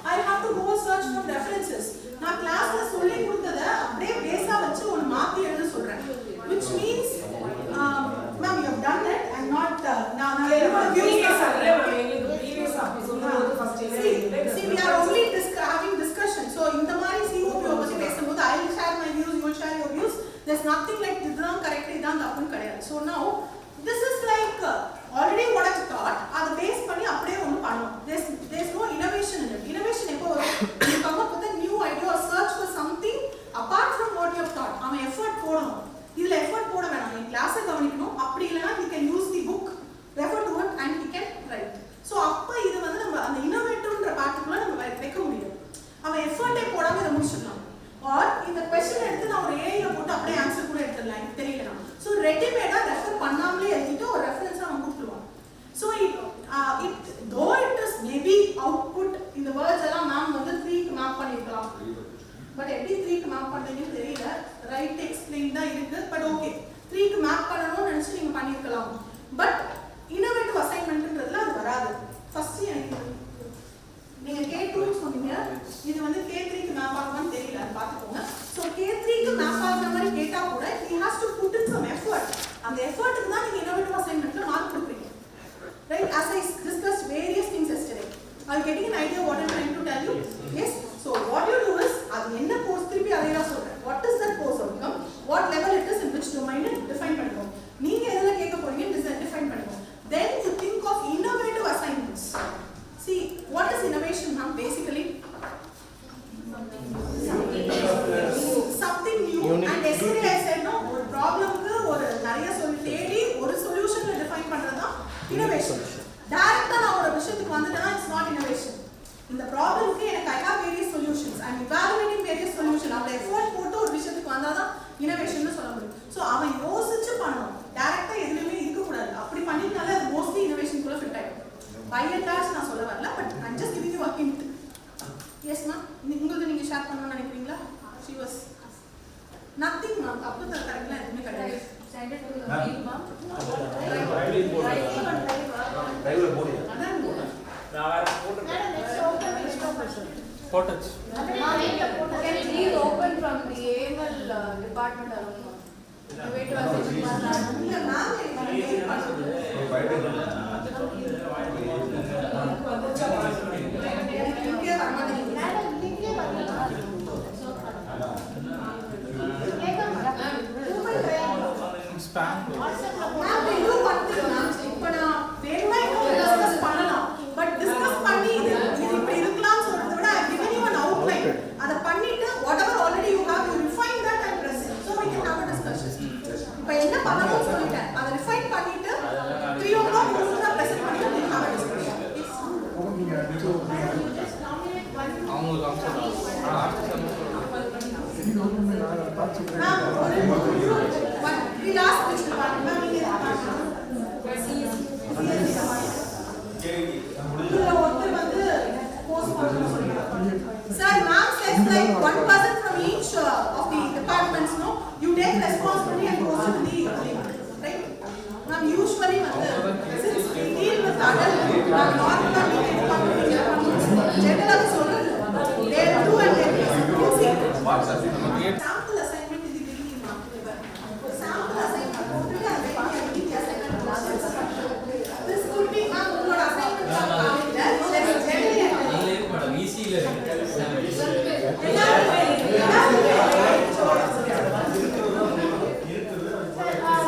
I have to go search for references. Na class la solli kudutha அப்படியே பேசா வச்சு ஒரு மாத்தி எழுத சொல்றேன். Which means ma'am, you have done it and not now see, we are only having discussion. So in the mari COP பத்தி பேசும்போது I will share my views, you will share your views. There's nothing like இதுதான் correct இதுதான் தப்புன்னு கிடையாது. So now this is like already what I taught, அதை base பண்ணி அப்படியே ஒன்று பண்ணணும். There's no innovation in it. Innovation எப்போ வரும்? You come up with a new idea or search for something apart from what you have taught. அவன் effort போடணும். இதுல effort போட வேணாம். நீ கிளாஸை கவனிக்கணும். அப்படி இல்லைனா he can use the book, refer to it and he can write. So அப்ப இது வந்து நம்ம அந்த innovative பார்ட்டுக்குள்ள நம்ம வைக்க முடியும். அவன் எஃபர்ட்டே போடாம இதை முடிச்சிடலாம். ஆர் இந்த क्वेश्चन எடுத்து நான் ஒரு ஏஐல போட்டு அப்படியே ஆன்சர் கூட எடுத்துடலாம். எனக்கு தெரியலனா. சோ ரெடிமேடா ரெஃபர் பண்ணாமலே எழுதிட்டு ஒரு ரெஃபரன்ஸா அவன் கொடுத்துருவான். So though it is maybe output இந்த வேர்ட்ஸ் எல்லாம் மேம் வந்து 3 க்கு மேப் பண்ணிருக்கலாம். பட் எப்படி 3 க்கு மேப் பண்றீங்கன்னு தெரியல. ரைட் எக்ஸ்பிளைன் தான் இருக்கு. பட் ஓகே 3 க்கு மேப் பண்ணனும்னு நினைச்சு நீங்க பண்ணிருக்கலாம். பட் இன்னோவேட்டிவ் அசைன்மென்ட்ன்றதுல அது வராது. ஃபர்ஸ்ட் எனக்கு நீங்க K2 சொன்னீங்க, இது வந்து K3 க்கு மேப் ஆகுமான்னு தெரியல, அது பாத்துக்கோங்க. சோ K3 க்கு மேப் ஆகுற மாதிரி கேட்டா கூட he has to put in some effort. அந்த எஃபர்ட்டுக்கு தான் நீங்க இன்னோவேட்டிவ் அசைன்மென்ட்ல மார்க் கொடுப்பீங்க. Right, as I discussed various things yesterday. Are you getting an idea what I'm trying to tell you? Yes. So what you do is அது என்ன course திருப்பி அதே தான் சொல்றேன். What is that course outcome? What level it is, in which domain it define பண்ணிக்கோங்க. நீங்க எதுல கேட்க போறீங்கன்னு define பண்ணிக்கோங்க. Then you think of innovative assignments. See, what is innovation, ma'am? Basically something new. And yesterday I said no, ஒரு ப்ராப்ளம்க்கு ஒரு நிறைய தேடி ஒரு சொல்யூஷனை டிஃபைன் பண்றதா innovation. டைரக்ட்டா நான் ஒரு விஷயத்துக்கு வந்துட்டேனா இட்ஸ் நாட் innovation. இந்த ப்ராப்ளம்க்கு எனக்கு I have various solutions. I am evaluating various solutions. அவளை எஃபோர்ட் போட்டு ஒரு விஷயத்துக்கு வந்தாதான் innovationனு சொல்ல முடியும். சோ அவன் யோசிச்சு பண்ணணும். டைரக்ட்டா எதுலயுமே இருக்க கூடாது. அப்படி பண்ணினாலே அது மோஸ்ட்லி innovation குள்ள ஃபிட் ஆயிடும். By and large நான் சொல்ல வரல, but I'm just giving you a hint. Yes ma'am, உங்களுக்கு நீங்க ஷேர் பண்ணனும்னு நினைக்கிறீங்களா? She was nothing ma'am. அப்போ தான் கரெக்ட்டா எதுமே கிடையாது. Send it to the mail ma'am. Driver போடு. நான் வேற போட்டு போட்டச்சு. Can you please open from the AML department alone? Innovative assessment. இல்ல ma'am, எனக்கு spam. ma'am, we do one thing ma'am. இப்போ நான் வேணுமா இன்னும் discuss பண்ணலாம். பட் discuss பண்ணி இது இப்படி இருக்கலாம்னு சொல்றதை விட I given you an outline. அத பண்ணிட்டு whatever already you have, you refine that and present. So we can have a discussion. இப்போ என்ன பண்ணணும்னு சொல்லிட்டேன். அத refine பண்ணிட்டு 3 o'clock உங்களுக்கு நான் present பண்ணிட்டு we have a discussion. அவங்களுக்கு அம்சம் we last which department ma'am? ஒருத்தர் வந்து போஸ்ட் பண்ணனும் சொல்றாங்க. Sir, ma'am says like one person from each of the departments, no, you take responsibility and post it to the link, right? Ma'am, usually since we deal with adult, not general சொல்றது they do and they sample assignment is giving ma'am. Sample assignment போட்டுட்டு அதை this could be ma'am உங்களோட assignment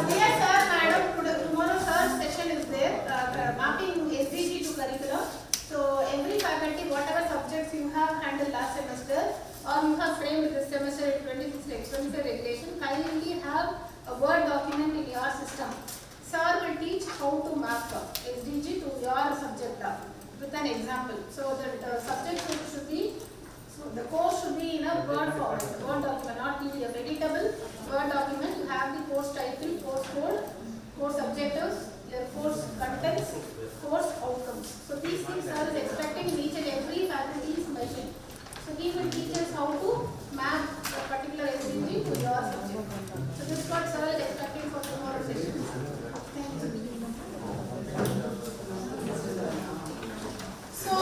Dear sir, madam, tomorrow third session is there, mapping SDG to curriculum. So every faculty, whatever subjects you have handled last semester or you have framed this semester in 26 task SDG to your subject with an example. So that subject should be, so the course should be in a Word format, Word document, not PDF, editable Word document. You have the course title, course code, course objectives, your course contents, course outcomes. So these things are expecting each and every faculty's machine. So he will teach us how to map a particular SDG to your subject. So this is what sir is expecting for tomorrow's session. Thank you. So,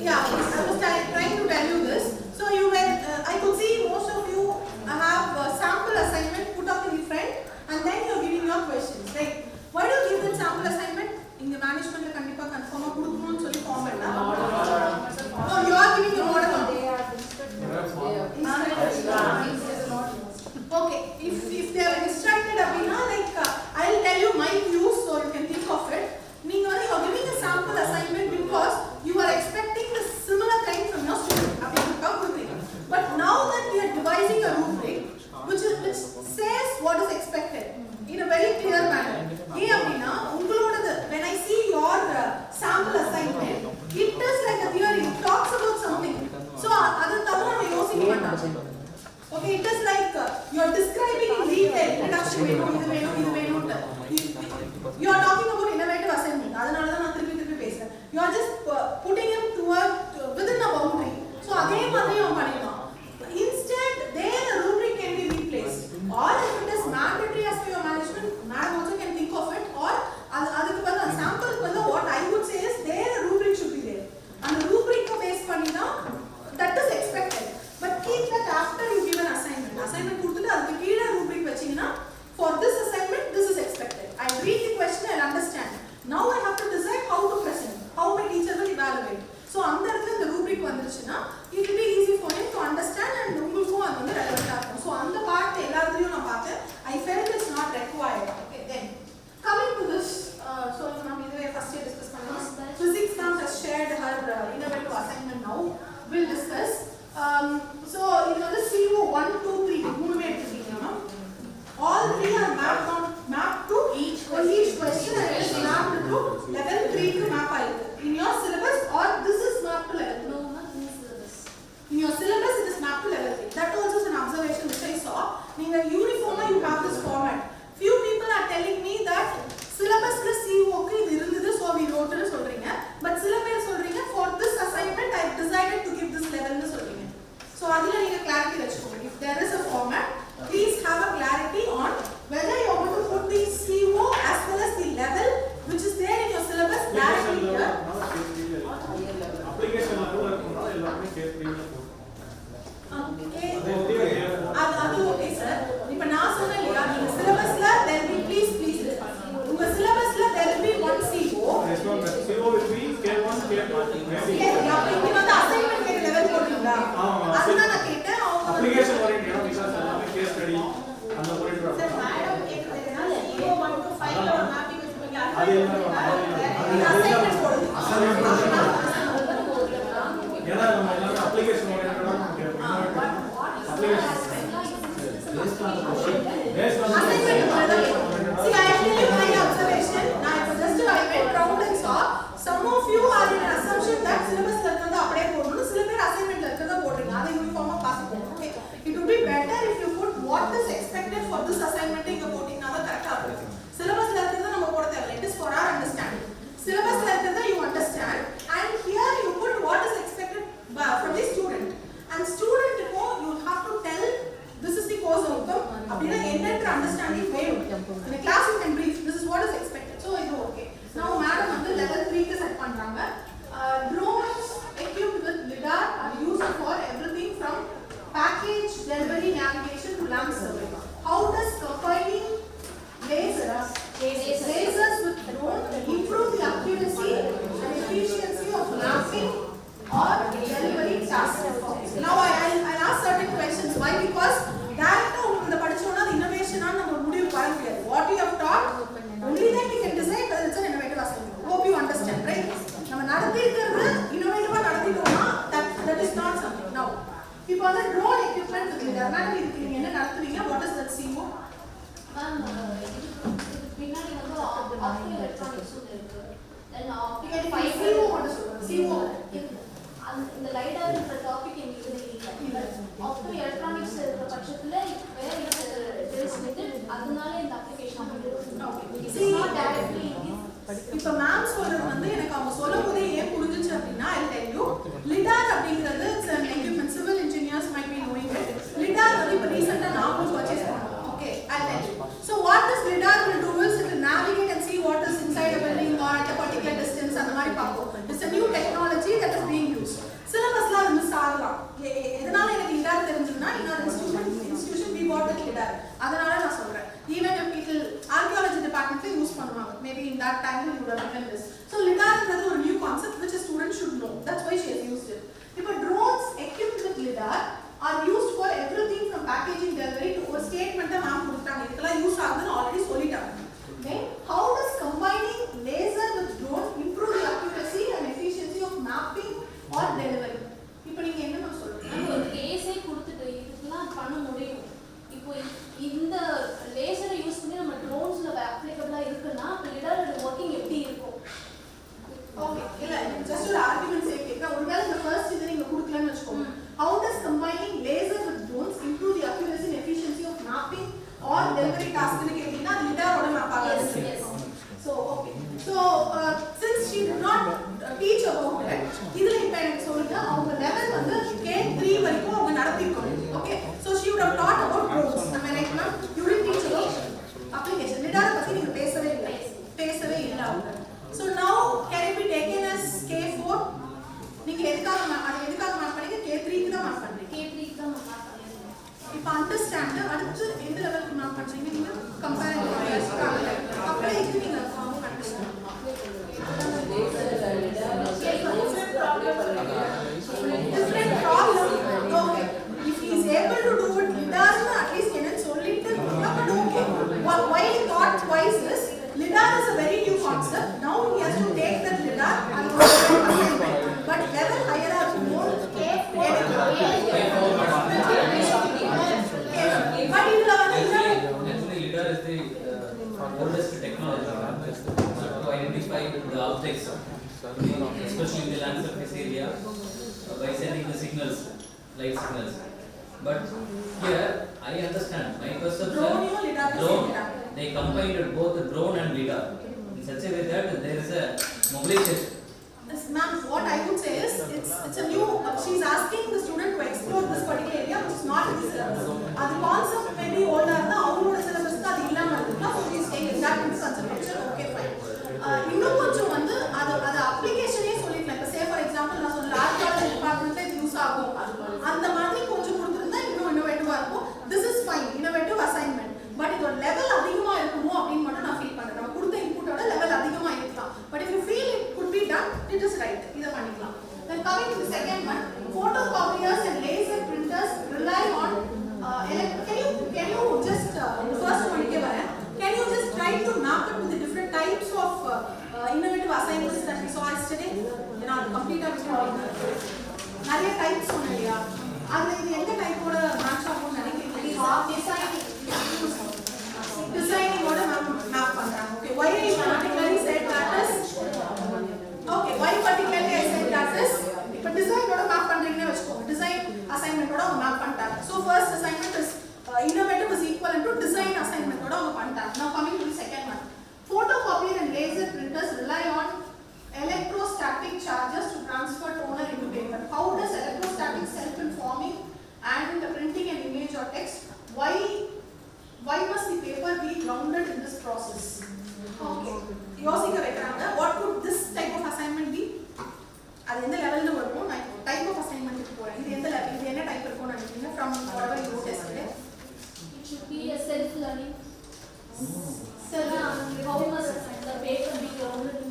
yeah, I was trying to tell you this. So you were, I could see most of you have a sample assignment put up in the front, and then you are giving your questions. Like, why do you give that sample assignment? In the management, the kandipa confirm kudukunom solli format na. No, you are giving the model. Okay, if they are instructed abina, like I'll tell you my views so you can think of it. You are giving a sample assignment because you are expecting the similar kind from your student. But now that we are devising a rubric which says what is expected in a very clear manner. When I see your sample assignment, it is like a theory. It talks about something. So, okay, it is like you are describing in detail. You are talking about innovative assignment. You are just putting him within a boundary. So, instead, there a rubric can be replaced. Or if it is mandatory as per your management, madam also can think of it. Or sample, what I would say is there a rubric should be there. And the rubric based that is expected. But keep that after you give an assignment. Assignment rubric for this assignment, this is expected. I read the question and understand. Now I have to decide how to present, how my teacher will evaluate. So under the rubric it will be easy for him to understand and relevant. So on the part I felt it's not required. Okay, then coming to this, so first year discuss physics camp has shared her innovative assignment now. We'll discuss. So this CO 1, 2, 3, all three are mapped to each question and it is mapped to level 3 to map in your syllabus, or this is mapped to level 3? No, not in the syllabus. In your syllabus it is mapped to level 3. That also is an observation which I saw. In the uniform you have this format. Few people are telling me that syllabus plus CO so we wrote it, but syllabus for this assignment I decided to give this level. So clarity. If there is a format, please have a clarity on whether you want to put the CO as well as the level which is there in your syllabus directly here. Application okay sir. Now syllabus there will be please. Syllabus there will be one CO. Yes, ma'am. CO will be K1, K2. Assignment level application oriented because case study and the oriented. Sir, madam, CO 1 to 5 mapping application oriented. See, I tell you my observation. I went round and saw some of you are in an assumption that syllabus assignment uniform okay. It would be better if you put what is expected for this assignment in your voting. Syllabus it is for our understanding. Syllabus you understand, electronics then CO மட்டும் சொல்லுங்க. CO இந்த லைடார்ன்ற topic எங்களுக்கு இல்லை. Opto electronics இருக்கிற பட்சத்தில் வேற அதனால இந்த அப்ளிகேஷன் இப்ப மேம் சொல்றது வந்து எனக்கு அவங்க சொல்லும் போதே ஏன் புரிஞ்சுச்சு அப்படின்னா ஐ டெல் யூ லிடார் அப்படிங்கிறது it's an equipment civil engineers might be knowing it. Lidar வந்து இப்ப ரீசன்ட்டா நாமளும் பர்ச்சேஸ் பண்ணோம். Okay, I'll tell you. So what this lidar will do is it will navigate and see what is inside a building or at a particular distance அந்த மாதிரி பார்க்கும். It's a new technology that is being used. சிலபஸ்ல அது miss ஆகலாம். எதனால எனக்கு lidar தெரிஞ்சதுன்னா இன்னொரு institution we bought that lidar. அதனால நான் சொல்றேன். Even if people archaeology department use பண்ணுவாங்க. Maybe in that time you would have written this. So lidar is a new concept which a student should know. That's why she has used it. If drones equipped with lidar are used for everything from packaging delivery to a statement ma'am கொடுத்தாங்க. இதெல்லாம் use ஆகுதுன்னு already சொல்லிட்டாங்க. Then how does combining laser with drone improve the accuracy and efficiency of mapping or delivery? இப்போ நீங்க என்ன சொல்றீங்க? நம்ம ஒரு கேஸே கொடுத்துட்டு இதுக்கெல்லாம் பண்ண முடியும். இப்போ இந்த லேசரை யூஸ் பண்ணி நம்ம ட்ரோன்ஸ்ல அப்ளிகபிளா இருக்குன்னா லிடார் வர்க்கிங் எப்படி இருக்கும்? ஓகே இல்ல just ஒரு ஆர்குமென்ட் சே கேக்குறேன். ஒருவேளை இந்த ஃபர்ஸ்ட் இது நீங்க கொடுக்கலன்னு வெச்சுக்கோங்க. How does combining laser with drones improve the accuracy and efficiency of mapping or delivery task னு கேட்டீங்கன்னா லிடாரோட மேப் ஆகாது. So okay. So since she did not teach about it, இதுல இப்ப எனக்கு சொல்லுங்க அவங்க லெவல் வந்து K3 வரைக்கும் அவங்க நடத்திருக்காங்க. Okay. So she would have taught about drones. Am I right ma'am? You didn't teach about application. lidar பத்தி நீங்க பேசவே இல்ல அவங்க. So now can it be taken as K4? நீங்க எதுக்காக மேப் பண்ணீங்க? K3 க்கு தான் மேப் பண்றீங்க. K3 க்கு தான் மேப் பண்றீங்க. இப்ப அண்டர்ஸ்டாண்ட் அடுத்து எந்த லெவலுக்கு மேப் பண்றீங்க நீங்க கம்பேர் பண்ணுங்க. அப்படியே இது நீங்க understand. Different problem. Okay. If he is able to do it lidar at least என்ன சொல்லிட்டு but okay. Why he thought twice is lidar is a very new concept. Now he has to take that lidar and but level higher are more K4 but actually lidar is the oldest technology to identify the objects especially in the land surface area by sending the signals, light signals. But here I understand my perception drone they combined both the drone and lidar in such a way that there is a mobilization. Yes, ma'am, what I would say is it's a new she's asking the student to explore this particular area which is not in the syllabus. The concept may be older na avங்களோட syllabus க்கு அது இல்லாம இருக்குனா so he's taking that into consideration. Okay fine. இன்னும் கொஞ்சம் வந்து அது அப்ளிகேஷனே சொல்லிக்கலாம். இப்ப say for example நான் சொல்ல ஆர்கியாலஜி டிபார்ட்மென்ட்ல இது யூஸ் ஆகும். அந்த மாதிரி கொஞ்சம் கொடுத்திருந்தா இன்னும் இன்னோவேட்டிவா இருக்கும். This is fine, innovative assignment. But இதோட லெவல் அதிகமா இருக்குமோ அப்படினு மட்டும் நான் ஃபீல் பண்றேன். நம்ம கொடுத்த இன்புட்டோட லெவல் அதிகமா இருக்கலாம். But if you feel it could be done, it is right. இத பண்ணிக்கலாம். Then coming to the second one, photocopiers and laser printers rely on can you just the first one ke varen, can you just try to map it with the different types of innovative assignments that we saw yesterday? ஏனா அது கம்ப்ளீட்டா விட்டுறீங்க. நிறைய types சொன்னீங்க. அதுல இது எந்த டைப்போட match ஆகும்னு நினைக்கிறீங்க? Designing ஓட மேப் பண்றாங்க. Okay, why I particularly said that is okay, why particularly I said that is இப்ப டிசைன் ஓட மேப் பண்றீங்கன்னு வெச்சுக்கோங்க. டிசைன் அசைன்மென்ட் ஓட அவங்க மேப் பண்ணிட்டாங்க. So first assignment is innovative is equivalent to design assignment ஓட அவங்க பண்ணிட்டாங்க. Now coming to the second one. Photocopier and laser printers rely on electrostatic charges to transfer toner into paper. How does electrostatic self-informing and printing an image or text? Why must the paper be grounded in this process? Okay. யோசிக்க வைக்கறாங்க. What could this type of assignment be? அது எந்த லெவல்ல வரும்? நான் type of அசைன்மென்ட்க்கு போறேன். இது எந்த level இது என்ன டைப் இருக்கும்னு நினைக்கிறீங்க? From whatever you wrote yesterday. It should be a self learning. How must the paper be grounded in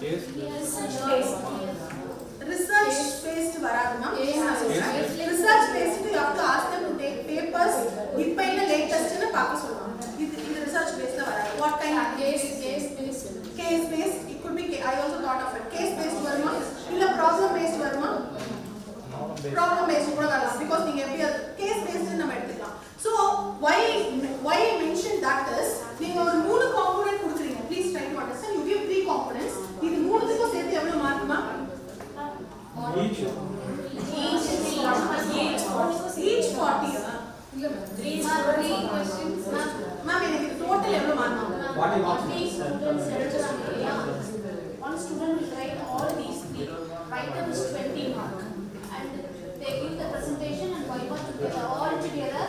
this research based varaduma. Research based you have to ask them to take papers இப்ப என்ன latest னு பார்க்க சொல்லுவாங்க. இது research based varadu. What kind of case based? It could students one student will write all these three. Writer is 20 marks. And they give the presentation and viva together, all together,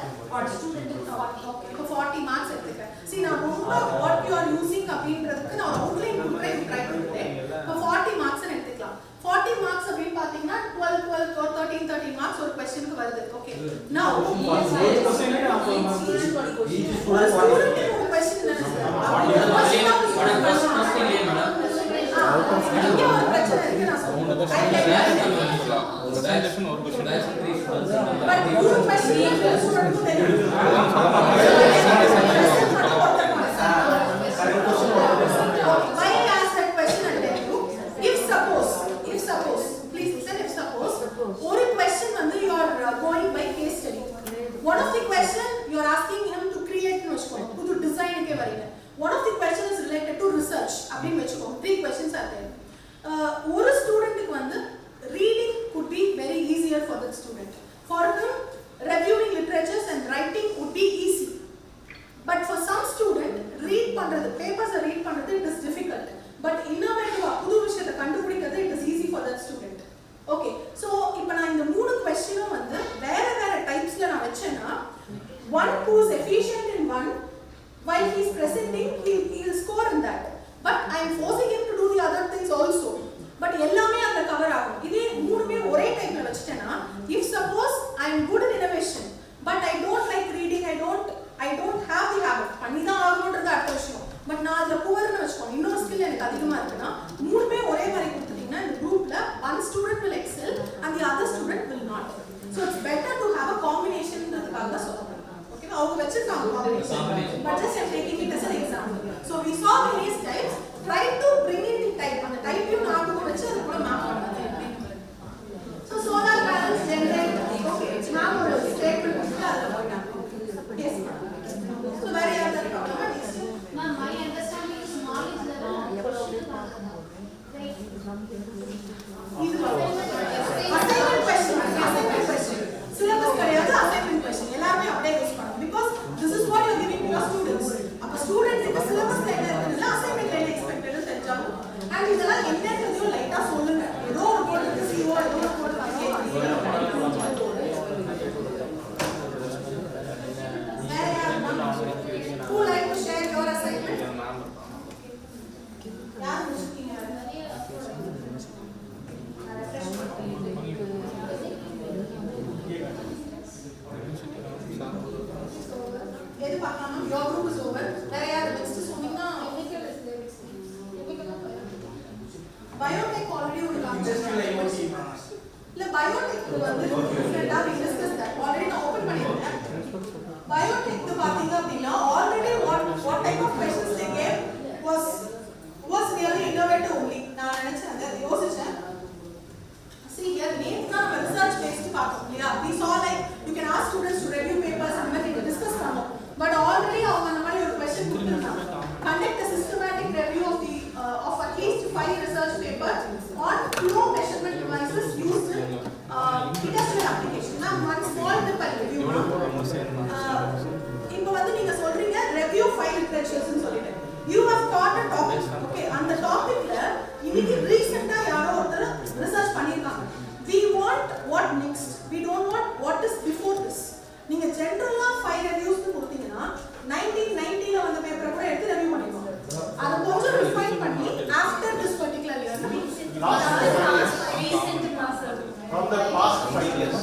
student is 40. Okay, so 40 marks எடுத்துக்கிறேன். See, now what you are using அப்படின்றதுக்கு நான் outline கொடுக்குறேன், try பண்ணுறேன். இப்போ 40 marks எடுத்துக்கலாம். 40 marks அப்படின்னு பார்த்தீங்கன்னா 12 or 13 marks ஒரு questionக்கு வருது. Okay. Now, ஒரு student ஒரு question என்ன இங்க ஒரு பிரச்சனை இருக்கு நான் சொல்றேன். But ஒரு question student தெரியும். Why I ask that question and tell you? If suppose, please listen, if suppose, ஒரு question வந்து you are going by case study. One of the question you are asking him to create னு வெச்சுக்கோங்க. புது டிசைனுக்கே வரீங்க. One of the question is related to research அப்படின்னு வெச்சுக்கோங்க. 3 questions are there. ஒரு ஸ்டூடெண்ட்க்கு வந்து reading could be very easier for that student. For him, reviewing literatures and writing would be easy. But for some student, read பண்றது, papers read பண்றது it is difficult. But innovative புது விஷயத்தை கண்டுபிடிக்கிறது it is easy for that student. Okay, so இப்போ நான் இந்த மூணு क्वेश्चनம் வந்து வேற டைப்ஸ்ல நான் வெச்சேனா, one who is efficient in one while he is presenting he will score in that. But I am forcing him to do the other things also. But எல்லாமே அதுல cover ஆகும். இதே மூணுமே ஒரே டைம்ல வெச்சிட்டேனா, if suppose I am good in innovation but I don't like reading, I don't have the habit, பண்ணி தான் ஆகணும்ன்றது அடுத்த விஷயம். பட் நான் அதுல புவர்னு வெச்சுக்கோங்க, இன்னொரு ஸ்கில் எனக்கு அதிகமா இருக்குன்னா மூணுமே ஒரே மாதிரி கொடுத்துட்டீங்கன்னா இந்த குரூப்ல one student will excel and the other student will not. So it's better to have a combination ன்றதுக்காக தான் சொல்றேன். Okay, அவங்க வெச்சிருக்காங்க combination. But just I'm taking it as an example. So we saw various types. Try to bring in the type. அந்த டைப்பையும் ஞாபகம் வச்சு அது கூட map பண்ணுங்க. So solar panels generate. Okay, நான் ஒரு ஸ்டேட்மென்ட் கொடுத்து அதுல போய்ட்டாங்க. Yes. So very other problem. Ma'am, my understanding is knowledge level and question assignment question. Syllabus கிடையாது, assignment question. எல்லாமே அப்படியே யூஸ் பண்ணுங்க. Because this is what you are giving to your students. அப்ப ஸ்டூடண்ட்ஸ்க்கு syllabusல என்ன இருக்குன்னா assignment என்ன expected னு தெரிஞ்சாலும் and இதெல்லாம் என்னன்றதையும் லைட்டா சொல்லுங்க. ஏதோ ஒரு போட்டு CO ஏதோ ஒரு போட்டு Who like to share your assignment? யார் முடிச்சிருக்கீங்க? எது பார்க்கலாமா? Your group is over. வேற யார் நெக்ஸ்ட் சொன்னீங்கன்னா biotech already ஒரு கான்செப்ட் இல்ல biotech வந்து டிஃபரண்டா we discussed that already நான் ஓபன் பண்ணிருக்கேன். biotech பாத்தீங்க அப்படினா already what type of questions they gave was really innovative only. நான் நினைச்சேன் அதை யோசிச்சேன். See here names நான் research based பார்த்தோம் இல்லையா? We saw like you can ask students to review papers and we discuss பண்ணோம். But already அவங்க அந்த மாதிரி ஒரு question கொடுத்திருக்காங்க. Conduct a systematic review of at least 5 research papers on flow measurement devices used in industrial application. Now one small tip I give you. இப்போ வந்து நீங்க சொல்றீங்க review 5 literatures னு சொல்லிட்டு. You have taught a topic. Okay, அந்த டாபிக்ல இன்னைக்கு ரீசன்ட்டா யாரோ ஒருத்தர் ரிசர்ச் பண்ணிருக்காங்க. We want what next. We don't want what is before this. நீங்க ஜெனரலா 5 reviews னு கொடுத்தீங்கன்னா 1990 ல வந்த பேப்பரை கூட எடுத்து ரிவ்யூ பண்ணிடுவோம். அத கொஞ்சம் ரிஃபைன் பண்ணி after this particular year recent from the past 5 years.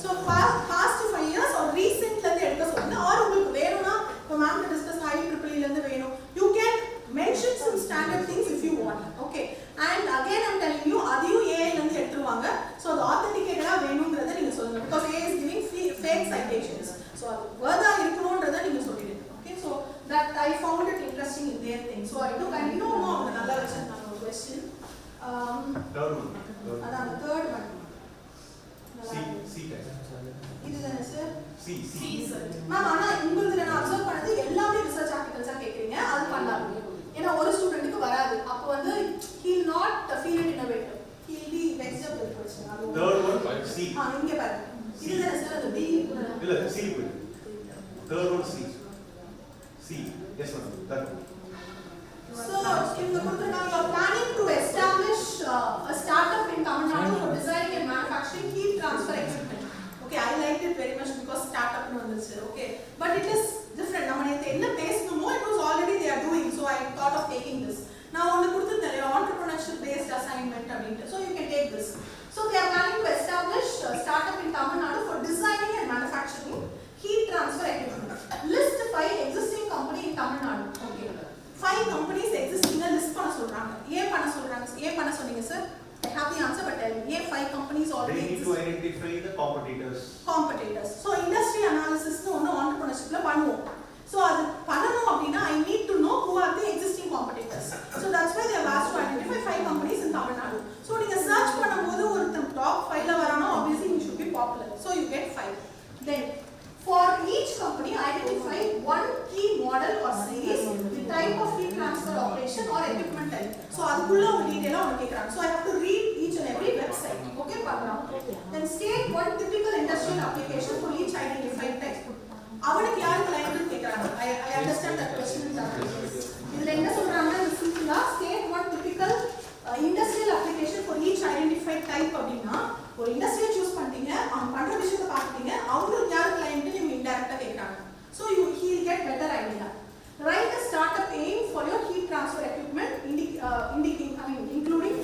So past 5 years or recent ல இருந்து எடுக்க சொல்லுங்க. or உங்களுக்கு வேணும்னா இப்போ மேம் டிஸ்கஸ் IEEE ல இருந்து வேணும். You can mention some standard things if you want. Okay. And again I'm telling you அதையும் AI ல இருந்து எடுத்துருவாங்க. So அது authenticated-ஆ வேணும்ங்கறதை நீங்க சொல்லுங்க. Because AI is giving fake citations. So அது வேர்தா இருக்கணும்ன்றதை நீங்க சொல்லிடுங்க. Okay. So that I found it interesting in their thing. So I took and அவங்க நல்லா வச்சிருந்தாங்க ஒரு question. Third one. அதான் third one. C test. இதுதானே சார்? C. மேம் ஆனா உங்களுக்கு நான் அப்சர்வ் பண்ணது எல்லாமே ரிசர்ச் ஆர்டிகல்ஸா கேக்குறீங்க. அது பண்ணலாம். ஏன்னா ஒரு ஸ்டூடண்ட்க்கு வராது. அப்ப வந்து he will not feel it innovative. He will be vexed with the question. Third one C. இங்க பாருங்க. இதுதானே சார் அது B. இல்ல C போய். Third one C. C. Yes ma'am. That one. So, இவங்க கொடுத்திருக்காங்க planning to establish a startup in Tamil Nadu for designing and manufacturing heat transfer equipment. Okay, I liked it very much because startup nu vanduchu. Okay, but it is different. நம்ம நேத்து என்ன பேசணுமோ it was already they are doing, so I thought of taking this. நான் உங்களுக்கு கொடுத்திருந்தேன் entrepreneurship based assignment அப்படினு. So you can take this. So they are planning to establish a startup in Tamil Nadu for designing and manufacturing heat transfer equipment. List 5 existing company in Tamil Nadu. Okay. 5 companies existing list பண்ண சொல்றாங்க. ஏன் பண்ண சொல்றாங்க? ஏன் பண்ண சொன்னீங்க sir? I have the answer but tell me. ஏன் 5 companies already exist? They need to identify the competitors. Competitors. So industry analysis னு ஒன்னு entrepreneurshipல பண்ணுவோம். So அது பண்ணனும் அப்படினா I need to know who are the existing competitors. So that's why they have asked to identify 5 companies in Tamil Nadu. So நீங்க search பண்ணும்போது ஒரு top 5 ல வரானோ obviously you should be popular. So you get 5. Then for each company, identify one key model or series, the type of heat transfer operation or equipment type. So, adhulla or detail on kekkran. So I have to read each and every website. Okay, padram. Then state one typical industrial application for each identified type. Avanukku yaar client kekkran. I understand that question in that. Idhula enna solranga simple state one typical industrial application for each identified type அப்படினா ஒரு இண்டஸ்ட்ரியை choose பண்ணிட்டீங்க அவங்க பண்ற விஷயத்தை பார்த்துட்டீங்க அவங்களுக்கு யார் கிளையன்ட் நீங்க இன்டைரக்ட்டா கேக்குறாங்க so he will get better idea. Write a startup aim for your heat transfer equipment including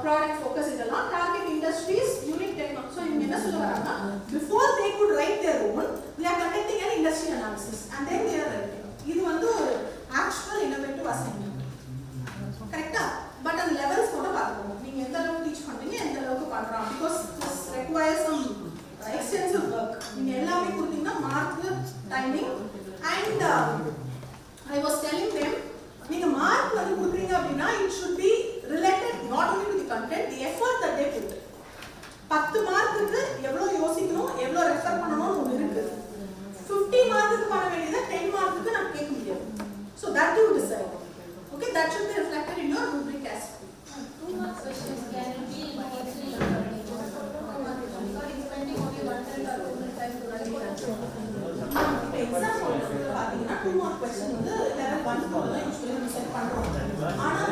product focus இதெல்லாம் target industries unique technology. So இவங்க என்ன சொல்ல வராங்கன்னா before they could write their own they are conducting an industry analysis and then they are writing. இது வந்து ஒரு actual innovative assignment. கரெக்ட்டா? But on levels கூட பாத்துக்கோங்க. நீங்க எந்த அளவுக்கு டீச் பண்றீங்க எந்த அளவுக்கு பண்றாங்க because this requires some extensive work. நீங்க எல்லாமே கொடுத்தீங்கன்னா mark timing and I was telling them நீங்க மார்க் வந்து கொடுக்குறீங்க அப்படினா it should be related not only to the content the effort that they put. 10 மார்க்குக்கு எவ்வளவு யோசிக்கணும் எவ்வளவு ரெஃபர் பண்ணனும்னு ஒன்னு இருக்கு. 50 மார்க்குக்கு பண்ண வேண்டியதை 10 மார்க்குக்கு நான் கேட்க முடியாது. So that you decide. Okay, that should be reflected in your rubric as well. 2 mark questions can it be in virtually learning? Because it's spending only 1 time or 2 time to write it. Exam பாத்தீங்கன்னா 2 mark question வந்து level 1 ல தான் usually set பண்றோம். ஆனா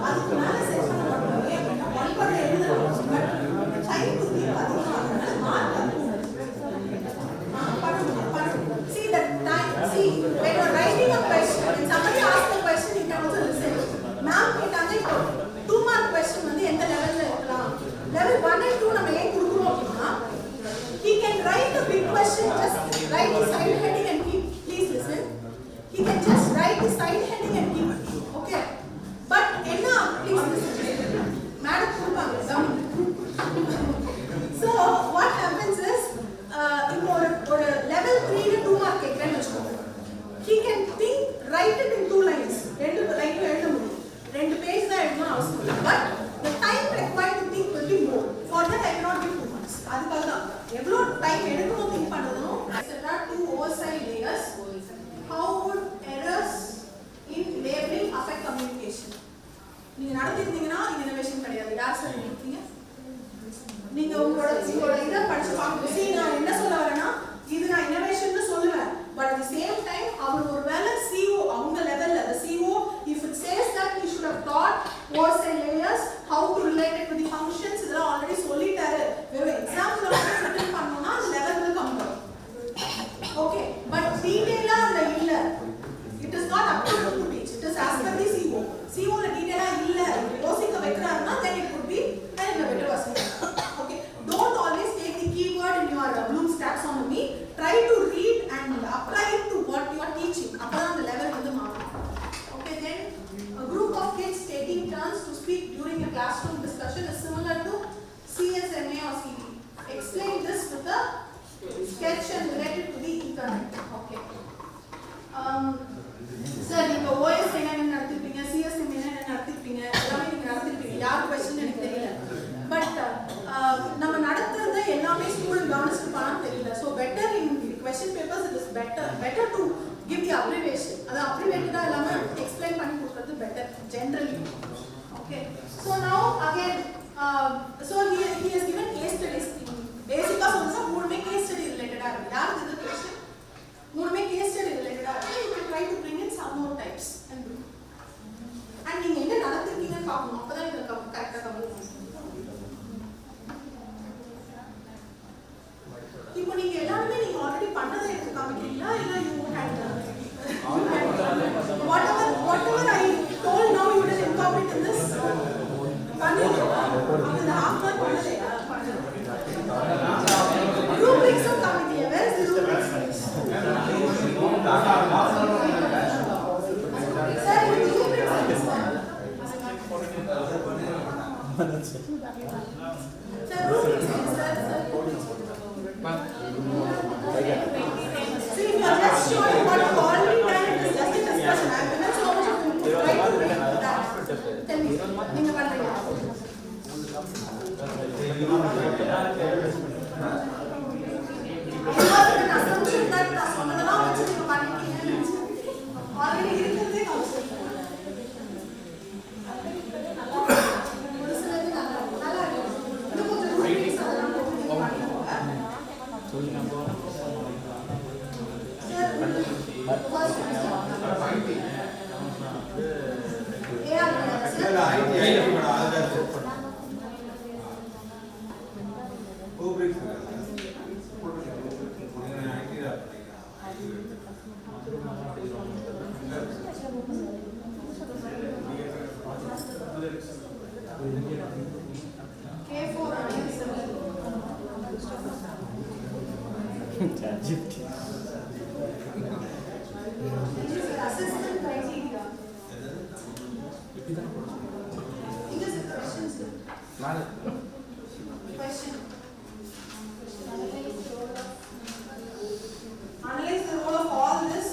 அதுக்கு மேல set பண்ண மாட்டோம். ஏன்னா 1 part எழுதுறோம். பட் டைம் கொடுத்து பாத்தீங்கன்னா mark see that time see when you are writing a question when somebody asks a question you can also listen. Ma'am கேட்டாங்க இப்போ 2 mark question வந்து எந்த லெவல்ல இருக்கலாம் level 1 and 2 நம்ம ஏன் கொடுக்கிறோம் அப்படினா he can write a big question just write the side heading and keep please listen he can just write the side heading and keep okay but என்ன please listen madam கொடுப்பாங்க so what happens is இப்போ ஒரு level 3 ல 2 mark கேக்குறேன்னு வெச்சுக்கோங்க he can think write it in 2 lines ரெண்டு line எழுத முடியும் ரெண்டு பேஜ் தான் எழுதணும் அவசியம் இல்லை but the time required to think will be more for that I cannot give 2 marks அதுக்காக தான் எவ்வளவு டைம் எடுக்கணும் think பண்ணனும் etc. 2 oversight layers how would errors in labeling affect communication நீங்க நடத்திட்டீங்கன்னா இன்னோவேஷன் கிடையாது யார் சார் நடத்தீங்க நீங்க உங்களோட இத படிச்சு பாருங்க see நான் என்ன சொல்ல வரேன்னா இது நான் இன்னோவேஷன் சொல்லுவேன் but at the same time அவர் ஒருவேளை CO அவங்க லெவல்ல the CO if it says that he should have taught oversight layers how to relate it to the functions இதெல்லாம் ஆல்ரெடி சொல்லிட்டாரு வெறும் எக்ஸாம்பிள் மட்டும் பண்ணனும்னா அந்த லெவலுக்கு கம்மி okay but டீடைலா அந்த இல்ல it is not up to you to teach it is as per the CO ல டீடைலா இல்ல யோசிக்க வைக்கறாருன்னா then it could be an innovative assignment. Okay, don't always take the keyword in your Bloom's taxonomy. Try to read and apply it to what you are teaching. Appada the level வந்து மாறும். Okay, then a group of kids taking turns to speak during a classroom discussion is similar to CSMA or CD. Explain this with a sketch and related to the internet. Okay. Sir நீங்க OS என்ன நடத்திப்பீங்க CSM என்ன நடத்திப்பீங்க எல்லாமே நீங்க நடத்திப்பீங்க யார் question எனக்கு தெரியல but நம்ம நடத்துறது எல்லாமே ஸ்டூடண்ட் கவனிச்சு பண்ணாம தெரியல so better in question papers it is better to give the abbreviation அது abbreviated எல்லாமே எக்ஸ்பிளைன் பண்ணி கொடுக்கிறது better generally okay so now again so he has given case studies sure what you already done is just a discussion. I have given so much of input. Try to make that. Tell me, நீங்க பண்றீங்க. I was an assumption that நான் சொன்னதெல்லாம் வச்சு நீங்க பண்ணிட்டீங்கன்னு already இருக்கிறதே counselling. ஒரு சிலது நல்லா இருக்கு. இன்னும் கொஞ்சம் ரூல்ஸ் அதெல்லாம் assessment criteria. These are questions. Question. Analyze the role of all this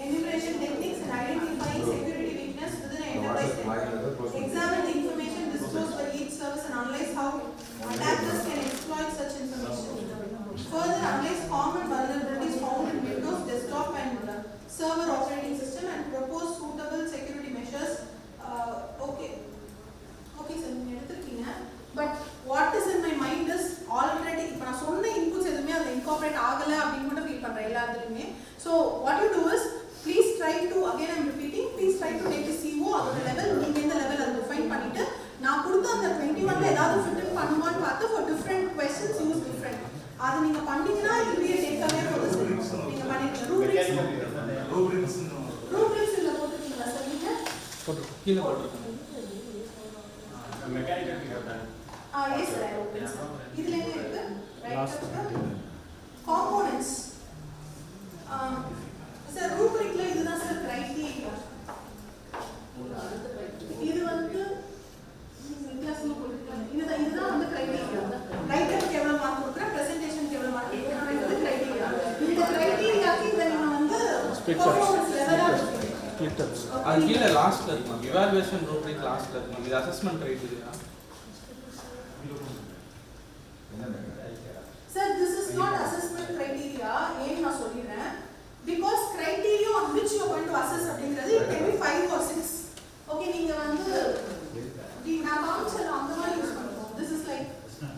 enumeration techniques in identifying security weakness within an enterprise network. Examine the information disclosed by each service and analyze how attackers can exploit such information. Further, analyze common vulnerabilities found in Windows desktop and server operating system and propose suitable security measures. Okay, sir, you எடுத்துக்கிட்டீங்க. But what is in my mind is already இப்ப நான் சொன்ன inputs எதுமே அதுல incorporate ஆகல அப்படினு மட்டும் feel பண்றேன் எல்லாத்துலயுமே. So what you do is please try to, again I'm repeating, please try to take a CO அதோட level, நீங்க எந்த level அதை define பண்ணிட்டு நான் கொடுத்த அந்த 21ல ஏதாவது fit in பண்ணுவான்னு பார்த்து for different questions use different. அது நீங்க பண்ணீங்கன்னா it will be a takeaway for this. நீங்க பண்ணிருக்கீங்க. rubrics இல்ல போட்டுருக்கீங்களா சார் நீங்க? கீழ போட்டுருக்கீங்க. Mechanical yes sir, I open sir. இதுல என்ன இருக்கு? Right components. Sir rubricல இதுதான் சார் criteria. இது வந்து வித்தியாசமா போட்டுருக்காங்க. இதுதான் வந்து criteria. ரைட்டருக்கு எவ்வளவு மார்க் கொடுக்குறேன், பிரசன்டேஷனுக்கு எவ்வளவு மார்க் கொடுக்குறேன், இது criteria. இந்த criteria-க்கு இத நீங்க வந்து performance level-ஆ அது கீழ லாஸ்ட்ல இருக்கு மேம். evaluation rubric லாஸ்ட்ல இருக்கு மேம். இது assessment criteria. Sir, this is not assessment criteria. ஏன் நான் சொல்லிறேன். Because criteria on which you are going to assess அப்படிங்கிறது it can be 5 or 6. Okay, நீங்க வந்து நான் காமிச்சல அந்த மாதிரி யூஸ் பண்ணுவோம். This is like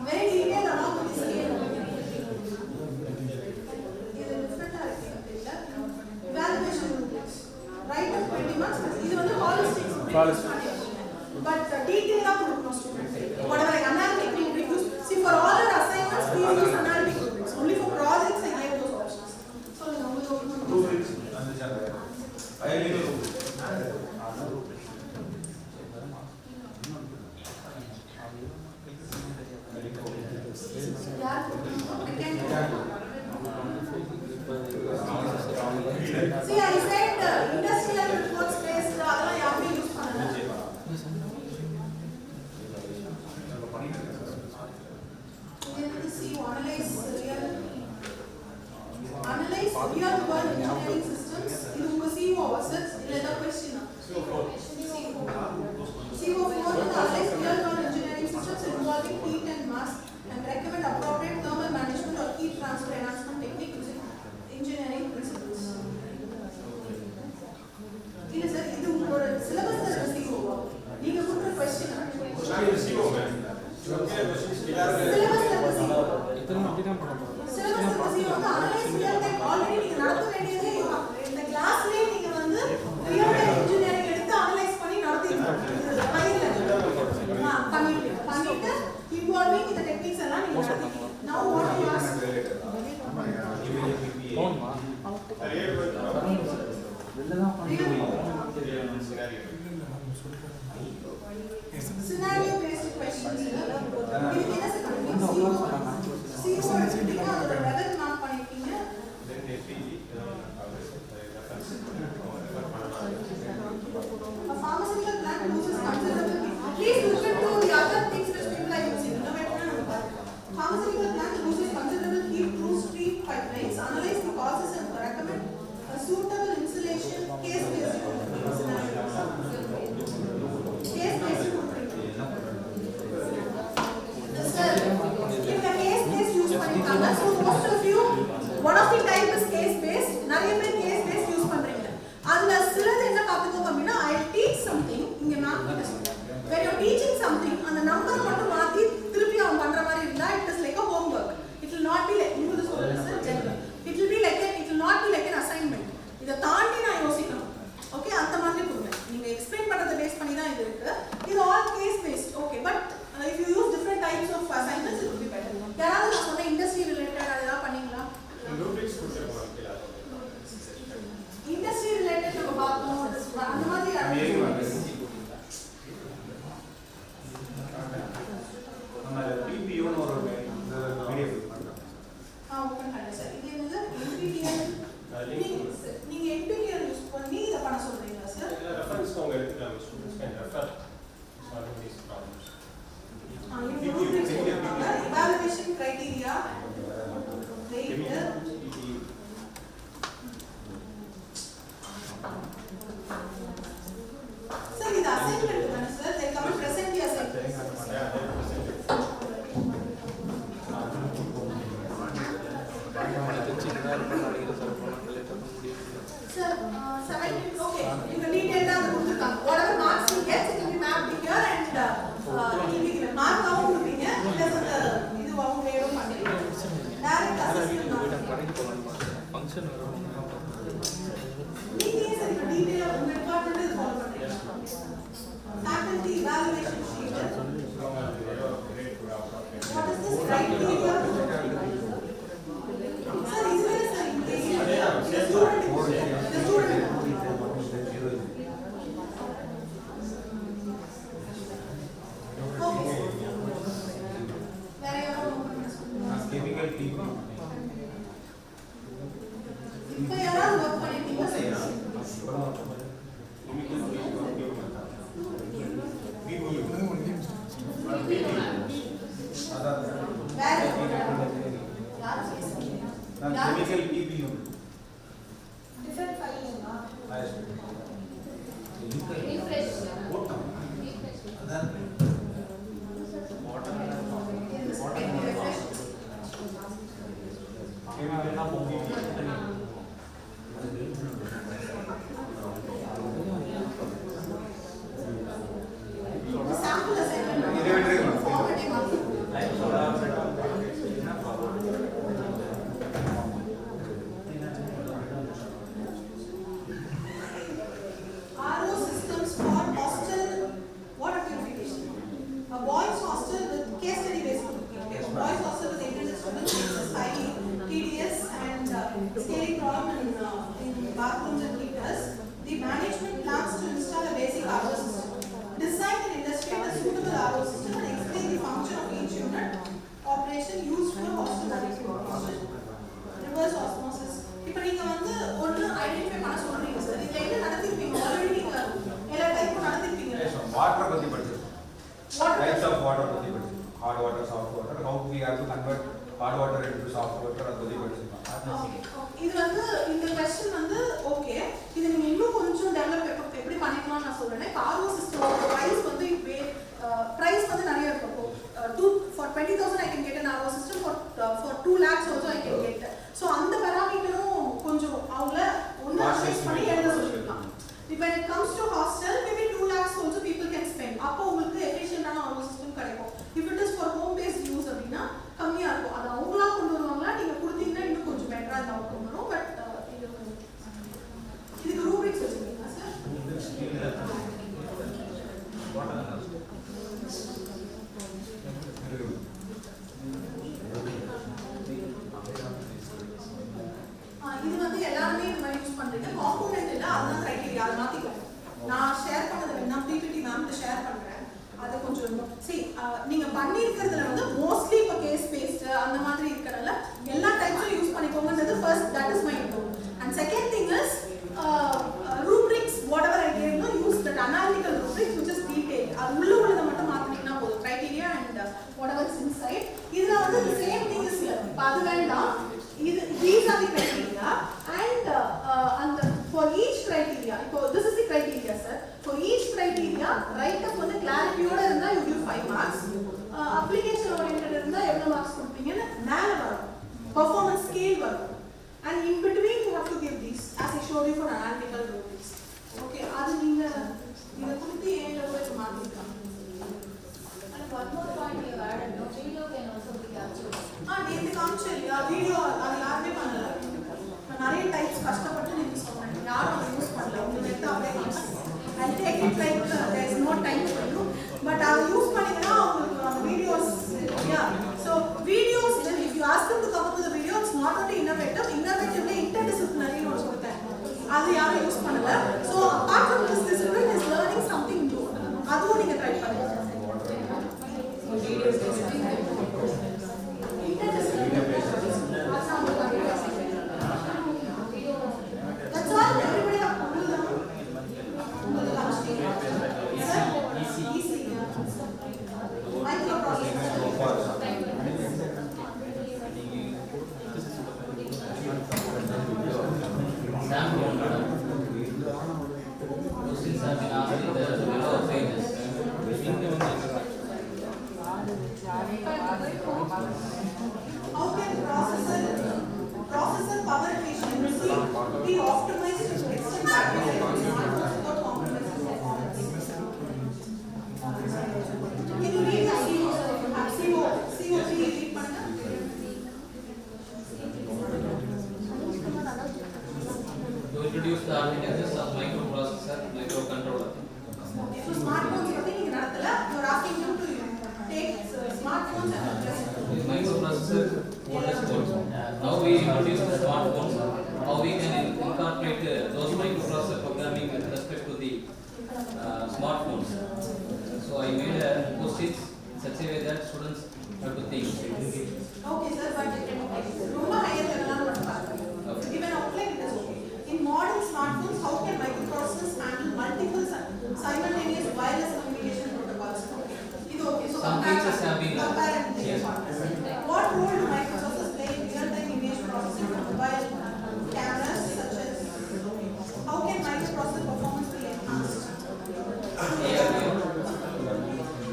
very detailed along with the scale. இது டிஃபரெண்டா இருக்கு இல்ல? Evaluation rubrics. Right up 20 marks. இது வந்து holistic rubrics. But detail-ஆ கொடுக்கணும் students. Whatever like analytic rubrics. See, for all our assignments, we use analytic rubrics. Only for projects, I gave those options. So, rubrics. See, I said industrial workspace, அதெல்லாம் யாருமே use பண்ணல. Analyze real world engineering systems. இது உங்க CO versus இல்ல ஏதாவது question CO4 analyze real world engineering systems involving heat and mass and recommend appropriate thermal management or heat transfer enhancement technique using engineering principles. இல்ல sir இது உங்களோட சிலபஸ்ல இருக்க CO நீங்க கொடுத்த question CO already நீங்க நடத்த வேண்டியதே இதுதான். இந்த கிளாஸ்லயே நீங்க வந்து ரியல் டைம் இன்ஜினியரிங் எடுத்து அனலைஸ் பண்ணி நடத்திருக்கீங்க. பண்ணிட்டு இன்வால்விங் இந்த டெக்னிக்ஸ் எல்லாம் நீங்க நடத்திருக்கீங்க. Now what you ask? Scenario based questions. இதுக்கு என்ன சொல்றீங்க? CO எடுத்துட்டீங்க, அதோட level mark பண்ணிருக்கீங்க. A pharmaceutical plant loses considerable heat. Please look into the other things which people are using. Pharmaceutical plant loses considerable heat through steam pipelines. Analyze the causes and recommend கொடுத்துருக்காங்க. So most of you, one of the type is case based. நிறைய பேர் case based use பண்றீங்க. அதுல சிலது என்ன பார்த்துக்கோங்க அப்படின்னா, I teach something. இங்க நான் கிட்ட சொல்றேன். When you're teaching something, அந்த நம்பர் மட்டும் மாத்தி திருப்பி அவன் பண்ற மாதிரி இருந்தா, it is like a homework. It will not be like you சொல்றது sir general. It will not be like an assignment. இத தாண்டி நான் யோசிக்கணும். ஓகே, அந்த மாதிரி கொடுங்க. நீங்க எக்ஸ்பிளைன் பண்றத பேஸ் பண்ணி தான் இது இருக்கு. இது all case based. Okay, but if you use different types of assignments, it will be better. யாராவது நான் சொன்ன இண்டஸ்ட்ரி ரிலேட்டட் அதெல்லாம் பண்ணீங்களா? இண்டஸ்ட்ரி ரிலேட்டட் நம்ம பார்த்தோம். அந்த மாதிரி நம்ம பிபியூ னு ஒரு வீடியோ பண்றோம். ஓபன் பண்ணு சார். இது என்னது NPTEL. நீங்க NPTEL யூஸ் பண்ணி இத பண்ண சொல்றீங்களா சார்? இல்ல ரெஃபரன்ஸ் அவங்க எடுத்துக்கலாம். Students can refer solving these problems. Evaluation criteria. Sir, இது assignment தானே sir? They come and present the assignment. Yeah, they present it. Sir, 17, okay. You can detail down the கொடுத்துருக்காங்க. Whatever marks he gets, it will be mapped here and individual mark ஆவும் கொடுப்பீங்க. plus அந்த இது அவங்க வேணும் பண்ணுவீங்க. Direct assessment function நீங்க sir இந்த டீடைல் உங்க டிபார்ட்மென்ட் இது ஃபாலோ பண்றீங்க. Faculty evaluation sheet. What is this criteria? Sir, is there sir the student okay. Very well. Chemical TP. இப்போ யாராவது work பண்ணிட்டீங்க sir? Chemical TPU. Different filing. Refresh. Sample assignment. Formatting. RO systems for hostel water purification. A boys' hostel with case study based. A boys' hostel with intended students is highly tedious and scaling problem in bathrooms and heaters. The management plans to install a basic RO system. Design and illustrate a suitable RO system and explain the function of each unit. Operation used for hostel water purification. Reverse osmosis. இப்போ நீங்க வந்து ஒண்ணு identify பண்ண சொல்றீங்க sir. இதுல என்ன நடந்துருப்பீங்க? Already நீங்க எல்லா டைப்பும் நடந்துருப்பீங்க. Water பத்தி படிச்சிருக்கோம். Types of water பத்தி படிச்சிருக்கோம். Hard water, soft water. How we have to convert hard water into soft water அது பத்தி படிச்சிருக்கோம். இது வந்து இந்த क्वेश्चन வந்து ஓகே. இது நீங்க இன்னும் கொஞ்சம் டெவலப் எப்படி பண்ணிக்கலாம் நான் சொல்றேன். இப்போ RO சிஸ்டம் பிரைஸ் வந்து பிரைஸ் வந்து நிறைய இருக்கும். For 20,000 I can get an RO system. For 2 lakhs also I can get. So அந்த பாராமீட்டரும் கொஞ்சம் அவங்கள ஒண்ணு அனலைஸ் பண்ணி எழுத சொல்லிருக்கலாம். When it comes to hostel, maybe 2 lakhs also people can spend. அப்போ உங்களுக்கு எஃபிஷியன்ட்டான RO சிஸ்டம் கிடைக்கும். If it is for home based use அப்படினா கம்மியா இருக்கும். அது அவங்களா கொண்டு வருவாங்களா நீங்க கொடுத்தீங்கன்னா இன்னும் கொஞ்சம் பெட்டரா இந்த அவுட்கம் வரும். பட் இதுக்கு ரூபிக்ஸ் வச்சிருக்கீங்களா சார்? இது வந்து எல்லாருமே இந்த மாதிரி யூஸ் பண்றீங்க. காம்போனன்ட் இல்ல, அதுதான் கிரைட்டீரியா. அதை மாத்திக்கலாம். நான் ஷேர் பண்ணது வேணா பிபிடி மேம்க்கு ஷேர் பண்றேன். அதை கொஞ்சம் நீங்க பண்ணியிருக்கிறதுல வந்து மோஸ்ட்லி இப்போ கேஸ் பேஸ்ட் அந்த மாதிரி இருக்கிறனால எல்லா டைப்ஸும் யூஸ் பண்ணிக்கோங்கன்றது first. That is my goal. And second thing is rubrics whatever I gave you, use that analytical rubrics which is detailed. அது உள்ள உள்ளத மட்டும் மாத்தினீங்கன்னா போதும். criteria and whatever is inside. இதுல வந்து the same thing is here. அது வேண்டாம். These are the criteria and for each criteria, this is the criteria sir. For each criteria write up வந்து clarity ஓட இருந்தா you give 5 marks. Application oriented இருந்தா எவ்வளவு marks கொடுப்பீங்கன்னு மேல வரும். showed you for analytical rubrics. Okay, அது நீங்க கொடுத்து ஏல போய் மாத்திக்கலாம். And one more point you added, no video can also be captured. நேத்து காமிச்சேன்ல வீடியோ அது யாருமே பண்ணல. நிறைய டைப்ஸ் கஷ்டப்பட்டு நீங்க சொன்னீங்க. யாரும் அதை யூஸ் பண்ணல. உங்களுக்கு எடுத்து அப்படியே காமிச்சேன். I'll take it like there is no time for you. But அதை யூஸ் பண்ணீங்கன்னா உங்களுக்கு அந்த videos so videos then if you ask them to come up with a video it's not only innovatively interdisciplinary னு சொல்றேன். அது யாரும் use பண்ணல. So apart from this discipline is learning something new. அதுவும் நீங்க ட்ரை பண்ணுங்க. That's all. Everybody have easy. How can processor power efficiency be optimized to extend battery life without compromising performance? Can you read the CO3 read பண்ணுங்க. To introduce the architectures of microprocessor, microcontroller. So smartphones பத்தி நீங்க நடத்தல. You are asking him to take smartphones and address it. Microprocessor oldest codes. Now we introduce the smartphones. How we can incorporate those microprocessor programming with respect to the smartphones. So I made a post-its in such a way that students have to think. Okay, sir, but ரொம்ப higher level ஆன மட்டும் பாருங்க. Given outline it is okay. In modern smartphones, how can microprocessors handle multiple simultaneous wireless communication protocols? Okay, so some features have been yes. What role do microprocessors play in real-time image processing for mobile cameras such as? How can microprocessor performance be enhanced?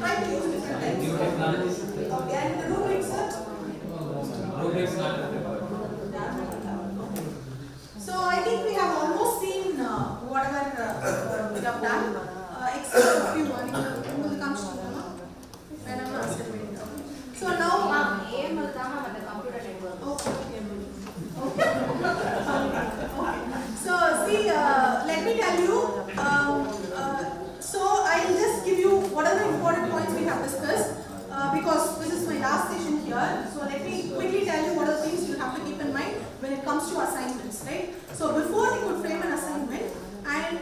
Try to use different new technologies. Okay, and the rubrics, sir? Rubrics not prepared. So I think we have almost seen whatever we have done, except a few. So now, AML dama with the computer network. Okay. So see, let me tell you. So I'll just give you what are the important points we have discussed because this is my last session here. So let me quickly tell you what are the things you have to keep in mind when it comes to assignments, right? So before you could frame an assignment, and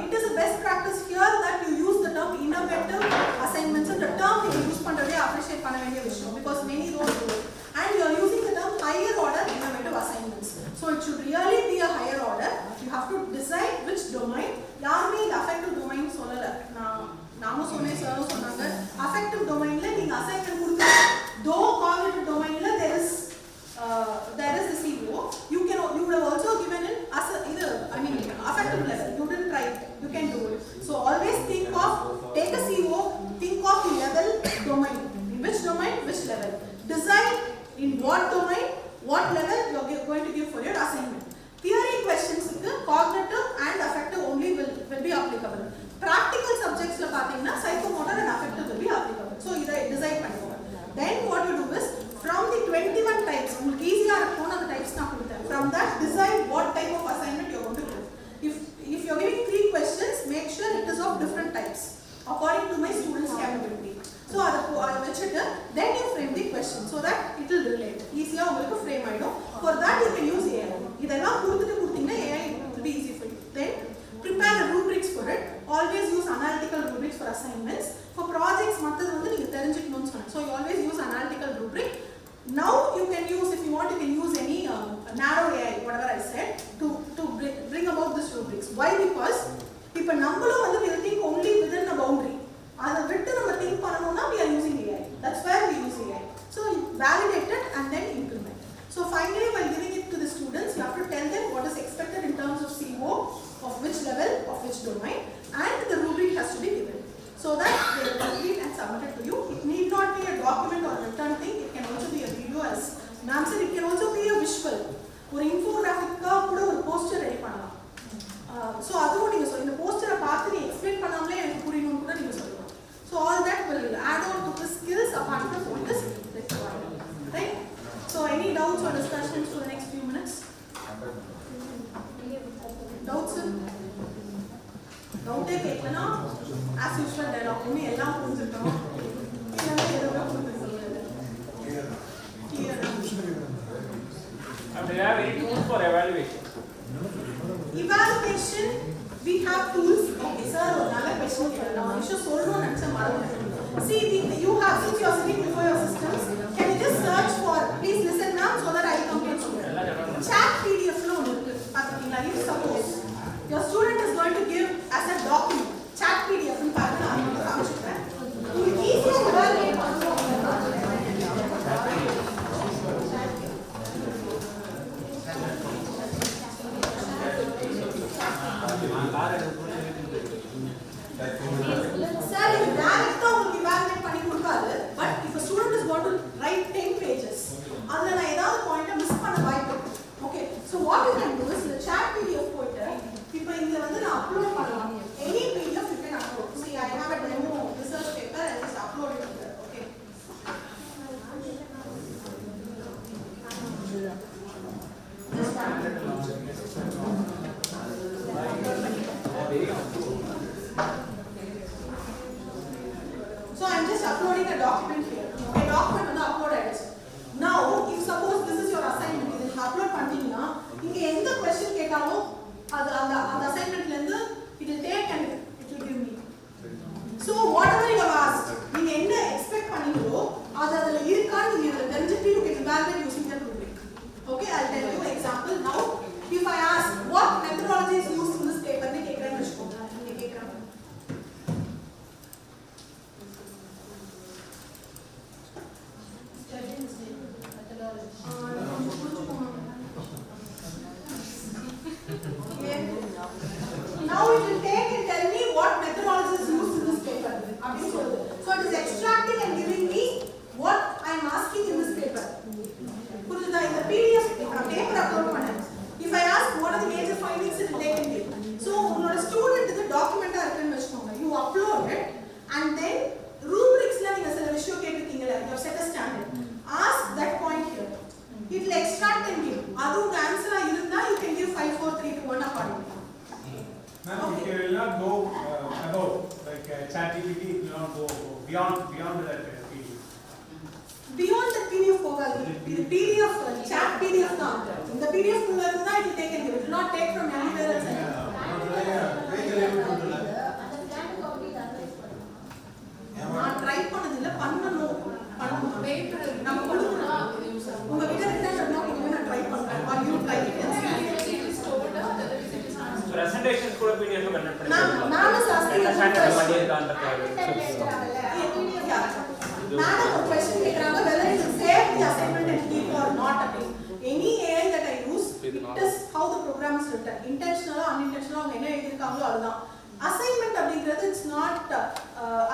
it is a best practice here that you use the term innovative assignments. And the term you use pandradhe appreciate panna vendiya vishayam because many don't do it. And you are using the term higher order innovative assignments. So it should really be a higher order. You have to decide which domain. Yarume the affective domain solala. Namu sonne sir sonanga affective domain la neenga assignment kudutha. Though cognitive domain la there is the CO. You would have also given it as affective level. You didn't try it. You can do it. So always take a CO, think of the level domain. In which domain, which level. Decide in what domain, what level you are going to give for your assignment. Theory questions, cognitive and affective only will be applicable. Practical subjects la pathina psychomotor and affective will be applicable. So either decide pannuva. Then what you do is from the 21 types, easy are the types na kudutha. From that decide what type of assignment you are going to give. If you are giving 3 questions, make sure it is of different types according to my students' capability. So then you frame the question so that it will relate. Easy to frame. For that you can use AI. AI will be easy for you. Then prepare the rubrics for it. Always use analytical rubrics for assignments. For projects, so you always use analytical rubric. Now you can use, if you want, you can use any narrow AI, whatever I said, to bring about this rubrics. Why? Because if a number we will think only within a boundary. We are using AI. That's why we use AI. So validate it and then implement. So finally, while giving it to the students, you have to tell them what is expected in terms of CO, of which level, of which domain, and the rubric has to be given. So that they will complete and submit it to you. It need not be a document or written thing. It can also be a video, as ma'am said. It can also be a visual. Or infographic or poster ready pannalam. So அதுவும் நீங்கள் சொல்லுங்க. இந்த போஸ்டரை பார்த்து நீ explain பண்ணாமலே எனக்கு புரியணும்னு கூட நீங்கள் சொல்லலாம். So all that will add on to the skills apart from what is required. Right? So any doubts or discussions for the next few minutes? Doubts? Doubt கேட்கலனா as usual dialogue ஒண்ணு எல்லாம் புரிஞ்சுக்கணும். இல்லைன்னா எதுவும் புரிஞ்சுக்கணும். Clear? And do you have any tools for evaluation? Evaluation, we have tools. Okay, sir, another question. Now, you should solve one answer. See, you have, since you are sitting before your systems, can you just search for, please listen now so that I come to chat PDF loan. If suppose your student is going to give as a document, chat PDF in you easily evaluate. Sir, you direct evaluate பண்ணி கொடுக்காது. But if a student is going to write 10 pages, அதுல நான் ஏதாவது point miss பண்ண வாய்ப்பு இருக்கு. Okay, so what you can do is the chat PDF போயிட்டு இப்போ இங்க வந்து நான் அப்லோட் பண்ணலாம். Any PDF you can upload. See, I have a demo research paper and just upload it here. Okay. So I'm just uploading a document here. Okay, document வந்து upload ஆயிடுச்சு. Now, if suppose this is your assignment, இதில் upload பண்ணிட்டீங்கன்னா இங்க எந்த question கேட்டாலும் அது அந்த அசைன்மெண்ட்ல இருந்து it will take and it will give me. So whatever you have asked, நீங்க என்ன எக்ஸ்பெக்ட் பண்ணீங்களோ அது அதுல இருக்கான்னு நீங்க இதுல தெரிஞ்சுட்டு you can evaluate using the rubric. Okay, I'll tell you example now. If I ask what methodology is used in this paper, னு கேக்குறேன்னு வெச்சுக்கோங்க. நீங்க கேக்குறாங்க. Now it will take and tell me what methodology is used in this paper. So it is extracting and giving me what I am asking in this paper. புரியுதா? இந்த PDF paper upload பண்ணேன். If I ask what are the major findings, it will take and give. So உங்களோட student இது டாக்குமெண்டா இருக்குன்னு வெச்சுக்கோங்க. You upload it and then rubricsல நீங்க சில விஷயம் கேட்டிருக்கீங்கல, you have set a standard. Ask that point here. It will extract and give. அது உங்க ஆன்சரா இருந்தா you can give 5 4 3 2 1 accordingly. Ma'am, okay. It will not go above, like ChatGPT, it will not go beyond that PDF. Beyond the PDF போகாது. இது PDF chat PDF தான். இந்த PDF குள்ள இருந்தா it will take and give. It will not take from anywhere else. நான் try பண்ணது இல்ல, பண்ணனும். நம்ம கொடுக்கணும். உங்க வீட்ல ரிட்டர்ன் பண்ணா நான் ட்ரை பண்றேன். Or you try it. Presentations கூட PDF கன்வெர்ட் பண்ணி நான் என்ன ஸ்டாண்டர்ட் பண்ணிருக்கான்றத Madam, a question கேக்குறாங்க whether it will save the assignment and keep or not. Any AI that I use, it is how the program is written. Intentional or unintentional, அவங்க என்ன எழுதிருக்காங்களோ அதுதான். Assignment அப்படிங்கிறது it's not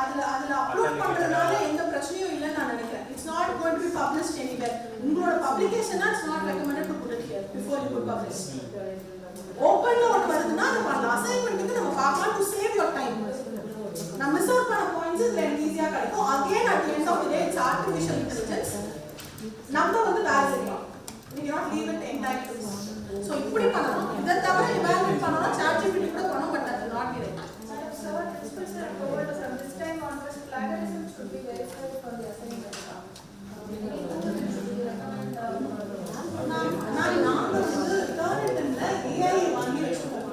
அதுல upload பண்றதுனால எந்த பிரச்சனையும் இல்லன்னு நான் நினைக்கிறேன். It's not going to be published anywhere. உங்களோட publication it's not recommended to put it here before you put publish. Open one வருதுன்னா அது பண்ணலாம். Assignmentக்கு நம்ம பார்க்கலாம் to save your time. நான் மிஸ் அவுட் பண்ண பாயிண்ட்ஸ் இதுல ஈஸியா கிடைக்கும். Again at the end of the day it's artificial intelligence. நம்ம வந்து valid we cannot leave it entirely. So இப்படி பண்ணலாம். இத தவிர evaluate பண்ணனும் ChatGPT கூட பண்ணனும், but that will not be right. Sir, principal sir told us from this time onwards plagiarism should be verified for the assignment. நான் வந்து டர்னிட்டன்ல AI வாங்கி வெச்சிருக்கோம்.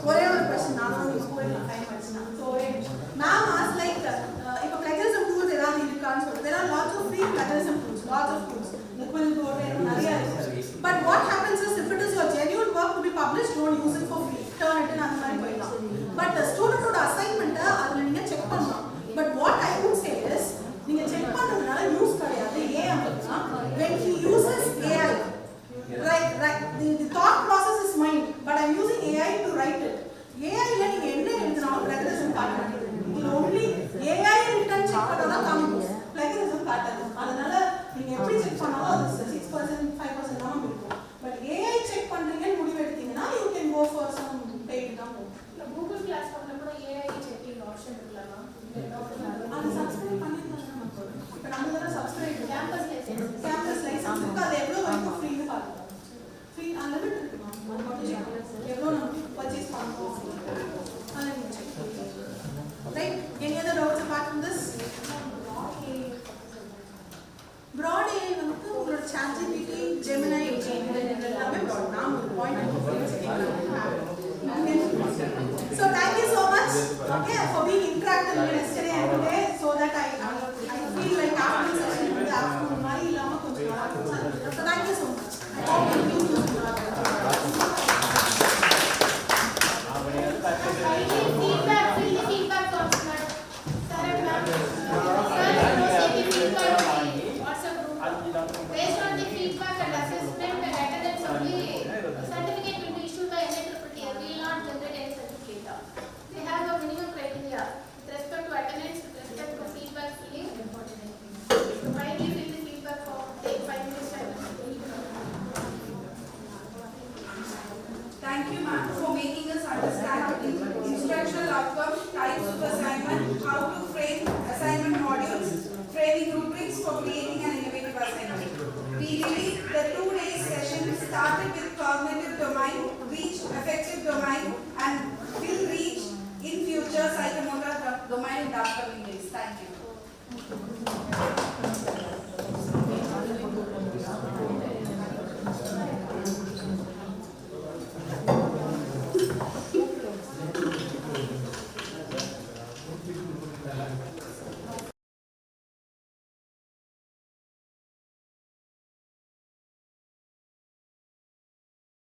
ஒரே ஒரு क्वेश्चन நான் வந்து ஸ்கூல்ல டைம் ஆச்சுனா சோ மேம் ஆஸ்க் லைக் இப்போ plagiarism tools ஏதாவது இருக்கான்னு சொல்றது. there are lots of free plagiarism tools, lots of tools, the quill board நிறைய இருக்கு. But what happens is if it is your genuine work to be published, don't use it for free. Turn it in அந்த மாதிரி போயிடலாம். But ஸ்டூடெண்டோட assignment அதுல நீங்க check பண்ணலாம். But what I would say is நீங்க check பண்றதுனால use கிடையாது. ஏன் அப்படின்னா when he uses AI, right, the thought process is mine, but I'm using AI to write it. AI ல நீங்க என்ன எழுதினாலும் plagiarism காட்ட மாட்டீங்க. இது only AI ரிட்டர்ன் செக் பண்ணா காமிக்கும் plagiarism காட்டாது. அதனால நீங்க எப்படி செக் பண்ணாலும் அது 6% 5% தான் இருக்கும். பட் AI செக் பண்றீங்கன்னு முடிவு எடுத்தீங்கன்னா you can go for some paid தான் போகும். கூகுள் கிளாஸ் பண்ண கூட AI செக்கிங் ஆப்ஷன் இருக்குலமா? அது சப்ஸ்கிரைப் பண்ணிருந்தாங்க நமக்கு. இப்போ நம்ம தான சப்ஸ்கிரைப் கேம்பஸ் லைசென்ஸ் இருக்கு. அது எவ்வளவு வரைக்கும் ஃப்ரீன்னு பாருங்க. ஃப்ரீ அன்லிமிட்டட் இருக்குமா? எவ்வளவு நம்ம பர்ச்சேஸ் பண்ணுவோம் unlimited. Right? Any other doubts apart from this? Broad AI வந்து உங்களோட ChatGPT, Gemini எல்லாமே broad. நான் ஒரு point So thank you so much, okay, for being interactive yesterday and today, so that I feel like after the session வந்து afternoon மாதிரி இல்லாம கொஞ்சம் நல்லா இருக்கும். So thank you so much. I hope you use this. Feedback, fill the feedback box, madam. Sir and ma'am. Sir, take the feedback WhatsApp group. Based on the feedback and assessment and attendance only, certificate will be issued by NIEEE. We will not generate any certificate. They have a minimum criteria with respect to attendance, with respect to feedback filling. So kindly fill the feedback form. Take 5 minutes time. Thank you, ma'am, for making us understand instructional outcomes, types of assignment, how to frame assignment modules, framing rubrics for creating an innovative assignment. We believe the 2 days session started with cognitive domain, reached affective domain,